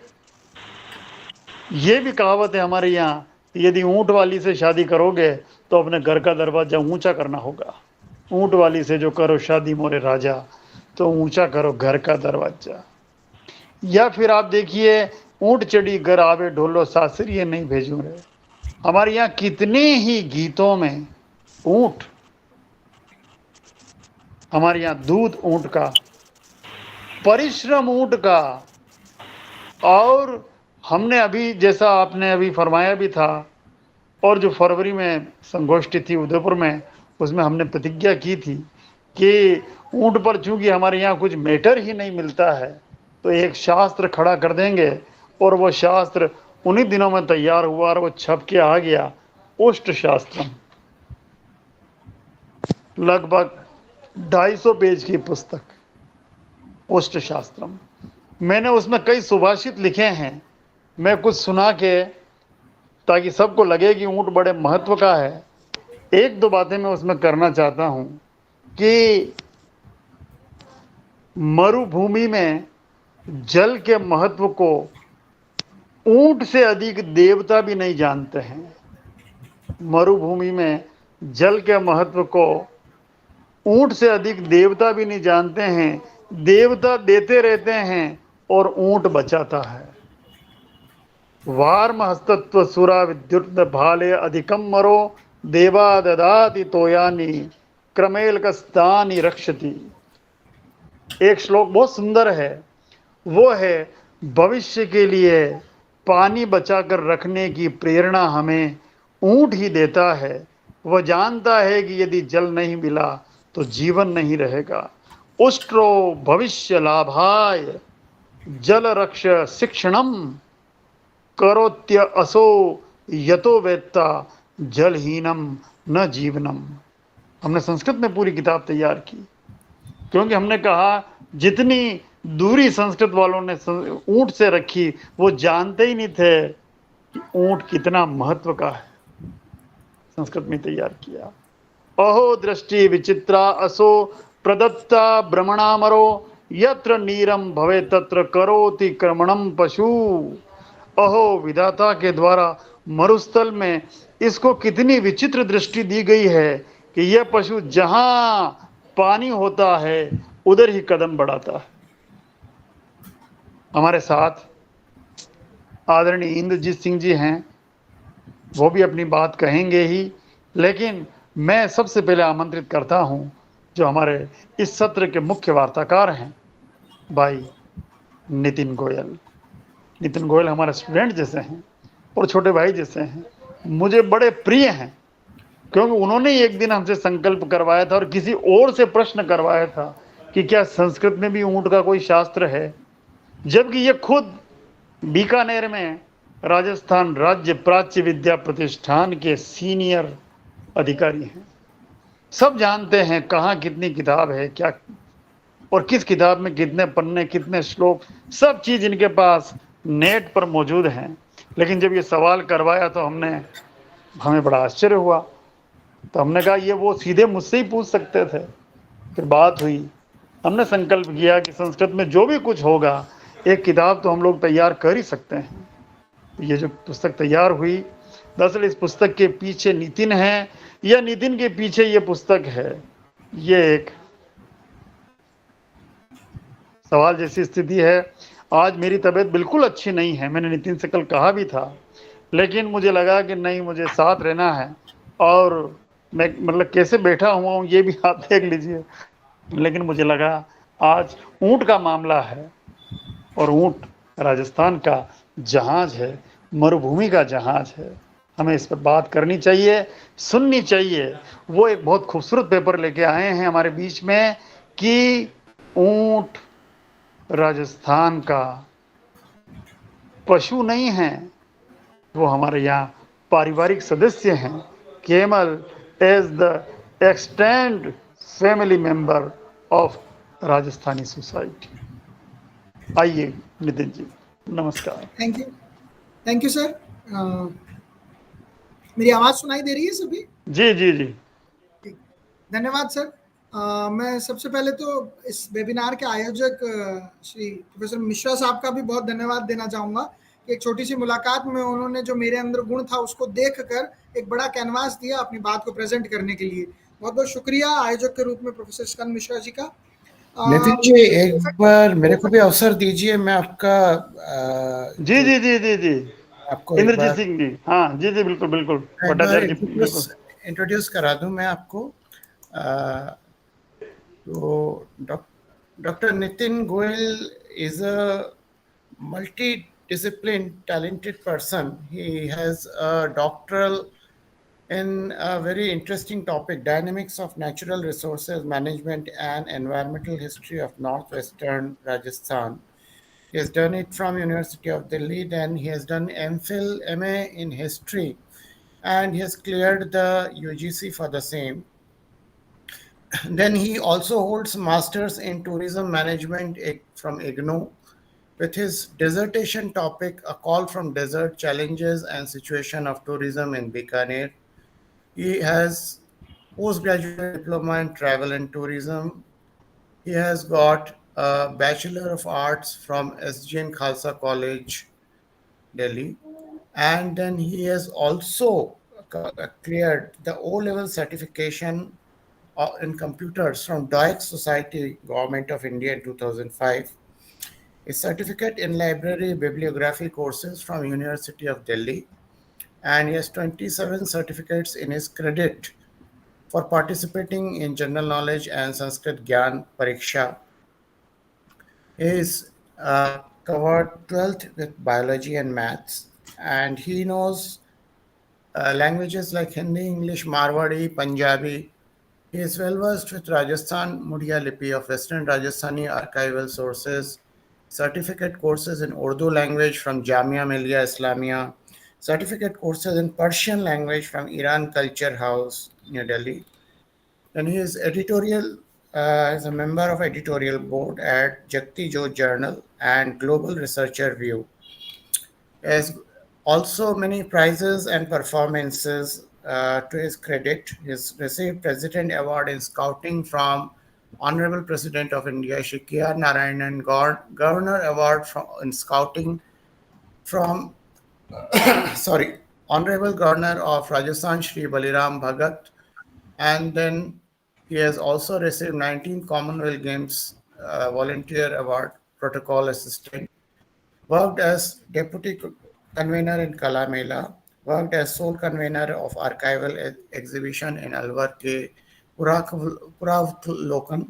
ये भी कहावत है हमारे यहाँ, यदि ऊंट वाली से शादी करोगे तो अपने घर का दरवाजा ऊंचा करना होगा। ऊंट वाली से जो करो शादी मोरे राजा, तो ऊंचा करो घर का दरवाजा। या फिर आप देखिए, ऊंट चढ़ी घर आवे ढोलो सासरिये नहीं भेजूं रे। हमारे यहाँ कितने ही गीतों में ऊंट, हमारे यहाँ दूध ऊंट का, परिश्रम ऊंट का, और हमने अभी जैसा आपने अभी फरमाया भी था, और जो फरवरी में संगोष्ठी थी उदयपुर में, उसमें हमने प्रतिज्ञा की थी कि ऊंट पर चूंकि हमारे यहाँ कुछ मैटर ही नहीं मिलता है तो एक शास्त्र खड़ा कर देंगे। और वो शास्त्र उन्हीं दिनों में तैयार हुआ और वो छप के आ गया, उष्ट शास्त्रम। लगभग 250 पेज की पुस्तक उष्ट शास्त्रम। मैंने उसमें कई सुभाषित लिखे हैं। मैं कुछ सुना के, ताकि सबको लगे कि ऊंट बड़े महत्व का है, एक दो बातें मैं उसमें करना चाहता हूं कि मरुभूमि में जल के महत्व को ऊंट से अधिक देवता भी नहीं जानते हैं। मरुभूमि में जल के महत्व को ऊंट से अधिक देवता भी नहीं जानते हैं। देवता देते रहते हैं और ऊंट बचाता है। वार्म हस्तत्व सुरा विद्युत भाले अधिकम मरो देवा ददाति तोयानी क्रमेल कस्तानी रक्षति। एक श्लोक बहुत सुंदर है, वो है, भविष्य के लिए पानी बचाकर रखने की प्रेरणा हमें ऊंट ही देता है। वह जानता है कि यदि जल नहीं मिला तो जीवन नहीं रहेगा। उष्ट्रो भविष्य लाभाय जल रक्ष शिक्षणम करोत्य असो यतो वेत्ता जलहीनम न जीवनम। हमने संस्कृत में पूरी किताब तैयार की, क्योंकि हमने कहा जितनी दूरी संस्कृत वालों ने ऊंट से रखी, वो जानते ही नहीं थे कि ऊंट कितना महत्व का है। संस्कृत में तैयार किया। अहो दृष्टि विचित्रा असो प्रदत्ता भ्रमणामरो यत्र नीरम भवे तत्र करोति क्रमणम पशु। अहो, विधाता के द्वारा मरुस्थल में इसको कितनी विचित्र दृष्टि दी गई है कि यह पशु जहां पानी होता है उधर ही कदम बढ़ाता है। हमारे साथ आदरणीय इंद्रजीत सिंह जी हैं, वो भी अपनी बात कहेंगे ही, लेकिन मैं सबसे पहले आमंत्रित करता हूं जो हमारे इस सत्र के मुख्य वार्ताकार हैं, भाई नितिन गोयल। नितिन गोयल हमारे स्टूडेंट जैसे हैं और छोटे भाई जैसे हैं, मुझे बड़े प्रिय हैं, क्योंकि उन्होंने एक दिन हमसे संकल्प करवाया था और किसी और से प्रश्न करवाया था कि क्या संस्कृत में भी ऊंट का कोई शास्त्र है, जबकि ये खुद बीकानेर में राजस्थान राज्य प्राच्य विद्या प्रतिष्ठान के सीनियर अधिकारी हैं। सब जानते हैं कहाँ कितनी किताब है, क्या और किस किताब में कितने पन्ने, कितने श्लोक, सब चीज इनके पास नेट पर मौजूद हैं। लेकिन जब ये सवाल करवाया तो हमें बड़ा आश्चर्य हुआ। तो हमने कहा ये वो सीधे मुझसे ही पूछ सकते थे। फिर बात हुई, हमने संकल्प किया कि संस्कृत में जो भी कुछ होगा एक किताब तो हम लोग तैयार कर ही सकते हैं। ये जो पुस्तक तैयार हुई, दरअसल इस पुस्तक के पीछे नितिन है या नितिन के पीछे ये पुस्तक है, ये एक सवाल जैसी स्थिति है। आज मेरी तबीयत बिल्कुल अच्छी नहीं है, मैंने नितिन से कल कहा भी था, लेकिन मुझे लगा कि नहीं, मुझे साथ रहना है और मैं मतलब कैसे बैठा हुआ हूँ ये भी आप देख लीजिए। लेकिन मुझे लगा आज ऊंट का मामला है और ऊंट राजस्थान का जहाज है, मरुभूमि का जहाज है। हमें इस पर बात करनी चाहिए, सुननी चाहिए। वो एक बहुत खूबसूरत पेपर लेके आए हैं हमारे बीच में कि ऊंट राजस्थान का पशु नहीं है, वो हमारे यहाँ पारिवारिक सदस्य हैं। Camel is the extend family member of Rajasthani society. आइए नितिन जी, नमस्कार। Thank you sir. मेरी आवाज सुनाई दे रही है सभी? जी जी जी, धन्यवाद सर। मैं सबसे पहले तो इस वेबिनार के आयोजक श्री प्रोफेसर मिश्रा साहब का भी बहुत धन्यवाद देना चाहूँगा कि एक छोटी सी मुलाकात में उन्होंने जो मेरे अंदर गुण था उसको देखकर एक बड़ा कैनवास दिया अपनी बात को प्रेजेंट करने के लिए। बहुत बहुत शुक्रिया आयोजक के रूप में प्रोफेसर स्कंद मिश्रा जी का। नितिन जी, एक बार मेरे को भी अवसर दीजिए, मैं आपका जी जी जी जी जी आपको इंद्रजीत सिंह जी, हाँ जी जी, बिल्कुल बिल्कुल, भट्टाचार्य जी, बिल्कुल इंट्रोड्यूस करा दूं मैं आपको। तो doctor Nitin Goyal is a multidisciplined talented person. He has a doctoral in a very interesting topic, dynamics of natural resources management and environmental history of northwestern Rajasthan. He has done it from University of Delhi. Then he has done MPhil MA in history, and he has cleared the UGC for the same. Then he also holds masters in tourism management from IGNOU, with his dissertation topic, A Call from Desert, Challenges and Situation of Tourism in Bikaner. He has postgraduate diploma in travel and tourism. He has got a Bachelor of Arts from SGN Khalsa College, Delhi. And then he has also cleared the O-level certification in computers from DOIC Society, Government of India in 2005. A certificate in library bibliography courses from University of Delhi, and he has 27 certificates in his credit for participating in general knowledge and Sanskrit Gyan Pariksha. He is covered 12th with biology and maths, and he knows languages like Hindi, English, Marwari, Punjabi. He is well versed with Rajasthan Mudia Lipi of Western Rajasthani archival sources, certificate courses in Urdu language from Jamia Millia Islamia, certificate courses in Persian language from Iran Culture House, New Delhi. And he is is a member of editorial board at Jagti Jot Journal and Global Researcher View. He has also many prizes and performances to his credit. He has received President Award in Scouting from Honorable President of India, Shri K.R. Narayanan, Governor Award in Scouting from Honorable Governor of Rajasthan, Shri Baliram Bhagat. And then he has also received 19th Commonwealth Games Volunteer Award, Protocol Assistant. Worked as Deputy Convener in Kala Mela, worked as sole convener of archival exhibition in Alwar ke Puravlokan,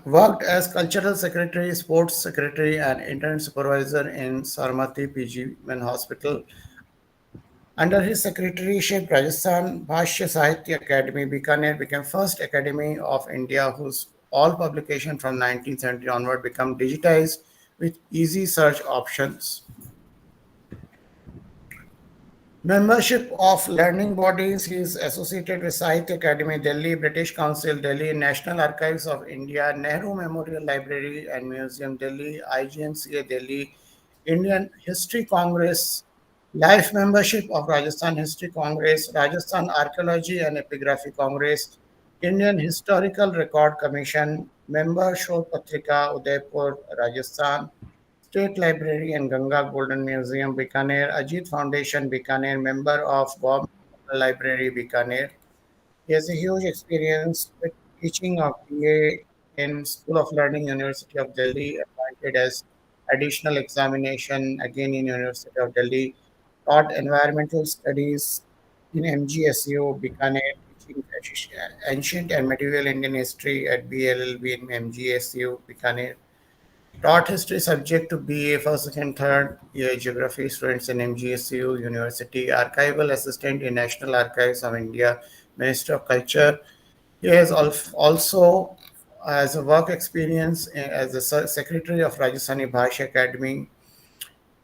worked as cultural secretary, sports secretary, and intern supervisor in Sarmati PG Men Hospital. Under his secretaryship, Rajasthan Bhashya Sahitya Academy, Bikaner became first academy of India whose all publication from 1970 onward become digitized with easy search options. Membership of learning bodies, he is associated with Sahitya Academy, Delhi, British Council, Delhi, National Archives of India, Nehru Memorial Library and Museum, Delhi, IGNCA, Delhi, Indian History Congress, life membership of Rajasthan History Congress, Rajasthan Archaeology and Epigraphy Congress, Indian Historical Record Commission, member Shod Patrika, Udaipur, Rajasthan, State Library and Ganga Golden Museum, Bikaner, Ajit Foundation, Bikaner, member of Govt Library, Bikaner. He has a huge experience with teaching of BA in School of Learning, University of Delhi, appointed as additional examination again in University of Delhi, taught environmental studies in MGSU, Bikaner, teaching ancient and medieval Indian history at BLLB in MGSU, Bikaner. Taught history subject to BA first, second, third year geography students in MGSU University. Archival assistant in National Archives of India, Ministry of Culture. He has also has a work experience as the secretary of Rajasthani Bhasha Academy.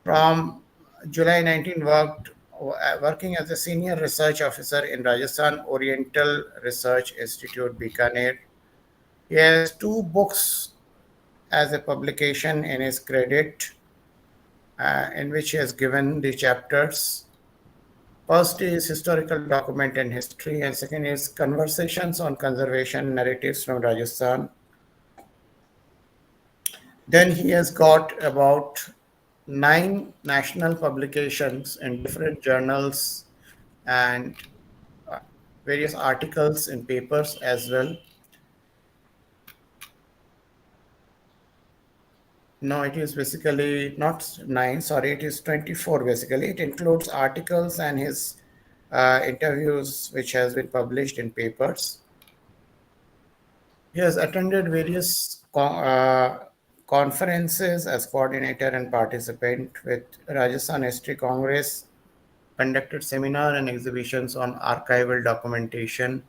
From July 19, working as a senior research officer in Rajasthan Oriental Research Institute, Bikaner. He has 2 books as a publication in his credit, in which he has given the chapters. First is historical document and history, and second is conversations on conservation narratives from Rajasthan. Then he has got about 9 national publications in different journals and various articles in papers as well. No, it is basically not 9, sorry, it is 24 basically. It includes articles and his interviews which has been published in papers. He has attended various conferences as coordinator and participant with Rajasthan History Congress, conducted seminar and exhibitions on archival documentation.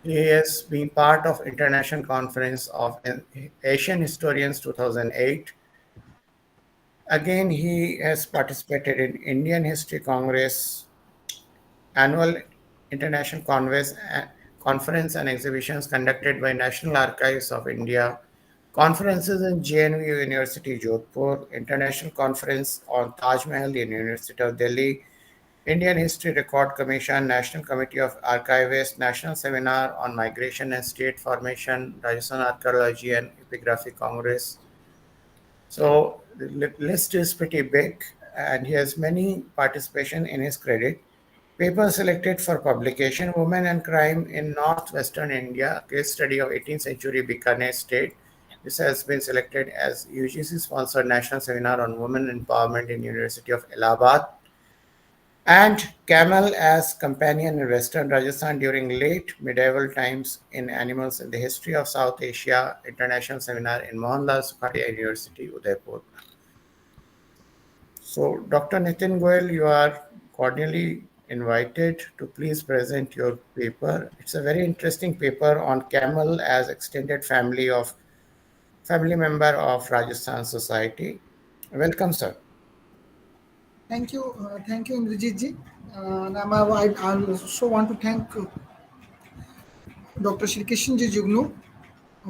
He has been part of International Conference of Asian Historians 2008. Again, he has participated in Indian History Congress, annual international conference and exhibitions conducted by National Archives of India, conferences in JNU University, Jodhpur, International Conference on Taj Mahal in University of Delhi, Indian History Record Commission, National Committee of Archivists, National Seminar on Migration and State Formation, Rajasthan Archaeology and Epigraphy Congress. So the list is pretty big, and he has many participation in his credit. Paper selected for publication, Women and Crime in Northwestern India, case study of 18th century Bikaner state. This has been selected as UGC-sponsored National Seminar on Women Empowerment in University of Allahabad. And Camel as Companion in Western Rajasthan during late medieval times in Animals in the History of South Asia, International Seminar in Mohanlal Sukhadia University, Udaipur. So, Dr. Nitin Goyal, you are cordially invited to please present your paper. It's a very interesting paper on camel as extended family member of Rajasthan society. Welcome, sir. Thank you, Indrajit ji. I also want to thank Dr. Shri Kishan ji Jugnu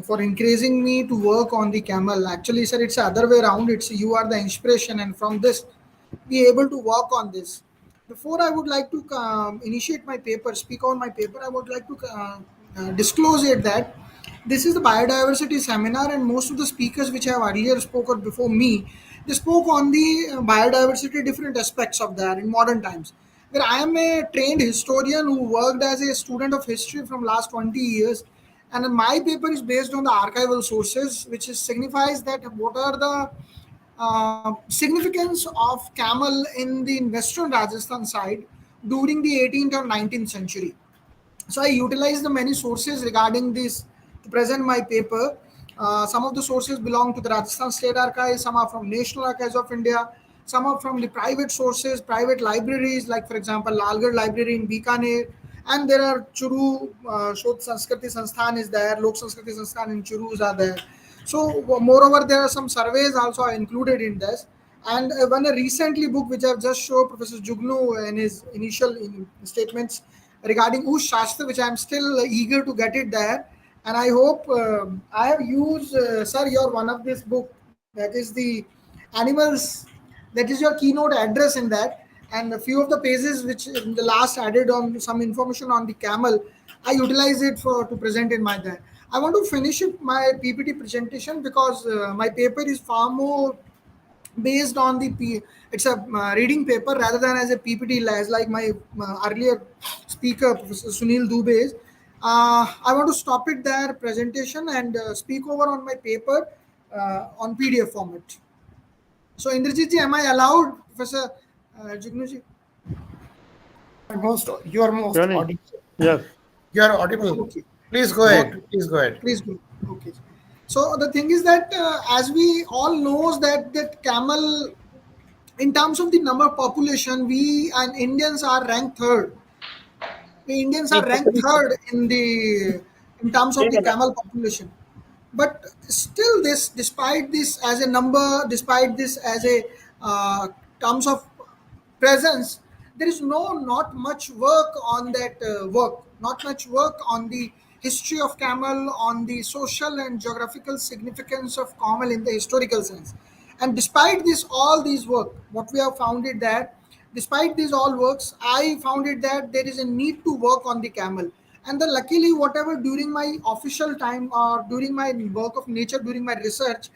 for encouraging me to work on the camel. Actually, sir, it's the other way around. It's you are the inspiration, and from this, be able to work on this. Before I would like to initiate my paper, speak on my paper, I would like to disclose it that this is the biodiversity seminar, and most of the speakers which have earlier spoken before me, they spoke on the biodiversity, different aspects of that in modern times. Where I am a trained historian who worked as a student of history from last 20 years, and my paper is based on the archival sources, which signifies that what are the significance of camel in the western Rajasthan side during the 18th or 19th century. So I utilized the many sources regarding this to present my paper. Some of the sources belong to the Rajasthan State Archives, some are from National Archives of India, some are from the private sources, private libraries, like for example, Lalgarh Library in Bikaner, and there are Churu, Shodh Sanskriti Sansthan is there, Lok Sanskriti Sansthan in Churus are there. So moreover, there are some surveys also included in this. And one recently book which I've just showed Professor Jugnu in his initial statements regarding Ush Shastra, which I'm still eager to get it there. And I hope I have used, sir, your one of this book, that is the animals, that is your keynote address in that. And a few of the pages which in the last added on some information on the camel, I utilize it to present in my there. I want to finish my PPT presentation because my paper is far more based on it's a reading paper rather than as a PPT, as like my earlier speaker, Professor Sunil Dubey is. I want to stop it there presentation and speak over on my paper on PDF format. So Indrajit ji, am I allowed, Professor Jugnu ji? You are most audible. Yes. You are audible. Okay. Please go ahead. Please go ahead. Please go. Okay. So the thing is that as we all knows that camel, in terms of the number of population, we and Indians are ranked third. The Indians are ranked third in terms of the camel population. But still, this, despite this as a number, despite this as a terms of presence, there is not much work on that not much work on the history of camel, on the social and geographical significance of camel in the historical sense. And despite this, all these work, what we have found it that despite these all works, I found it that there is a need to work on the camel. And then luckily, whatever during my official time or during my work of nature, during my research,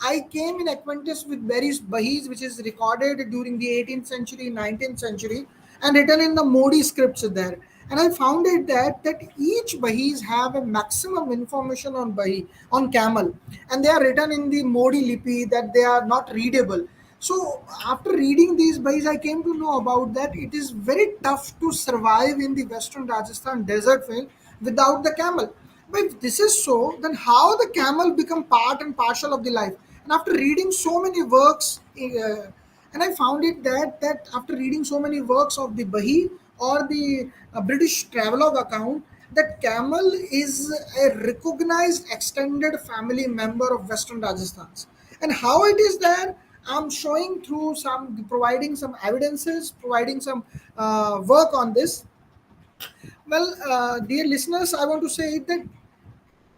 I came in acquaintance with various bahis which is recorded during the 18th century, 19th century, and written in the Modi scripts there. And I found it that each bahis have a maximum information on bahi, on camel, and they are written in the Modi lipi, that they are not readable. So after reading these bahis, I came to know about that it is very tough to survive in the Western Rajasthan desert field without the camel. But if this is so, then how the camel become part and parcel of the life? And after reading so many works, and I found it that after reading so many works of the Bahi or the British travelogue account, that camel is a recognized extended family member of Western Rajasthan. And how it is there, I'm showing through providing some evidences, providing some work on this. Well, dear listeners, I want to say that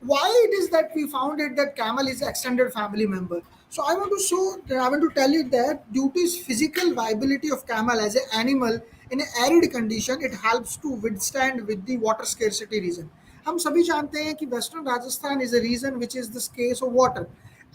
why it is that we found it that camel is extended family member. So I want to tell you that due to its physical viability of camel as an animal in an arid condition, it helps to withstand with the water scarcity region. हम सभी जानते हैं कि western Rajasthan is a region which is the scarce of water,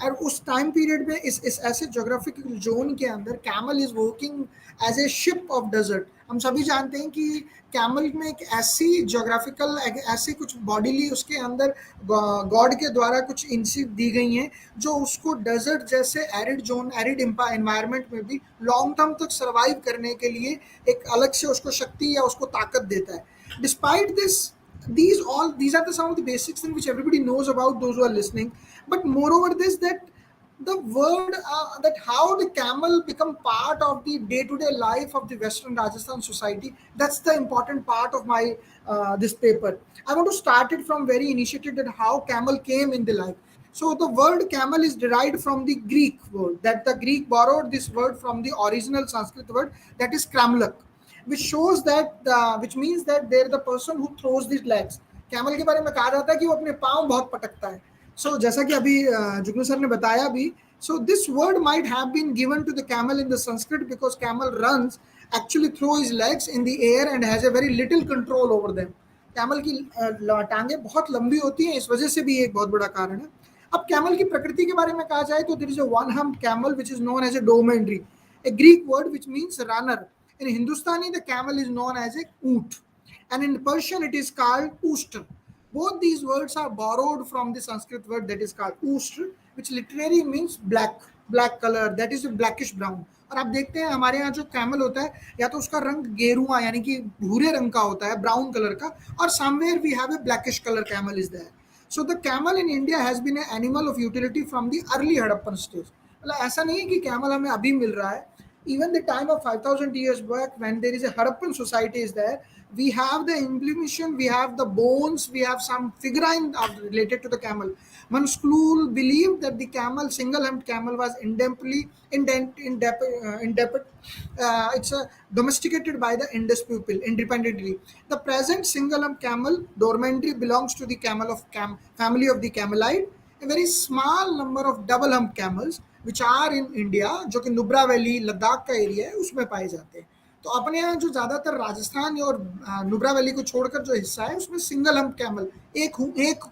और उस time period में इस ऐसे जोग्राफिकल जोन के अंदर camel is working as a ship of desert. हम सभी जानते हैं कि कैमल में एक ऐसी जोग्राफिकल ऐसी कुछ बॉडीली उसके अंदर गॉड के द्वारा कुछ इंसिप दी गई हैं जो उसको डेजर्ट जैसे एरिड जोन एरिड एनवायरनमेंट में भी लॉन्ग टर्म तक सर्वाइव करने के लिए एक अलग से उसको शक्ति या उसको ताकत देता है। Despite this, these are some of the basics in which everybody knows about, those who are listening. But moreover this, that the word that how the camel become part of the day-to-day life of the Western Rajasthan society, that's the important part of my this paper. I want to start it from very initiated, that how camel came in the life. So the word camel is derived from the Greek word, that the Greek borrowed this word from the original Sanskrit word, that is kramlak, which shows that which means that they're the person who throws these legs. Camel के बारे में कहा जाता है कि वो अपने पाँव बहुत पटकता है। So जैसा कि अभी जुगनू सर ने बताया भी, so this word might have been given to the camel in the Sanskrit because camel runs, actually throw his legs in the air and has a very little control over them. Camel की टांगे बहुत लंबी होती हैं, इस वजह से भी एक बहुत बड़ा कारण है। अब कैमल की प्रकृति के बारे में कहा जाए तो there is a one-humped camel which is known as a dromedary, a Greek word which means runner. In Hindustani, the camel is known as a oot, and in Persian, it is called ooster. Both these words are borrowed from the Sanskrit word that is called ooster, which literally means black color, that is a blackish brown. और आप देखते हैं हमारे यहाँ जो camel होता है या तो उसका रंग गेरुआ यानी कि भूरे रंग का होता है, ब्राउन कलर का, और somewhere we have a blackish color camel is there. So the camel in India has been an animal of utility from the early Harappan stage. मतलब ऐसा नहीं है कि कैमल हमें अभी मिल रहा है. Even the time of 5,000 years back, when there is a Harappan society is there, we have the implementation, we have the bones, we have some figurine related to the camel. Mansklool believed that the camel, single-humped camel, was it's domesticated by the Indus people independently. The present single-humped camel, Dormandry, belongs to the camel of family of the camelide. A very small number of double-humped camels which are in India, जो कि Nubra valley Ladakh का area है, उसमें पाए जाते हैं। तो अपने यहाँ जो ज़्यादातर राजस्थान और नुब्रा वैली को छोड़कर जो हिस्सा है उसमें सिंगल हम्प कैमल, एक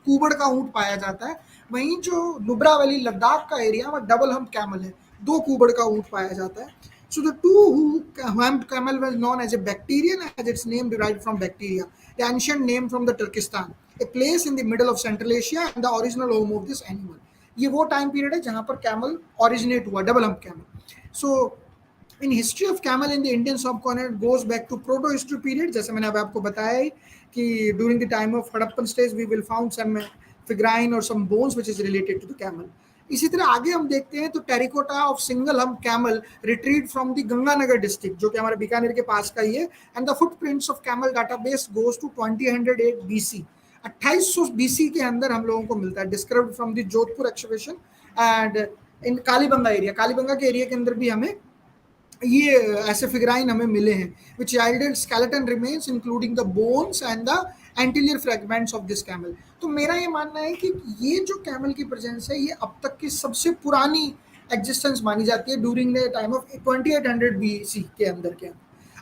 कुबड़ का ऊँट पाया जाता है। वहीं जो नुब्रा वैली लद्दाख का एरिया में डबल हम्प कैमल है, 2 कुबड़ का ऊँट पाया जाता है। So the two-humped camel was known as a bacterian, as its name derived from bacteria, the ancient name from the Turkestan, a place in the middle of Central Asia and the original home of this animal. ये वो time period है जहाँ पर camel originate हुआ, double hump camel. So in history of camel in the Indian subcontinent goes back to proto history period, जैसे मैंने अब आपको बताया कि during the time of Harappan stage we will found some figurine or some bones which is related to the camel. इसी तरह आगे हम देखते हैं तो terracotta of single hump camel retrieve from the Ganganagar district, जो कि हमारे बीकानेर के पास का ही है, and the footprints of camel database goes to 2008 BC, 2800 BC के अंदर हम लोगों को मिलता है, described from the Jodhpur excavation and in Kalibanga area, Kalibanga के एरिया के अंदर भी हमें ये ऐसे फिगराइन हमें मिले हैं, which yielded skeleton remains including the bones and the anterior fragments of this camel. तो मेरा ये मानना है कि ये जो कैमल की प्रेजेंस है ये अब तक की सबसे पुरानी एग्जिस्टेंस मानी जाती है during the time of 2800 BC के अंदर के।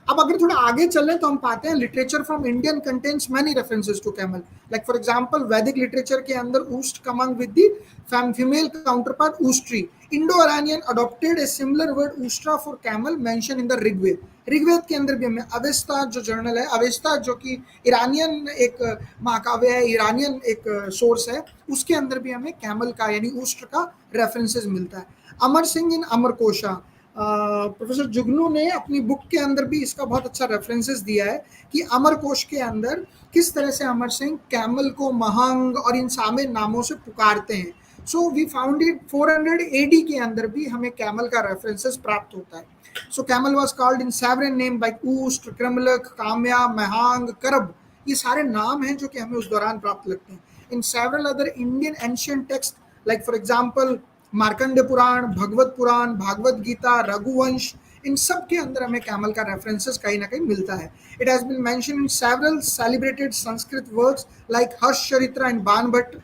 अब अगर थोड़ा आगे चलें तो हम पाते हैं literature from Indian contains many references to camel, like for example Vedic literature के अंदर ऊस्ट coming with the female counterpart ऊस्ट्री, Indo-Iranian adopted a similar word ऊस्ट्रा for camel mention in the Rigveda, Rigveda के अंदर भी हमें अवेस्ता जो जर्नल है, अवेस्ता जो कि ईरानियन एक महाकाव्य है, ईरानियन एक सोर्स है, उसके अंदर भी हमें कैमल का यानी ऊष्ट्र का रेफरेंसेस मिलता है। अमर सिंह इन अमरकोशा, प्रोफेसर जुगनू ने अपनी बुक के अंदर भी इसका बहुत अच्छा रेफरेंसेस दिया है कि अमरकोश के अंदर किस तरह से अमर सिंह कैमल को महंग और इन सामे नामों से पुकारते हैं। So we found it 400 AD के अंदर भी हमें कैमल का रेफरेंसेस प्राप्त होता है। So camel was called in several name by ऊस्ट, क्रमलक, काम्या, महंग, करब, ये सारे नाम हैं जो कि हमें उस दौरान प्राप्त लगते हैं। In several other Indian ancient text like for example Markandey Purana, Bhagwat Purana, Bhagavad Gita, Raghuvansh, इन सब के अंदर हमें कैमल का रेफरेंसेस कहीं ना कहीं मिलता है। It has been mentioned in several celebrated Sanskrit works like Harshacharit and Banabhatta,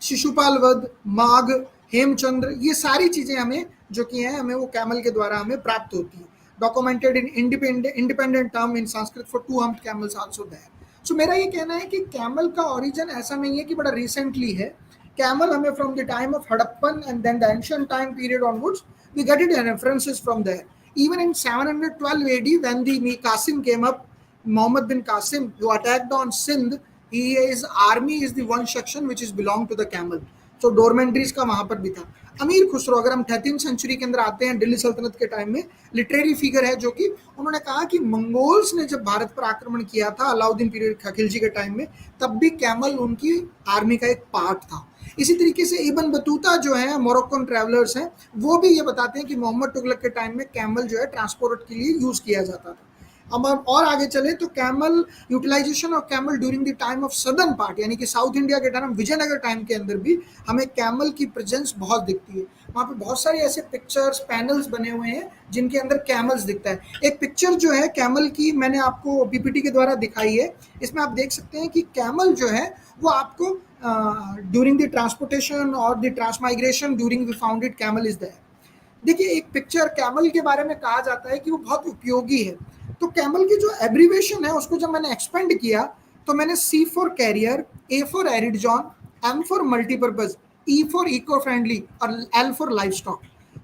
Shishupal Vadh, Magh, Hemchandra, ये सारी चीजें हमें जो कि हैं हमें वो कैमल के द्वारा हमें प्राप्त होती है। Documented in independent term in Sanskrit for 2 humped camels also there. So मेरा ये कहना है कि कैमल का ओरिजिन ऐसा नहीं है कि बड़ा रिसेंटली है। कैमल हमें from the time of Harappan and then the ancient time period onwards we get it references from there. Even in 712 AD when the Qasim came up, Muhammad bin Qasim who attacked on Sindh, his army is the one section which is belong to the camel. तो डोरमेंट्रीज का वहां पर भी था। अमीर खुसरो, अगर हम 13th century के अंदर आते हैं, दिल्ली सल्तनत के टाइम में लिटरेरी फिगर है जो कि उन्होंने कहा कि मंगोल्स ने जब भारत पर आक्रमण किया था अलाउद्दीन पीरियड खिलजी के टाइम में, तब भी कैमल उनकी आर्मी का एक पार्ट था। इसी तरीके से इब्न बतूता जो है मोरक्कन ट्रैवलर्स हैं, वो भी ये बताते हैं कि मोहम्मद तुगलक के टाइम में कैमल जो है ट्रांसपोर्ट के लिए यूज किया जाता था। अब हम और आगे चले तो camel utilisation of camel during the time of southern part यानी कि साउथ इंडिया के टाइम विजयनगर टाइम के अंदर भी हमें कैमल की प्रेजेंस बहुत दिखती है। वहाँ पे बहुत सारे ऐसे पिक्चर्स पैनल्स बने हुए हैं जिनके अंदर कैमल्स दिखता है। एक पिक्चर जो है कैमल की मैंने आपको पीपीटी के द्वारा दिखाई है, इसमें आप देख सकते हैं कि कैमल जो है वो आपको ड्यूरिंग द ट्रांसपोर्टेशन और the transmigration during we found it camel is there. देखिए एक पिक्चर कैमल के बारे में कहा जाता है कि वो बहुत उपयोगी है। तो कैमल की जो एब्रीवेशन है उसको जब मैंने एक्सपेंड किया तो मैंने C for carrier, A for arid zone, M for multipurpose, E for eco friendly और L फॉर लाइफ स्टॉक।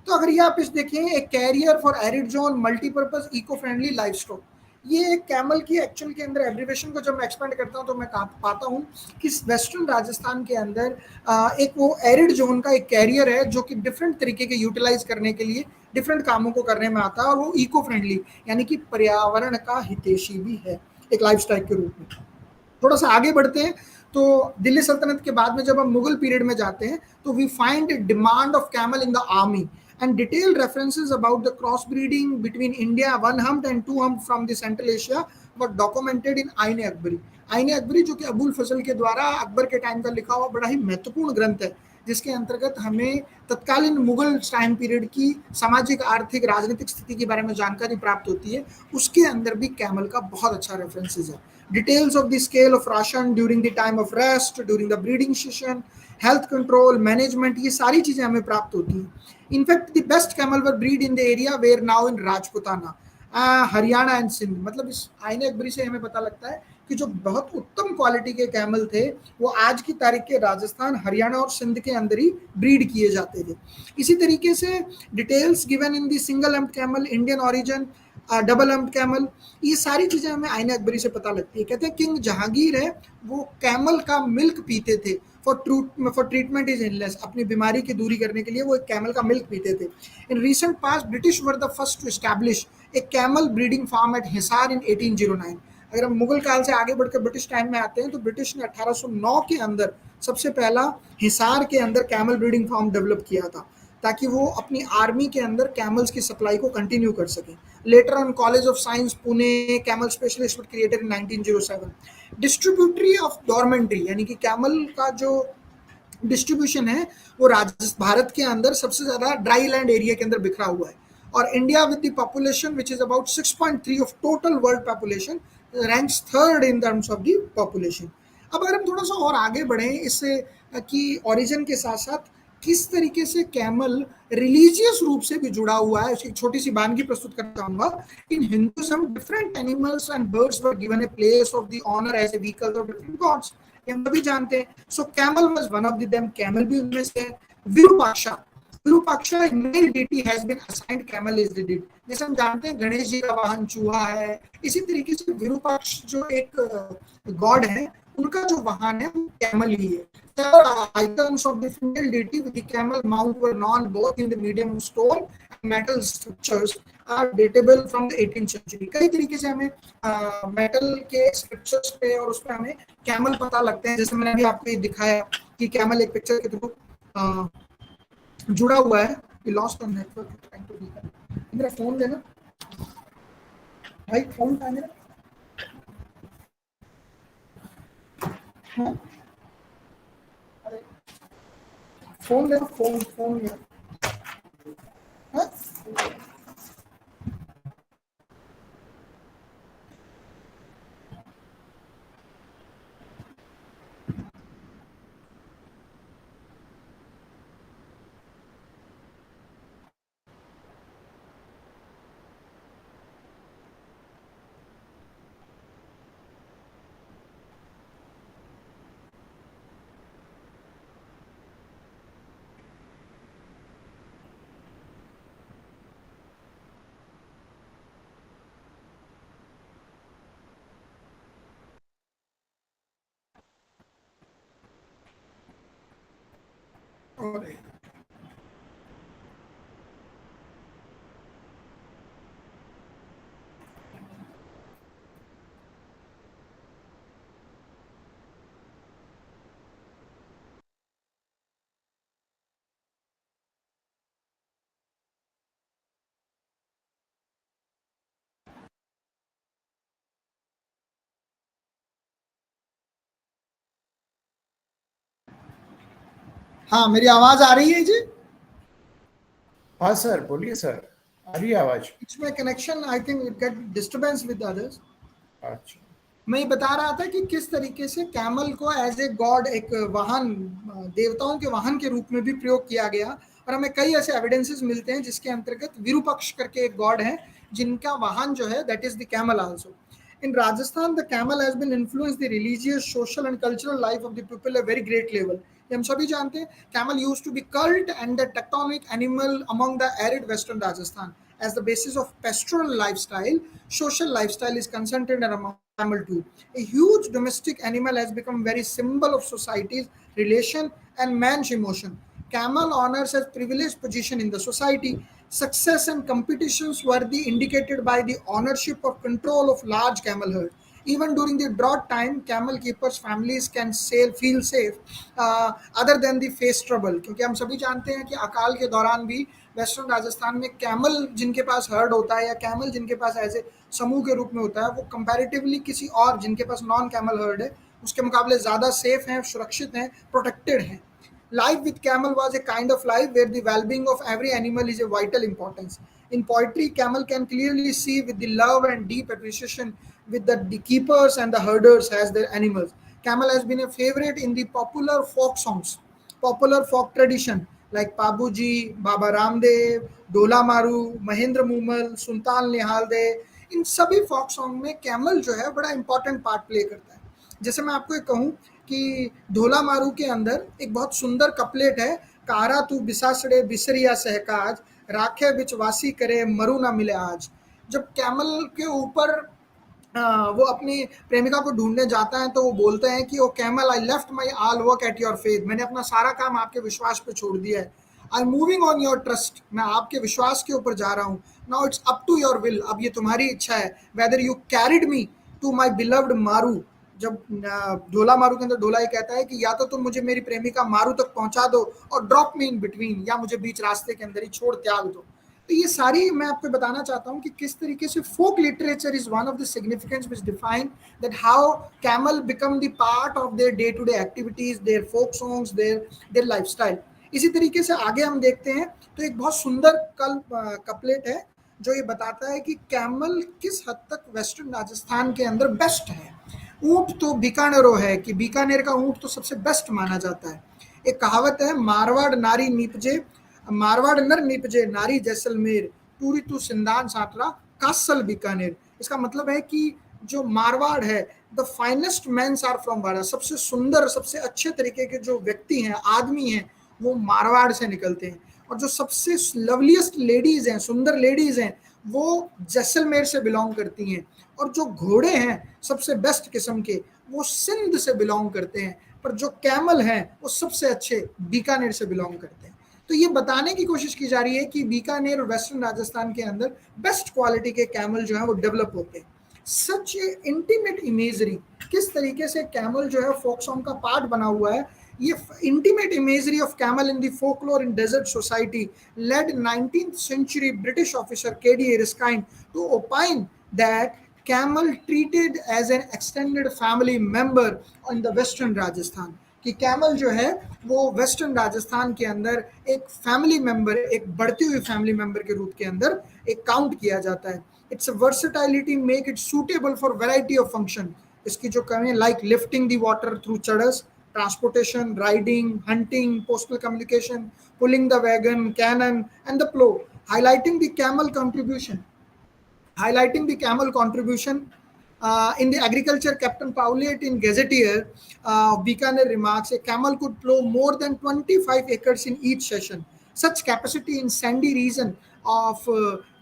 तो अगर ये आप इस देखें, एक carrier for arid zone, multipurpose, eco friendly, life stock, ये कैमल की एक्चुअल के अंदर एब्रीवेशन को जब मैं एक्सपेंड करता हूँ तो मैं पाता हूँ कि वेस्टर्न राजस्थान के अंदर एक वो एरिड जोन का एक कैरियर है जो कि डिफरेंट तरीके के यूटिलाइज करने के लिए डिफरेंट कामों को करने में आता है, और वो इको फ्रेंडली यानी कि पर्यावरण का हितैषी भी है एक लाइफस्टाइल के रूप में। थोड़ा सा आगे बढ़ते हैं तो दिल्ली सल्तनत के बाद में जब हम मुगल पीरियड में जाते हैं तो we find demand of camel in the army and detailed references about the crossbreeding between India one humped and two humped from the Central Asia were documented in आईने अकबरी। आईने अकबरी जो कि अबुल फजल के द्वारा अकबर के टाइम का लिखा हुआ बड़ा ही महत्वपूर्ण ग्रंथ है, जिसके अंतर्गत हमें तत्कालीन मुगल टाइम पीरियड की सामाजिक, आर्थिक, राजनीतिक स्थिति के बारे में जानकारी प्राप्त होती है। उसके अंदर भी कैमल का बहुत अच्छा रेफरेंसेस है। Details of the scale of ration during the time of rest, during the breeding session, health control, management, ये सारी चीजें हमें प्राप्त होती हैं। In fact the best camel were breed in the area where now in Rajputana, Haryana and Sindh. मतलब इस आईने अकबरी से हमें पता लगता है कि जो बहुत उत्तम क्वालिटी के कैमल थे वो आज की तारीख के राजस्थान, हरियाणा और सिंध के अंदर ही ब्रीड किए जाते थे। इसी तरीके से details given in the single humped camel, Indian origin, double humped camel, ये सारी चीजें हमें आईने अकबरी से पता लगती है। कहते हैं किंग जहांगीर है वो कैमल का मिल्क पीते थे फॉर ट्रीटमेंट इज इलनेस, अपनी बीमारी की दूरी करने के लिए वो एक कैमल का मिल्क पीते थे। In recent past British were the first to establish a camel breeding farm at Hisar in 1809। अगर हम मुगल काल से आगे बढ़कर ब्रिटिश टाइम में आते हैं तो ब्रिटिश ने 1809 के अंदर सबसे पहला हिसार के अंदर कैमल ब्रीडिंग फार्म डेवलप किया था ताकि वो अपनी आर्मी के अंदर कैमल्स की सप्लाई को कंटिन्यू कर सकें। Later on college of science Pune camel specialist created in 1907। Distributary of डॉर्मेंट्री यानी कि कैमल का जो डिस्ट्रीब्यूशन है वो भारत के अंदर सबसे ज्यादा ड्राई लैंड एरिया के अंदर बिखरा हुआ है और India with the population which is about 6.3 of total world population ranks third in terms of the population. अब अगर हम थोड़ा सा और आगे बढ़ें इससे कि ओरिजिन के साथ साथ किस तरीके से कैमल रिलीजियस रूप से भी जुड़ा हुआ है, एक छोटी सी वानगी प्रस्तुत करना चाहूंगा। In Hinduism different animals and birds were given a place of the honour as a vehicle of different gods, हम सभी जानते हैं। So camel was one of them, camel भी उनमें से है। Virupaksha, Virupaksha male deity has been assigned camel is the did, जैसे हम जानते हैं गणेश जी का वाहन चूहा है, इसी तरीके से विरूपाक्ष जो एक गॉड है उनका जो वाहन है वो कैमल ही है। Icons of the female deity with the camel mount were known both in the medium stone and metal sculptures are datable from the 18th century। कई तरीके से हमें मेटल के स्क्रिप्चर्स पे और उस पे हमें कैमल पता लगते हैं, जैसे मैंने अभी आपको ये दिखाया कि कैमल एक पिक्चर के थ्रू जुड़ा हुआ है। लॉस्ट ऑन नेटवर्क, मेरा फोन देना भाई, फोन कहाँ है? हाँ फोन ले, फोन ले। हाँ? हाँ मेरी आवाज आ रही है जी? हाँ सर, बोलिए सर, आ रही है आवाज। इसमें connection I think it get disturbance with others. अच्छा, मैं ये बता रहा था कि किस तरीके से कैमल को एज ए गॉड, एक वाहन, देवताओं के वाहन के रूप में भी प्रयोग किया गया और हमें कई ऐसे एविडेंसेस मिलते हैं जिसके अंतर्गत विरूपक्ष करके एक गॉड है जिनका वाहन जो है that is the camel also. In Rajasthan, the camel has been influenced the religious, social and cultural life of the people at a very great level. हम सभी जानते हैं camel used to be cult and the tectonic animal among the arid western Rajasthan. As the basis of pastoral lifestyle, social lifestyle is concentrated around camel too. A huge domestic animal has become very symbol of society's relation and man's emotion. Camel honors as privileged position in the society. Success and competitions were indicated by the ownership or control of large camel herd. Even during the drought time, camel keepers families can feel safe other than the face trouble. क्योंकि हम सभी जानते हैं कि अकाल के दौरान भी वेस्टर्न राजस्थान में कैमल जिनके पास हर्ड होता है या कैमल जिनके पास ऐसे समूह के रूप में होता है वो कंपैरेटिवली किसी और जिनके पास नॉन कैमल हर्ड है उसके मुकाबले ज़्यादा सेफ हैं, सुरक्षित हैं, प्रोटेक्टेड हैं। Life with camel was a kind of life where the well-being of every animal is a vital importance. In poetry, camel can clearly see with the love and deep appreciation with the keepers and the herders as their animals. Camel has been a favorite in the popular folk songs, popular folk tradition like Pabuji, Baba Ramdev, Dola Maru, Mahendra Mumal, Sultan Nihalde. इन सभी folk song में camel जो है बड़ा important part play करता है। जैसे मैं आपको एक कहूँ कि ढोला मारू के अंदर एक बहुत सुंदर कपलेट है, कारा तू बिसासड़े बिसरिया सहकाज राखे बिच वासी करे मरु ना मिले आज। जब कैमल के ऊपर वो अपनी प्रेमिका को ढूंढने जाता है तो वो बोलते हैं कि O camel I left my all work at your faith, मैंने अपना सारा काम आपके विश्वास पे छोड़ दिया है। I am moving on your trust, मैं आपके विश्वास के ऊपर जा रहा हूँ। Now it's up to your will, अब ये तुम्हारी इच्छा है। Whether you carried me to my beloved Maru, जब ढोला मारू के अंदर ढोला ये कहता है कि या तो तुम मुझे मेरी प्रेमिका मारू तक पहुंचा दो और ड्रॉप मी इन बिटवीन, या मुझे बीच रास्ते के अंदर ही छोड़ त्याग दो। तो ये सारी मैं आपको बताना चाहता हूँ कि किस तरीके से folk literature is one of the significance which define that how camel become the part of their day to day activities, their folk songs, their lifestyle. इसी तरीके से आगे हम देखते हैं तो एक बहुत सुंदर कपलेट है जो ये बताता है कि कैमल किस हद तक वेस्टर्न राजस्थान के अंदर बेस्ट है। ऊंट तो बीकानेरो है कि बीकानेर का ऊंट तो सबसे बेस्ट माना जाता है। एक कहावत है, मारवाड़ नारी निपजे, मारवाड़ नर निपजे नारी जैसलमेर, टूरी तू सिंधान साटरा कासल बीकानेर। इसका मतलब है कि जो मारवाड़ है, the finest mens are from Marwar, सबसे सुंदर सबसे अच्छे तरीके के जो व्यक्ति हैं, आदमी हैं, वो मारवाड़ से निकलते हैं। और जो सबसे लवलीस्ट लेडीज हैं, सुंदर लेडीज हैं, वो जैसलमेर से बिलोंग करती हैं। और जो घोड़े हैं सबसे बेस्ट किस्म के, वो सिंध से बिलोंग करते हैं। पर जो कैमल हैं वो सबसे अच्छे बीकानेर से बिलोंग करते हैं। तो ये बताने की कोशिश की जा रही है कि बीकानेर और वेस्टर्न राजस्थान के अंदर बेस्ट क्वालिटी के कैमल जो है वो डेवलप होते हैं। सच इंटीमेट इमेजरी, किस तरीके से कैमल जो है फोक सॉन्ग का पार्ट बना हुआ है। ये intimate imagery of camel in the folklore in desert society led 19th century British officer K.D. Erskine to opine that camel treated as an extended family member in the western Rajasthan, कि camel जो है वो western Rajasthan के अंदर एक family member, एक बढ़ती हुई फैमिली मेंबर के रूप के अंदर एक काउंट किया जाता है। Its versatility make it suitable for variety of function. इसकी जो कमी, like lifting the water through चड़स, transportation, riding, hunting, postal communication, pulling the wagon, cannon, and the plow, highlighting the camel contribution. In the agriculture, Captain Paulet in Gazetteer, Bikaner remarks, a camel could plow more than 25 acres in each session. Such capacity in sandy region of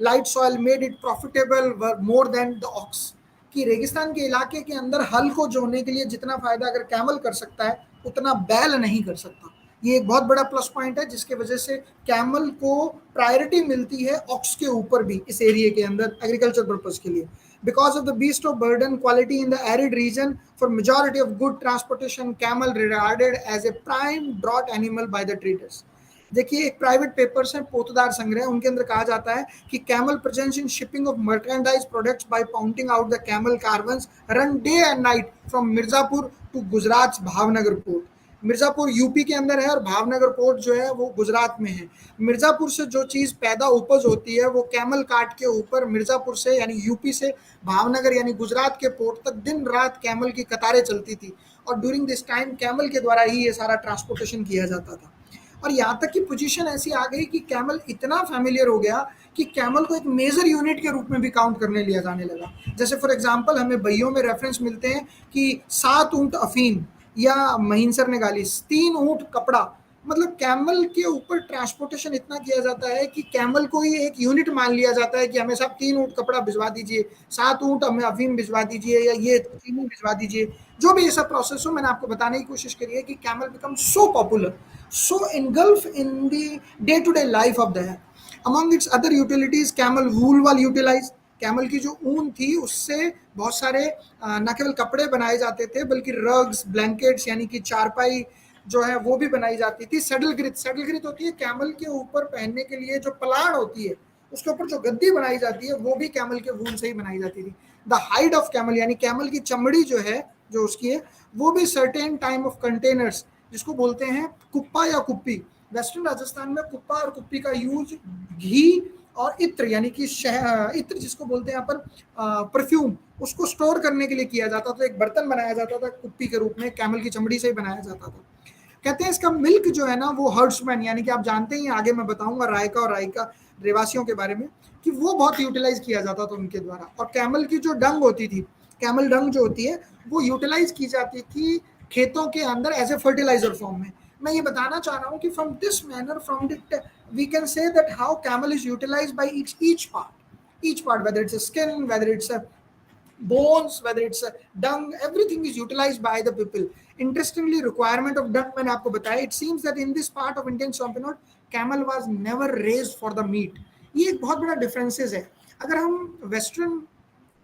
light soil made it profitable more than the ox. कि रेगिस्तान के इलाके के अंदर हल को जोड़ने के लिए जितना फायदा अगर कैमल कर सकता है उतना बैल नहीं कर सकता। ये एक बहुत बड़ा प्लस पॉइंट है जिसके वजह से कैमल को प्रायोरिटी मिलती है ऑक्स के ऊपर भी इस एरिया के अंदर एग्रीकल्चर पर्पस के लिए। Because of the beast of burden quality in the arid region for majority of good transportation, camel regarded as a prime draught animal by the traders. देखिए, एक प्राइवेट पेपर्स है पोतदार संग्रह, उनके अंदर कहा जाता है कि camel presence in shipping of merchandise products by pointing out the camel caravans run day and night from Mirzapur to Gujarat Bhavnagar port. Mirzapur UP के अंदर है और भावनगर पोर्ट जो है वो गुजरात में है। मिर्जापुर से जो चीज़ पैदा उपज होती है वो कैमल काट के ऊपर मिर्जापुर से यानी यूपी से भावनगर यानी गुजरात के पोर्ट तक दिन रात कैमल की कतारें चलती थी और ड्यूरिंग दिस टाइम कैमल के द्वारा ही ये सारा ट्रांसपोर्टेशन किया जाता था। और यहाँ तक की पोजीशन ऐसी आ गई कि कैमल इतना फैमिलियर हो गया कि कैमल को एक मेजर यूनिट के रूप में भी काउंट करने लिया जाने लगा। जैसे फॉर एग्जांपल हमें बइयों में रेफरेंस मिलते हैं कि 7 ऊंट अफीम या महिंसर ने गाली 3 ऊंट कपड़ा। मतलब कैमल के ऊपर ट्रांसपोर्टेशन इतना किया जाता है कि कैमल को ही एक यूनिट मान लिया जाता है कि हमें सब 3 ऊंट कपड़ा भिजवा दीजिए, 7 ऊंट हमें अफीम भिजवा दीजिए या ये चीनी भिजवा दीजिए, जो भी ऐसा प्रोसेस हो। मैंने आपको बताने की कोशिश करी है कि camel become so popular, so engulfed in the day-to-day life of the among its other utilities camel wool was utilized। Camel की जो ऊन थी उससे बहुत सारे न केवल कपड़े बनाए जाते थे बल्कि रग्स, ब्लैंकेट्स यानी कि चारपाई जो है वो भी बनाई जाती थी। सैडल ग्रिथ होती है कैमल के ऊपर पहनने के लिए जो पलाण होती है, उसके ऊपर जो गद्दी बनाई जाती है वो भी कैमल के वूल से ही बनाई जाती थी। द हाइड ऑफ कैमल यानी कैमल की चमड़ी जो है जो उसकी है वो भी सर्टेन टाइम ऑफ कंटेनर्स जिसको बोलते हैं कुप्पा या कुप्पी। वेस्टर्न राजस्थान में कुप्पा और कुप्पी का यूज घी और इत्र यानी कि इत्र जिसको बोलते हैं यहाँ पर परफ्यूम, उसको स्टोर करने के लिए किया जाता था। तो एक बर्तन बनाया जाता था कुप्पी के रूप में, कैमल की चमड़ी से ही बनाया जाता था। कहते हैं इसका मिल्क जो है ना वो हर्ड्समैन यानी कि आप जानते हैं आगे मैं बताऊंगा रायका और रायका रेवासियों के बारे में कि वो बहुत यूटिलाइज किया जाता था उनके द्वारा। और कैमल की जो डंग होती थी, कैमल डंग जो होती है वो यूटिलाइज की जाती थी खेतों के अंदर एज ए फर्टिलाइजर फॉर्म में। मैं ये बताना चाह रहा हूँ कि from this manner from that we can say that how camel is utilized by each part whether it's a skin, whether it's a bones, whether it's a dung, everything is utilized by the people. Interestingly, requirement of dung मैंने आपको बताया, it seems that in this part of Indian Championat camel was never raised for the meat। ये एक बहुत बड़ा differences है। अगर हम western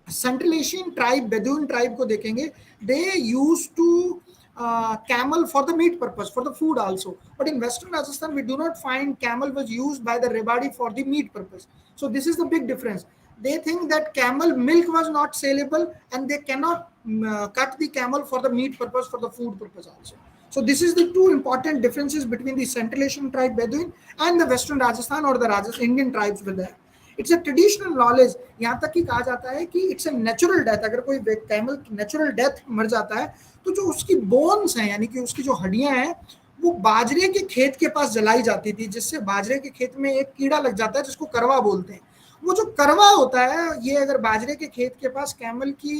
central Asian tribe, Bedouin tribe को देखेंगे, they use to camel for the meat purpose, for the food also. But in Western Rajasthan, we do not find camel was used by the Rewadi for the meat purpose. So this is the big difference. They think that camel milk was not saleable, and they cannot cut the camel for the meat purpose, for the food purpose also. So this is the two important differences between the Central Asian tribe Bedouin and the Western Rajasthan or the Indian tribes with that. It's a traditional knowledge. यहाँ तक कि कहा जाता है कि it's a natural death. अगर कोई camel natural death मर जाता है तो जो उसकी बोन्स हैं, यानी कि उसकी जो हड्डियां हैं, वो बाजरे के खेत के पास जलाई जाती थी, जिससे बाजरे के खेत में एक कीड़ा लग जाता है जिसको करवा बोलते हैं. वो जो करवा होता है, ये अगर बाजरे के खेत के पास कैमल की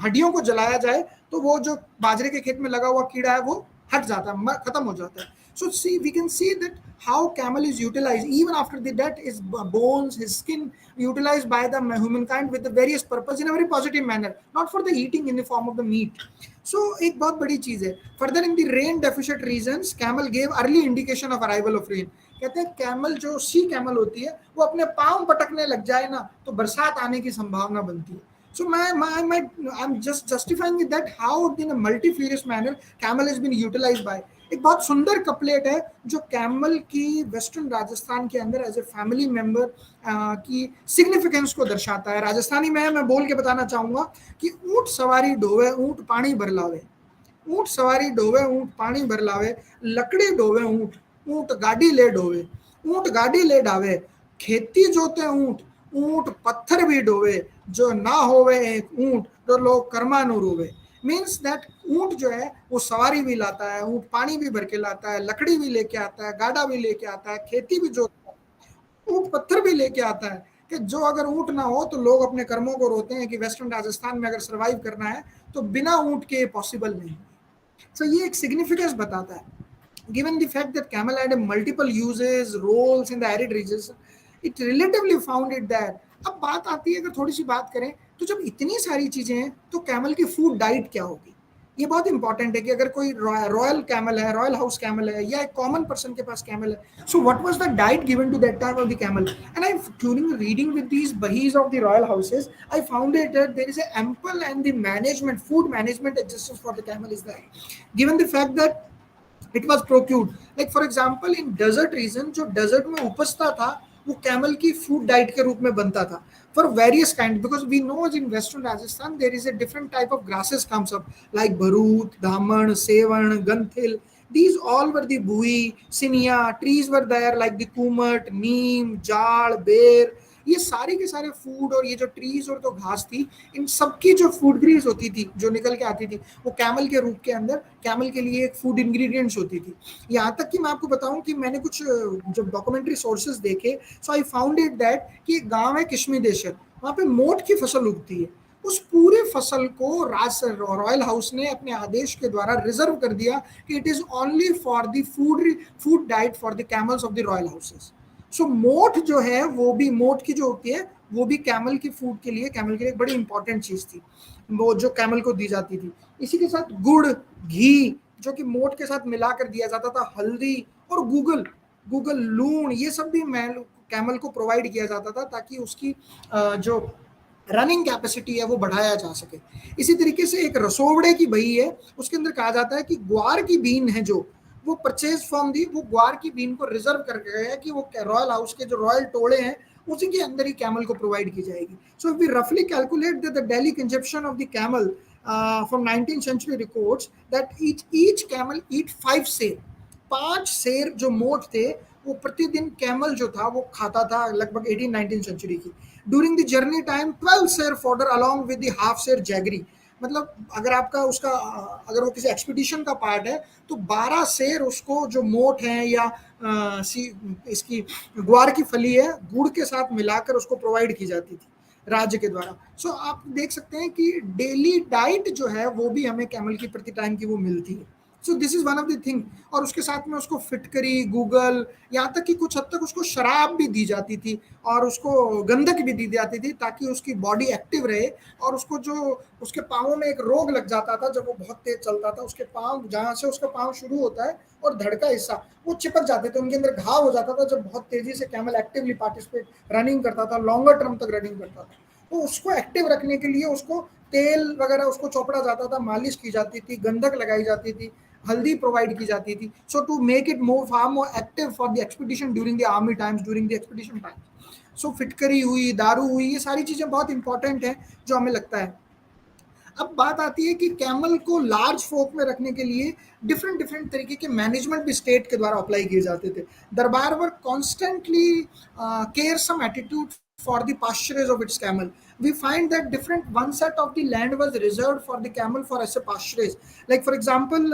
हड्डियों को जलाया जाए तो वो जो बाजरे के खेत में लगा हुआ कीड़ा है वो हट जाता है, खत्म हो जाता है. So see, we can see that how camel is utilized even after the death. His bones, his skin utilized by the humankind with the various purpose in a very positive manner, not for the eating in the form of the meat. So एक बहुत बड़ी चीज है. Further, in the rain deficit regions, camel gave early indication of arrival of rain. कहते हैं camel, जो सी camel होती है, वो अपने पाँव पटकने लग जाए ना तो बरसात आने की संभावना बनती है. So I'm just justifying it that how in a multifarious manner camel has been utilized by. एक बहुत सुंदर कपलेट है जो कैमल की वेस्टर्न राजस्थान के अंदर एज ए फैमिली मेंबर की सिग्निफिकेंस को दर्शाता है. राजस्थानी में मैं बोल के बताना चाहूंगा कि ऊंट सवारी ढोवे ऊंट पानी भर लावे, ऊंट सवारी ढोवे ऊंट पानी भर लावे, लकड़ी ढोवे ऊंट ऊंट गाड़ी ले ढोवे, ऊंट गाड़ी ले डावे, खेती जोते ऊंट ऊंट पत्थर भी ढोवे, जो ना होवे एक ऊंट तो लोग कर्मानु रोवे. मीन्स दैट ऊंट जो है वो सवारी भी लाता है, ऊंट पानी भी भर के लाता है, लकड़ी भी लेके आता है, गाड़ा भी लेके आता है, खेती भी जोतता है, ऊंट पत्थर भी लेके आता है. कि जो अगर ऊंट ना हो तो लोग अपने कर्मों को रोते हैं कि वेस्टर्न राजस्थान में अगर सर्वाइव करना है तो बिना ऊंट के पॉसिबल नहीं. सो ये एक सिग्निफिकेंस बताता है. Given the fact that camel had multiple uses, roles in the arid regions, it relatively found it that. अब बात आती है, अगर थोड़ी सी बात करें तो जब इतनी सारी चीजें हैं तो कैमल की फूड डाइट क्या होगी. ये बहुत इंपॉर्टेंट है कि अगर कोई रॉयल कैमल है, रॉयल हाउस कैमल है, या एक कॉमन पर्सन के पास कैमल है, so what was the diet given to that type of the camel. And I during reading with these bahis of the royal houses, I found it that there is a ample and the management, food management adjustment for the camel is that, given the fact that it was procured. Like for example in desert region, जो desert में उपजता था वो camel की food diet के रूप में बनता था for various kind, because we know in western Rajasthan there is a different type of grasses comes up like barut, daman, sevan, ganthil. These all were the bui, sinia, trees were there like the kumat, neem, jal, bear. ये सारे के सारे food और ये जो trees और तो घास थी, इन सबकी जो फूड ग्रीस होती थी जो निकल के आती थी वो कैमल के रूप के अंदर कैमल के लिए एक फूड इंग्रेडिएंट्स होती थी. यहाँ तक कि मैं आपको बताऊं कि मैंने कुछ जब डॉक्यूमेंट्री सोर्सेज देखे, सो आई फाउंड इट दैट कि एक गांव है किशमीदेशर, वहाँ पे मोठ की फसल उगती है. उस पूरे फसल को रॉयल हाउस ने अपने आदेश के द्वारा रिजर्व कर दिया कि it is only for the food diet for the camels of the royal houses. So मोठ जो है वो भी, मोठ की जो होती है वो भी कैमल की फूड के लिए, कैमल के लिए एक बड़ी इंपॉर्टेंट चीज थी वो जो कैमल को दी जाती थी. इसी के साथ गुड़, घी जो कि मोठ के साथ मिलाकर दिया जाता था, हल्दी और गूगल लूण, ये सब भी कैमल को प्रोवाइड किया जाता था ताकि उसकी जो रनिंग कैपेसिटी है वो बढ़ाया जा सके. इसी तरीके से एक रसोवड़े की बही है, उसके अंदर कहा जाता है कि ग्वार की बीन है जो वो परचेज फ्रॉम दी, वो ग्वार की बीन को रिजर्व करके गए हैं कि वो रॉयल हाउस के जो रॉयल टोड़े हैं उसी के अंदर ही कैमल को प्रोवाइड की जाएगी. सो इफ वी रफली calculate the daily consumption of the camel from 19th century records that each camel eat 5 सेर, 5 सेर जो मोठ थे वो प्रतिदिन कैमल जो था वो खाता था लगभग 18th-19th century की. ड्यूरिंग द जर्नी टाइम 12 सेर fodder along with the half सेर जैगरी. मतलब अगर आपका उसका अगर वो किसी एक्सपीडिशन का पार्ट है तो 12 सेर उसको जो मोठ है या इसकी ग्वार की फली है गुड़ के साथ मिलाकर उसको प्रोवाइड की जाती थी राज्य के द्वारा. सो आप देख सकते हैं कि डेली डाइट जो है वो भी हमें कैमल की प्रति टाइम की वो मिलती है. सो this is one of the thing. और उसके साथ में उसको फिटकरी, गूगल, यहाँ तक कि कुछ हद तक उसको शराब भी दी जाती थी और उसको गंधक भी दी जाती थी ताकि उसकी बॉडी एक्टिव रहे. और उसको जो उसके पाँवों में एक रोग लग जाता था जब वो बहुत तेज चलता था, उसके पाँव जहाँ से उसका पाँव शुरू होता है और धड़ का हिस्सा वो चिपक जाते थे, उनके अंदर घाव हो जाता था जब बहुत तेजी से कैमल एक्टिवली पार्टिसिपेट रनिंग करता था, लॉन्गर टर्म तक रनिंग करता था. तो उसको एक्टिव रखने के लिए उसको तेल वगैरह उसको चौपड़ा जाता था, मालिश की जाती थी, गंधक लगाई जाती थी, हल्दी प्रोवाइड की जाती थी, so to make it more far more active for the expedition during the army times, during the expedition times. So फिटकरी हुई, दारू हुई, ये सारी चीजें बहुत इंपॉर्टेंट है जो हमें लगता है। अब बात आती है कि कैमल को लार्ज फोक में रखने के लिए डिफरेंट डिफरेंट तरीके के मैनेजमेंट भी स्टेट के द्वारा अप्लाई किए जाते थे। Darbar were constantly care some attitude for the pasturage of its camel. We find that different one set of the land was reserved for the camel for as a pasturage. Like for example,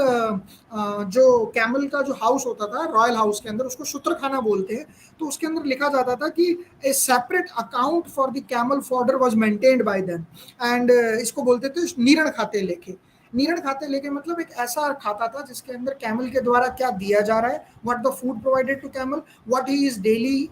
जो camel का जो house होता था royal house के अंदर, उसको सूत्रखाना बोलते हैं, तो उसके अंदर लिखा जाता था कि a separate account for the camel fodder was maintained by them, and इसको बोलते थे नीरण खाते लेके। नीरण खाते लेके मतलब एक ऐसा खाता था जिसके अंदर कैमल के द्वारा क्या दिया जा रहा है, what the food provided to camel, what he is daily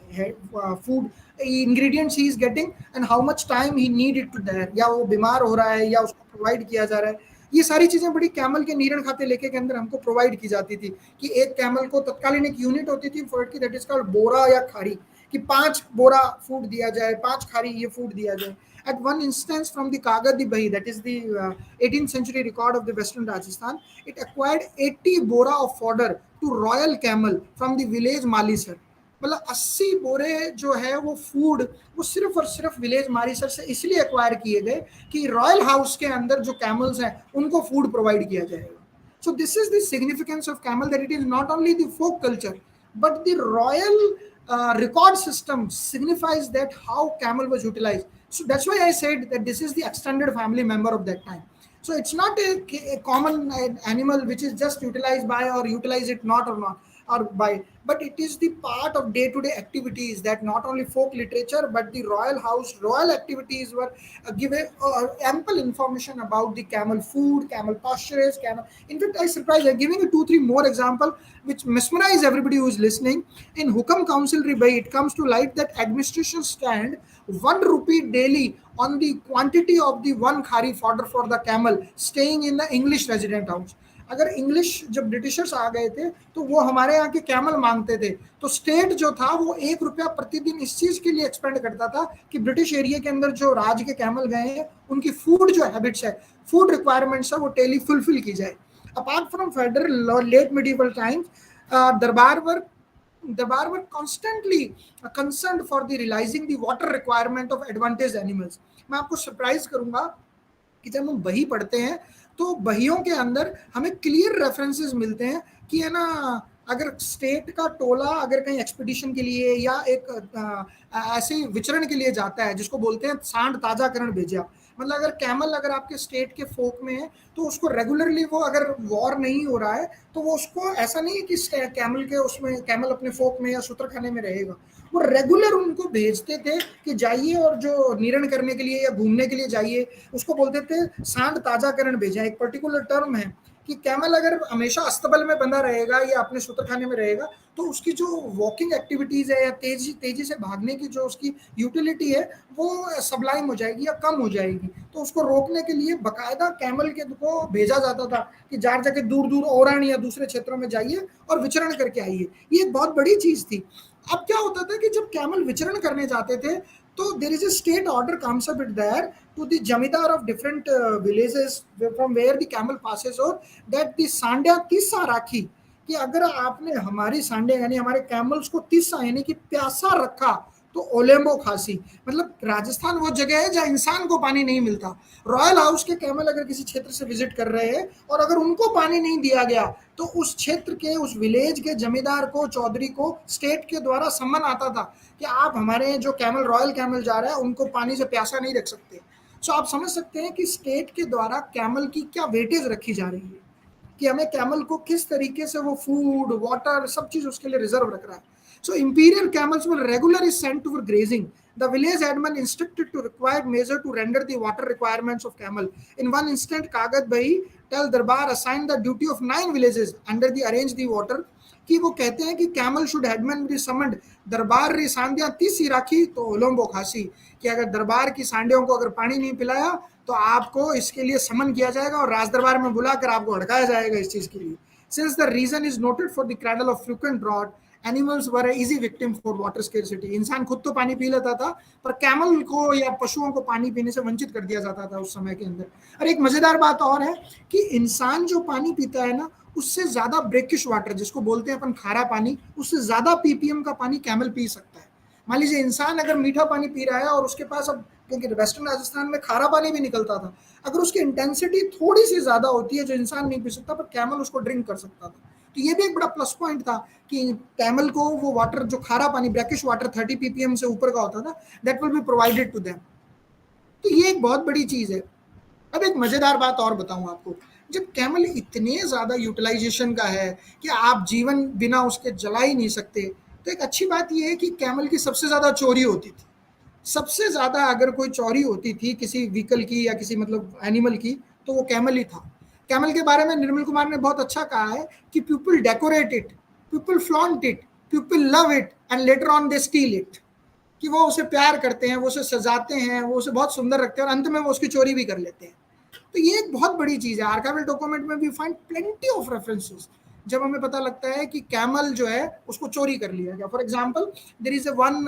food ingredients he is getting and how much time he needed to there, या वो बीमार हो रहा है या उसको प्रोवाइड किया जा रहा है। ये सारी चीजें बड़ी कैमल के नीरण खाते लेके के अंदर हमको प्रोवाइड की जाती थी कि एक कैमल को तत्कालीन एक यूनिट होती थी फॉर की, दैट इज कॉल्ड बोरा या खारी, कि 5 बोरा फूड दिया जाए, 5 खारी ये फूड दिया जाए। At one instance from the Kagadi Bahi, that is the 18th century record of the Western Rajasthan, it acquired 80 bora of fodder to royal camel from the village Malisar. मतलब 80 बोरे जो है वो फूड वो सिर्फ और सिर्फ विलेज मारीसर से इसलिए एक्वायर किए गए कि रॉयल हाउस के अंदर जो कैमल्स हैं उनको फूड प्रोवाइड किया जाएगा। So this is the significance of camel, that it is not only the folk culture but the royal record system signifies that how camel was utilized. So that's why I said that this is the extended family member of that time. So it's not a common animal which is just utilized by or utilize it not or not or by, but it is the part of day-to-day activities that not only folk literature but the royal house, royal activities were given ample information about the camel food, camel pasturage, camel. In fact, I surprised, I'm giving you 2-3 more example which mesmerize everybody who is listening. In Hukam Councilry Bay, it comes to light that administration stand 1 rupee daily on the quantity of the 1 khari fodder for the camel staying in the English resident house. अगर English जब Britishers आ गए थे तो वो हमारे यहाँ के camel मांगते थे, तो स्टेट जो था वो 1 रुपया प्रतिदिन इस चीज के लिए एक्सपेंड करता था कि ब्रिटिश एरिया के अंदर जो राज के कैमल गए हैं उनकी फूड जो हैबिट्स है, फूड रिक्वायरमेंट्स है, वो डेली फुलफिल की जाए। Apart from federal late medieval times, darbar were constantly concerned for the realizing the water requirement of advantaged animals. मैं आपको सरप्राइज करूंगा कि जब हम बही पढ़ते हैं तो बहियों के अंदर हमें क्लियर रेफरेंसेस मिलते हैं कि है ना, अगर स्टेट का टोला अगर कहीं एक्सपीडिशन के लिए या एक ऐसे विचरण के लिए जाता है जिसको बोलते हैं सांड ताजा करण भेजा, मतलब अगर कैमल अगर आपके स्टेट के फोक में है तो उसको रेगुलरली वो अगर वॉर नहीं हो रहा है तो वो उसको ऐसा नहीं है कि कैमल के उसमें कैमल अपने फोक में या सूत्रखाने में रहेगा, वो रेगुलर उनको भेजते थे कि जाइए और जो निरण करने के लिए या घूमने के लिए जाइए, उसको बोलते थे सांड ताजा करण भेजा। एक पर्टिकुलर टर्म है कि कैमल अगर हमेशा अस्तबल में बंधा रहेगा या अपने सूत्रखाने में रहेगा तो उसकी जो वॉकिंग एक्टिविटीज है या तेजी से भागने की जो उसकी यूटिलिटी है वो सबलाइम हो जाएगी या कम हो जाएगी। तो उसको रोकने के लिए बकायदा कैमल के को भेजा जाता था कि जार जाके दूर दूर ओरान या दूसरे क्षेत्रों में जाइए और विचरण करके आइए। ये एक बहुत बड़ी चीज थी। अब क्या होता था कि जब कैमल विचरण करने जाते थे तो there is a state order comes up there to the zamindar of different villages from where the camel passes और दैट द सांड्या तिस्सा राखी, कि अगर आपने हमारी सांडे यानी हमारे कैमल्स को तिस्सा यानी कि प्यासा रखा तो ओलेम्बो खासी, मतलब राजस्थान वो जगह है जहाँ इंसान को पानी नहीं मिलता। रॉयल हाउस के कैमल अगर किसी क्षेत्र से विजिट कर रहे हैं और अगर उनको पानी नहीं दिया गया तो उस क्षेत्र के उस विलेज के जमींदार को, चौधरी को स्टेट के द्वारा सम्मन आता था कि आप हमारे जो कैमल रॉयल कैमल जा रहा है उनको पानी से प्यासा नहीं रख सकते। सो आप समझ सकते हैं कि स्टेट के द्वारा कैमल की क्या वेटेज रखी जा रही है कि हमें कैमल को किस तरीके से वो फूड, वाटर, सब चीज उसके लिए रिजर्व रख रहा है। So imperial camels were regularly sent for grazing. The village headman instructed to required measure to render the water requirements of camel. In one instant, Kagat Bhai tell Darbar assigned the duty of 9 villages under the arrange the water. कि वो कहते हैं कि camel should headman be summoned darbar री सांडियां तीसी राखी तो ओलंबो खासी, कि अगर दरबार की सांडियों को अगर पानी नहीं पिलाया तो आपको इसके लिए समन किया जाएगा और राज दरबार में बुलाकर आपको हड़काया जाएगा इस चीज के लिए। Since the reason is noted for the cradle of frequent drought animals were easy victim for water scarcity. इंसान खुद तो पानी पी लेता था, पर कैमल को या पशुओं को पानी पीने से वंचित कर दिया जाता था उस समय के अंदर। और एक मजेदार बात और है कि इंसान जो पानी पीता है ना, उससे ज्यादा ब्रेकिश वाटर, जिसको बोलते हैं अपन खारा पानी, उससे ज्यादा पीपीएम का पानी कैमल पी सकता है। मान लीजिए इंसान अगर मीठा पानी पी रहा है और उसके पास, अब क्योंकि वेस्टर्न राजस्थान में खारा पानी भी निकलता था, अगर उसकी इंटेंसिटी थोड़ी सी ज्यादा होती है जो इंसान नहीं पी सकता, पर कैमल उसको ड्रिंक कर सकता था। तो ये भी एक बड़ा प्लस पॉइंट था कि कैमल को वो वाटर, जो खारा पानी, ब्रैकिश वाटर 30 ppm से ऊपर का होता था, that will be provided to them. तो ये एक बहुत बड़ी चीज है। अब एक मजेदार बात और बताऊं आपको, जब कैमल इतने ज्यादा यूटिलाइजेशन का है कि आप जीवन बिना उसके जला ही नहीं सकते, तो एक अच्छी बात यह है कि कैमल की सबसे ज्यादा चोरी होती थी। सबसे ज्यादा अगर कोई चोरी होती थी किसी व्हीकल की या किसी मतलब एनिमल की, तो वो कैमल ही था। कैमल के बारे में निर्मल कुमार ने बहुत अच्छा कहा है कि people decorate it, people flaunt it, people love it and later on they still it. कि वो उसे प्यार करते हैं, वो उसे सजाते हैं, वो उसे बहुत सुंदर रखते हैं और अंत में वो उसकी चोरी भी कर लेते हैं। तो ये एक बहुत बड़ी चीज है। आर्काइवल डॉक्यूमेंट में we find plenty of references जब हमें पता लगता है कि कैमल जो है उसको चोरी कर लिया गया। For example, there is a one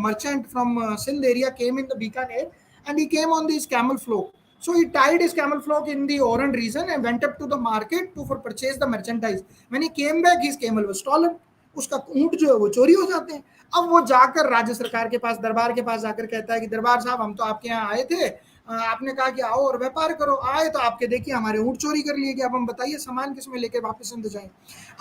merchant from Sindh area came in the Bikaner and he came on this camel flock. So he tied his camel flock in the Oran region and went up to the market to for purchase the merchandise. When he came back, his camel was stolen. उसका ऊंट जो है वो चोरी हो जाते हैं। अब वो जाकर राज्य सरकार के पास, दरबार के पास जाकर कहता है कि दरबार साहब, हम तो आपके यहाँ आए थे, आपने कहा कि आओ और व्यापार करो, आए तो आपके देखिए हमारे ऊंट चोरी कर लिए गए, अब हम बताइए सामान किस में लेकर वापस सिंध जाएं।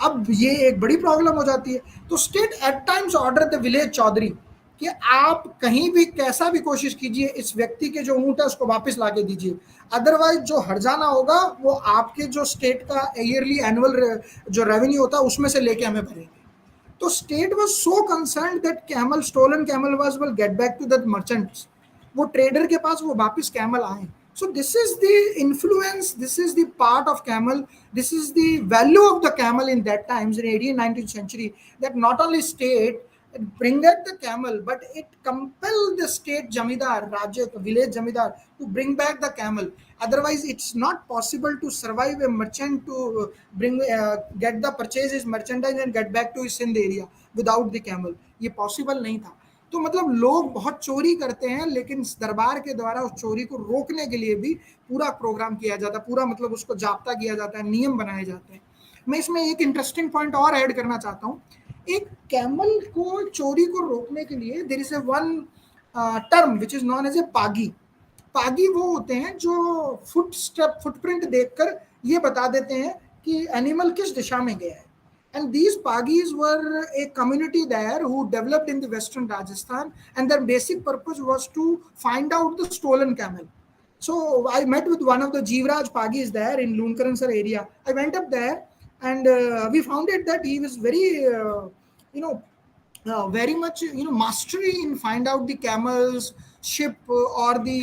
अब ये एक बड़ी प्रॉब्लम हो जाती है। तो state at times order the village chaudhary कि आप कहीं भी कैसा भी कोशिश कीजिए, इस व्यक्ति के जो ऊंट है उसको वापस लाके दीजिए, अदरवाइज जो हर्जाना होगा वो आपके जो स्टेट का ईयरली एनुअल जो रेवेन्यू होता है उसमें से लेके हमें भरेंगे। तो state was so concerned that camel, stolen camel was will get back to that merchants, वो ट्रेडर के पास वो वापस कैमल आए। So this is the influence, this is the part of camel, this is the value of the camel in that times in 18th 19th century, that not only state bring back the camel, but it compelled the state jamidar, Raja, village jamidar to bring back the camel. Otherwise, it's not possible to survive a merchant to bring get the purchase his merchandise and get back to his Sindh area without the camel. ये possible नहीं था। तो मतलब लोग बहुत चोरी करते हैं, लेकिन दरबार के द्वारा उस चोरी को रोकने के लिए भी पूरा प्रोग्राम किया जाता है, पूरा मतलब उसको जाब्ता किया जाता है, नियम बनाए जाते हैं। मैं इसमें एक इंटरेस्टिंग पॉइंट और ऐड करना चाहता हूँ। एक कैमल को चोरी को रोकने के लिए there is a one term which is known as a pagi. पागी वो होते हैं जो फुटप्रिंट देखकर ये बता देते हैं कि एनिमल किस दिशा में गया है। And these Pagis were a community there who developed in the western Rajasthan, and their basic purpose was to find out the stolen camel. So I met with one of the Jivraj Pagis there in Lunkaransar area. I went up there and we found it that he was very, very much, mastery in find out the camels, sheep or the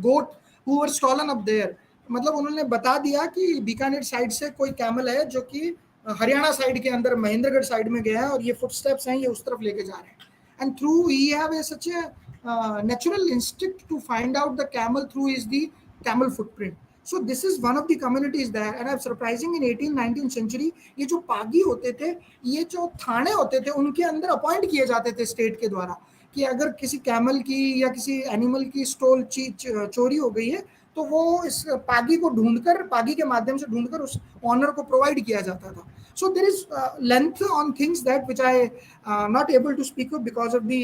goat who were stolen up there. मतलब उन्होंने बता दिया कि Bikaner side से कोई camel है जो कि हरियाणा साइड के अंदर महेंद्रगढ़ साइड में गया है और ये फुटस्टेप्स हैं, ये उस तरफ लेके जा रहे हैं। And through he have a such A natural instinct to find out the camel through is the camel footprint. So this is one of the communities there, and I'm surprising in 18th 19th century ये जो पागी होते थे, ये जो थाने होते थे, उनके अंदर अपॉइंट किए जाते थे स्टेट के द्वारा कि अगर किसी कैमल की या किसी एनिमल की स्टोल चोरी हो गई है तो वो इस पागी को ढूंढकर, पागी के माध्यम से ढूंढकर उस ऑनर को प्रोवाइड किया जाता था। So there is length on things that which I not able to speak of because of the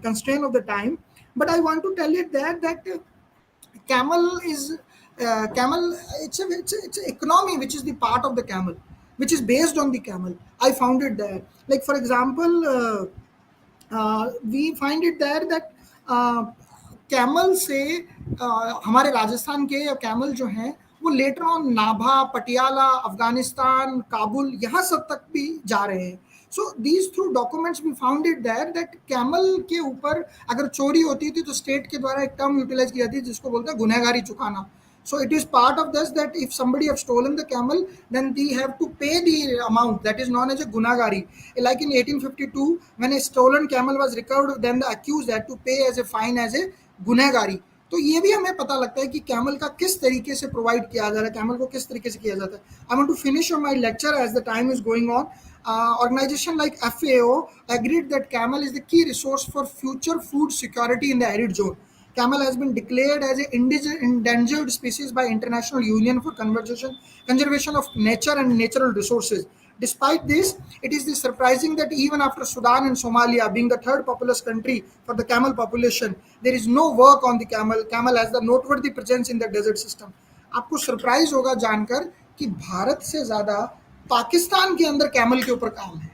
constraint of the time, but I want to tell you that camel is it's an economy which is the part of the camel, which is based on the camel. I found it there. Like for example, we find it there that camel से हमारे राजस्थान के camel जो हैं वो later on Nabha, Patiala, Afghanistan, Kabul, यहाँ सब तक भी जा रहे हैं। So these through documents we found it there that camel के ऊपर अगर चोरी होती थी तो स्टेट के द्वारा एक टर्म यूटिलाइज की जाती है जिसको बोलते हैं गुनहगारी चुकाना। So it is part of this that if somebody have stolen the camel, then they have to pay the amount that is known as a gunagari. Like in 1852, when a stolen camel was recovered, then the accused had to pay as a fine as a गुनहगारी। तो ये भी हमें पता लगता है कि camel का किस तरीके से प्रोवाइड किया जा रहा है, कैमल को किस तरीके से किया जाता है। I want to finish my lecture as the time is going on. organization like FAO agreed that camel is the key resource for future food security in the arid zone. Camel has been declared as an endangered species by International Union for Conservation of Nature and Natural Resources. Despite this, it is surprising that even after Sudan and Somalia being the third populous country for the camel population, there is no work on the camel. Camel has the noteworthy presence in the desert system. आपको surprise होगा जानकर कि भारत से ज़्यादा पाकिस्तान के अंदर camel के ऊपर काम है।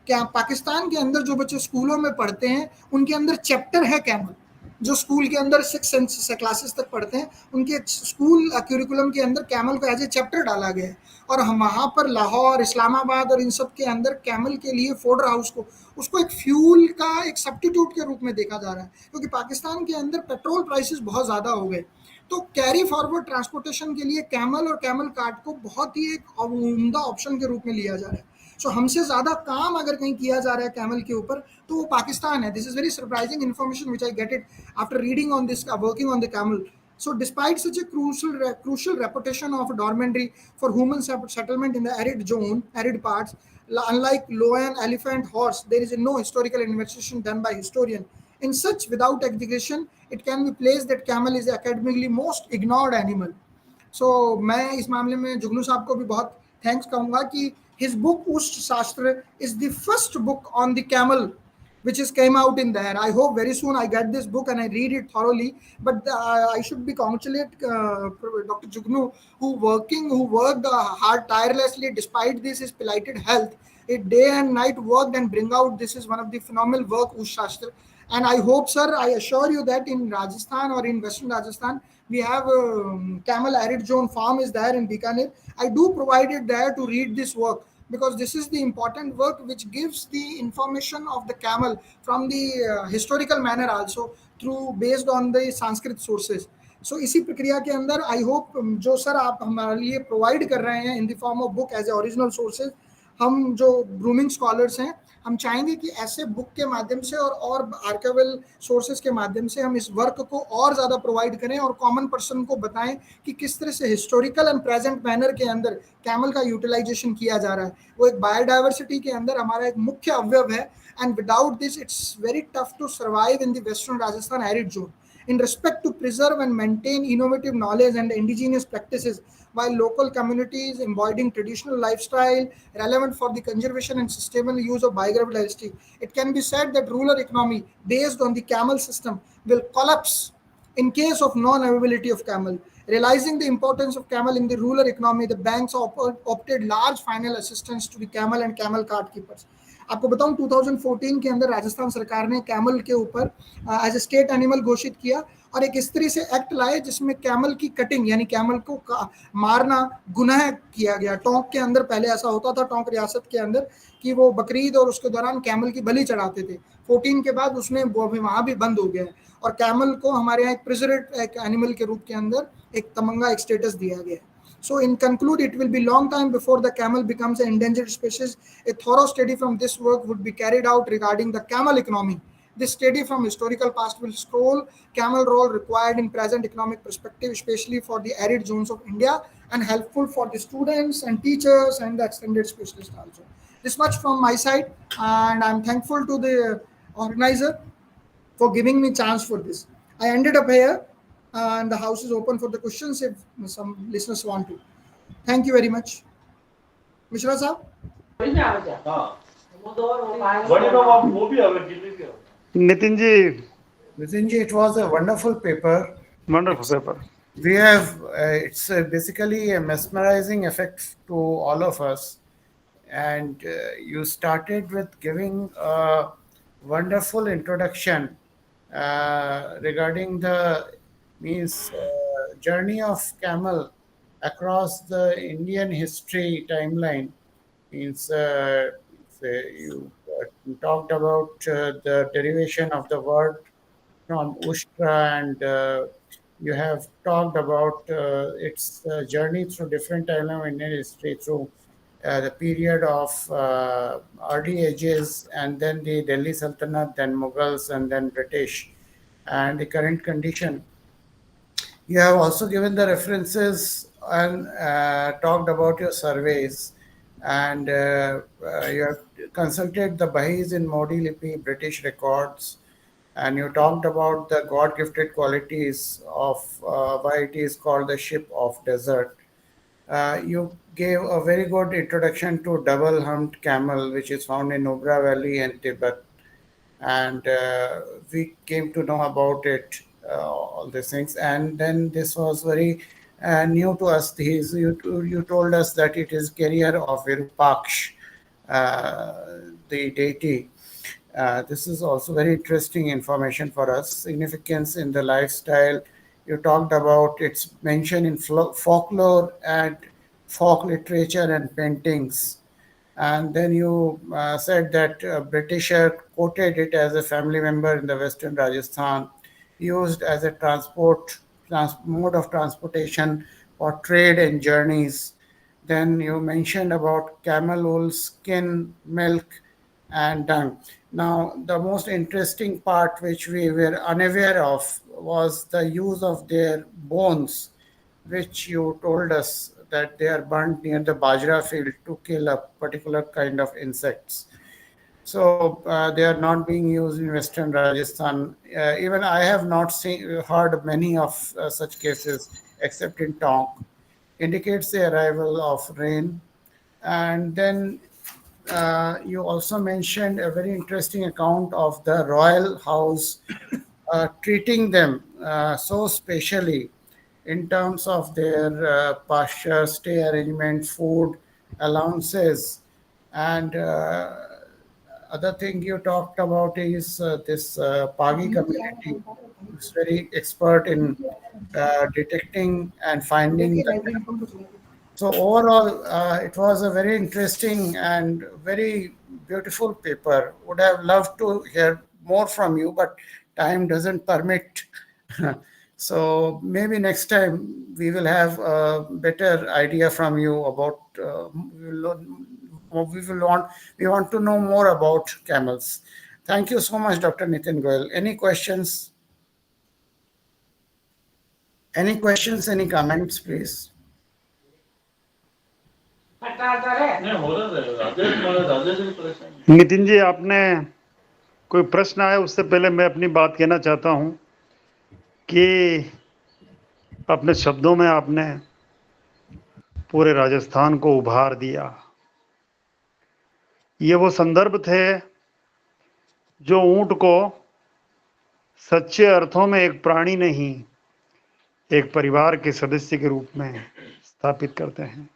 क्या पाकिस्तान के अंदर जो बच्चे स्कूलों में पढ़ते हैं उनके अंदर चैप्टर है कैमल। जो स्कूल के अंदर 6 क्लासेस तक पढ़ते हैं उनके स्कूल करिकुलम के अंदर कैमल को एज ए चैप्टर डाला गया है। और हम वहाँ पर लाहौर, इस्लामाबाद और इन सब के अंदर कैमल के लिए फोडर हाउस को उसको एक फ्यूल का एक सब्स्टिट्यूट के रूप में देखा जा रहा है, क्योंकि पाकिस्तान के अंदर पेट्रोल प्राइसेस बहुत ज़्यादा हो गए। तो कैरी फॉरवर्ड ट्रांसपोर्टेशन के लिए कैमल और कैमल कार्ट को बहुत ही एक उम्दा ऑप्शन के रूप में लिया जा रहा है। सो हमसे ज़्यादा काम अगर कहीं किया जा रहा है कैमल के ऊपर तो वो पाकिस्तान है। This is very surprising information which I get it after reading on this, working on the camel. So despite such a crucial reputation of dormitory for human settlement in the arid parts, unlike lion, elephant, horse, there is no historical investigation done by historian. In such, without exaggeration, it can be placed that camel is the academically most ignored animal. So मैं इस मामले में जुगनू साहब को भी बहुत thanks कहूँगा कि his book उष्ट शास्त्र is the first book on the camel which is came out in there. I hope very soon I get this book and I read it thoroughly. But I should be congratulate Dr. Jugnu who worked hard tirelessly despite this his blighted health. It day and night worked and bring out this is one of the phenomenal work Ush Shastra. And I hope, sir, I assure you that in Rajasthan or in Western Rajasthan we have camel arid zone farm is there in Bikaner. I do provide it there to read this work, because this is the important work which gives the information of the camel from the historical manner also through based on the Sanskrit sources. So इसी प्रक्रिया के अंदर I hope जो sir आप हमारे लिए provide कर रहे हैं in the form of book as a original sources, हम जो ग्रूमिंग स्कॉलर्स हैं हम चाहेंगे कि ऐसे बुक के माध्यम से और आर्काइवल सोर्सेज के माध्यम से हम इस वर्क को और ज़्यादा प्रोवाइड करें और कॉमन पर्सन को बताएं कि किस तरह से हिस्टोरिकल एंड प्रेजेंट मैनर के अंदर कैमल का यूटिलाइजेशन किया जा रहा है। वो एक बायोडाइवर्सिटी के अंदर हमारा एक मुख्य अवयव है and without this it's very tough to survive in the western Rajasthan arid zone. In respect to preserve and maintain innovative knowledge and indigenous practices, while local communities embodying traditional lifestyle relevant for the conservation and sustainable use of biodiversity, it can be said that rural economy based on the camel system will collapse in case of non-availability of camel. Realizing the importance of camel in the rural economy, the banks opted large final assistance to the camel and camel cart keepers. आपको बताऊं 2014 के अंदर राजस्थान सरकार ने camel के ऊपर as a state animal घोषित किया और एक इस तरह से एक्ट लाए जिसमें कैमल की कटिंग यानी कैमल को मारना गुनाह किया गया. टोंक के अंदर पहले ऐसा होता था, टोंक रियासत के अंदर, कि वो बकरीद और उसके दौरान कैमल की बलि चढ़ाते थे. 14 के बाद उसने वो भी वहाँ भी बंद हो गया है और कैमल को हमारे यहाँ एक प्रिजर्व्ड एक एनिमल के रूप के अंदर एक तमंगा एक स्टेटस दिया गया है. So in conclude, it will be long time before the camel becomes an endangered species. A thorough study from this work would be carried out regarding the camel economy. This study from historical past will scroll camel role required in present economic perspective, especially for the arid zones of India, and helpful for the students and teachers and the extended specialists also. This much from my side, and I'm thankful to the organizer for giving me chance for this. I ended up here. And the house is open for the questions if some listeners want to. Thank you very much. Mishra sahab? Nitin ji, it was a wonderful paper. Wonderful paper. We have, it's basically a mesmerizing effect to all of us. And you started with giving a wonderful introduction regarding the journey of camel across the Indian history timeline. Means you talked about the derivation of the word from Ushtra, and you have talked about its journey through different timelines of Indian history, through the period of early ages, and then the Delhi Sultanate, then Mughals, and then British, and the current condition. You have also given the references and talked about your surveys and you have consulted the Bahis in Modi Lipi, British records, and you talked about the God-gifted qualities of why it is called the ship of desert. You gave a very good introduction to double-humped camel, which is found in Nubra Valley and Tibet, and we came to know about it, all these things. And then this was very new to us. You told us that it is carrier of Virupaksh, the deity. This is also very interesting information for us. Significance in the lifestyle. You talked about its mention in folklore and folk literature and paintings. And then you said that a Britisher quoted it as a family member in the Western Rajasthan, used as a mode of transportation for trade and journeys. Then you mentioned about camel wool, skin, milk, and dung. Now, the most interesting part which we were unaware of was the use of their bones, which you told us that they are burnt near the bajra field to kill a particular kind of insects. So they are not being used in Western Rajasthan. Even I have not heard many of such cases except in Tonk. Indicates the arrival of rain. And then you also mentioned a very interesting account of the royal house treating them so specially in terms of their pasture, stay arrangement, food, allowances. And other thing you talked about is this Pagi community is very expert in detecting and finding the. So overall, it was a very interesting and very beautiful paper. Would have loved to hear more from you, but time doesn't permit. So maybe next time we will have a better idea from you about. We want to know more about camels. Thank you so much, Dr. Nitin Goyal. Any questions? Any questions? Any comments, please? Nitin ji, आपने कोई प्रश्न आया उससे पहले मैं अपनी बात कहना चाहता हूं कि अपने शब्दों में आपने पूरे राजस्थान को उभार दिया। ये वो संदर्भ थे जो ऊंट को सच्चे अर्थों में एक प्राणी नहीं, एक परिवार के सदस्य के रूप में स्थापित करते हैं।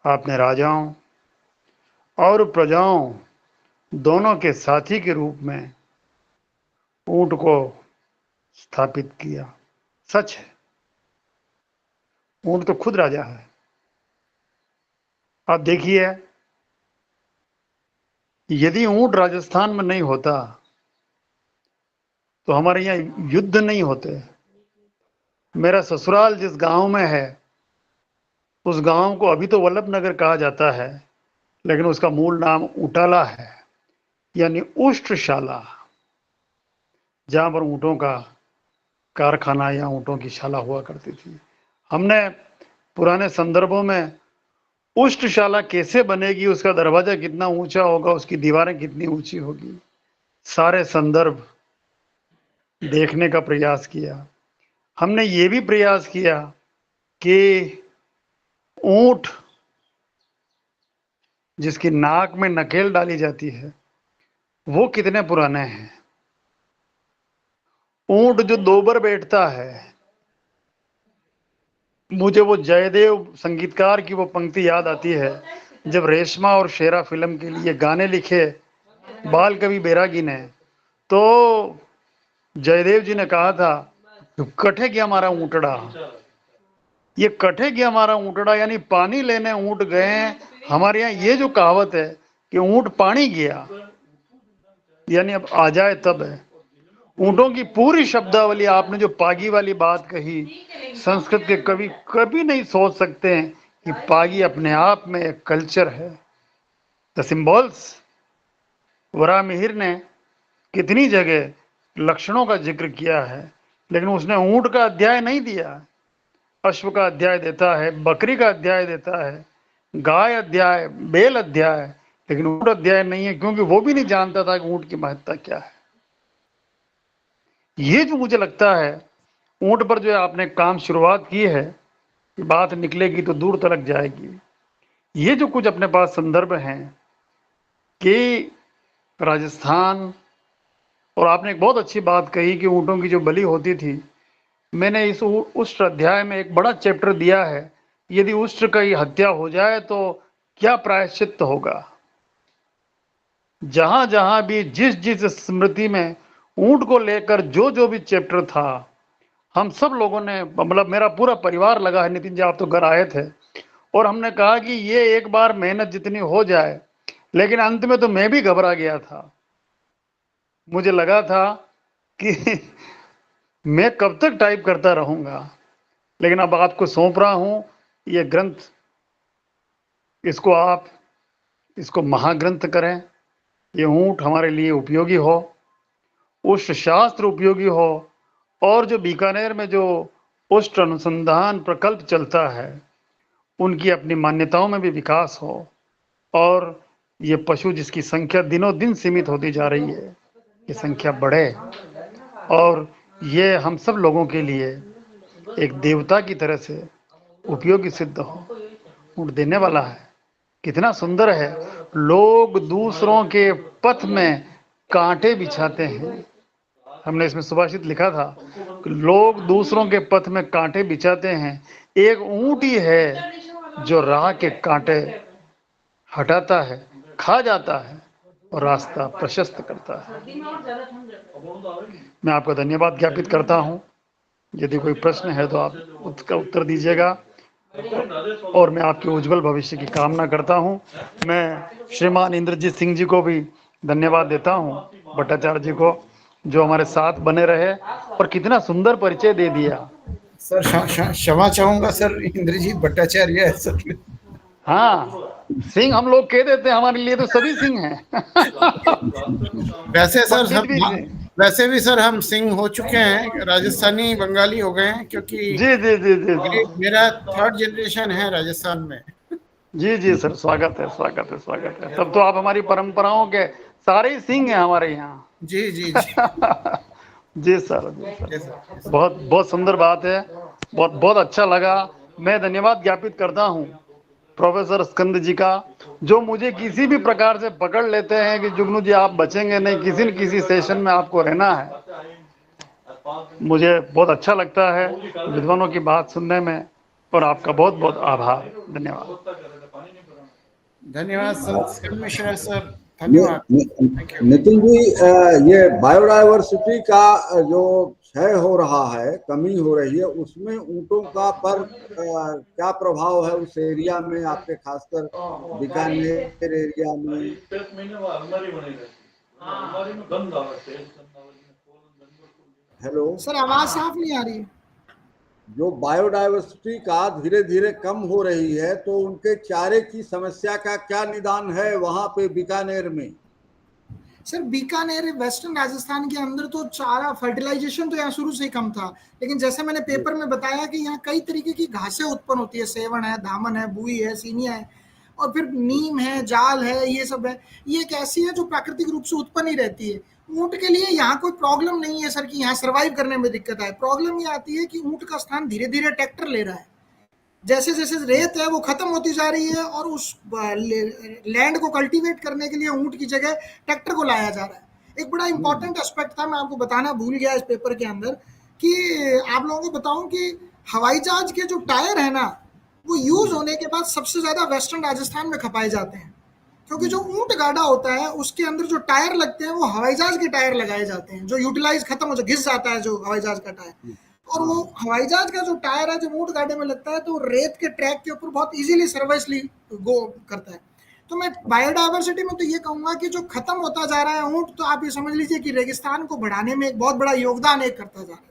आपने राजाओं और प्रजाओं दोनों के साथी के रूप में ऊंट को स्थापित किया। सच है, ऊंट तो खुद राजा है। आप देखिए, यदि ऊंट राजस्थान में नहीं होता तो हमारे यहाँ युद्ध नहीं होते। मेरा ससुराल जिस गांव में है, उस गांव को अभी तो वल्लभनगर कहा जाता है, लेकिन उसका मूल नाम उटाला है, यानी उष्ट्रशाला, जहां पर ऊंटों का कारखाना या ऊंटों की शाला हुआ करती थी। हमने पुराने संदर्भों में उष्ट्रशाला कैसे बनेगी, उसका दरवाजा कितना ऊंचा होगा, उसकी दीवारें कितनी ऊंची होगी, सारे संदर्भ देखने का प्रयास किया। हमने ये भी प्रयास किया कि ऊंट जिसकी नाक में नकेल डाली जाती है वो कितने पुराने हैं। ऊंट जो दोबर बैठता है, मुझे वो जयदेव संगीतकार की वो पंक्ति याद आती है, जब रेशमा और शेरा फिल्म के लिए गाने लिखे बाल कवि बैरागी ने, तो जयदेव जी ने कहा था, कटे गया हमारा ऊंटड़ा। ये कटे गया हमारा ऊंटड़ा यानी पानी लेने ऊंट गए। हमारे यहाँ ये जो कहावत है कि ऊंट पानी गया, यानी अब आ जाए तब है। ऊंटों की पूरी शब्दावली, आपने जो पागी वाली बात कही, संस्कृत के कवि कभी नहीं सोच सकते हैं कि पागी अपने आप में एक कल्चर है। द सिंबल्स, वरा मिहिर ने कितनी जगह लक्षणों का जिक्र किया है, लेकिन उसने ऊंट का अध्याय नहीं दिया। अश्व का अध्याय देता है, बकरी का अध्याय देता है, गाय अध्याय, बैल अध्याय, लेकिन ऊंट अध्याय नहीं है, क्योंकि वो भी नहीं जानता था कि ऊंट की महत्ता क्या है। ये जो मुझे लगता है ऊंट पर जो आपने काम शुरुआत की है, बात निकलेगी तो दूर तक जाएगी। ये जो कुछ अपने पास संदर्भ हैं कि राजस्थान, और आपने एक बहुत अच्छी बात कही कि ऊँटों की जो बलि होती थी, मैंने इस उष्ट अध्याय में एक बड़ा चैप्टर दिया है, यदि उष्ट की हत्या हो जाए तो क्या प्रायश्चित होगा। जहां जहां भी जिस जिस स्मृति में ऊंट को लेकर जो जो भी चैप्टर था, हम सब लोगों ने, मतलब मेरा पूरा परिवार लगा है, नितिन जी आप तो घर आए थे, और हमने कहा कि ये एक बार मेहनत जितनी हो जाए, लेकिन अंत में तो मैं भी घबरा गया था। मुझे लगा था कि मैं कब तक टाइप करता रहूंगा, लेकिन अब आपको सौंप रहा हूं ये ग्रंथ। इसको महाग्रंथ करें, ये ऊंट हमारे लिए उपयोगी हो, उस शास्त्र उपयोगी हो, और जो बीकानेर में जो उष्ट अनुसंधान प्रकल्प चलता है उनकी अपनी मान्यताओं में भी विकास हो, और ये पशु जिसकी संख्या दिनों दिन सीमित होती जा रही है, ये संख्या बढ़े, और ये हम सब लोगों के लिए एक देवता की तरह से उपयोगी सिद्ध हो। ऊँट देने वाला है, कितना सुंदर है। लोग दूसरों के पथ में कांटे बिछाते हैं, हमने इसमें सुभाषित लिखा था कि लोग दूसरों के पथ में कांटे बिछाते हैं, एक ऊँट ही है जो राह के कांटे हटाता है, खा जाता है और रास्ता प्रशस्त करता है। मैं आपका धन्यवाद ज्ञापित करता हूं। यदि कोई प्रश्न है तो आप उसका उत्तर दीजिएगा, और मैं आपके उज्जवल भविष्य की कामना करता हूं। मैं श्रीमान इंद्रजीत सिंह जी को भी धन्यवाद देता हूं, भट्टाचार्य जी को, जो हमारे साथ बने रहे और कितना सुंदर परिचय दे दिया। सर क्षमा चाहूंगा सर, इंद्रजीत भट्टाचार्य है सर। हाँ, सिंह हम लोग कह देते हैं, हमारे लिए तो सभी सिंह हैं। वैसे सर वैसे भी सर हम सिंह हो चुके हैं, राजस्थानी बंगाली हो गए हैं, क्योंकि जी जी जी जी मेरा 3rd जनरेशन है राजस्थान में। जी जी सर, स्वागत है स्वागत है स्वागत है। तब तो आप हमारी परंपराओं के सारे ही सिंह हैं हमारे यहाँ। जी जी जी जी सर, जी सर, बहुत बहुत सुंदर बात है, बहुत बहुत अच्छा लगा। मैं धन्यवाद ज्ञापित करता हूँ प्रोफेसर स्कंद जी का, जो मुझे किसी भी प्रकार से पकड़ लेते हैं कि जुगनू जी आप बचेंगे नहीं, किसी न किसी सेशन में आपको रहना है। मुझे बहुत अच्छा लगता है विद्वानों की बात सुनने में, और आपका बहुत बहुत आभार, धन्यवाद। धन्यवाद स्कंद मिश्रा सर, धन्यवाद। नितिन जी, ये बायोडायवर्सिटी का जो क्षय हो रहा है, कमी हो रही है, उसमें ऊँटों का पर क्या प्रभाव है उस एरिया में, आपके खासकर बीकानेर एरिया में? हेलो सर, आवाज साफ नहीं आ रही। जो बायोडायवर्सिटी का धीरे धीरे कम हो रही है, तो उनके चारे की समस्या का क्या निदान है वहां पे बीकानेर में? सर, बीकानेर वेस्टर्न राजस्थान के अंदर तो चारा फर्टिलाइजेशन तो यहाँ शुरू से ही कम था, लेकिन जैसे मैंने पेपर में बताया कि यहाँ कई तरीके की घासें उत्पन्न होती है, सेवन है, धामन है, बुई है, सीनिया है, और फिर नीम है, जाल है, ये सब है। ये एक ऐसी है जो प्राकृतिक रूप से उत्पन्न ही रहती है। ऊँट के लिए यहाँ कोई प्रॉब्लम नहीं है सर कि यहाँ सर्वाइव करने में दिक्कत आए। प्रॉब्लम ये आती है कि ऊँट का स्थान धीरे धीरे ट्रैक्टर ले रहा है। जैसे जैसे रेत है वो खत्म होती जा रही है, और उस लैंड को कल्टीवेट करने के लिए ऊँट की जगह ट्रैक्टर को लाया जा रहा है। एक बड़ा इंपॉर्टेंट एस्पेक्ट था, मैं आपको बताना भूल गया इस पेपर के अंदर, कि आप लोगों को बताऊं कि हवाई जहाज के जो टायर है ना, वो यूज होने के बाद सबसे ज्यादा वेस्टर्न राजस्थान में खपाए जाते हैं, क्योंकि जो ऊँट गाड़ा होता है उसके अंदर जो टायर लगते हैं वो हवाई जहाज के टायर लगाए जाते हैं, जो यूटिलाइज खत्म हो, घिस जाता है जो हवाई जहाज का टायर। और वो हवाई जहाज का जो टायर है, जो ऊँट गाड़े में लगता है, तो रेत के ट्रैक के ऊपर बहुत इजीली सर्वाइसली गो करता है। तो मैं बायोडायवर्सिटी में तो ये कहूंगा कि जो खत्म होता जा रहा है ऊँट, तो आप ये समझ लीजिए कि रेगिस्तान को बढ़ाने में एक बहुत बड़ा योगदान एक करता जा रहा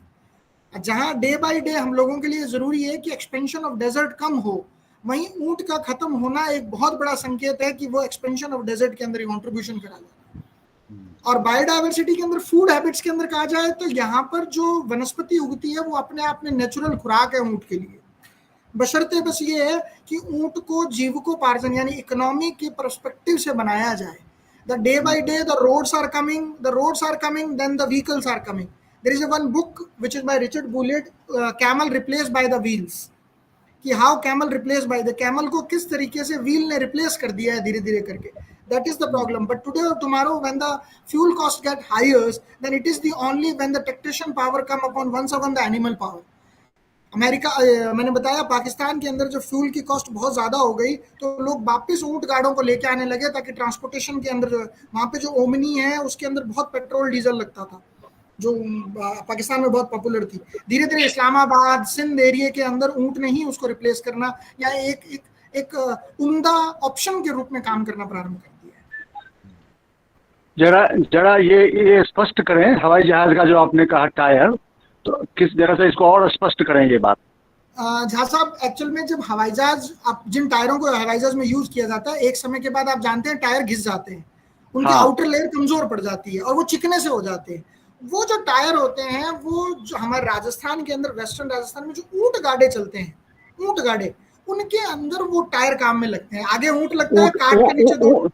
है। जहाँ डे बाय डे हम लोगों के लिए जरूरी है कि एक्सपेंशन ऑफ डेजर्ट कम हो, वहीं ऊँट का खत्म होना एक बहुत बड़ा संकेत है कि वो एक्सपेंशन ऑफ डेजर्ट के अंदर कॉन्ट्रीब्यूशन करा रहा है। और बायोडायवर्सिटी के अंदर, फूड हैबिट्स के अंदर कहा जाए तो यहाँ पर जो वनस्पति उगती है वो अपने आप में नेचुरल खुराक है ऊँट के लिए। बशर्ते बस ये है कि ऊंट को जीविकोपार्जन यानी इकोनॉमी के पर्सपेक्टिव से बनाया जाए. The day by day the roads are coming, then the vehicles are coming. There is one book which is by Richard Bulliet, Camel Replaced by the Wheels, कि how camel replaced by the camel को किस तरीके से wheel ने replace कर दिया है धीरे धीरे करके. That is the problem. But today or tomorrow when the fuel cost get higher, then it is the only when the taxation power come upon once upon the animal power. America, मैंने बताया पाकिस्तान के अंदर जो fuel की cost बहुत ज़्यादा हो गई तो लोग वापस ऊंट गाड़ों को लेके आने लगे ताकि ट्रांसपोर्टेशन के अंदर जो वहाँ पे जो ओमनी है उसके अंदर बहुत पेट्रोल डीजल लगता था जो पाकिस्तान में बहुत पॉपुलर थी. धीरे धीरे इस्लामाबाद सिंध एरिया के अंदर ऊंट ने ही उसको रिप्लेस करना या एक उम्दा ऑप्शन के रूप में काम करना प्रारंभ कर दिया. जरा ये स्पष्ट करें, हवाई जहाज का जो आपने कहा टायर, तो किस जगह से इसको और स्पष्ट करें ये बात. झा साहब, एक्चुअल में जब हवाई जहाज, आप जिन टायरों को हवाई जहाज में यूज किया जाता है, एक समय के बाद आप जानते हैं टायर घिस जाते हैं, उनकी आउटर लेयर कमजोर पड़ जाती है और वो चिकने से हो जाते हैं. वो जो टायर होते हैं वो जो हमारे राजस्थान के अंदर, वेस्टर्न राजस्थान में जो ऊंट गाड़े चलते हैं, ऊंट गाड़े, उनके अंदर वो टायर काम में लगते हैं. आगे ऊंट लगता है, काट के नीचे दो.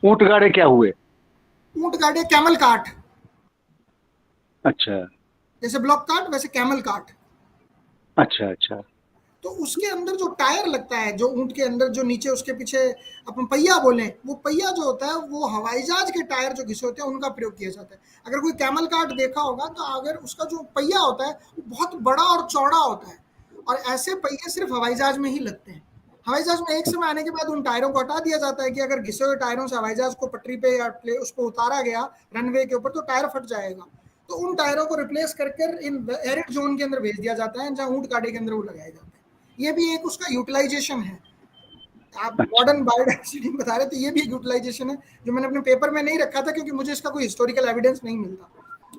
ऊंट गाड़े क्या हुए? ऊंट गाड़े कैमल काट. अच्छा, जैसे ब्लॉक कार्ट वैसे कैमल कार्ट. अच्छा. तो उसके अंदर जो टायर लगता है, जो ऊंट के अंदर जो नीचे उसके पीछे अपन पहिया बोले, वो पहिया जो होता है वो हवाई जहाज के टायर जो घिसे होते हैं उनका प्रयोग किया जाता है. अगर कोई कैमल कार्ट देखा होगा तो अगर उसका जो पहिया होता है वो बहुत बड़ा और चौड़ा होता है और ऐसे पहिए सिर्फ हवाई जहाज में ही लगते हैं. हवाई जहाज में एक समय आने के बाद उन टायरों को हटा दिया जाता है कि अगर घिसे हुए टायरों से हवाई जहाज को पटरी पे या उस पर उतारा गया रनवे के ऊपर तो टायर फट जाएगा. तो उन टायरों को रिप्लेस करके इन एरिड जोन के अंदर भेज दिया जाता है जहां ऊंट गाड़े के अंदर वो लगाए जाते हैं. ये भी एक उसका यूटिलाइजेशन है. आप मॉडर्न बायोडाइवर्सिटी बता रहे थे, ये भी एक यूटिलाइजेशन है जो मैंने अपने पेपर में नहीं रखा था क्योंकि मुझे इसका कोई हिस्टोरिकल एविडेंस नहीं मिलता.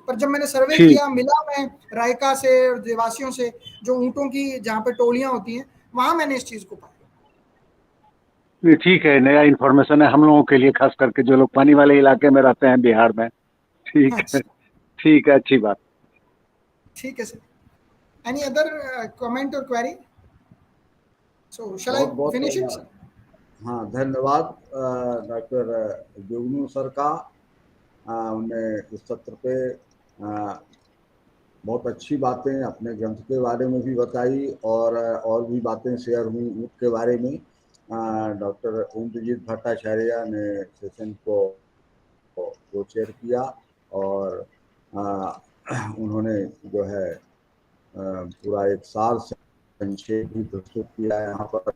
पर जब मैंने सर्वे किया, मिला मैं रायका से और देवासियों से जो ऊंटों की जहाँ पे टोलियां होती हैं, वहां मैंने इस चीज को पाया. ठीक है, नया इन्फॉर्मेशन है हम लोगों के लिए, खास करके जो लोग पानी वाले इलाके में रहते हैं बिहार में. ठीक है, अच्छी बात. ठीक है सर. एनी अदर कमेंट और query? So shall I finish it? हाँ, धन्यवाद डॉक्टर जुगनू सर का. उन्होंने इस सत्र पे बहुत अच्छी बातें अपने ग्रंथ के बारे में भी बताई और भी बातें शेयर हुई ऊंट के बारे में. डॉक्टर इंद्रजीत भट्टाचार्य ने सेशन को चेयर किया और उन्होंने जो है पूरा एक साल संक्षेप भी प्रस्तुत किया है यहाँ पर.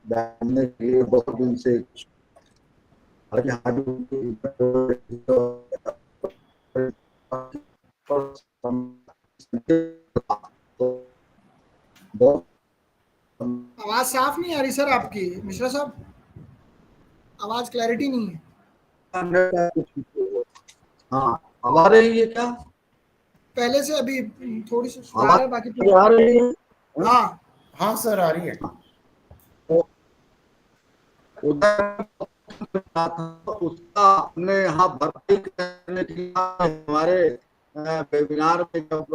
जानने के लिए बहुत दिन से आवाज साफ नहीं आ रही सर आपकी मिश्रा साहब, आवाज क्लैरिटी नहीं है. हाँ, आवाज आ रही है क्या? पहले से अभी थोड़ी सी आ रहा है, बाकी आ रही है. हाँ सर, आ रही है. उसका हमने यहाँ भर्ती करने के लिए हमारे वेबिनार में जब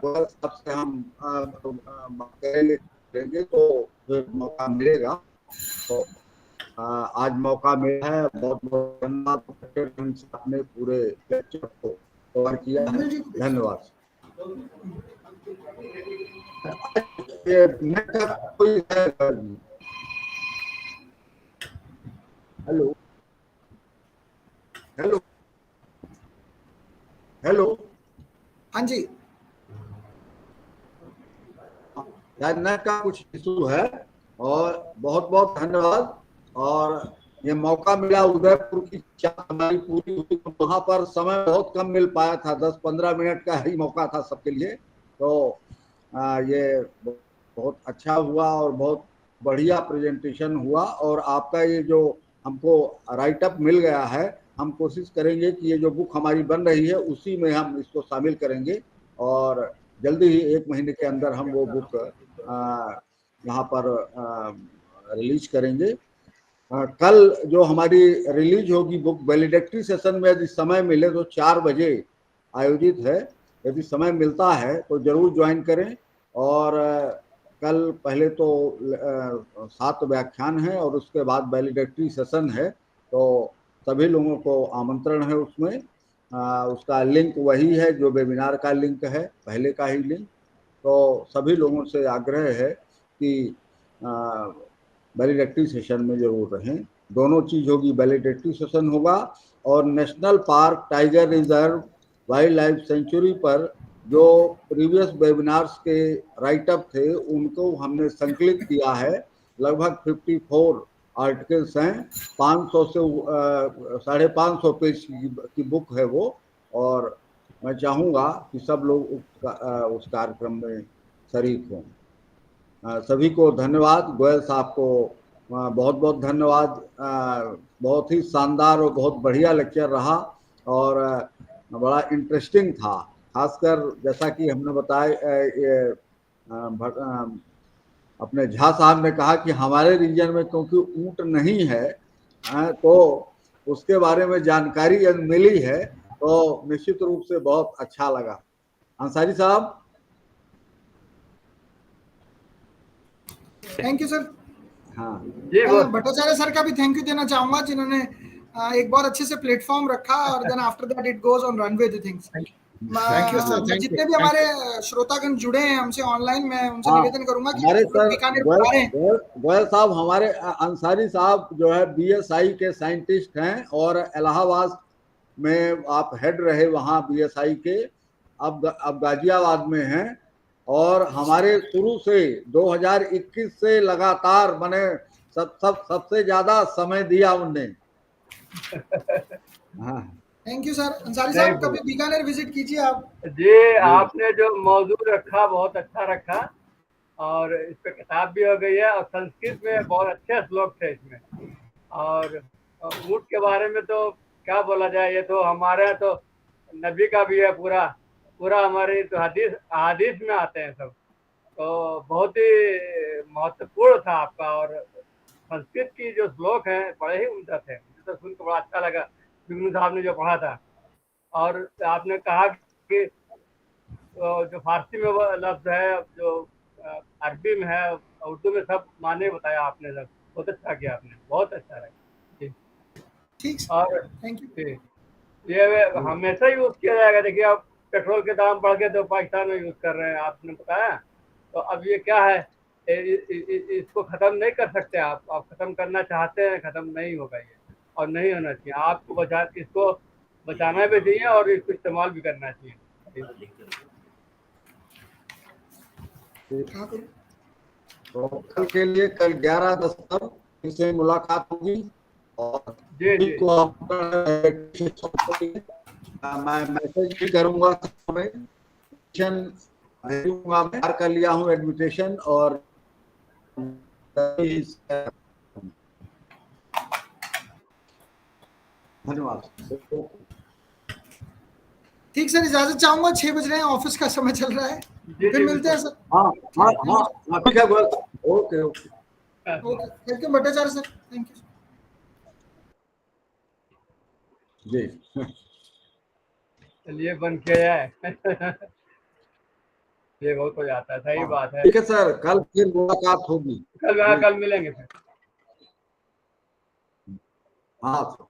गोयल साहब से हम करेंगे तो फिर मौका मिलेगा. तो आज मौका मिला है. बहुत बहुत धन्यवाद, आपने पूरे लेक्चर को कवर किया है. धन्यवाद. Hello hello hello. हाँ जी, नेट का कुछ इशू है और बहुत बहुत धन्यवाद. और ये मौका मिला उदयपुर की चाय हमारी पूरी हुई, तो वहाँ पर समय बहुत कम मिल पाया था, 10-15 मिनट का ही मौका था सबके लिए. तो ये बहुत अच्छा हुआ और बहुत बढ़िया प्रेजेंटेशन हुआ. और आपका ये जो हमको राइट अप मिल गया है, हम कोशिश करेंगे कि ये जो बुक हमारी बन रही है उसी में हम इसको शामिल करेंगे और जल्दी ही 1 महीने के अंदर हम वो बुक यहाँ पर रिलीज करेंगे. कल जो हमारी रिलीज होगी बुक, वैलिडेटरी सेशन में यदि समय मिले तो 4 बजे आयोजित है. यदि समय मिलता है तो जरूर ज्वाइन करें। और कल पहले तो 7 व्याख्यान है और उसके बाद वैलिडेटरी सेशन है, तो सभी लोगों को आमंत्रण है उसमें। उसका लिंक वही है जो वेबिनार का लिंक है, पहले का ही लिंक। तो सभी लोगों से आग्रह है कि वैलिडेटरी सेशन में जरूर रहें। दोनों चीज होगी, वैलिडेटरी सेशन होगा और national park, tiger reserve, wild life sanctuary पर जो प्रीवियस वेबिनार्स के राइटअप थे उनको हमने संकलित किया है। लगभग 54 आर्टिकल्स हैं, 500 से 550 पेज की बुक है वो। और मैं चाहूँगा कि सब लोग उस कार्यक्रम में शरीक हों। सभी को धन्यवाद। गोयल साहब को बहुत बहुत धन्यवाद। बहुत ही शानदार और बहुत बढ़िया लेक्चर रहा और बड़ा इंटरेस्टिंग था। खासकर जैसा कि हमने बताया, अपने झा साहब ने कहा कि हमारे रीजन में क्योंकि ऊंट नहीं है तो उसके बारे में जानकारी मिली है, तो निश्चित रूप से बहुत अच्छा लगा। अंसारी साहब। Thank you sir. हाँ भट्टाचार्य सर का भी थैंक यू देना चाहूंगा, जिन्होंने एक बहुत अच्छे से प्लेटफॉर्म रखा और then after that it goes on run with things. Thank you sir. जितने भी हमारे श्रोतागण जुड़े हैं हमसे ऑनलाइन, मैं उनसे निवेदन करूंगा कि हमारे गोयल साहब, हमारे अंसारी साहब जो है BSI के साइंटिस्ट हैं और इलाहाबाद में आप हेड रहे वहाँ BSI के, अब गाजियाबाद में हैं और हमारे शुरू से 2021 से लगातार मैंने सबसे ज्यादा समय दिया उनने। हाँ थैंक यू सर। अंसारी साहब कभी बीकानेर विजिट कीजिए आप। जी, आपने जो मौजूद रखा बहुत अच्छा रखा और इस पे किताब भी हो गई है और संस्कृत में बहुत अच्छे श्लोक थे इसमें। और ऊँट के बारे में तो क्या बोला जाए, ये तो हमारे यहाँ तो नबी का भी है, पूरा हमारे तो हदीस में आते हैं सब। तो बहुत ही महत्वपूर्ण था आपका और संस्कृत की जो श्लोक हैं बड़े ही उम्दा थे, मुझे तो सुनकर बड़ा अच्छा लगा बिगनू साहब ने जो पढ़ा था। और आपने कहा कि जो फारसी में वो लफ्ज है, जो अरबी में है, उर्दू में, सब माने बताया आपने सब। बहुत अच्छा किया आपने, बहुत अच्छा रहा। ठीक और थैंक यू। ये हमेशा यूज किया जाएगा। देखिए अब पेट्रोल के दाम बढ़ गए तो पाकिस्तान में यूज कर रहे हैं, आपने बताया। तो अब ये क्या है, इसको खत्म नहीं कर सकते आप खत्म करना चाहते हैं, खत्म नहीं होगा ये और नहीं होना चाहिए। आपको इसको बचाना भी चाहिए और इसको इस्तेमाल भी करना चाहिए। तो कल के लिए कल 11:10 पर से मुलाकात होगी और मैं मैसेज भी करूंगा, मैं कर लिया हूँ एडमिटेशन और धन्यवाद। ठीक सर, इजाजत चाहूंगा, 6 बज रहे हैं, ऑफिस का समय चल रहा है। फिर मिलते हैं सर। हाँ ठीक है। Okay welcome Bhattacharya sir. Thank you जी। चलिए बंद किया जाए। ये बहुत हो जाता है, सही बात है। ठीक है सर, कल फिर मुलाकात होगी। कल मिलेंगे फिर। हाँ।